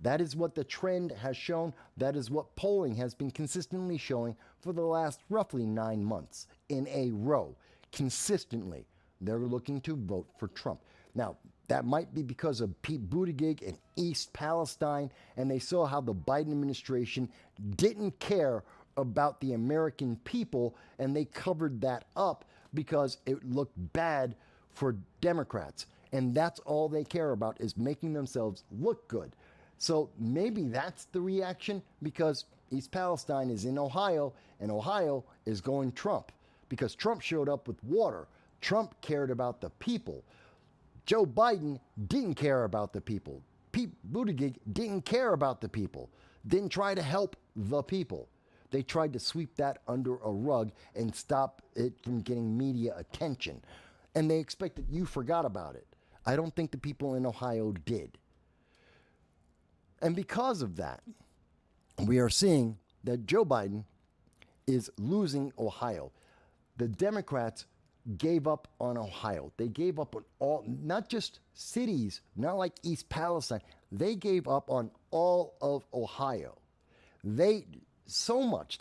Speaker 2: That is what the trend has shown. That is what polling has been consistently showing for the last roughly 9 months in a row. Consistently, they're looking to vote for Trump. Now, that might be because of Pete Buttigieg in East Palestine, and they saw how the Biden administration didn't care about the American people, and they covered that up because it looked bad for Democrats. And that's all they care about, is making themselves look good. So maybe that's the reaction, because East Palestine is in Ohio, and Ohio is going Trump, because Trump showed up with water. Trump cared about the people. Joe Biden didn't care about the people. Pete Buttigieg didn't care about the people, didn't try to help the people. They tried to sweep that under a rug and stop it from getting media attention. And they expected you forgot about it. I don't think the people in Ohio did. And because of that, we are seeing that Joe Biden is losing Ohio. The Democrats gave up on Ohio. They gave up on all, not just cities, not like East Palestine. They gave up on all of Ohio. They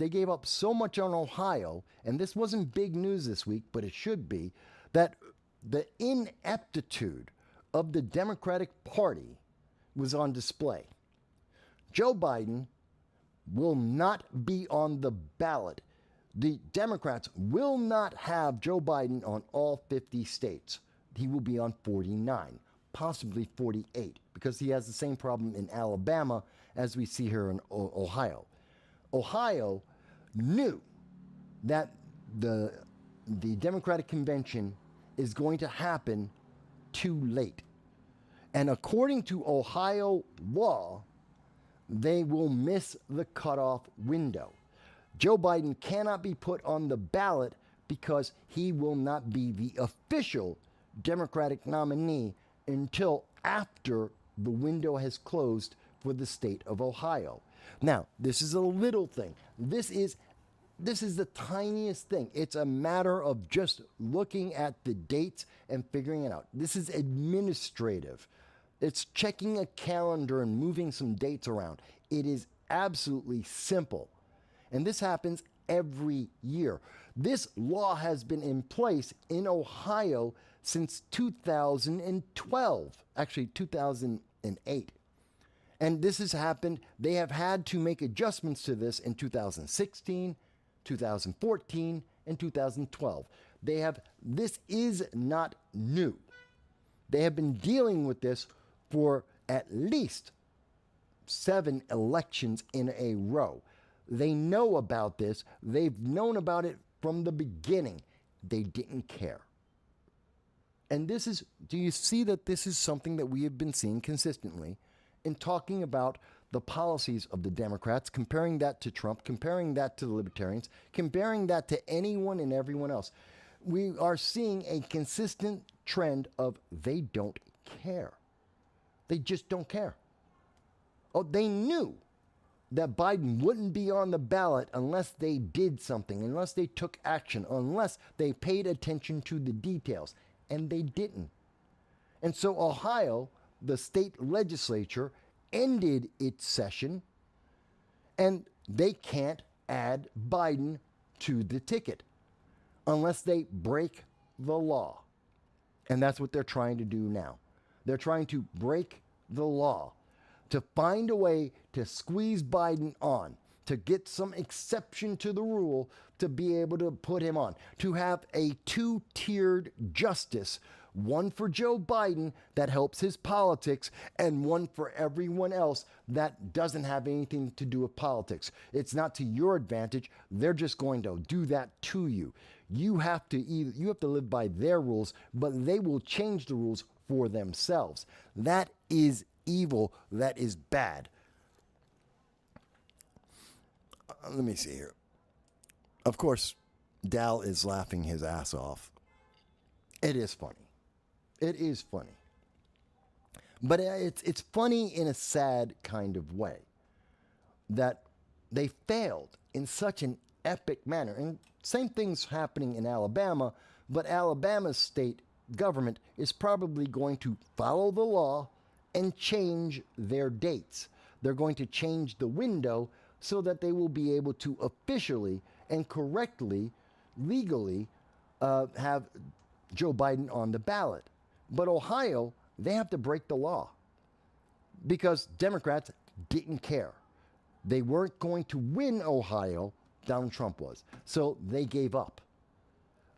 Speaker 2: gave up so much on Ohio, and this wasn't big news this week, but it should be, that the ineptitude of the Democratic Party was on display. Joe Biden will not be on the ballot. The Democrats will not have Joe Biden on all 50 states. He will be on 49, possibly 48, because he has the same problem in Alabama as we see here in Ohio. Ohio knew that the Democratic convention is going to happen too late. And according to Ohio law, they will miss the cutoff window. Joe Biden cannot be put on the ballot because he will not be the official Democratic nominee until after the window has closed for the state of Ohio. Now, this is a little thing. This is the tiniest thing. It's a matter of just looking at the dates and figuring it out. This is administrative. It's checking a calendar and moving some dates around. It is absolutely simple. And this happens every year. This law has been in place in Ohio since 2012, actually 2008. And this has happened. They have had to make adjustments to this in 2016, 2014, and 2012. This is not new. They have been dealing with this for at least 7 elections in a row. They know about this. They've known about it from the beginning. They didn't care. And do you see that this is something that we have been seeing consistently in talking about the policies of the Democrats, comparing that to Trump, comparing that to the Libertarians, comparing that to anyone and everyone else. We are seeing a consistent trend of they don't care. They just don't care. Oh, they knew that Biden wouldn't be on the ballot unless they did something, unless they took action, unless they paid attention to the details. And they didn't. And so Ohio, the state legislature, ended its session, and they can't add Biden to the ticket unless they break the law. And that's what they're trying to do now. They're trying to break the law to find a way to squeeze Biden on, to get some exception to the rule to be able to put him on, to have a two-tiered justice, one for Joe Biden that helps his politics, and one for everyone else that doesn't have anything to do with politics. It's not to your advantage. They're just going to do that to you. You have to live by their rules, but they will change the rules for themselves. That is evil. That is bad. Let me see here. Of course, Dal is laughing his ass off. It is funny. It is funny. But it's funny in a sad kind of way that they failed in such an epic manner. And same thing's happening in Alabama, but Alabama's state government is probably going to follow the law and change their dates. They're going to change the window so that they will be able to officially and correctly, legally, have Joe Biden on the ballot. But Ohio, they have to break the law because Democrats didn't care. They weren't going to win Ohio, Donald Trump was. So they gave up.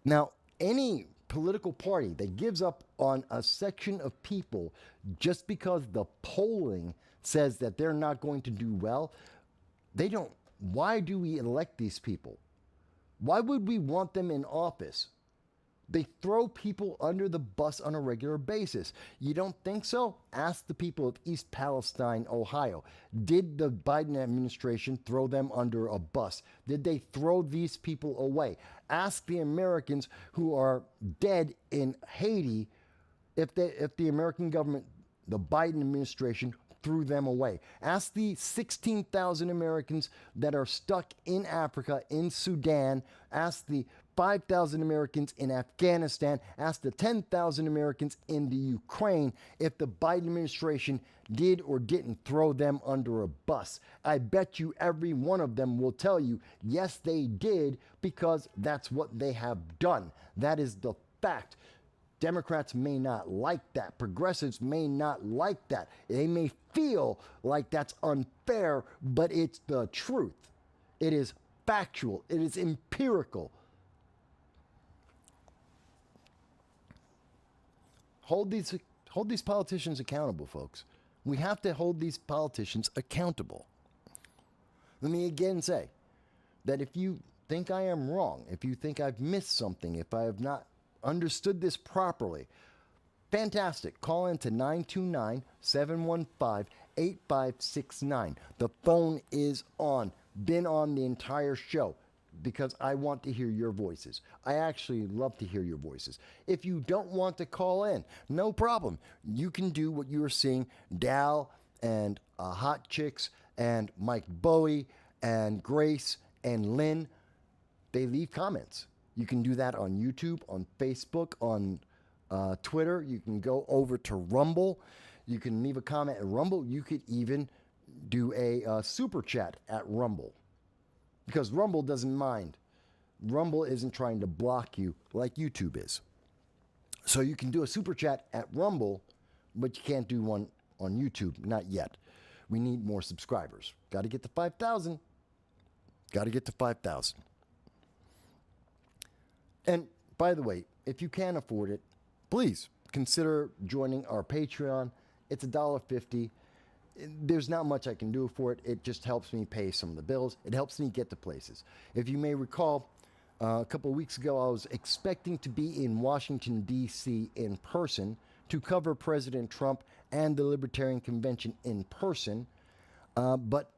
Speaker 2: Now, any political party that gives up on a section of people just because the polling says that they're not going to do well, they don't. Why do we elect these people? Why would we want them in office? They throw people under the bus on a regular basis. You don't think so? Ask the people of East Palestine, Ohio. Did the Biden administration throw them under a bus? Did they throw these people away? Ask the Americans who are dead in Haiti if the American government, the Biden administration, threw them away. Ask the 16,000 Americans that are stuck in Africa, in Sudan. Ask the 5,000 Americans in Afghanistan. Ask the 10,000 Americans in the Ukraine if the Biden administration did or didn't throw them under a bus. I bet you every one of them will tell you, yes, they did, because that's what they have done. That is the fact. Democrats may not like that. Progressives may not like that. They may feel like that's unfair, but it's the truth. It is factual. It is empirical. Hold these politicians accountable, folks. We have to hold these politicians accountable. Let me again say that if you think I am wrong, if you think I've missed something, if I have not understood this properly, fantastic. Call in to 929-715-8569. The phone is on. Been on the entire show because I want to hear your voices. I actually love to hear your voices. If you don't want to call in, no problem. You can do what you are seeing Dal and Hot Chicks and Mike Bowie and Grace and Lynn. They leave comments. You can do that on YouTube, on Facebook, on Twitter. You can go over to Rumble. You can leave a comment at Rumble. You could even do a super chat at Rumble because Rumble doesn't mind. Rumble isn't trying to block you like YouTube is. So you can do a super chat at Rumble, but you can't do one on YouTube, not yet. We need more subscribers. Got to get to 5,000. Got to get to 5,000. And by the way, if you can afford it, please consider joining our Patreon. It's $1.50. There's not much I can do for it. It just helps me pay some of the bills. It helps me get to places. If you may recall, A couple of weeks ago, I was expecting to be in Washington, D.C. in person to cover President Trump and the Libertarian Convention in person, but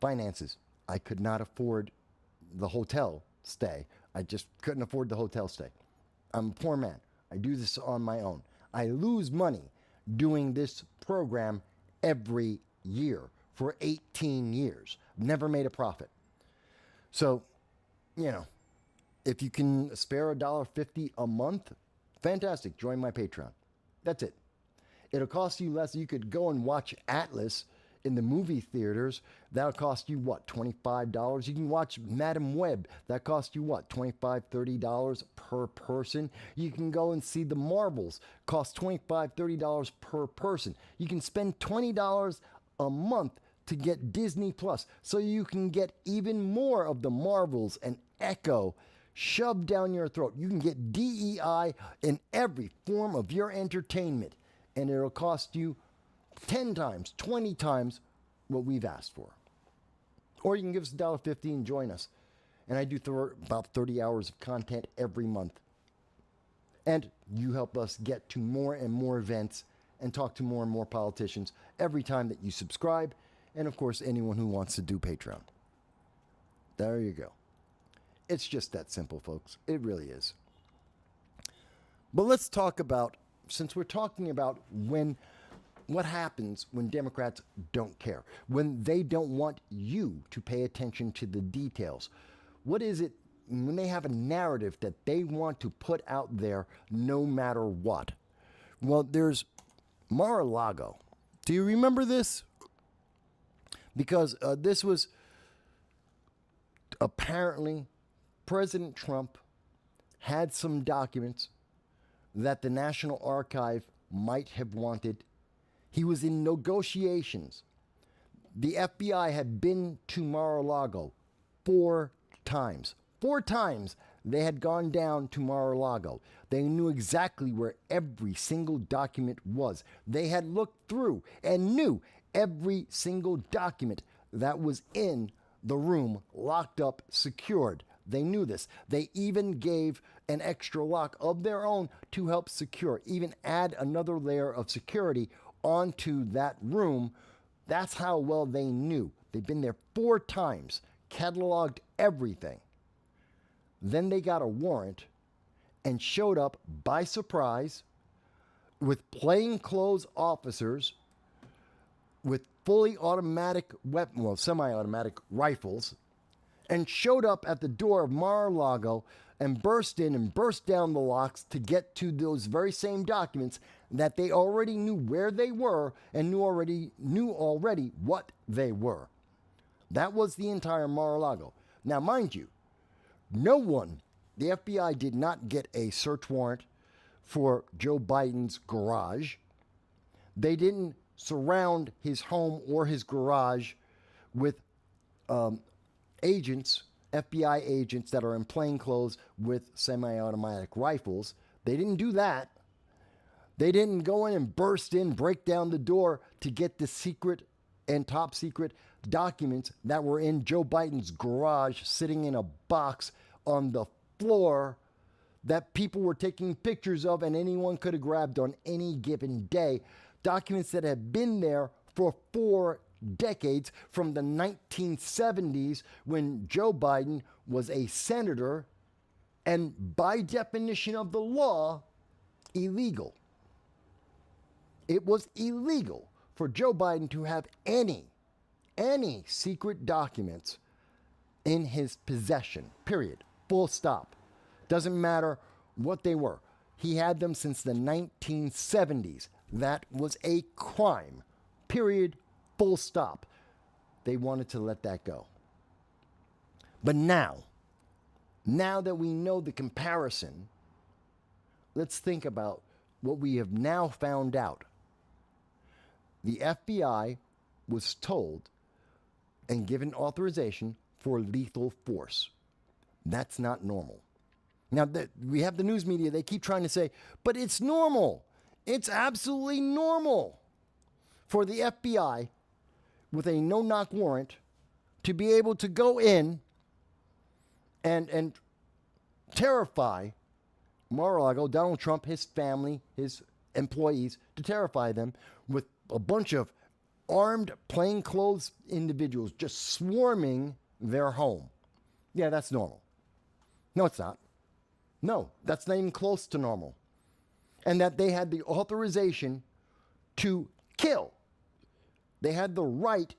Speaker 2: finances. I could not afford the hotel stay. I just couldn't afford the hotel stay. I'm a poor man. I do this on my own. I lose money doing this program every year for 18 years. Never made a profit. So, if you can spare $1.50 a month, fantastic. Join my Patreon. That's it. It'll cost you less. You could go and watch Atlas in the movie theaters. That'll cost you, what, $25? You can watch Madam Web. That costs you, what, $25, $30 per person? You can go and see the Marvels. Cost $25, $30 per person. You can spend $20 a month to get Disney Plus, so you can get even more of the Marvels and Echo shoved down your throat. You can get DEI in every form of your entertainment, and it'll cost you 10 times, 20 times what we've asked for. Or you can give us $1.50 and join us. And I do about 30 hours of content every month. And you help us get to more and more events and talk to more and more politicians every time that you subscribe. And of course, anyone who wants to do Patreon. There you go. It's just that simple, folks. It really is. But let's talk about, since we're talking about what happens when Democrats don't care, when they don't want you to pay attention to the details. What is it when they have a narrative that they want to put out there no matter what? Well, there's Mar-a-Lago. Do you remember this? Because this was apparently President Trump had some documents that the National Archive might have wanted. He was in negotiations. The FBI had been to Mar-a-Lago 4 times. 4 times they had gone down to Mar-a-Lago. They knew exactly where every single document was. They had looked through and knew every single document that was in the room, locked up, secured. They knew this. They even gave an extra lock of their own to help secure, even add another layer of security onto that room. That's how well they knew. They'd been there 4 times, cataloged everything. Then they got a warrant and showed up by surprise with plainclothes officers with fully automatic weapons, well, semi-automatic rifles, and showed up at the door of Mar-a-Lago and burst in and burst down the locks to get to those very same documents that they already knew where they were and knew already what they were. That was the entire Mar-a-Lago. Now, mind you, no one, the FBI did not get a search warrant for Joe Biden's garage. They didn't surround his home or his garage with agents, FBI agents that are in plain clothes with semi-automatic rifles. They didn't do that. They didn't go in and burst in, break down the door to get the secret and top secret documents that were in Joe Biden's garage, sitting in a box on the floor that people were taking pictures of and anyone could have grabbed on any given day. Documents that had been there for 4 decades, from the 1970s when Joe Biden was a senator and by definition of the law, illegal. It was illegal for Joe Biden to have any secret documents in his possession, period. Full stop. Doesn't matter what they were. He had them since the 1970s. That was a crime, period. Full stop. They wanted to let that go. But now that we know the comparison, let's think about what we have now found out. The FBI was told and given authorization for lethal force. That's not normal. Now, we have the news media, they keep trying to say, but it's normal. It's absolutely normal for the FBI with a no-knock warrant to be able to go in and terrify Mar-a-Lago, Donald Trump, his family, his employees, to terrify them with a bunch of armed, plainclothes individuals just swarming their home. Yeah, that's normal. No, it's not. No, that's not even close to normal. And that they had the authorization to kill. They had the right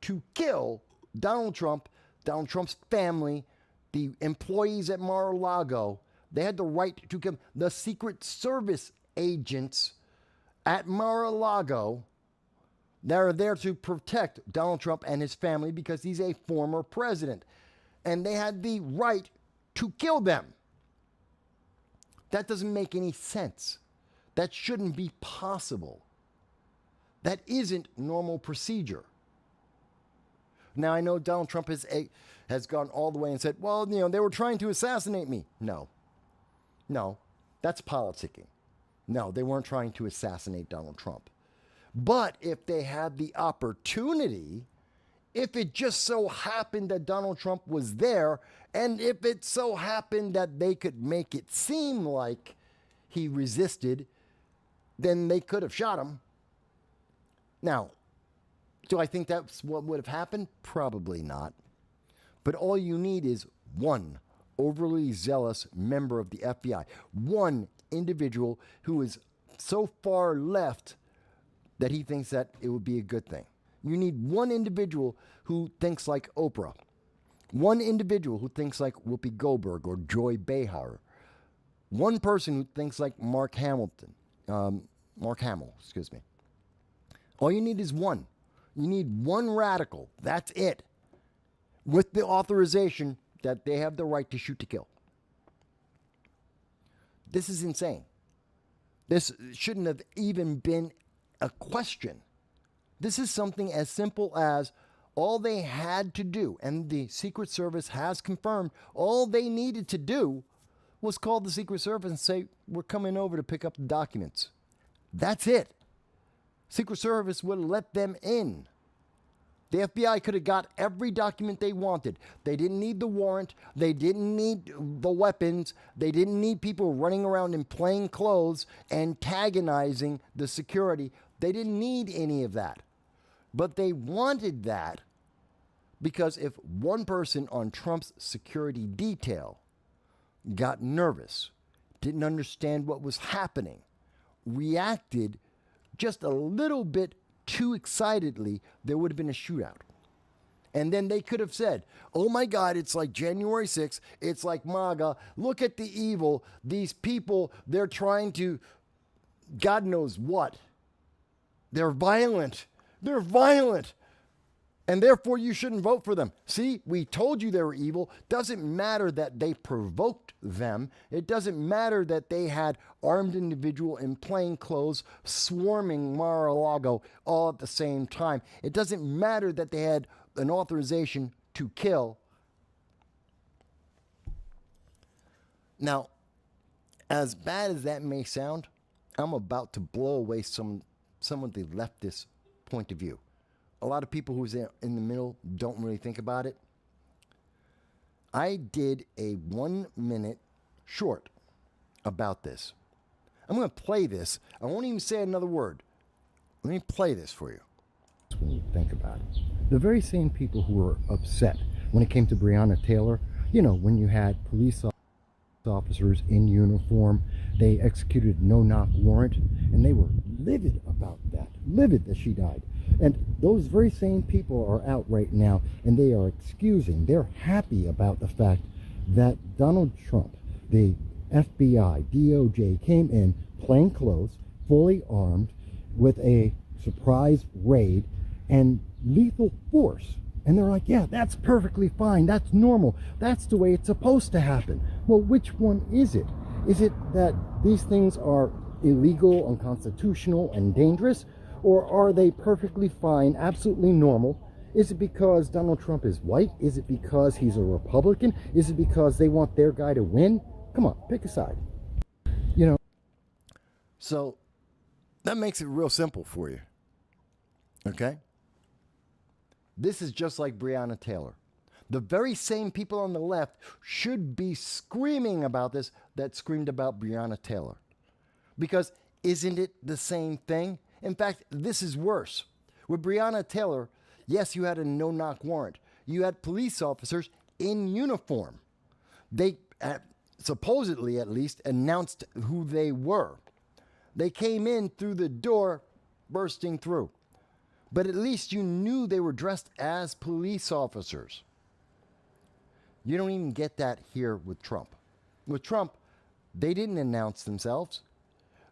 Speaker 2: to kill Donald Trump, Donald Trump's family, the employees at Mar-a-Lago. They had the right to kill the Secret Service agents at Mar-a-Lago that are there to protect Donald Trump and his family because he's a former president. And they had the right to kill them. That doesn't make any sense. That shouldn't be possible. That isn't normal procedure. Now, I know Donald Trump has gone all the way and said, well, they were trying to assassinate me. No, that's politicking. No, they weren't trying to assassinate Donald Trump. But if they had the opportunity, if it just so happened that Donald Trump was there, and if it so happened that they could make it seem like he resisted, then they could have shot him. Now, do I think that's what would have happened? Probably not. But all you need is one overly zealous member of the FBI, one individual who is so far left that he thinks that it would be a good thing. You need one individual who thinks like Oprah, one individual who thinks like Whoopi Goldberg or Joy Behar, one person who thinks like Mark Hamill, excuse me. All you need is one. You need one radical. That's it. With the authorization that they have the right to shoot to kill. This is insane. This shouldn't have even been a question. This is something as simple as all they had to do, and the Secret Service has confirmed, all they needed to do was call the Secret Service and say, we're coming over to pick up the documents. That's it. Secret Service would have let them in. The FBI could have got every document they wanted. They didn't need the warrant. They didn't need the weapons. They didn't need people running around in plain clothes antagonizing the security. They didn't need any of that. But they wanted that because if one person on Trump's security detail got nervous, didn't understand what was happening, reacted just a little bit too excitedly, there would have been a shootout. And then they could have said, oh my God, it's like January 6th. It's like MAGA. Look at the evil. These people, they're trying to, God knows what. They're violent. They're violent. And therefore you shouldn't vote for them. See, we told you they were evil. Doesn't matter that they provoked them. It doesn't matter that they had armed individual in plain clothes swarming Mar-a-Lago all at the same time. It doesn't matter that they had an authorization to kill. Now, as bad as that may sound, I'm about to blow away some of the leftist point of view. A lot of people who's in the middle don't really think about it. I did a 1-minute short about this. I'm going to play this. I won't even say another word. Let me play this for you. When you think about it, the very same people who were upset when it came to Breonna Taylor, when you had police officers in uniform, they executed no-knock warrant, and they were livid about that, livid that she died. And those very same people are out right now, and they are excusing, they're happy about the fact that Donald Trump, the FBI, DOJ, came in plain clothes, fully armed, with a surprise raid and lethal force. And they're like, yeah, that's perfectly fine. That's normal. That's the way it's supposed to happen. Well, which one is it? Is it that these things are illegal, unconstitutional, and dangerous? Or are they perfectly fine, absolutely normal? Is it because Donald Trump is white? Is it because he's a Republican? Is it because they want their guy to win? Come on, pick a side. So that makes it real simple for you. Okay? This is just like Breonna Taylor. The very same people on the left should be screaming about this that screamed about Breonna Taylor. Because isn't it the same thing? In fact, this is worse. With Breonna Taylor, yes, you had a no-knock warrant. You had police officers in uniform. They supposedly, at least, announced who they were. They came in through the door, bursting through. But at least you knew they were dressed as police officers. You don't even get that here with Trump. With Trump, they didn't announce themselves.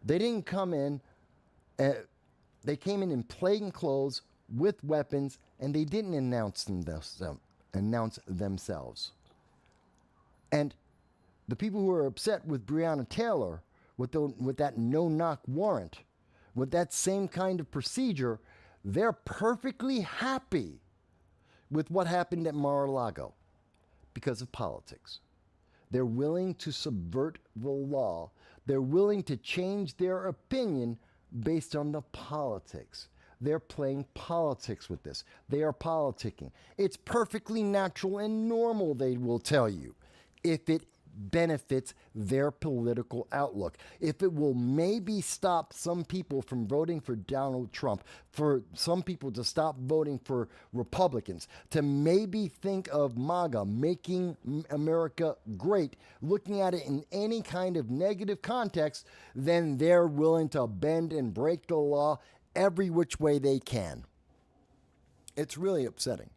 Speaker 2: They didn't come in. They came in plain clothes with weapons, and they didn't announce themselves. And the people who are upset with Breonna Taylor, with that no-knock warrant, with that same kind of procedure, they're perfectly happy with what happened at Mar-a-Lago because of politics. They're willing to subvert the law. They're willing to change their opinion based on the politics. They're playing politics with this. They are politicking. It's perfectly natural and normal, they will tell you, if it benefits their political outlook. If it will maybe stop some people from voting for Donald Trump, for some people to stop voting for Republicans, to maybe think of MAGA, making America great, looking at it in any kind of negative context, then they're willing to bend and break the law every which way they can. It's really upsetting.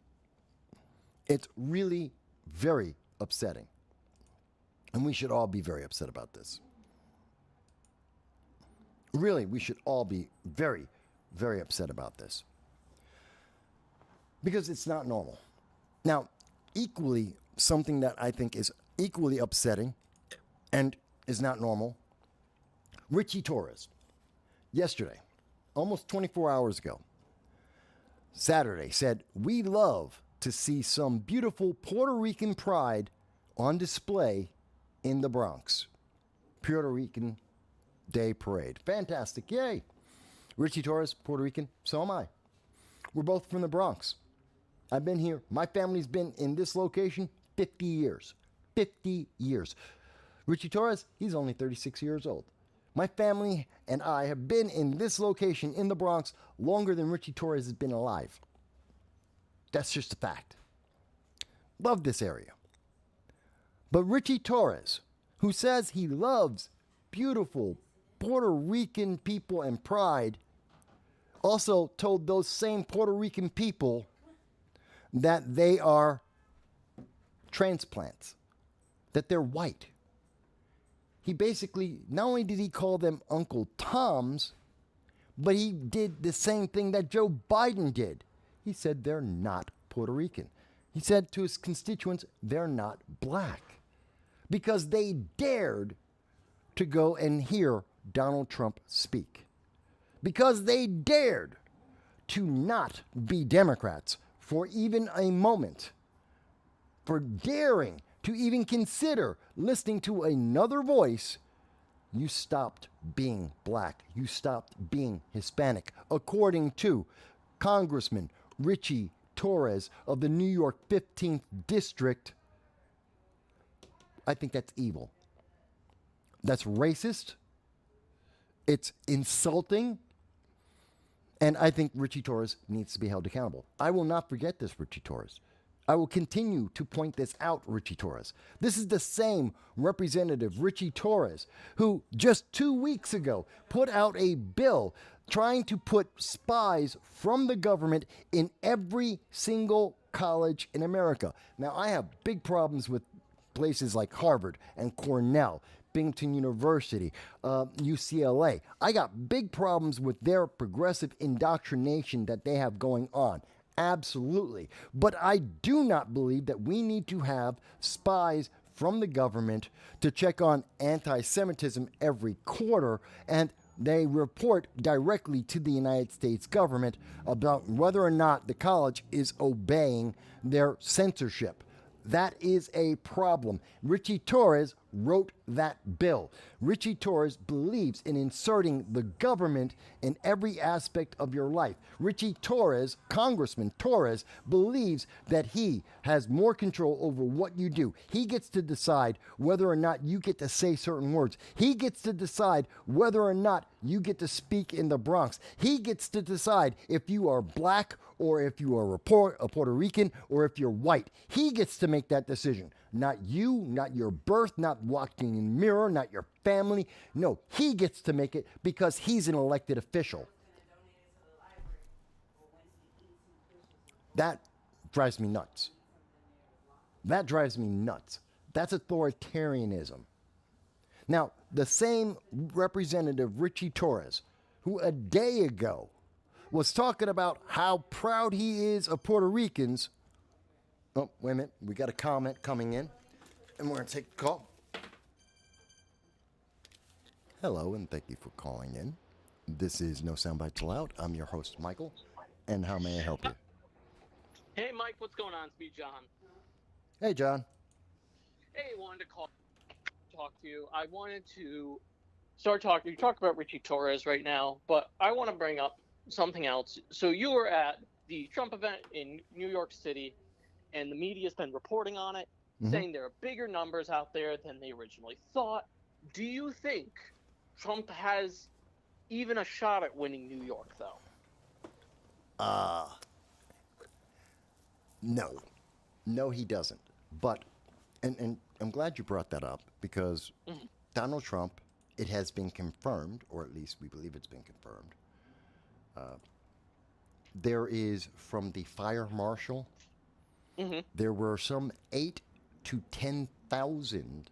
Speaker 2: It's really very upsetting. And we should all be very upset about this. Really, we should all be very, very upset about this. Because it's not normal. Now, equally, something that I think is equally upsetting and is not normal, Richie Torres, yesterday, almost 24 hours ago, Saturday, said, "We love to see some beautiful Puerto Rican pride on display in the Bronx. Puerto Rican Day Parade." Fantastic. Yay. Richie Torres, Puerto Rican. So am I. We're both from the Bronx. I've been here. My family's been in this location 50 years. 50 years. Richie Torres, he's only 36 years old. My family and I have been in this location in the Bronx longer than Richie Torres has been alive. That's just a fact. Love this area. But Richie Torres, who says he loves beautiful Puerto Rican people and pride, also told those same Puerto Rican people that they are transplants, that they're white. He basically, not only did he call them Uncle Toms, but he did the same thing that Joe Biden did. He said they're not Puerto Rican. He said to his constituents, they're not black. Because they dared to go and hear Donald Trump speak. Because they dared to not be Democrats for even a moment. For daring to even consider listening to another voice, you stopped being black. You stopped being Hispanic. According to Congressman Richie Torres of the New York 15th District, I think that's evil. That's racist. It's insulting. And I think Richie Torres needs to be held accountable. I will not forget this, Richie Torres. I will continue to point this out, Richie Torres. This is the same Representative Richie Torres who just 2 weeks ago put out a bill trying to put spies from the government in every single college in America. Now, I have big problems with places like Harvard and Cornell, Binghamton University, UCLA. I got big problems with their progressive indoctrination that they have going on. Absolutely. But I do not believe that we need to have spies from the government to check on anti-Semitism every quarter, and they report directly to the United States government about whether or not the college is obeying their censorship. That is a problem. Richie Torres wrote that bill. Richie Torres believes in inserting the government in every aspect of your life. Richie Torres, Congressman Torres, believes that he has more control over what you do. He gets to decide whether or not you get to say certain words. He gets to decide whether or not you get to speak in the Bronx. He gets to decide if you are black or if you are a Puerto Rican or if you're white. He gets to make that decision. Not you, not your birth, not watching in the mirror, not your family. No, he gets to make it because he's an elected official. That drives me nuts. That drives me nuts. That's authoritarianism. Now, the same Representative Richie Torres, who a day ago was talking about how proud he is of Puerto Ricans. Oh, wait a minute. We got a comment coming in, and we're going to take the call. Hello, and thank you for calling in. This is No Soundbites Allowed. I'm your host, Michael, and how may I help you?
Speaker 4: Hey, Mike, what's going on? It's me, John.
Speaker 2: Hey, John.
Speaker 4: Hey, wanted to talk to you. I wanted to start talking. You talked about Richie Torres right now, but I want to bring up something else. So you were at the Trump event in New York City, and the media's been reporting on it, saying there are bigger numbers out there than they originally thought. Do you think Trump has even a shot at winning New York, though?
Speaker 2: No. No, he doesn't. But, and I'm glad you brought that up because Donald Trump, it has been confirmed, or at least we believe it's been confirmed. There is, from the fire marshal, there were some 8,000 to 10,000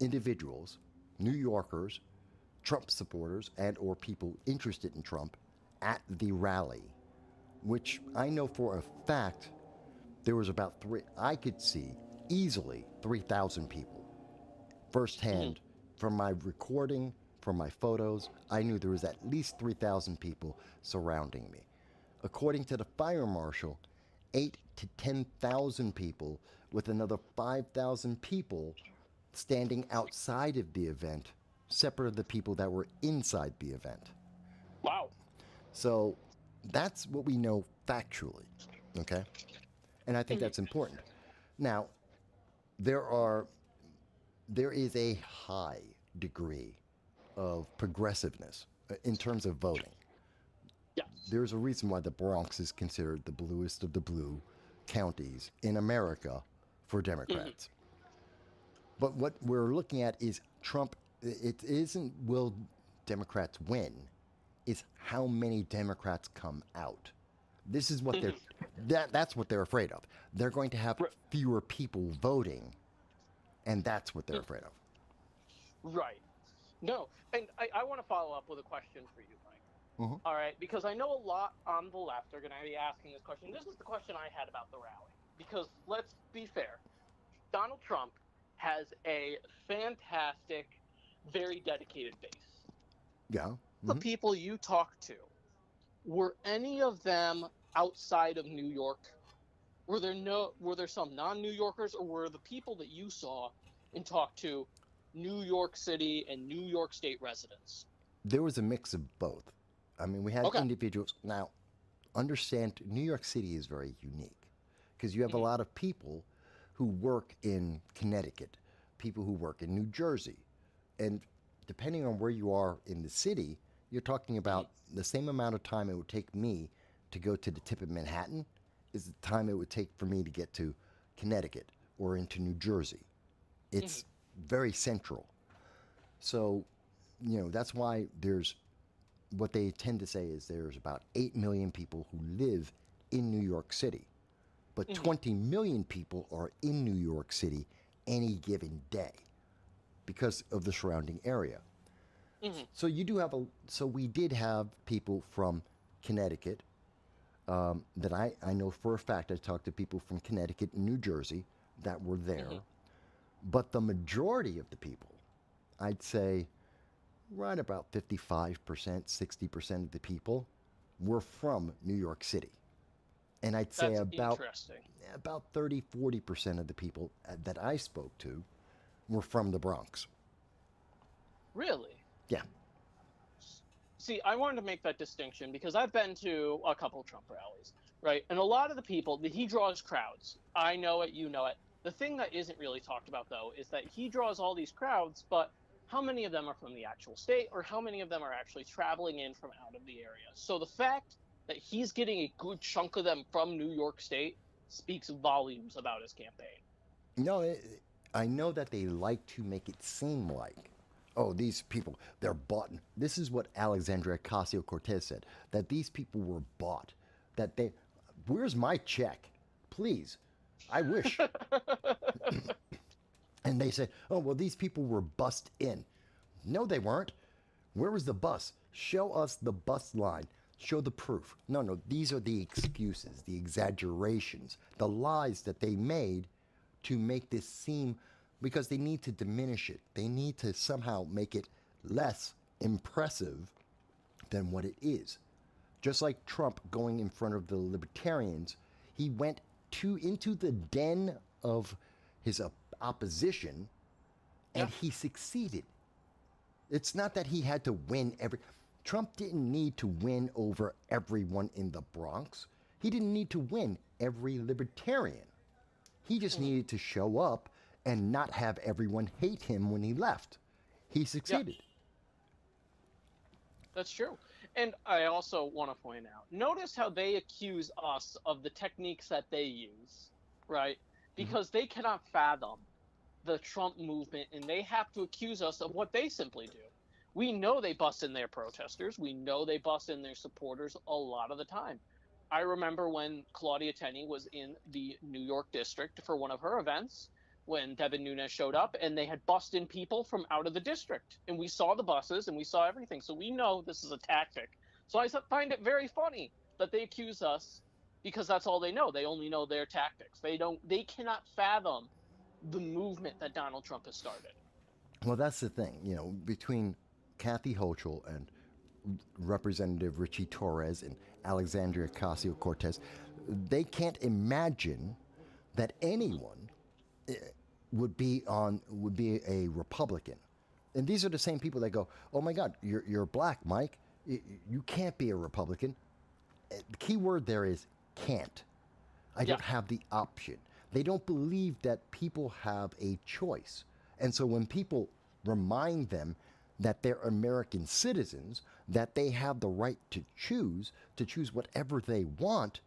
Speaker 2: individuals, New Yorkers, Trump supporters, and or people interested in Trump at the rally, which I know for a fact there was about I could see easily 3,000 people firsthand from my recording, from my photos. I knew there was at least 3,000 people surrounding me. According to the fire marshal, 8,000 to 10,000 people with another 5,000 people standing outside of the event, separate of the people that were inside the event.
Speaker 4: Wow.
Speaker 2: So that's what we know factually, okay? And I think that's important. Now, there is a high degree of progressiveness in terms of voting.
Speaker 4: Yes.
Speaker 2: There's a reason why the Bronx is considered the bluest of the blue counties in America for Democrats. But what we're looking at is Trump. It isn't will Democrats win, it's how many Democrats come out. This is what that's what they're afraid of. They're going to have fewer people voting, and that's what they're afraid of.
Speaker 4: Right. No, and I want to follow up with a question for you, Mike. All right, because I know a lot on the left are going to be asking this question. This is the question I had about the rally. Because let's be fair, Donald Trump has a fantastic, very dedicated base.
Speaker 2: Yeah.
Speaker 4: The people you talk to, were any of them outside of New York? Were there some non-New Yorkers, or were the people that you saw and talked to New York City and New York State residents?
Speaker 2: There was a mix of both. I mean, we had individuals. Now, understand, New York City is very unique because you have a lot of people who work in Connecticut, people who work in New Jersey, and depending on where you are in the city, you're talking about the same amount of time it would take me to go to the tip of Manhattan is the time it would take for me to get to Connecticut or into New Jersey. It's very central. So, that's why there's, what they tend to say is there's about 8 million people who live in New York City, but 20 million people are in New York City any given day because of the surrounding area. So you do have so we did have people from Connecticut that I know for a fact. I talked to people from Connecticut and New Jersey that were there, but the majority of the people, I'd say right about 55%, 60% of the people were from New York City. And I'd say about 30, 40% of the people that I spoke to were from the Bronx.
Speaker 4: Really?
Speaker 2: Yeah.
Speaker 4: See, I wanted to make that distinction because I've been to a couple Trump rallies, right? And a lot of the people, he draws crowds. I know it, you know it. The thing that isn't really talked about, though, is that he draws all these crowds, but how many of them are from the actual state, or how many of them are actually traveling in from out of the area? So the fact that he's getting a good chunk of them from New York State speaks volumes about his campaign.
Speaker 2: No, I know that they like to make it seem like, oh, these people, they're bought. This is what Alexandria Ocasio-Cortez said, that these people were bought. That they, where's my check? Please, I wish. And they said, oh, well, these people were bussed in. No, they weren't. Where was the bus? Show us the bus line. Show the proof. No, these are the excuses, the exaggerations, the lies that they made to make this seem, because they need to diminish it. They need to somehow make it less impressive than what it is. Just like Trump going in front of the Libertarians, he went into the den of his opposition, and he succeeded. It's not that he had to win Trump didn't need to win over everyone in the Bronx. He didn't need to win every libertarian. He just needed to show up and not have everyone hate him when he left. He succeeded.
Speaker 4: That's true. And I also want to point out, notice how they accuse us of the techniques that they use, right? Because they cannot fathom the Trump movement, and they have to accuse us of what they simply do. We know they bust in their protesters. We know they bust in their supporters a lot of the time. I remember when Claudia Tenney was in the New York district for one of her events, when Devin Nunes showed up, and they had bussed in people from out of the district. And we saw the buses and we saw everything. So we know this is a tactic. So I find it very funny that they accuse us, because that's all they know. They only know their tactics. They cannot fathom the movement that Donald Trump has started.
Speaker 2: Well, that's the thing, between Kathy Hochul and Representative Richie Torres and Alexandria Ocasio-Cortez, they can't imagine that anyone would be a Republican. And these are the same people that go, oh my God, you're black, Mike. You can't be a Republican. The key word there is can't. I don't have the option. They don't believe that people have a choice. And so when people remind them that they're American citizens, that they have the right to choose whatever they want,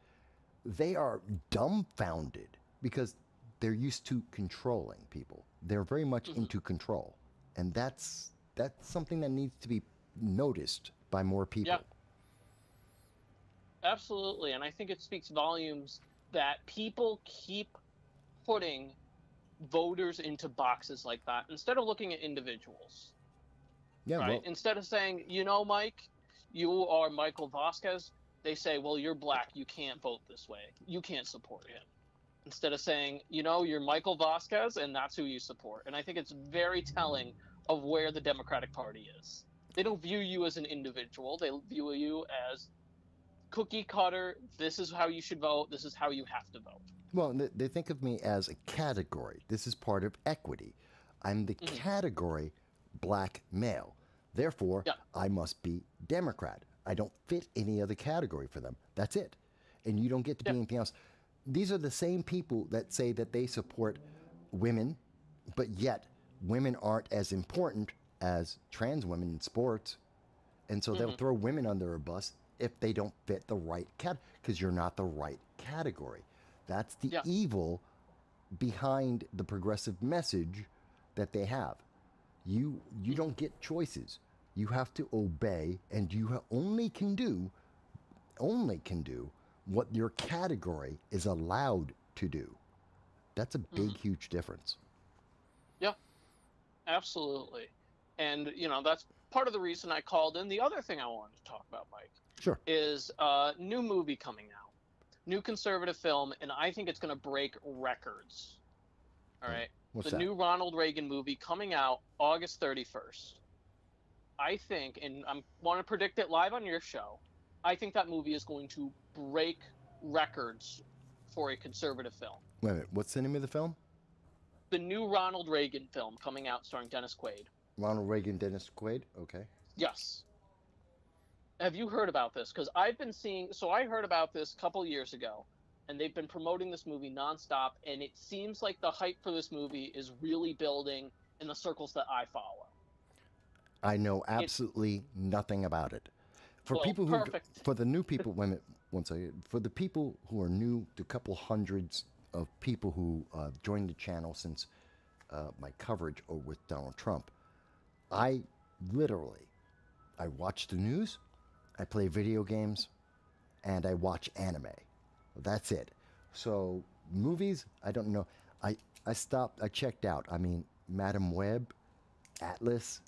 Speaker 2: they are dumbfounded because they're used to controlling people. They're very much into control. And that's something that needs to be noticed by more people.
Speaker 4: Yeah. Absolutely. And I think it speaks volumes that people keep putting voters into boxes like that instead of looking at individuals.
Speaker 2: Yeah,
Speaker 4: right?
Speaker 2: well,
Speaker 4: Instead of saying, Mike, you are Michael Vasquez, they say, well, you're black. You can't vote this way. You can't support him. Instead of saying, you're Michael Vasquez, and that's who you support. And I think it's very telling of where the Democratic Party is. They don't view you as an individual. They view you as cookie cutter. This is how you should vote. This is how you have to vote.
Speaker 2: well, they think of me as a category. This is part of equity. I'm the category black male. Therefore, I must be Democrat. I don't fit any other category for them. That's it. And you don't get to be anything else. These are the same people that say that they support women, but yet women aren't as important as trans women in sports. And so they'll throw women under a bus if they don't fit the right because you're not the right category. That's the evil behind the progressive message that they have. You don't get choices. You have to obey, and you only can do what your category is allowed to do. That's a big, huge difference.
Speaker 4: Yeah, absolutely. And, that's part of the reason I called in. The other thing I wanted to talk about, Mike, is a new movie coming out, new conservative film, and I think it's going to break records. All right.
Speaker 2: What's
Speaker 4: the
Speaker 2: that?
Speaker 4: new Ronald Reagan movie coming out August 31st. I think, and I want to predict it live on your show, I think that movie is going to break records for a conservative film.
Speaker 2: Wait a minute. What's the name of the film?
Speaker 4: the new Ronald Reagan film coming out starring Dennis Quaid.
Speaker 2: Ronald Reagan, Dennis Quaid. Okay.
Speaker 4: Yes. Have you heard about this? Because I've been seeing. So I heard about this a couple years ago, and they've been promoting this movie nonstop. And it seems like the hype for this movie is really building in the circles that I follow.
Speaker 2: I know absolutely nothing about it. For people who,
Speaker 4: perfect.
Speaker 2: for the new people, wait a minute, one second. For the people who are new, the couple hundreds of people who joined the channel since my coverage with Donald Trump, I watch the news, I play video games, and I watch anime. That's it. So movies, I don't know. I stopped. I checked out. I mean, Madam Web, Atlas.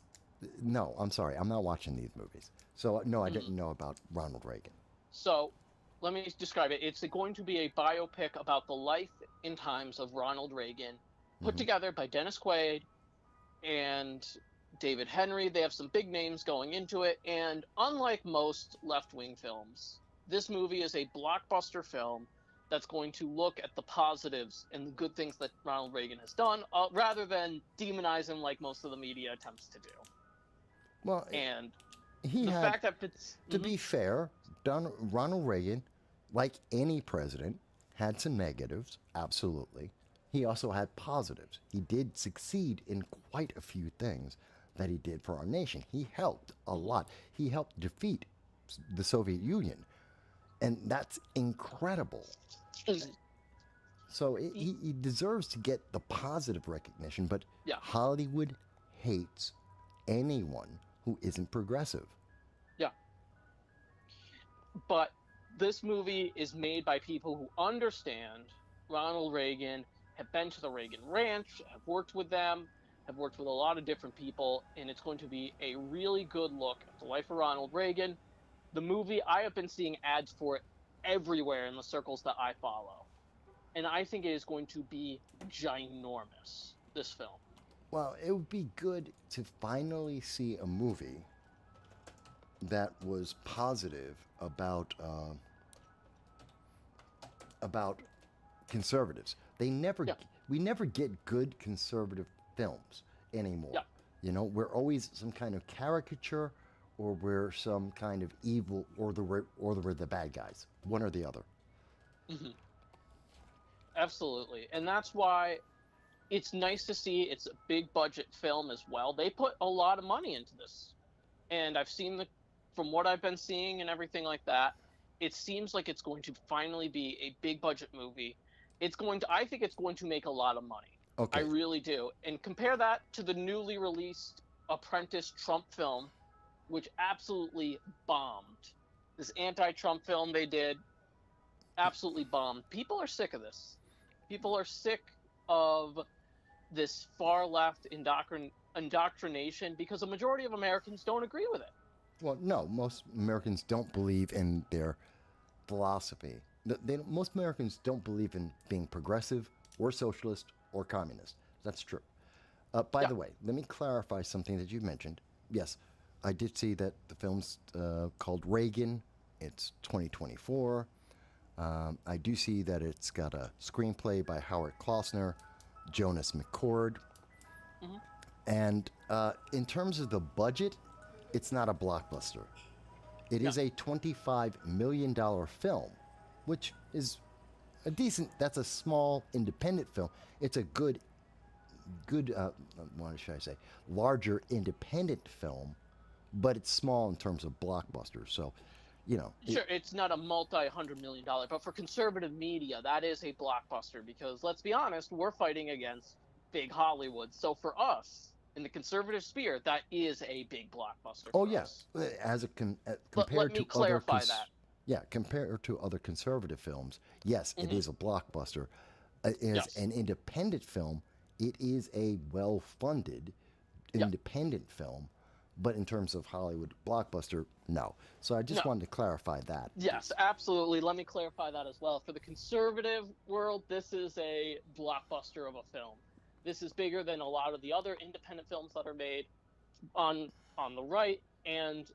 Speaker 2: No, I'm sorry. I'm not watching these movies. So no, I didn't know about Ronald Reagan.
Speaker 4: So let me describe it. It's going to be a biopic about the life and times of Ronald Reagan, put together by Dennis Quaid and David Henry. They have some big names going into it. And unlike most left-wing films, this movie is a blockbuster film that's going to look at the positives and the good things that Ronald Reagan has done, rather than demonize him like most of the media attempts to do.
Speaker 2: Well,
Speaker 4: and
Speaker 2: he
Speaker 4: the
Speaker 2: had,
Speaker 4: fact that it's...
Speaker 2: to be fair, Ronald Reagan, like any president, had some negatives, absolutely. He also had positives. He did succeed in quite a few things that he did for our nation. He helped a lot. He helped defeat the Soviet Union. And that's incredible. So he deserves to get the positive recognition, but Hollywood hates anyone who isn't progressive.
Speaker 4: Yeah. But this movie is made by people who understand Ronald Reagan, have been to the Reagan Ranch, have worked with them, have worked with a lot of different people, and it's going to be a really good look at the life of Ronald Reagan. The movie, I have been seeing ads for it everywhere in the circles that I follow. And I think it is going to be ginormous, this film.
Speaker 2: Well, it would be good to finally see a movie that was positive about conservatives. We never get good conservative films anymore.
Speaker 4: Yeah.
Speaker 2: You know, we're always some kind of caricature, or we're some kind of evil, or we're the bad guys. One or the other.
Speaker 4: Mm-hmm. Absolutely. And that's why it's nice to see it's a big budget film as well. They put a lot of money into this. And I've seen from what I've been seeing and everything like that, it seems like it's going to finally be a big budget movie. I think it's going to make a lot of money.
Speaker 2: Okay.
Speaker 4: I really do. And compare that to the newly released Apprentice Trump film, which absolutely bombed. This anti-Trump film they did absolutely bombed. People are sick of this. People are sick of this far left indoctrination because a majority of Americans don't agree with it.
Speaker 2: Well, no, most Americans don't believe in their philosophy. Most Americans don't believe in being progressive or socialist or communist. That's true. By the way, let me clarify something that you mentioned. Yes, I did see that the film's called Reagan. It's 2024. I do see that it's got a screenplay by Howard Klausner, Jonas McCord. Mm-hmm. And in terms of the budget, it's not a blockbuster. It is a $25 million film, which is a decent, that's a small independent film. It's a good, what should I say, larger independent film, but it's small in terms of blockbusters. So, you know.
Speaker 4: Sure, it's not a multi-$100 million, but for conservative media, that is a blockbuster because, let's be honest, we're fighting against big Hollywood. So for us, in the conservative sphere, that is a big blockbuster.
Speaker 2: Oh, yes. As compared
Speaker 4: let me
Speaker 2: to
Speaker 4: clarify
Speaker 2: other
Speaker 4: that.
Speaker 2: Yeah, compared to other conservative films, yes, it is a blockbuster. As an independent film, it is a well-funded independent film. But in terms of Hollywood blockbuster, no. So I just wanted to clarify that.
Speaker 4: Yes, absolutely. Let me clarify that as well. For the conservative world, this is a blockbuster of a film. This is bigger than a lot of the other independent films that are made on the right. And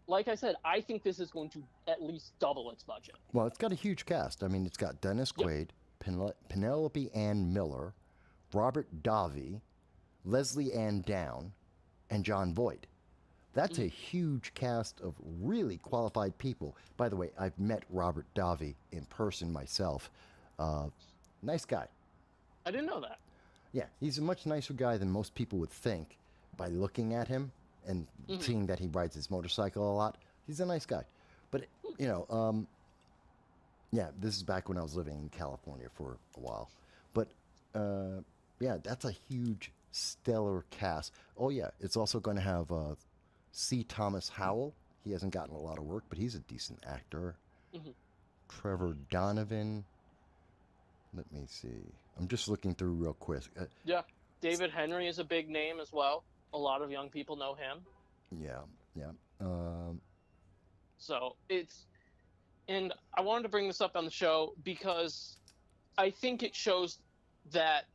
Speaker 4: like I said, I think this is going to at least double its budget.
Speaker 2: Well, it's got a huge cast. I mean, it's got Dennis Quaid, Penelope Ann Miller, Robert Davi, Leslie Ann Down, and John Voight. That's a huge cast of really qualified people. By the way, I've met Robert Davi in person myself. Nice guy.
Speaker 4: I didn't know that.
Speaker 2: Yeah, he's a much nicer guy than most people would think by looking at him and seeing that he rides his motorcycle a lot. He's a nice guy. But, yeah, this is back when I was living in California for a while. But, yeah, that's a huge, stellar cast. Oh, yeah, it's also going to have C. Thomas Howell. He hasn't gotten a lot of work, but he's a decent actor. Trevor Donovan. Let me see. I'm just looking through real quick.
Speaker 4: Yeah, David Henry is a big name as well. A lot of young people know him.
Speaker 2: Yeah.
Speaker 4: So and I wanted to bring this up on the show because I think it shows that,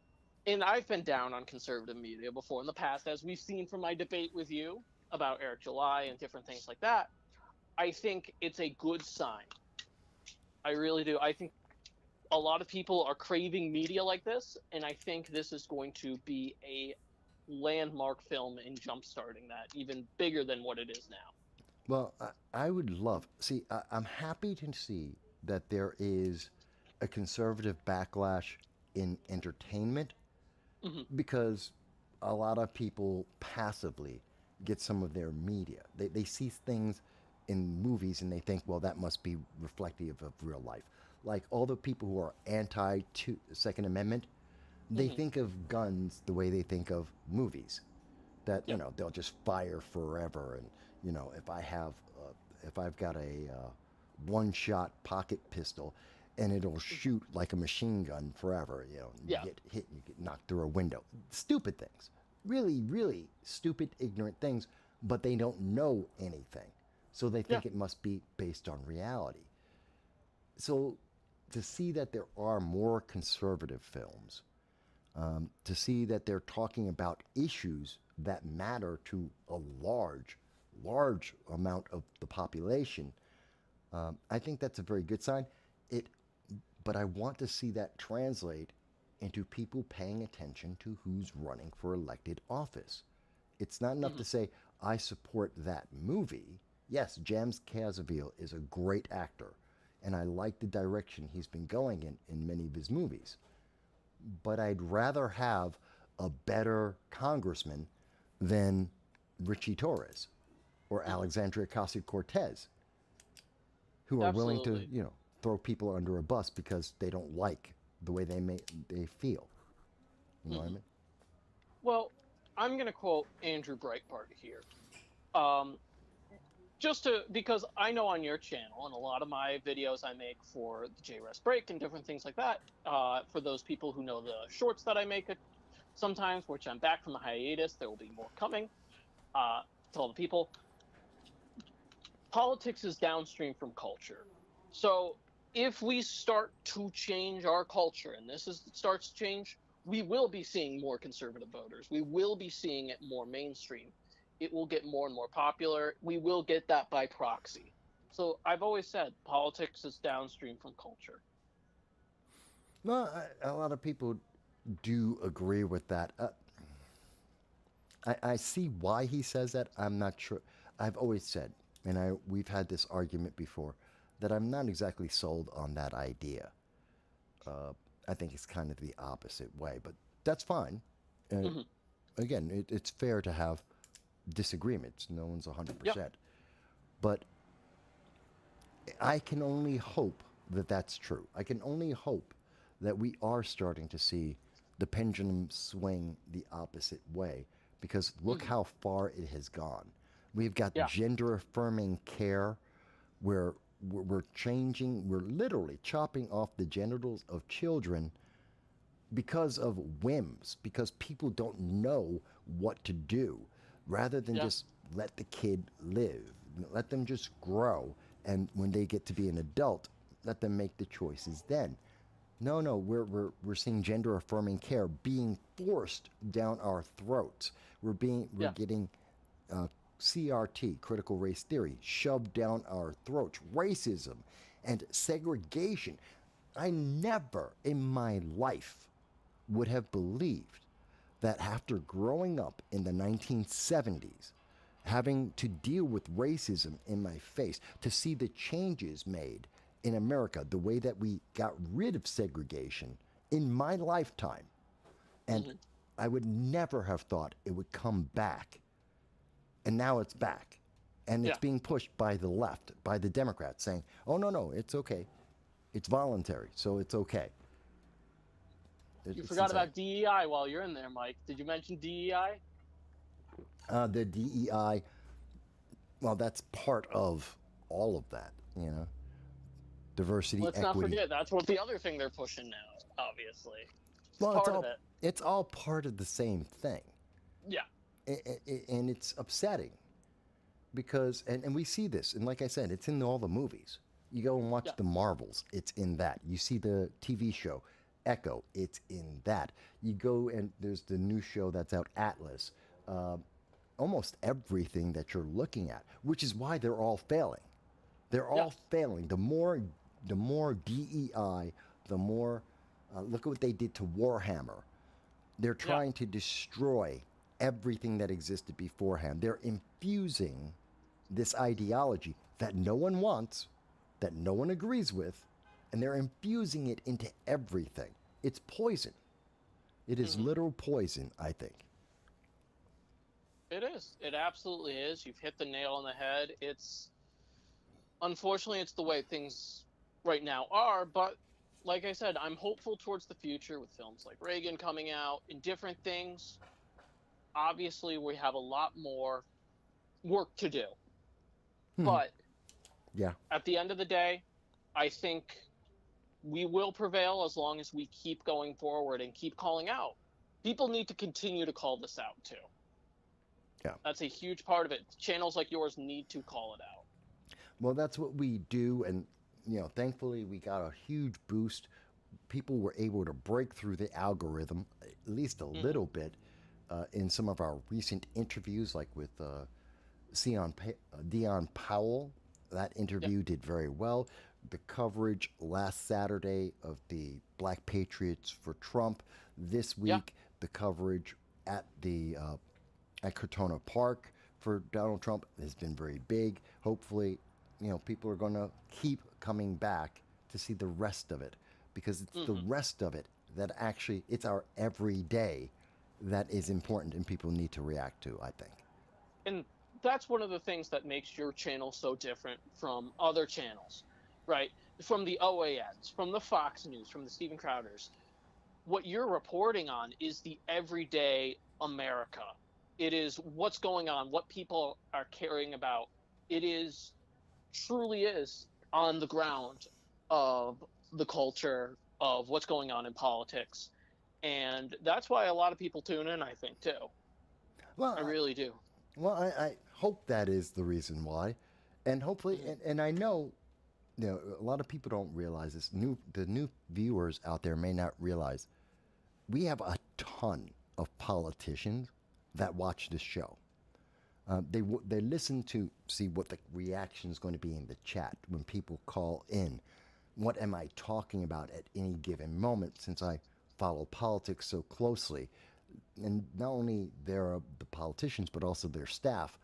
Speaker 4: and I've been down on conservative media before in the past, as we've seen from my debate with you about Eric July and different things like that. I think it's a good sign. I really do. I think a lot of people are craving media like this, and I think this is going to be a landmark film in jumpstarting that, even bigger than what it is now.
Speaker 2: Well, I would love. See, I'm happy to see that there is a conservative backlash in entertainment because a lot of people passively get some of their media. They see things in movies and they think, well, that must be reflective of real life. Like all the people who are anti-Second Amendment, they think of guns the way they think of movies. That, you know, they'll just fire forever. And, you know, if I've got a one-shot pocket pistol and it'll shoot like a machine gun forever, you know, you get hit and you get knocked through a window. Stupid things. Really, really stupid, ignorant things, but they don't know anything. So they think it must be based on reality. So to see that there are more conservative films, to see that they're talking about issues that matter to a large amount of the population, I think that's a very good sign. But I want to see that translate into people paying attention to who's running for elected office. It's not enough to say, I support that movie. Yes, James Caviezel is a great actor, and I like the direction he's been going in many of his movies. But I'd rather have a better congressman than Richie Torres or Alexandria Ocasio-Cortez, who are willing to, you know, throw people under a bus because they don't like the way they feel. You know what I mean?
Speaker 4: Well, I'm going to quote Andrew Breitbart here. Because I know on your channel and a lot of my videos I make for the JRS Break and different things like that, for those people who know the shorts that I make sometimes, which I'm back from the hiatus, there will be more coming, to all the people. Politics is downstream from culture. So if we start to change our culture, and starts to change, we will be seeing more conservative voters. We will be seeing it more mainstream. It will get more and more popular. We will get that by proxy. So I've always said politics is downstream from culture.
Speaker 2: No, a lot of people do agree with that. I see why he says that. I'm not sure. I've always said, and we've had this argument before, that I'm not exactly sold on that idea. I think it's kind of the opposite way, but that's fine. Again, it's fair to have disagreements. No one's 100%. But I can only hope that that's true. I can only hope that we are starting to see the pendulum swing the opposite way, because look how far it has gone. We've got gender affirming care where we're literally chopping off the genitals of children because of whims, because people don't know what to do, rather than just let the kid live, let them just grow, and when they get to be an adult, let them make the choices then. No, we're seeing gender affirming care being forced down our throats. We're getting CRT, critical race theory, shoved down our throats. Racism and segregation. I never in my life would have believed that after growing up in the 1970s, having to deal with racism in my face, to see the changes made in America, the way that we got rid of segregation in my lifetime, and I would never have thought it would come back. And now it's back. And it's being pushed by the left, by the Democrats, saying, oh, no, it's okay. It's voluntary, so it's okay.
Speaker 4: You forgot about DEI while you're in there, Mike. Did you mention DEI?
Speaker 2: The DEI, well, that's part of all of that, you know. Diversity,
Speaker 4: Let's
Speaker 2: equity.
Speaker 4: not forget, that's what the other thing they're pushing now, obviously.
Speaker 2: Well,
Speaker 4: It's
Speaker 2: all part of the same thing.
Speaker 4: Yeah.
Speaker 2: And it's upsetting because, and we see this, and like I said, it's in all the movies. You go and watch the Marvels, it's in that. You see the TV show, Echo, it's in that. You go and there's the new show that's out, Atlas. Almost everything that you're looking at, which is why they're all failing. They're all failing. The more DEI, the more, look at what they did to Warhammer. They're trying to destroy everything that existed beforehand. They're infusing this ideology that no one wants, that no one agrees with, and they're infusing it into everything. It's poison. It is literal poison, I think.
Speaker 4: It is. It absolutely is. You've hit the nail on the head. Unfortunately, it's the way things right now are, but like I said, I'm hopeful towards the future with films like Reagan coming out and different things. Obviously, we have a lot more work to do. But at the end of the day, I think we will prevail as long as we keep going forward and keep calling out. People need to continue to call this out, too.
Speaker 2: Yeah.
Speaker 4: That's a huge part of it. Channels like yours need to call it out.
Speaker 2: Well, that's what we do, and thankfully we got a huge boost. People were able to break through the algorithm at least a little bit in some of our recent interviews, like with Dion Powell. That interview did very well. The coverage last Saturday of the Black Patriots for Trump. This week, the coverage at the at Cortona Park for Donald Trump has been very big. Hopefully, people are going to keep coming back to see the rest of it, because it's the rest of it that actually, it's our everyday that is important and people need to react to, I think.
Speaker 4: And that's one of the things that makes your channel so different from other channels, right? From the OANs, from the Fox News, from the Steven Crowders. What you're reporting on is the everyday America. It is what's going on, what people are caring about. It is, truly is, on the ground of the culture of what's going on in politics. And that's why a lot of people tune in, I think, too. Well, I really do.
Speaker 2: Well, I hope that is the reason why. And hopefully, and I know, a lot of people don't realize this. The new viewers out there may not realize we have a ton of politicians that watch this show. They listen to see what the reaction is going to be in the chat when people call in. What am I talking about at any given moment, since I follow politics so closely? And not only the politicians, but also their staff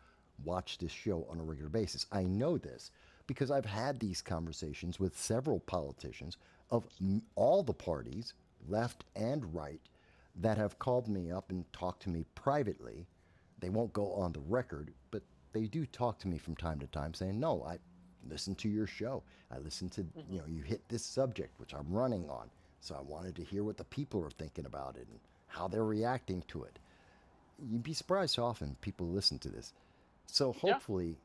Speaker 2: watch this show on a regular basis. I know this because I've had these conversations with several politicians of all the parties, left and right, that have called me up and talked to me privately. They won't go on the record, but they do talk to me from time to time saying, no, I listened to your show. I listened to, you hit this subject, which I'm running on. So I wanted to hear what the people are thinking about it and how they're reacting to it. You'd be surprised how often people listen to this. So hopefully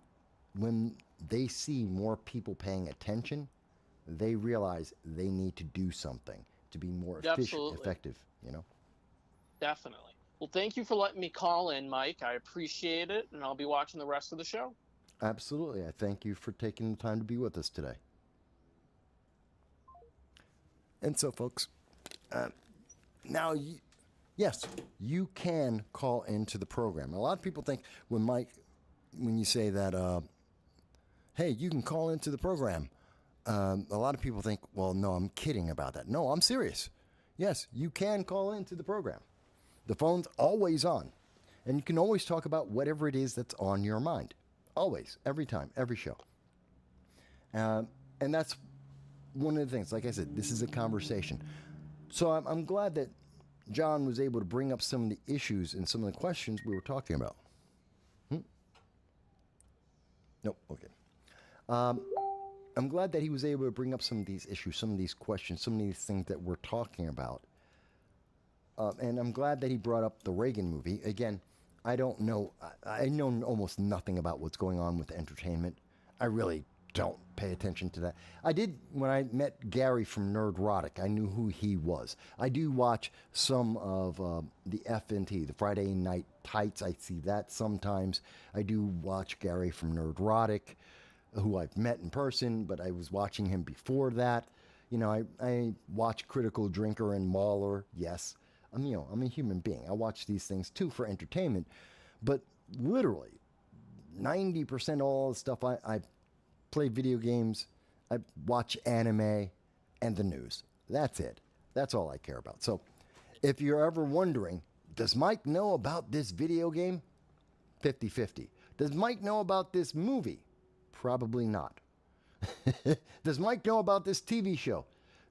Speaker 2: when they see more people paying attention, they realize they need to do something to be more efficient, effective,
Speaker 4: Definitely. Well, thank you for letting me call in, Mike. I appreciate it, and I'll be watching the rest of the show.
Speaker 2: Absolutely. I thank you for taking the time to be with us today. And so, folks, now, yes, you can call into the program. A lot of people think when you say that, hey, you can call into the program, a lot of people think, well, no, I'm kidding about that. No, I'm serious. Yes, you can call into the program. The phone's always on. And you can always talk about whatever it is that's on your mind. Always, every time, every show. And that's one of the things. Like I said, this is a conversation. So I'm glad that John was able to bring up some of the issues and some of the questions we were talking about. Nope, okay. I'm glad that he was able to bring up some of these issues, some of these questions, some of these things that we're talking about. And I'm glad that he brought up the Reagan movie. Again, I don't know. I know almost nothing about what's going on with entertainment. I really don't pay attention to that. I did when I met Gary from Nerdrotic. I knew who he was. I do watch some of the FNT, the Friday Night Tights. I see that sometimes. I do watch Gary from Nerdrotic, who I've met in person, but I was watching him before that. You know, I watch Critical Drinker and Mauler. Yes, I'm a human being. I watch these things too for entertainment, but literally 90% of all the stuff I play video games, I watch anime, and the news. That's it. That's all I care about. So if you're ever wondering, does Mike know about this video game? 50-50. Does Mike know about this movie? Probably not. Does Mike know about this TV show?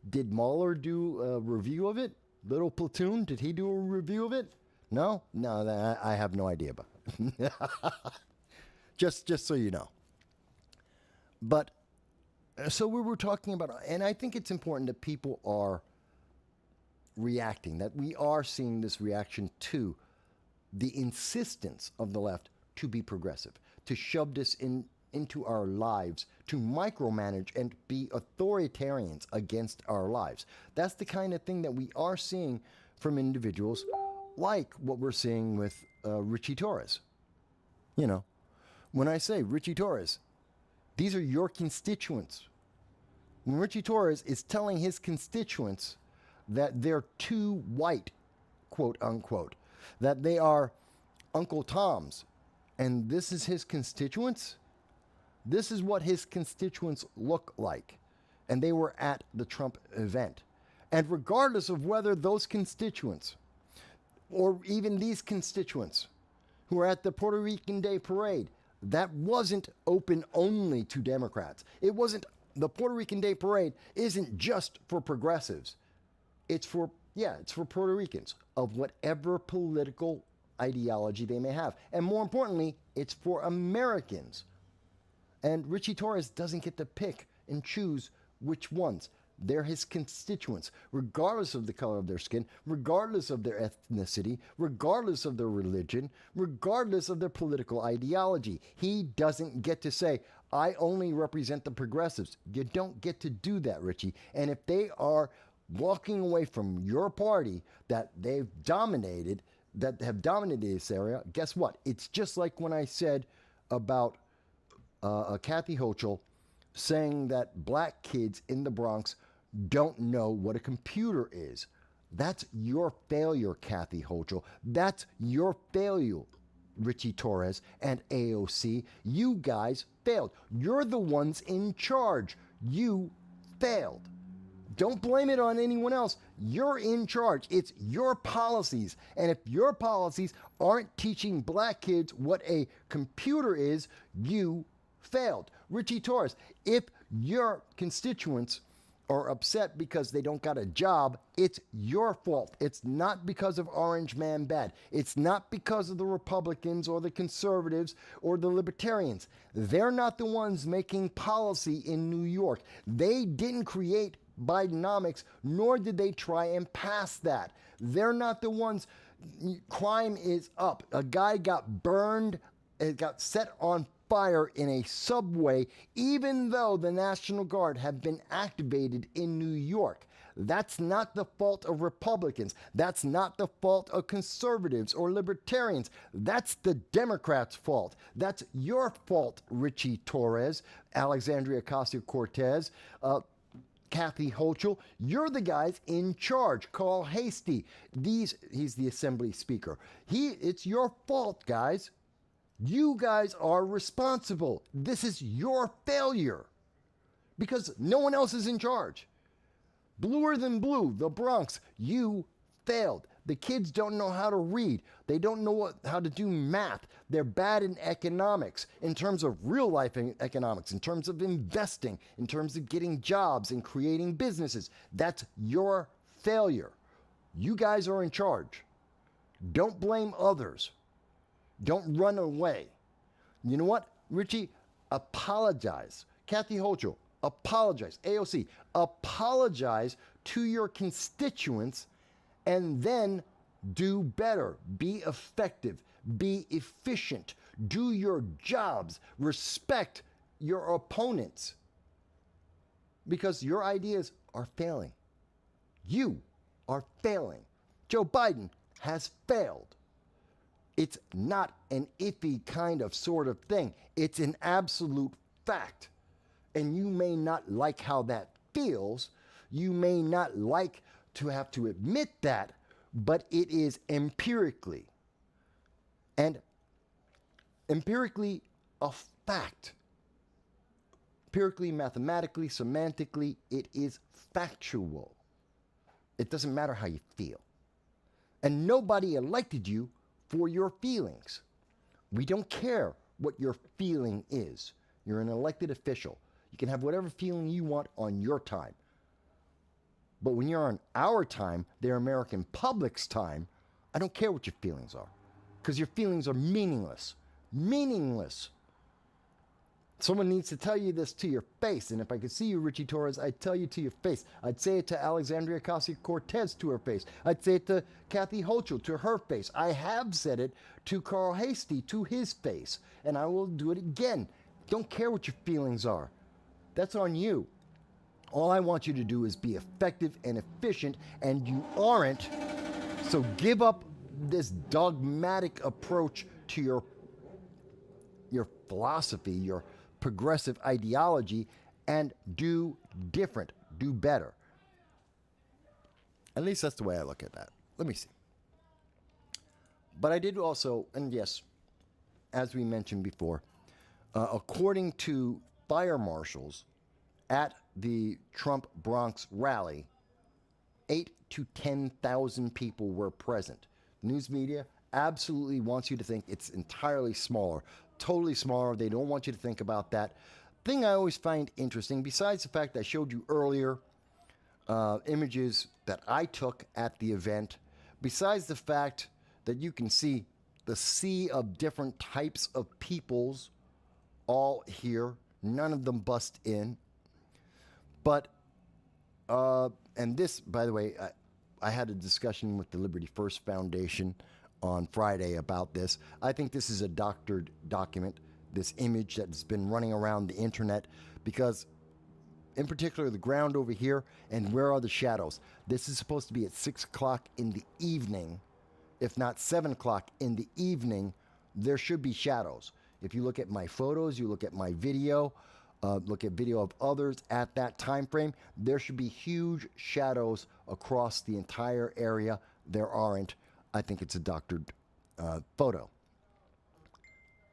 Speaker 2: Did Mahler do a review of it? Little Platoon, did he do a review of it? No? No, I have no idea about it. just so you know. But, so we were talking about, and I think it's important that people are reacting, that we are seeing this reaction to the insistence of the left to be progressive, to shove this into our lives, to micromanage and be authoritarians against our lives. That's the kind of thing that we are seeing from individuals like what we're seeing with Richie Torres. You know, when I say Richie Torres, these are your constituents. When Richie Torres is telling his constituents that they're too white, quote unquote, that they are Uncle Toms, and this is his constituents, this is what his constituents look like. And they were at the Trump event. And regardless of whether those constituents, or even these constituents who are at the Puerto Rican Day Parade, that wasn't open only to Democrats. It wasn't, the Puerto Rican Day Parade isn't just for progressives. It's for Puerto Ricans of whatever political ideology they may have. And more importantly, it's for Americans. And Richie Torres doesn't get to pick and choose which ones. They're his constituents, regardless of the color of their skin, regardless of their ethnicity, regardless of their religion, regardless of their political ideology. He doesn't get to say, I only represent the progressives. You don't get to do that, Richie. And if they are walking away from your party that they've dominated, that have dominated this area, guess what? It's just like when I said about Kathy Hochul saying that black kids in the Bronx don't know what a computer is. That's your failure, Kathy Hochul. That's your failure, Richie Torres and AOC. You guys failed. You're the ones in charge. You failed. Don't blame it on anyone else. You're in charge. It's your policies. And if your policies aren't teaching black kids what a computer is, you failed. Richie Torres, if your constituents are upset because they don't got a job, it's your fault. It's not because of Orange Man Bad. It's not because of the Republicans or the conservatives or the libertarians. They're not the ones making policy in New York. They didn't create Bidenomics, nor did they try and pass that. They're not the ones. Crime is up. A guy got burned, it got set on fire in a subway, even though the National Guard have been activated in New York. That's not the fault of Republicans. That's not the fault of conservatives or libertarians. That's the Democrats' fault. That's your fault, Richie Torres, Alexandria Ocasio-Cortez, Kathy Hochul. You're the guys in charge. Carl Hastie. He's the Assembly Speaker. It's your fault, guys. You guys are responsible. This is your failure because no one else is in charge. Bluer than blue, the Bronx, you failed. The kids don't know how to read. They don't know how to do math. They're bad in economics, in terms of real life economics, in terms of investing, in terms of getting jobs and creating businesses. That's your failure. You guys are in charge. Don't blame others. Don't run away. You know what, Richie? Apologize. Kathy Hochul, apologize. AOC, apologize to your constituents and then do better. Be effective. Be efficient. Do your jobs. Respect your opponents. Because your ideas are failing. You are failing. Joe Biden has failed. It's not an iffy kind of sort of thing. It's an absolute fact. And you may not like how that feels. You may not like to have to admit that, but it is empirically. And empirically a fact. Empirically, mathematically, semantically, it is factual. It doesn't matter how you feel. And nobody elected you for your feelings. We don't care what your feeling is. You're an elected official. You can have whatever feeling you want on your time. But when you're on our time, the American public's time, I don't care what your feelings are. Because your feelings are meaningless. Meaningless. Someone needs to tell you this to your face. And if I could see you, Richie Torres, I'd tell you to your face. I'd say it to Alexandria Ocasio-Cortez to her face. I'd say it to Kathy Hochul to her face. I have said it to Carl Hastie to his face. And I will do it again. Don't care what your feelings are. That's on you. All I want you to do is be effective and efficient, and you aren't. So give up this dogmatic approach to your philosophy, your progressive ideology, and do different, do better. At least that's the way I look at that. Let me see. But I did also, and yes, as we mentioned before, according to fire marshals at the Trump Bronx rally, 8,000 to 10,000 people were present. News media absolutely wants you to think it's entirely smaller, totally smaller. They don't want you to think about that. Thing I always find interesting, besides the fact I showed you earlier images that I took at the event, besides the fact that you can see the sea of different types of peoples all here, none of them bust in. But, and this, by the way, I had a discussion with the Liberty First Foundation on Friday about this. I think this is a doctored document, this image that's been running around the internet, because in particular the ground over here, and where are the shadows? This is supposed to be at 6 o'clock in the evening. If not 7 o'clock in the evening, there should be shadows. If you look at my photos, you look at my video, look at video of others at that time frame, there should be huge shadows across the entire area. There aren't. I think it's a doctored photo.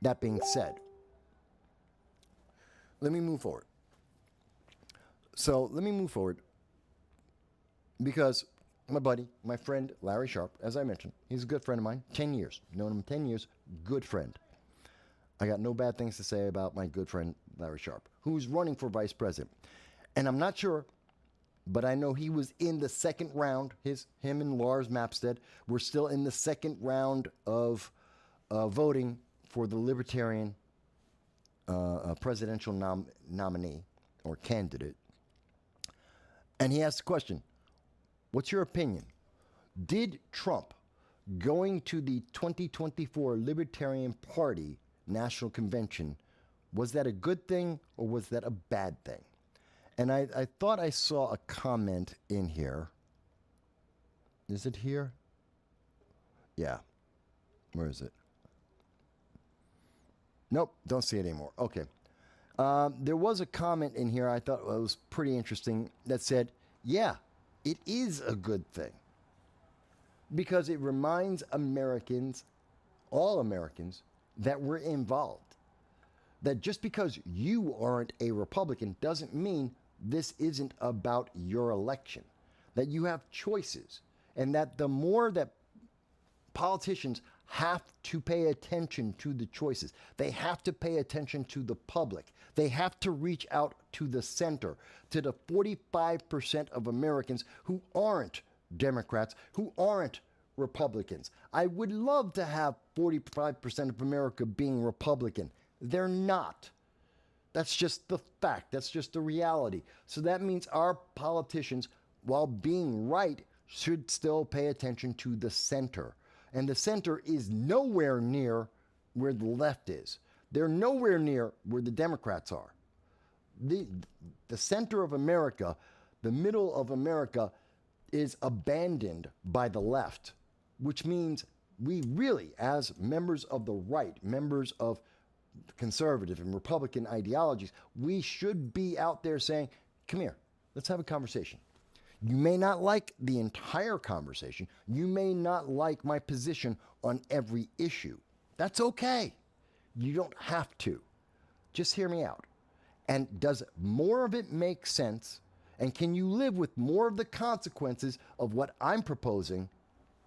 Speaker 2: That being said, let me move forward. So let me move forward because my buddy, my friend Larry Sharp, as I mentioned, he's a good friend of mine, 10 years, known him 10 years, good friend. I got no bad things to say about my good friend Larry Sharp, who's running for vice president. And I'm not sure, but I know he was in the second round. Him and Lars Mapstead were still in the second round of voting for the Libertarian presidential nominee or candidate. And he asked the question, what's your opinion? Did Trump going to the 2024 Libertarian Party National Convention, was that a good thing or was that a bad thing? And I thought I saw a comment in here. Is it here? Yeah. Where is it? Nope, don't see it anymore. Okay. There was a comment in here I thought it was pretty interesting that said, yeah, it is a good thing. Because it reminds Americans, all Americans, that we're involved. That just because you aren't a Republican doesn't mean this isn't about your election. that you have choices, and that the more that politicians have to pay attention to the choices, they have to pay attention to the public, they have to reach out to the center, to the 45% of Americans who aren't Democrats, who aren't Republicans. I would love to have 45% of America being Republican. They're not. That's just the fact. That's just the reality. So that means our politicians, while being right, should still pay attention to the center. And the center is nowhere near where the left is. They're nowhere near where the Democrats are. The center of America, the middle of America, is abandoned by the left, which means we really, as members of the right, members of conservative and Republican ideologies, we should be out there saying, come here, let's have a conversation. You may not like the entire conversation. You may not like my position on every issue. That's okay. You don't have to. Just hear me out. And does more of it make sense? And can you live with more of the consequences of what I'm proposing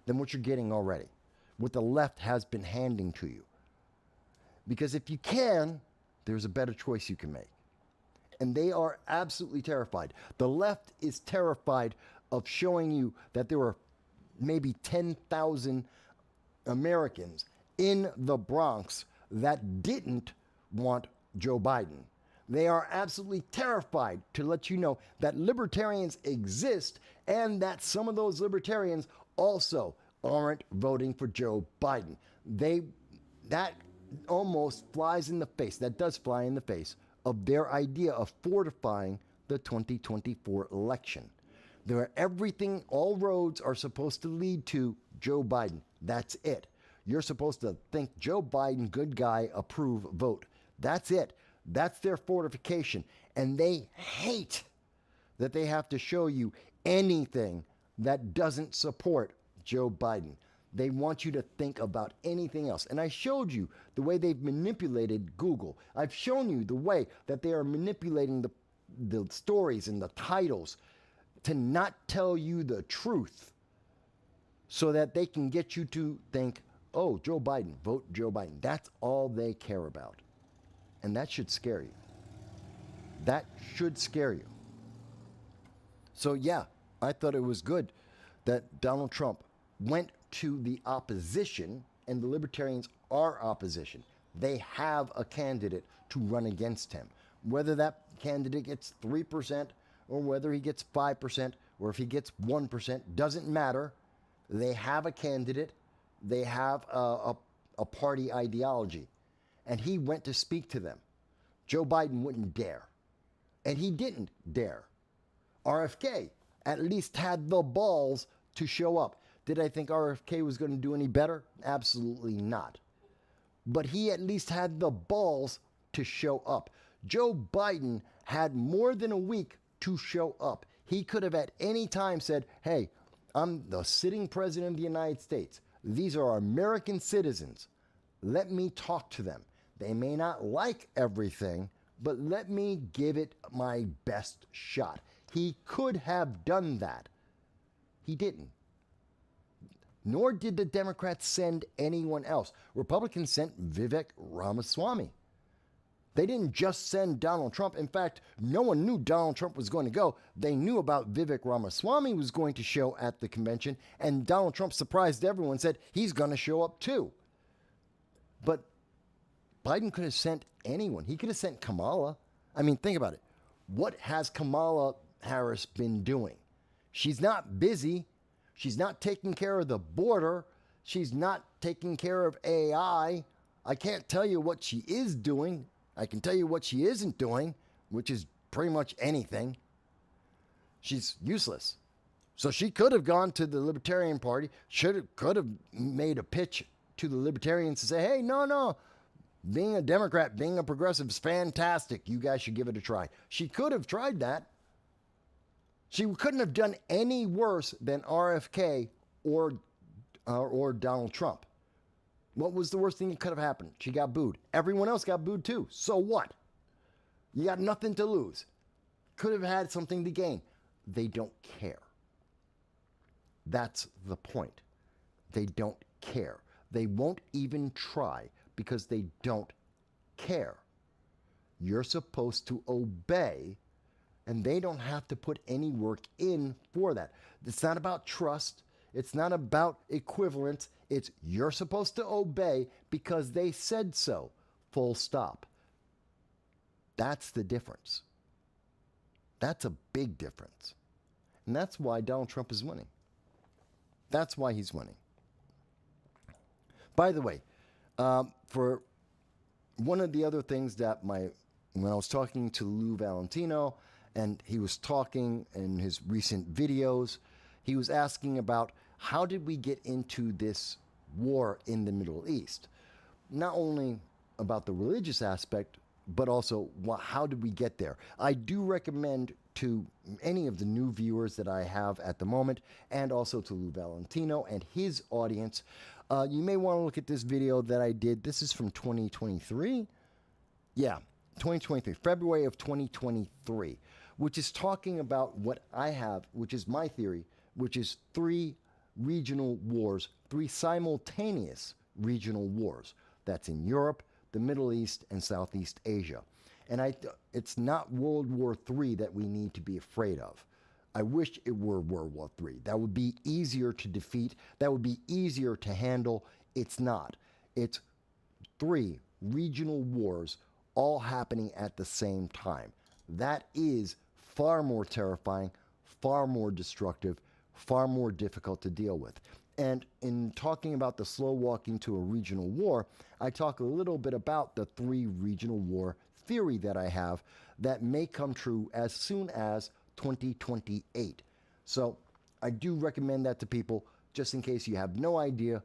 Speaker 2: than what you're getting already, what the left has been handing to you? Because if you can, there's a better choice you can make. And they are absolutely terrified. The left is terrified of showing you that there were maybe 10,000 Americans in the Bronx that didn't want Joe Biden. They are absolutely terrified to let you know that libertarians exist and that some of those libertarians also aren't voting for Joe Biden. That almost flies in the face, that does fly in the face of their idea of fortifying the 2024 election. All roads are supposed to lead to Joe Biden. That's it. You're supposed to think Joe Biden, good guy, approve, vote. That's it. That's their fortification. And they hate that they have to show you anything that doesn't support Joe Biden. They want you to think about anything else. And I showed you the way they've manipulated Google. I've shown you the way that they are manipulating the stories and the titles to not tell you the truth so that they can get you to think, oh, Joe Biden, vote Joe Biden. That's all they care about. And that should scare you. That should scare you. So yeah, I thought it was good that Donald Trump went to the opposition, and the Libertarians are opposition. They have a candidate to run against him. Whether that candidate gets 3% or whether he gets 5% or if he gets 1%, doesn't matter. They have a candidate. They have a party ideology. And he went to speak to them. Joe Biden wouldn't dare. And he didn't dare. RFK at least had the balls to show up. Did I think RFK was going to do any better? Absolutely not. But he at least had the balls to show up. Joe Biden had more than a week to show up. He could have at any time said, hey, I'm the sitting president of the United States. These are American citizens. Let me talk to them. They may not like everything, but let me give it my best shot. He could have done that. He didn't. Nor did the Democrats send anyone else. Republicans sent Vivek Ramaswamy. They didn't just send Donald Trump. In fact, no one knew Donald Trump was going to go. They knew about Vivek Ramaswamy was going to show at the convention, and Donald Trump surprised everyone, said he's going to show up too. But Biden could have sent anyone. He could have sent Kamala. I mean, think about it. What has Kamala Harris been doing? She's not busy. She's not taking care of the border. She's not taking care of AI. I can't tell you what she is doing. I can tell you what she isn't doing, which is pretty much anything. She's useless. So she could have gone to the Libertarian Party, could have made a pitch to the Libertarians to say, hey, no, being a Democrat, being a progressive is fantastic. You guys should give it a try. She could have tried that. She couldn't have done any worse than RFK or Donald Trump. What was the worst thing that could have happened? She got booed. Everyone else got booed too. So what? You got nothing to lose. Could have had something to gain. They don't care. That's the point. They don't care. They won't even try because they don't care. You're supposed to obey, and they don't have to put any work in for that. It's not about trust. It's not about equivalence. It's you're supposed to obey because they said so. Full stop. That's the difference. That's a big difference. And that's why Donald Trump is winning. That's why he's winning. By the way, for one of the other things that when I was talking to Lou Valentino, and he was talking in his recent videos, he was asking about how did we get into this war in the Middle East? Not only about the religious aspect, but also how did we get there? I do recommend to any of the new viewers that I have at the moment, and also to Lou Valentino and his audience, you may want to look at this video that I did. This is from 2023. Yeah, 2023, February of 2023, which is talking about what I have, which is my theory, which is 3 regional wars, 3 simultaneous regional wars. That's in Europe, the Middle East, and Southeast Asia. And it's not World War III that we need to be afraid of. I wish it were World War III. That would be easier to defeat. That would be easier to handle. It's not. It's 3 regional wars all happening at the same time. That is far more terrifying, far more destructive, far more difficult to deal with. And in talking about the slow walking to a regional war, I talk a little bit about the 3 regional war theory that I have that may come true as soon as 2028. So I do recommend that to people just in case you have no idea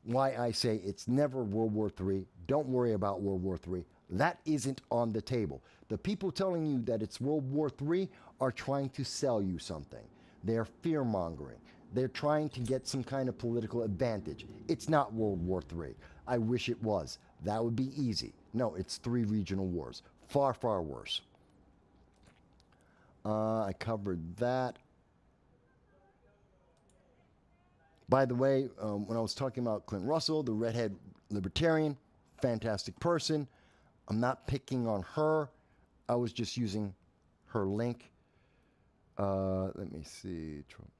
Speaker 2: why I say it's never World War III. Don't worry about World War III. That isn't on the table. The people telling you that it's World War III are trying to sell you something. They're fear-mongering. They're trying to get some kind of political advantage. It's not World War III. I wish it was. That would be easy. No, it's 3 regional wars. Far, far worse. I covered that. By the way, when I was talking about Clint Russell, the redhead libertarian, fantastic person. I'm not picking on her. I was just using her link. Let me see. Trump.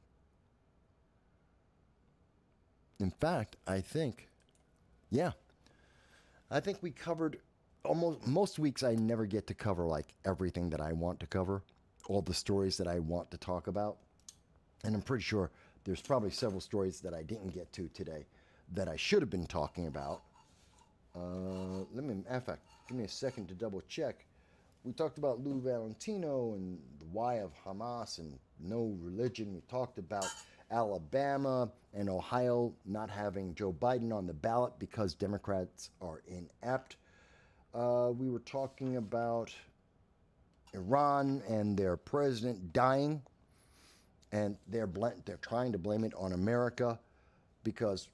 Speaker 2: In fact, I think we covered most weeks. I never get to cover like everything that I want to cover, all the stories that I want to talk about. And I'm pretty sure there's probably several stories that I didn't get to today that I should have been talking about. In fact, give me a second to double check. We talked about Lou Valentino and the why of Hamas and no religion. We talked about Alabama and Ohio not having Joe Biden on the ballot because Democrats are inept. We were talking about Iran and their president dying, and they're trying to blame it on America because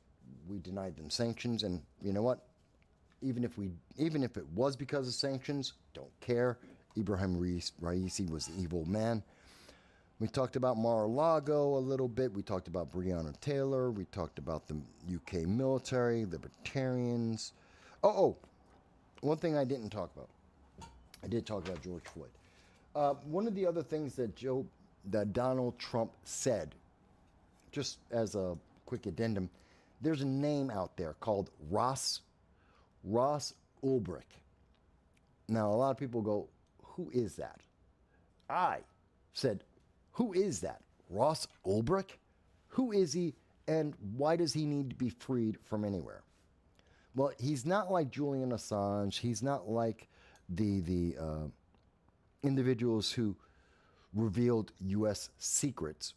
Speaker 2: we denied them sanctions. And you know what? Even if it was because of sanctions, don't care. Ibrahim Raisi was the evil man. We talked about Mar-a-Lago a little bit. We talked about Breonna Taylor. We talked about the UK military, Libertarians. One thing I didn't talk about. I did talk about George Floyd. One of the other things that Donald Trump said, just as a quick addendum, there's a name out there called Ross Ulbricht. Now, a lot of people go, who is that? I said, who is that? Ross Ulbricht? Who is he, and why does he need to be freed from anywhere? Well, he's not like Julian Assange. He's not like the individuals who revealed U.S. secrets.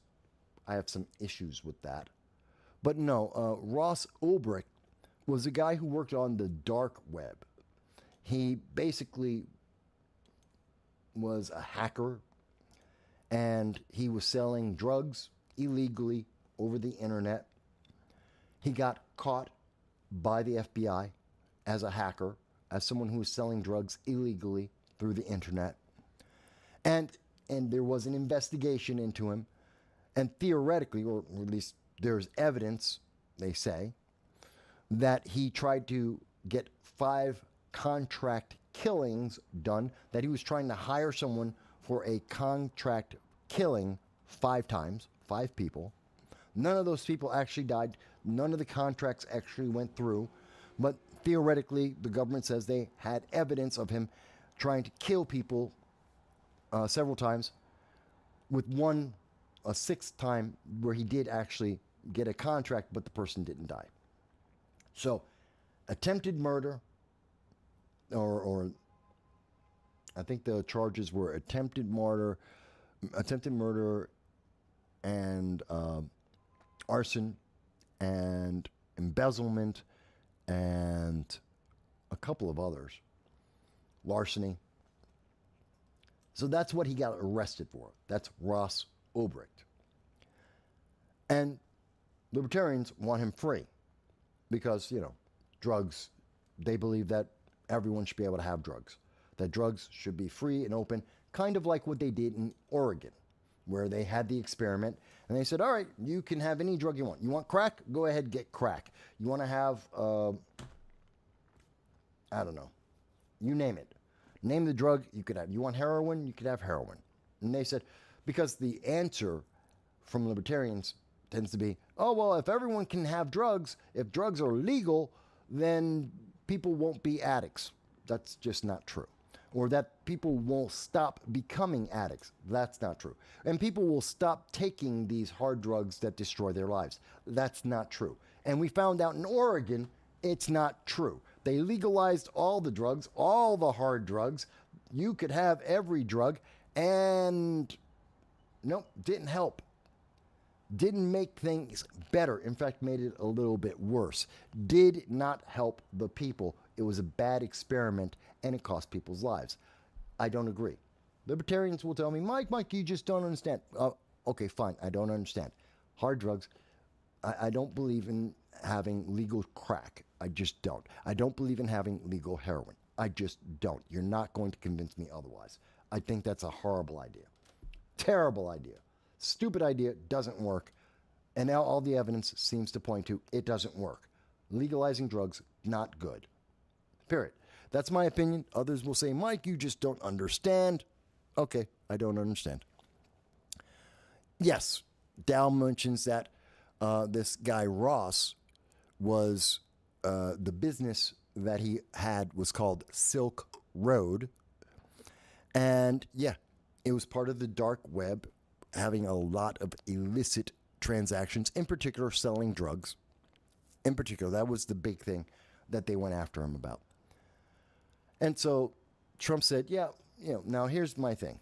Speaker 2: I have some issues with that. But no, Ross Ulbricht was a guy who worked on the dark web. He basically was a hacker, and he was selling drugs illegally over the internet. He got caught by the FBI as a hacker, as someone who was selling drugs illegally through the internet. And there was an investigation into him, and theoretically, or at least there's evidence, they say, that he tried to get 5 contract killings done, that he was trying to hire someone for a contract killing 5 times, 5 people. None of those people actually died. None of the contracts actually went through. But theoretically, the government says they had evidence of him trying to kill people several times, with a 6th time where he did actually get a contract, but the person didn't die. So, attempted murder, or I think the charges were attempted murder, and arson, and embezzlement, and a couple of others, larceny. So that's what he got arrested for. That's Ross Ulbricht. And libertarians want him free because, drugs, they believe that everyone should be able to have drugs, that drugs should be free and open, kind of like what they did in Oregon, where they had the experiment and they said, all right, you can have any drug you want. You want crack? Go ahead, get crack. You want to have, I don't know, you name it. Name the drug you could have. You want heroin? You could have heroin. And they said, because the answer from libertarians tends to be, oh, well, if everyone can have drugs, if drugs are legal, then people won't be addicts. That's just not true. Or that people won't stop becoming addicts. That's not true. And people will stop taking these hard drugs that destroy their lives. That's not true. And we found out in Oregon, it's not true. They legalized all the drugs, all the hard drugs. You could have every drug, and nope, didn't help. Didn't make things better. In fact, made it a little bit worse. Did not help the people. It was a bad experiment, and it cost people's lives. I don't agree. Libertarians will tell me, Mike, you just don't understand. Okay, fine, I don't understand. Hard drugs, I don't believe in having legal crack. I just don't. I don't believe in having legal heroin. I just don't. You're not going to convince me otherwise. I think that's a horrible idea. Terrible idea. Stupid idea. Doesn't work. And now all the evidence seems to point to it doesn't work. Legalizing drugs, not good. Period. That's my opinion. Others will say, Mike, you just don't understand. Okay, I don't understand. Yes, Dow mentions that this guy Ross was, the business that he had was called Silk Road. And yeah, it was part of the dark web, having a lot of illicit transactions, in particular selling drugs. In particular, that was the big thing that they went after him about. And so Trump said, yeah, now here's my thing.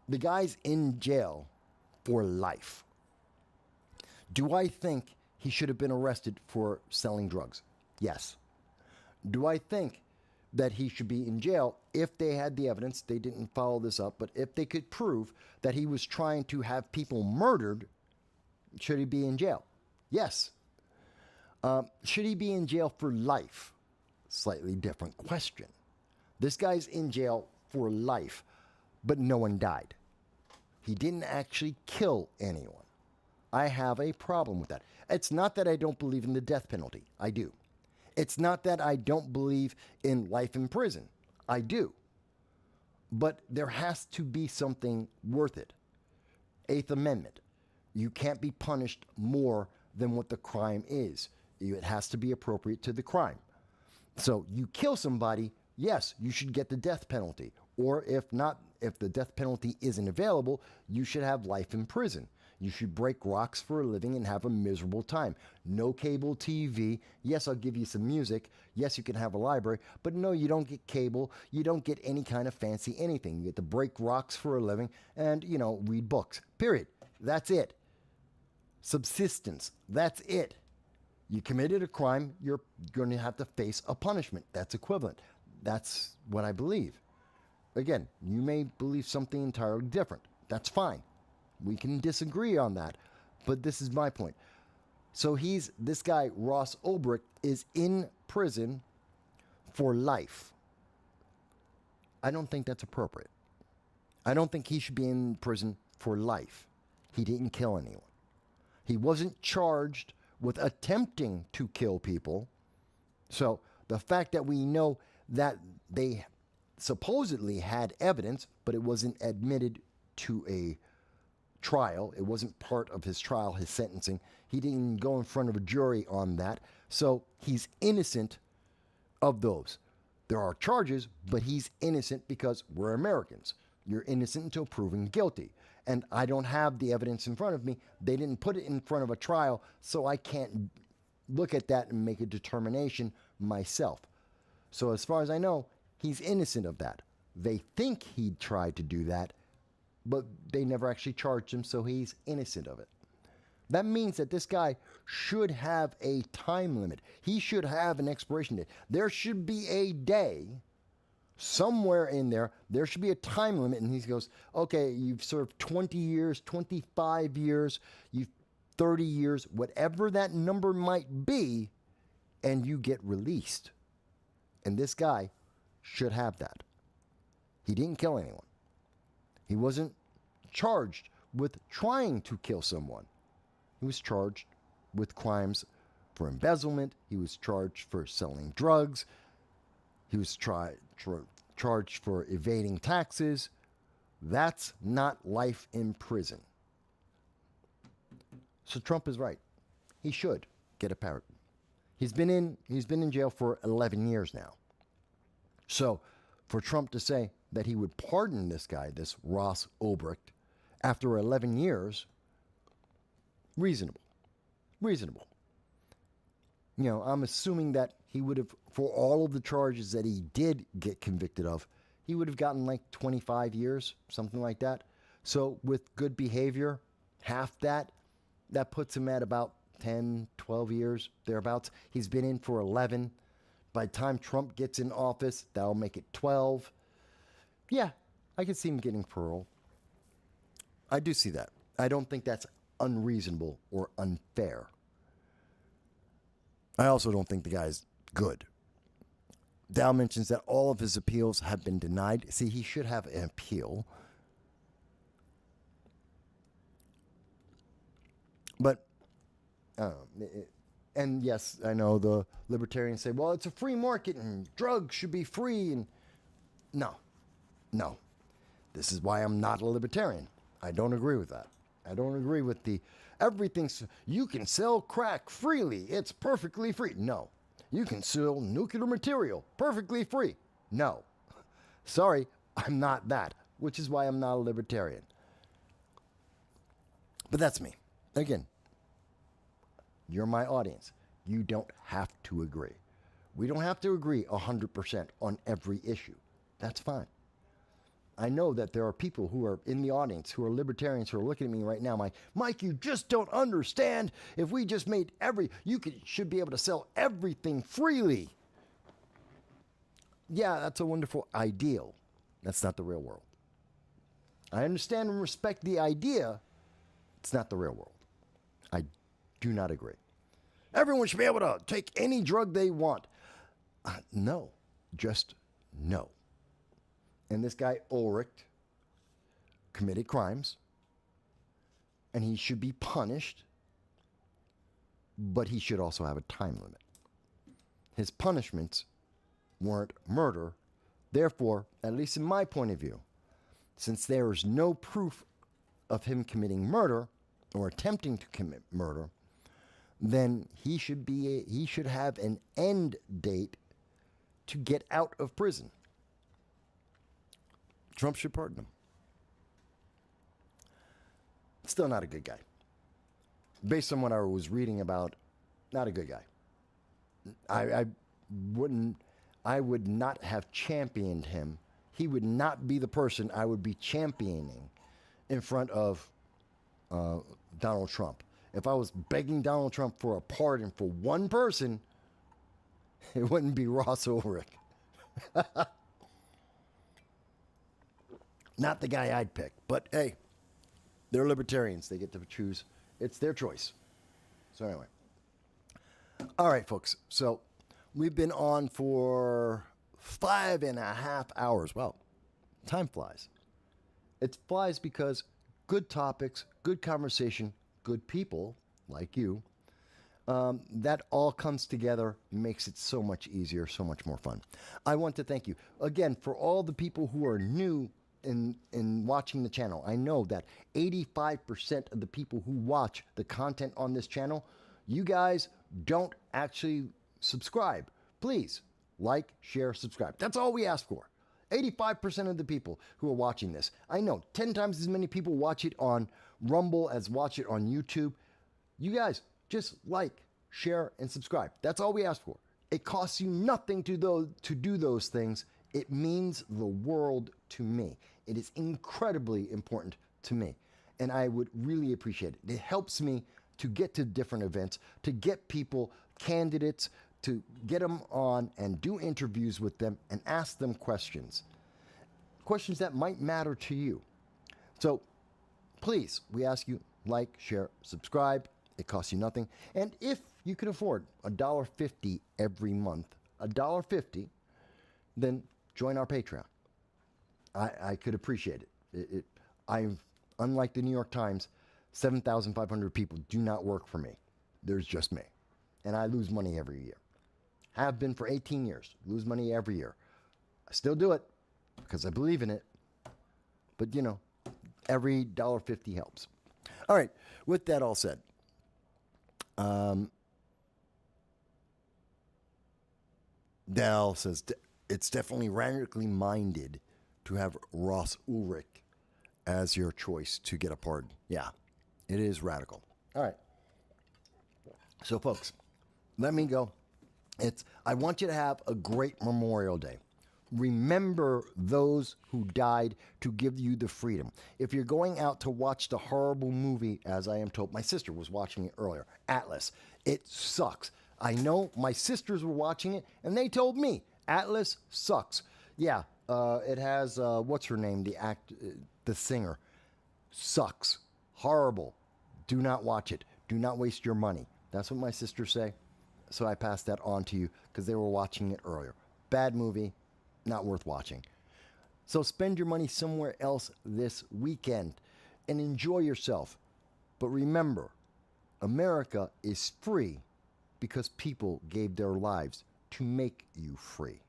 Speaker 2: The guy's in jail for life. Do I think he should have been arrested for selling drugs? Yes. Do I think that he should be in jail if they had the evidence? They didn't follow this up, but if they could prove that he was trying to have people murdered, should he be in jail? Yes. Should he be in jail for life? Slightly different question. This guy's in jail for life, but no one died. He didn't actually kill anyone. I have a problem with that. It's not that I don't believe in the death penalty. I do. It's not that I don't believe in life in prison. I do. But there has to be something worth it. Eighth Amendment. You can't be punished more than what the crime is. It has to be appropriate to the crime. So you kill somebody, yes, you should get the death penalty. Or if not, if the death penalty isn't available, you should have life in prison. You should break rocks for a living and have a miserable time. No cable TV. Yes, I'll give you some music. Yes, you can have a library. But no, you don't get cable. You don't get any kind of fancy anything. You get to break rocks for a living and, read books. Period. That's it. Subsistence. That's it. You committed a crime, you're going to have to face a punishment. That's equivalent. That's what I believe. Again, you may believe something entirely different. That's fine. We can disagree on that, but this is my point. So this guy, Ross Ulbricht, is in prison for life. I don't think that's appropriate. I don't think he should be in prison for life. He didn't kill anyone. He wasn't charged with attempting to kill people. So the fact that we know that they supposedly had evidence, but it wasn't admitted to a trial. It wasn't part of his trial, his sentencing. He didn't go in front of a jury on that. So he's innocent of those. There are charges, but he's innocent because we're Americans. You're innocent until proven guilty. And I don't have the evidence in front of me. They didn't put it in front of a trial, so I can't look at that and make a determination myself. So as far as I know, he's innocent of that. They think he tried to do that, but they never actually charged him, so he's innocent of it. That means that this guy should have a time limit. He should have an expiration date. There should be a day somewhere in there. There should be a time limit, and he goes, okay, you've served 20 years, 25 years, you've 30 years, whatever that number might be, and you get released. And this guy should have that. He didn't kill anyone. He wasn't charged with trying to kill someone. He was charged with crimes for embezzlement. He was charged for selling drugs. He was charged for evading taxes. That's not life in prison. So Trump is right. He should get a pardon. He's been in jail for 11 years now. So for Trump to say that he would pardon this guy, this Ross Ulbricht, after 11 years, reasonable. You know, I'm assuming that he would have, for all of the charges that he did get convicted of, he would have gotten like 25 years, something like that. So with good behavior, half that puts him at about 10, 12 years, thereabouts. He's been in for 11. By the time Trump gets in office, that'll make it 12. Yeah, I can see him getting parole. I do see that. I don't think that's unreasonable or unfair. I also don't think the guy's good. Dow mentions that all of his appeals have been denied. See, he should have an appeal. But, and yes, I know the libertarians say, well, it's a free market and drugs should be free. And no. This is why I'm not a libertarian. I don't agree with that. I don't agree with everything's, you can sell crack freely. It's perfectly free. No. You can sell nuclear material perfectly free. No. Sorry, I'm not that, which is why I'm not a libertarian. But that's me. Again, you're my audience. You don't have to agree. We don't have to agree 100% on every issue. That's fine. I know that there are people who are in the audience who are libertarians who are looking at me right now. Mike, you just don't understand. If we just made should be able to sell everything freely. Yeah, that's a wonderful ideal. That's not the real world. I understand and respect the idea. It's not the real world. I do not agree. Everyone should be able to take any drug they want. No, just no. And this guy, Ulrich, committed crimes, and he should be punished, but he should also have a time limit. His punishments weren't murder. Therefore, at least in my point of view, since there is no proof of him committing murder or attempting to commit murder, then he should have an end date to get out of prison. Trump should pardon him. Still not a good guy. Based on what I was reading about, not a good guy. I would not have championed him. He would not be the person I would be championing in front of Donald Trump. If I was begging Donald Trump for a pardon for one person, it wouldn't be Ross Ulrich. Not the guy I'd pick. But hey, they're libertarians. They get to choose. It's their choice. So anyway. All right, folks. So we've been on for 5.5 hours. Wow. Time flies. It flies because good topics, good conversation, good people, like you, that all comes together, makes it so much easier, so much more fun. I want to thank you again for all the people who are new in watching the channel. I know that 85% of the people who watch the content on this channel, you guys don't actually subscribe. Please like, share, subscribe. That's all we ask for. 85% of the people who are watching this. I know 10 times as many people watch it on Rumble as watch it on YouTube. You guys just like, share, and subscribe. That's all we ask for. It costs you nothing to do those things. It means the world to me. It is incredibly important to me, and I would really appreciate it. It helps me to get to different events, to get people, candidates, to get them on and do interviews with them and ask them questions that might matter to you. So please, we ask you, like, share, subscribe. It costs you nothing. And if you can afford $1.50 every month, $1.50, then join our Patreon. I could appreciate it. I'm unlike the New York Times, 7,500 people do not work for me. There's just me. And I lose money every year. Have been for 18 years. Lose money every year. I still do it because I believe in it. But, you know, every $1.50 helps. All right. With that all said, Dal says it's definitely radically minded to have Ross Ulrich as your choice to get a pardon. Yeah, it is radical. All right. So, folks, let me go. I want you to have a great Memorial Day. Remember those who died to give you the freedom. If you're going out to watch the horrible movie, as I am told, my sister was watching it earlier, Atlas, it sucks. I know my sisters were watching it, and they told me, Atlas sucks. Yeah, it has, what's her name, the singer. Sucks. Horrible. Do not watch it. Do not waste your money. That's what my sisters say. So I passed that on to you because they were watching it earlier. Bad movie, not worth watching. So spend your money somewhere else this weekend and enjoy yourself. But remember, America is free because people gave their lives to make you free.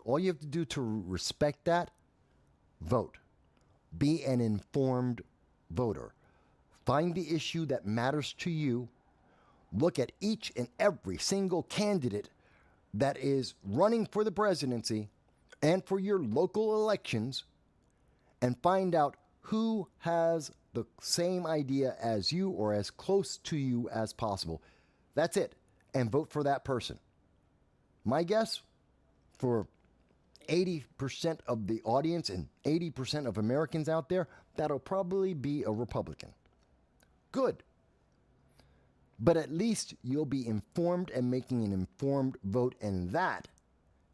Speaker 2: All you have to do to respect that, vote. Be an informed voter. Find the issue that matters to you. Look at each and every single candidate that is running for the presidency and for your local elections and find out who has the same idea as you or as close to you as possible. That's it. And vote for that person. My guess, for 80% of the audience and 80% of Americans out there, that'll probably be a Republican. Good. But at least you'll be informed and making an informed vote, and that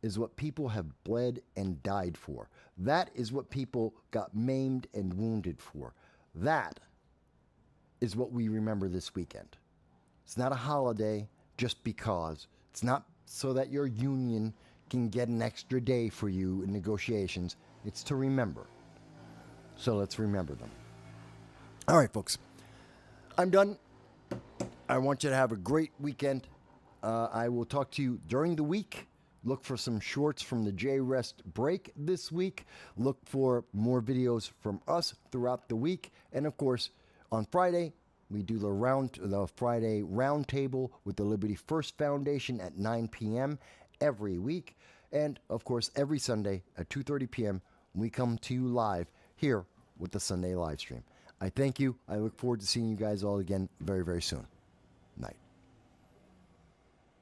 Speaker 2: is what people have bled and died for. That is what people got maimed and wounded for. That is what we remember this weekend. It's not a holiday just because. It's not so that your union can get an extra day for you in negotiations. It's to remember. So let's remember them. All right, folks. I'm done. I want you to have a great weekend. I will talk to you during the week. Look for some shorts from the J-Rest break this week. Look for more videos from us throughout the week. And of course, on Friday, we do the Friday roundtable with the Liberty First Foundation at 9 p.m. every week. And of course, every Sunday at 2:30 p.m., we come to you live here with the Sunday live stream. I thank you. I look forward to seeing you guys all again very, very soon. Night.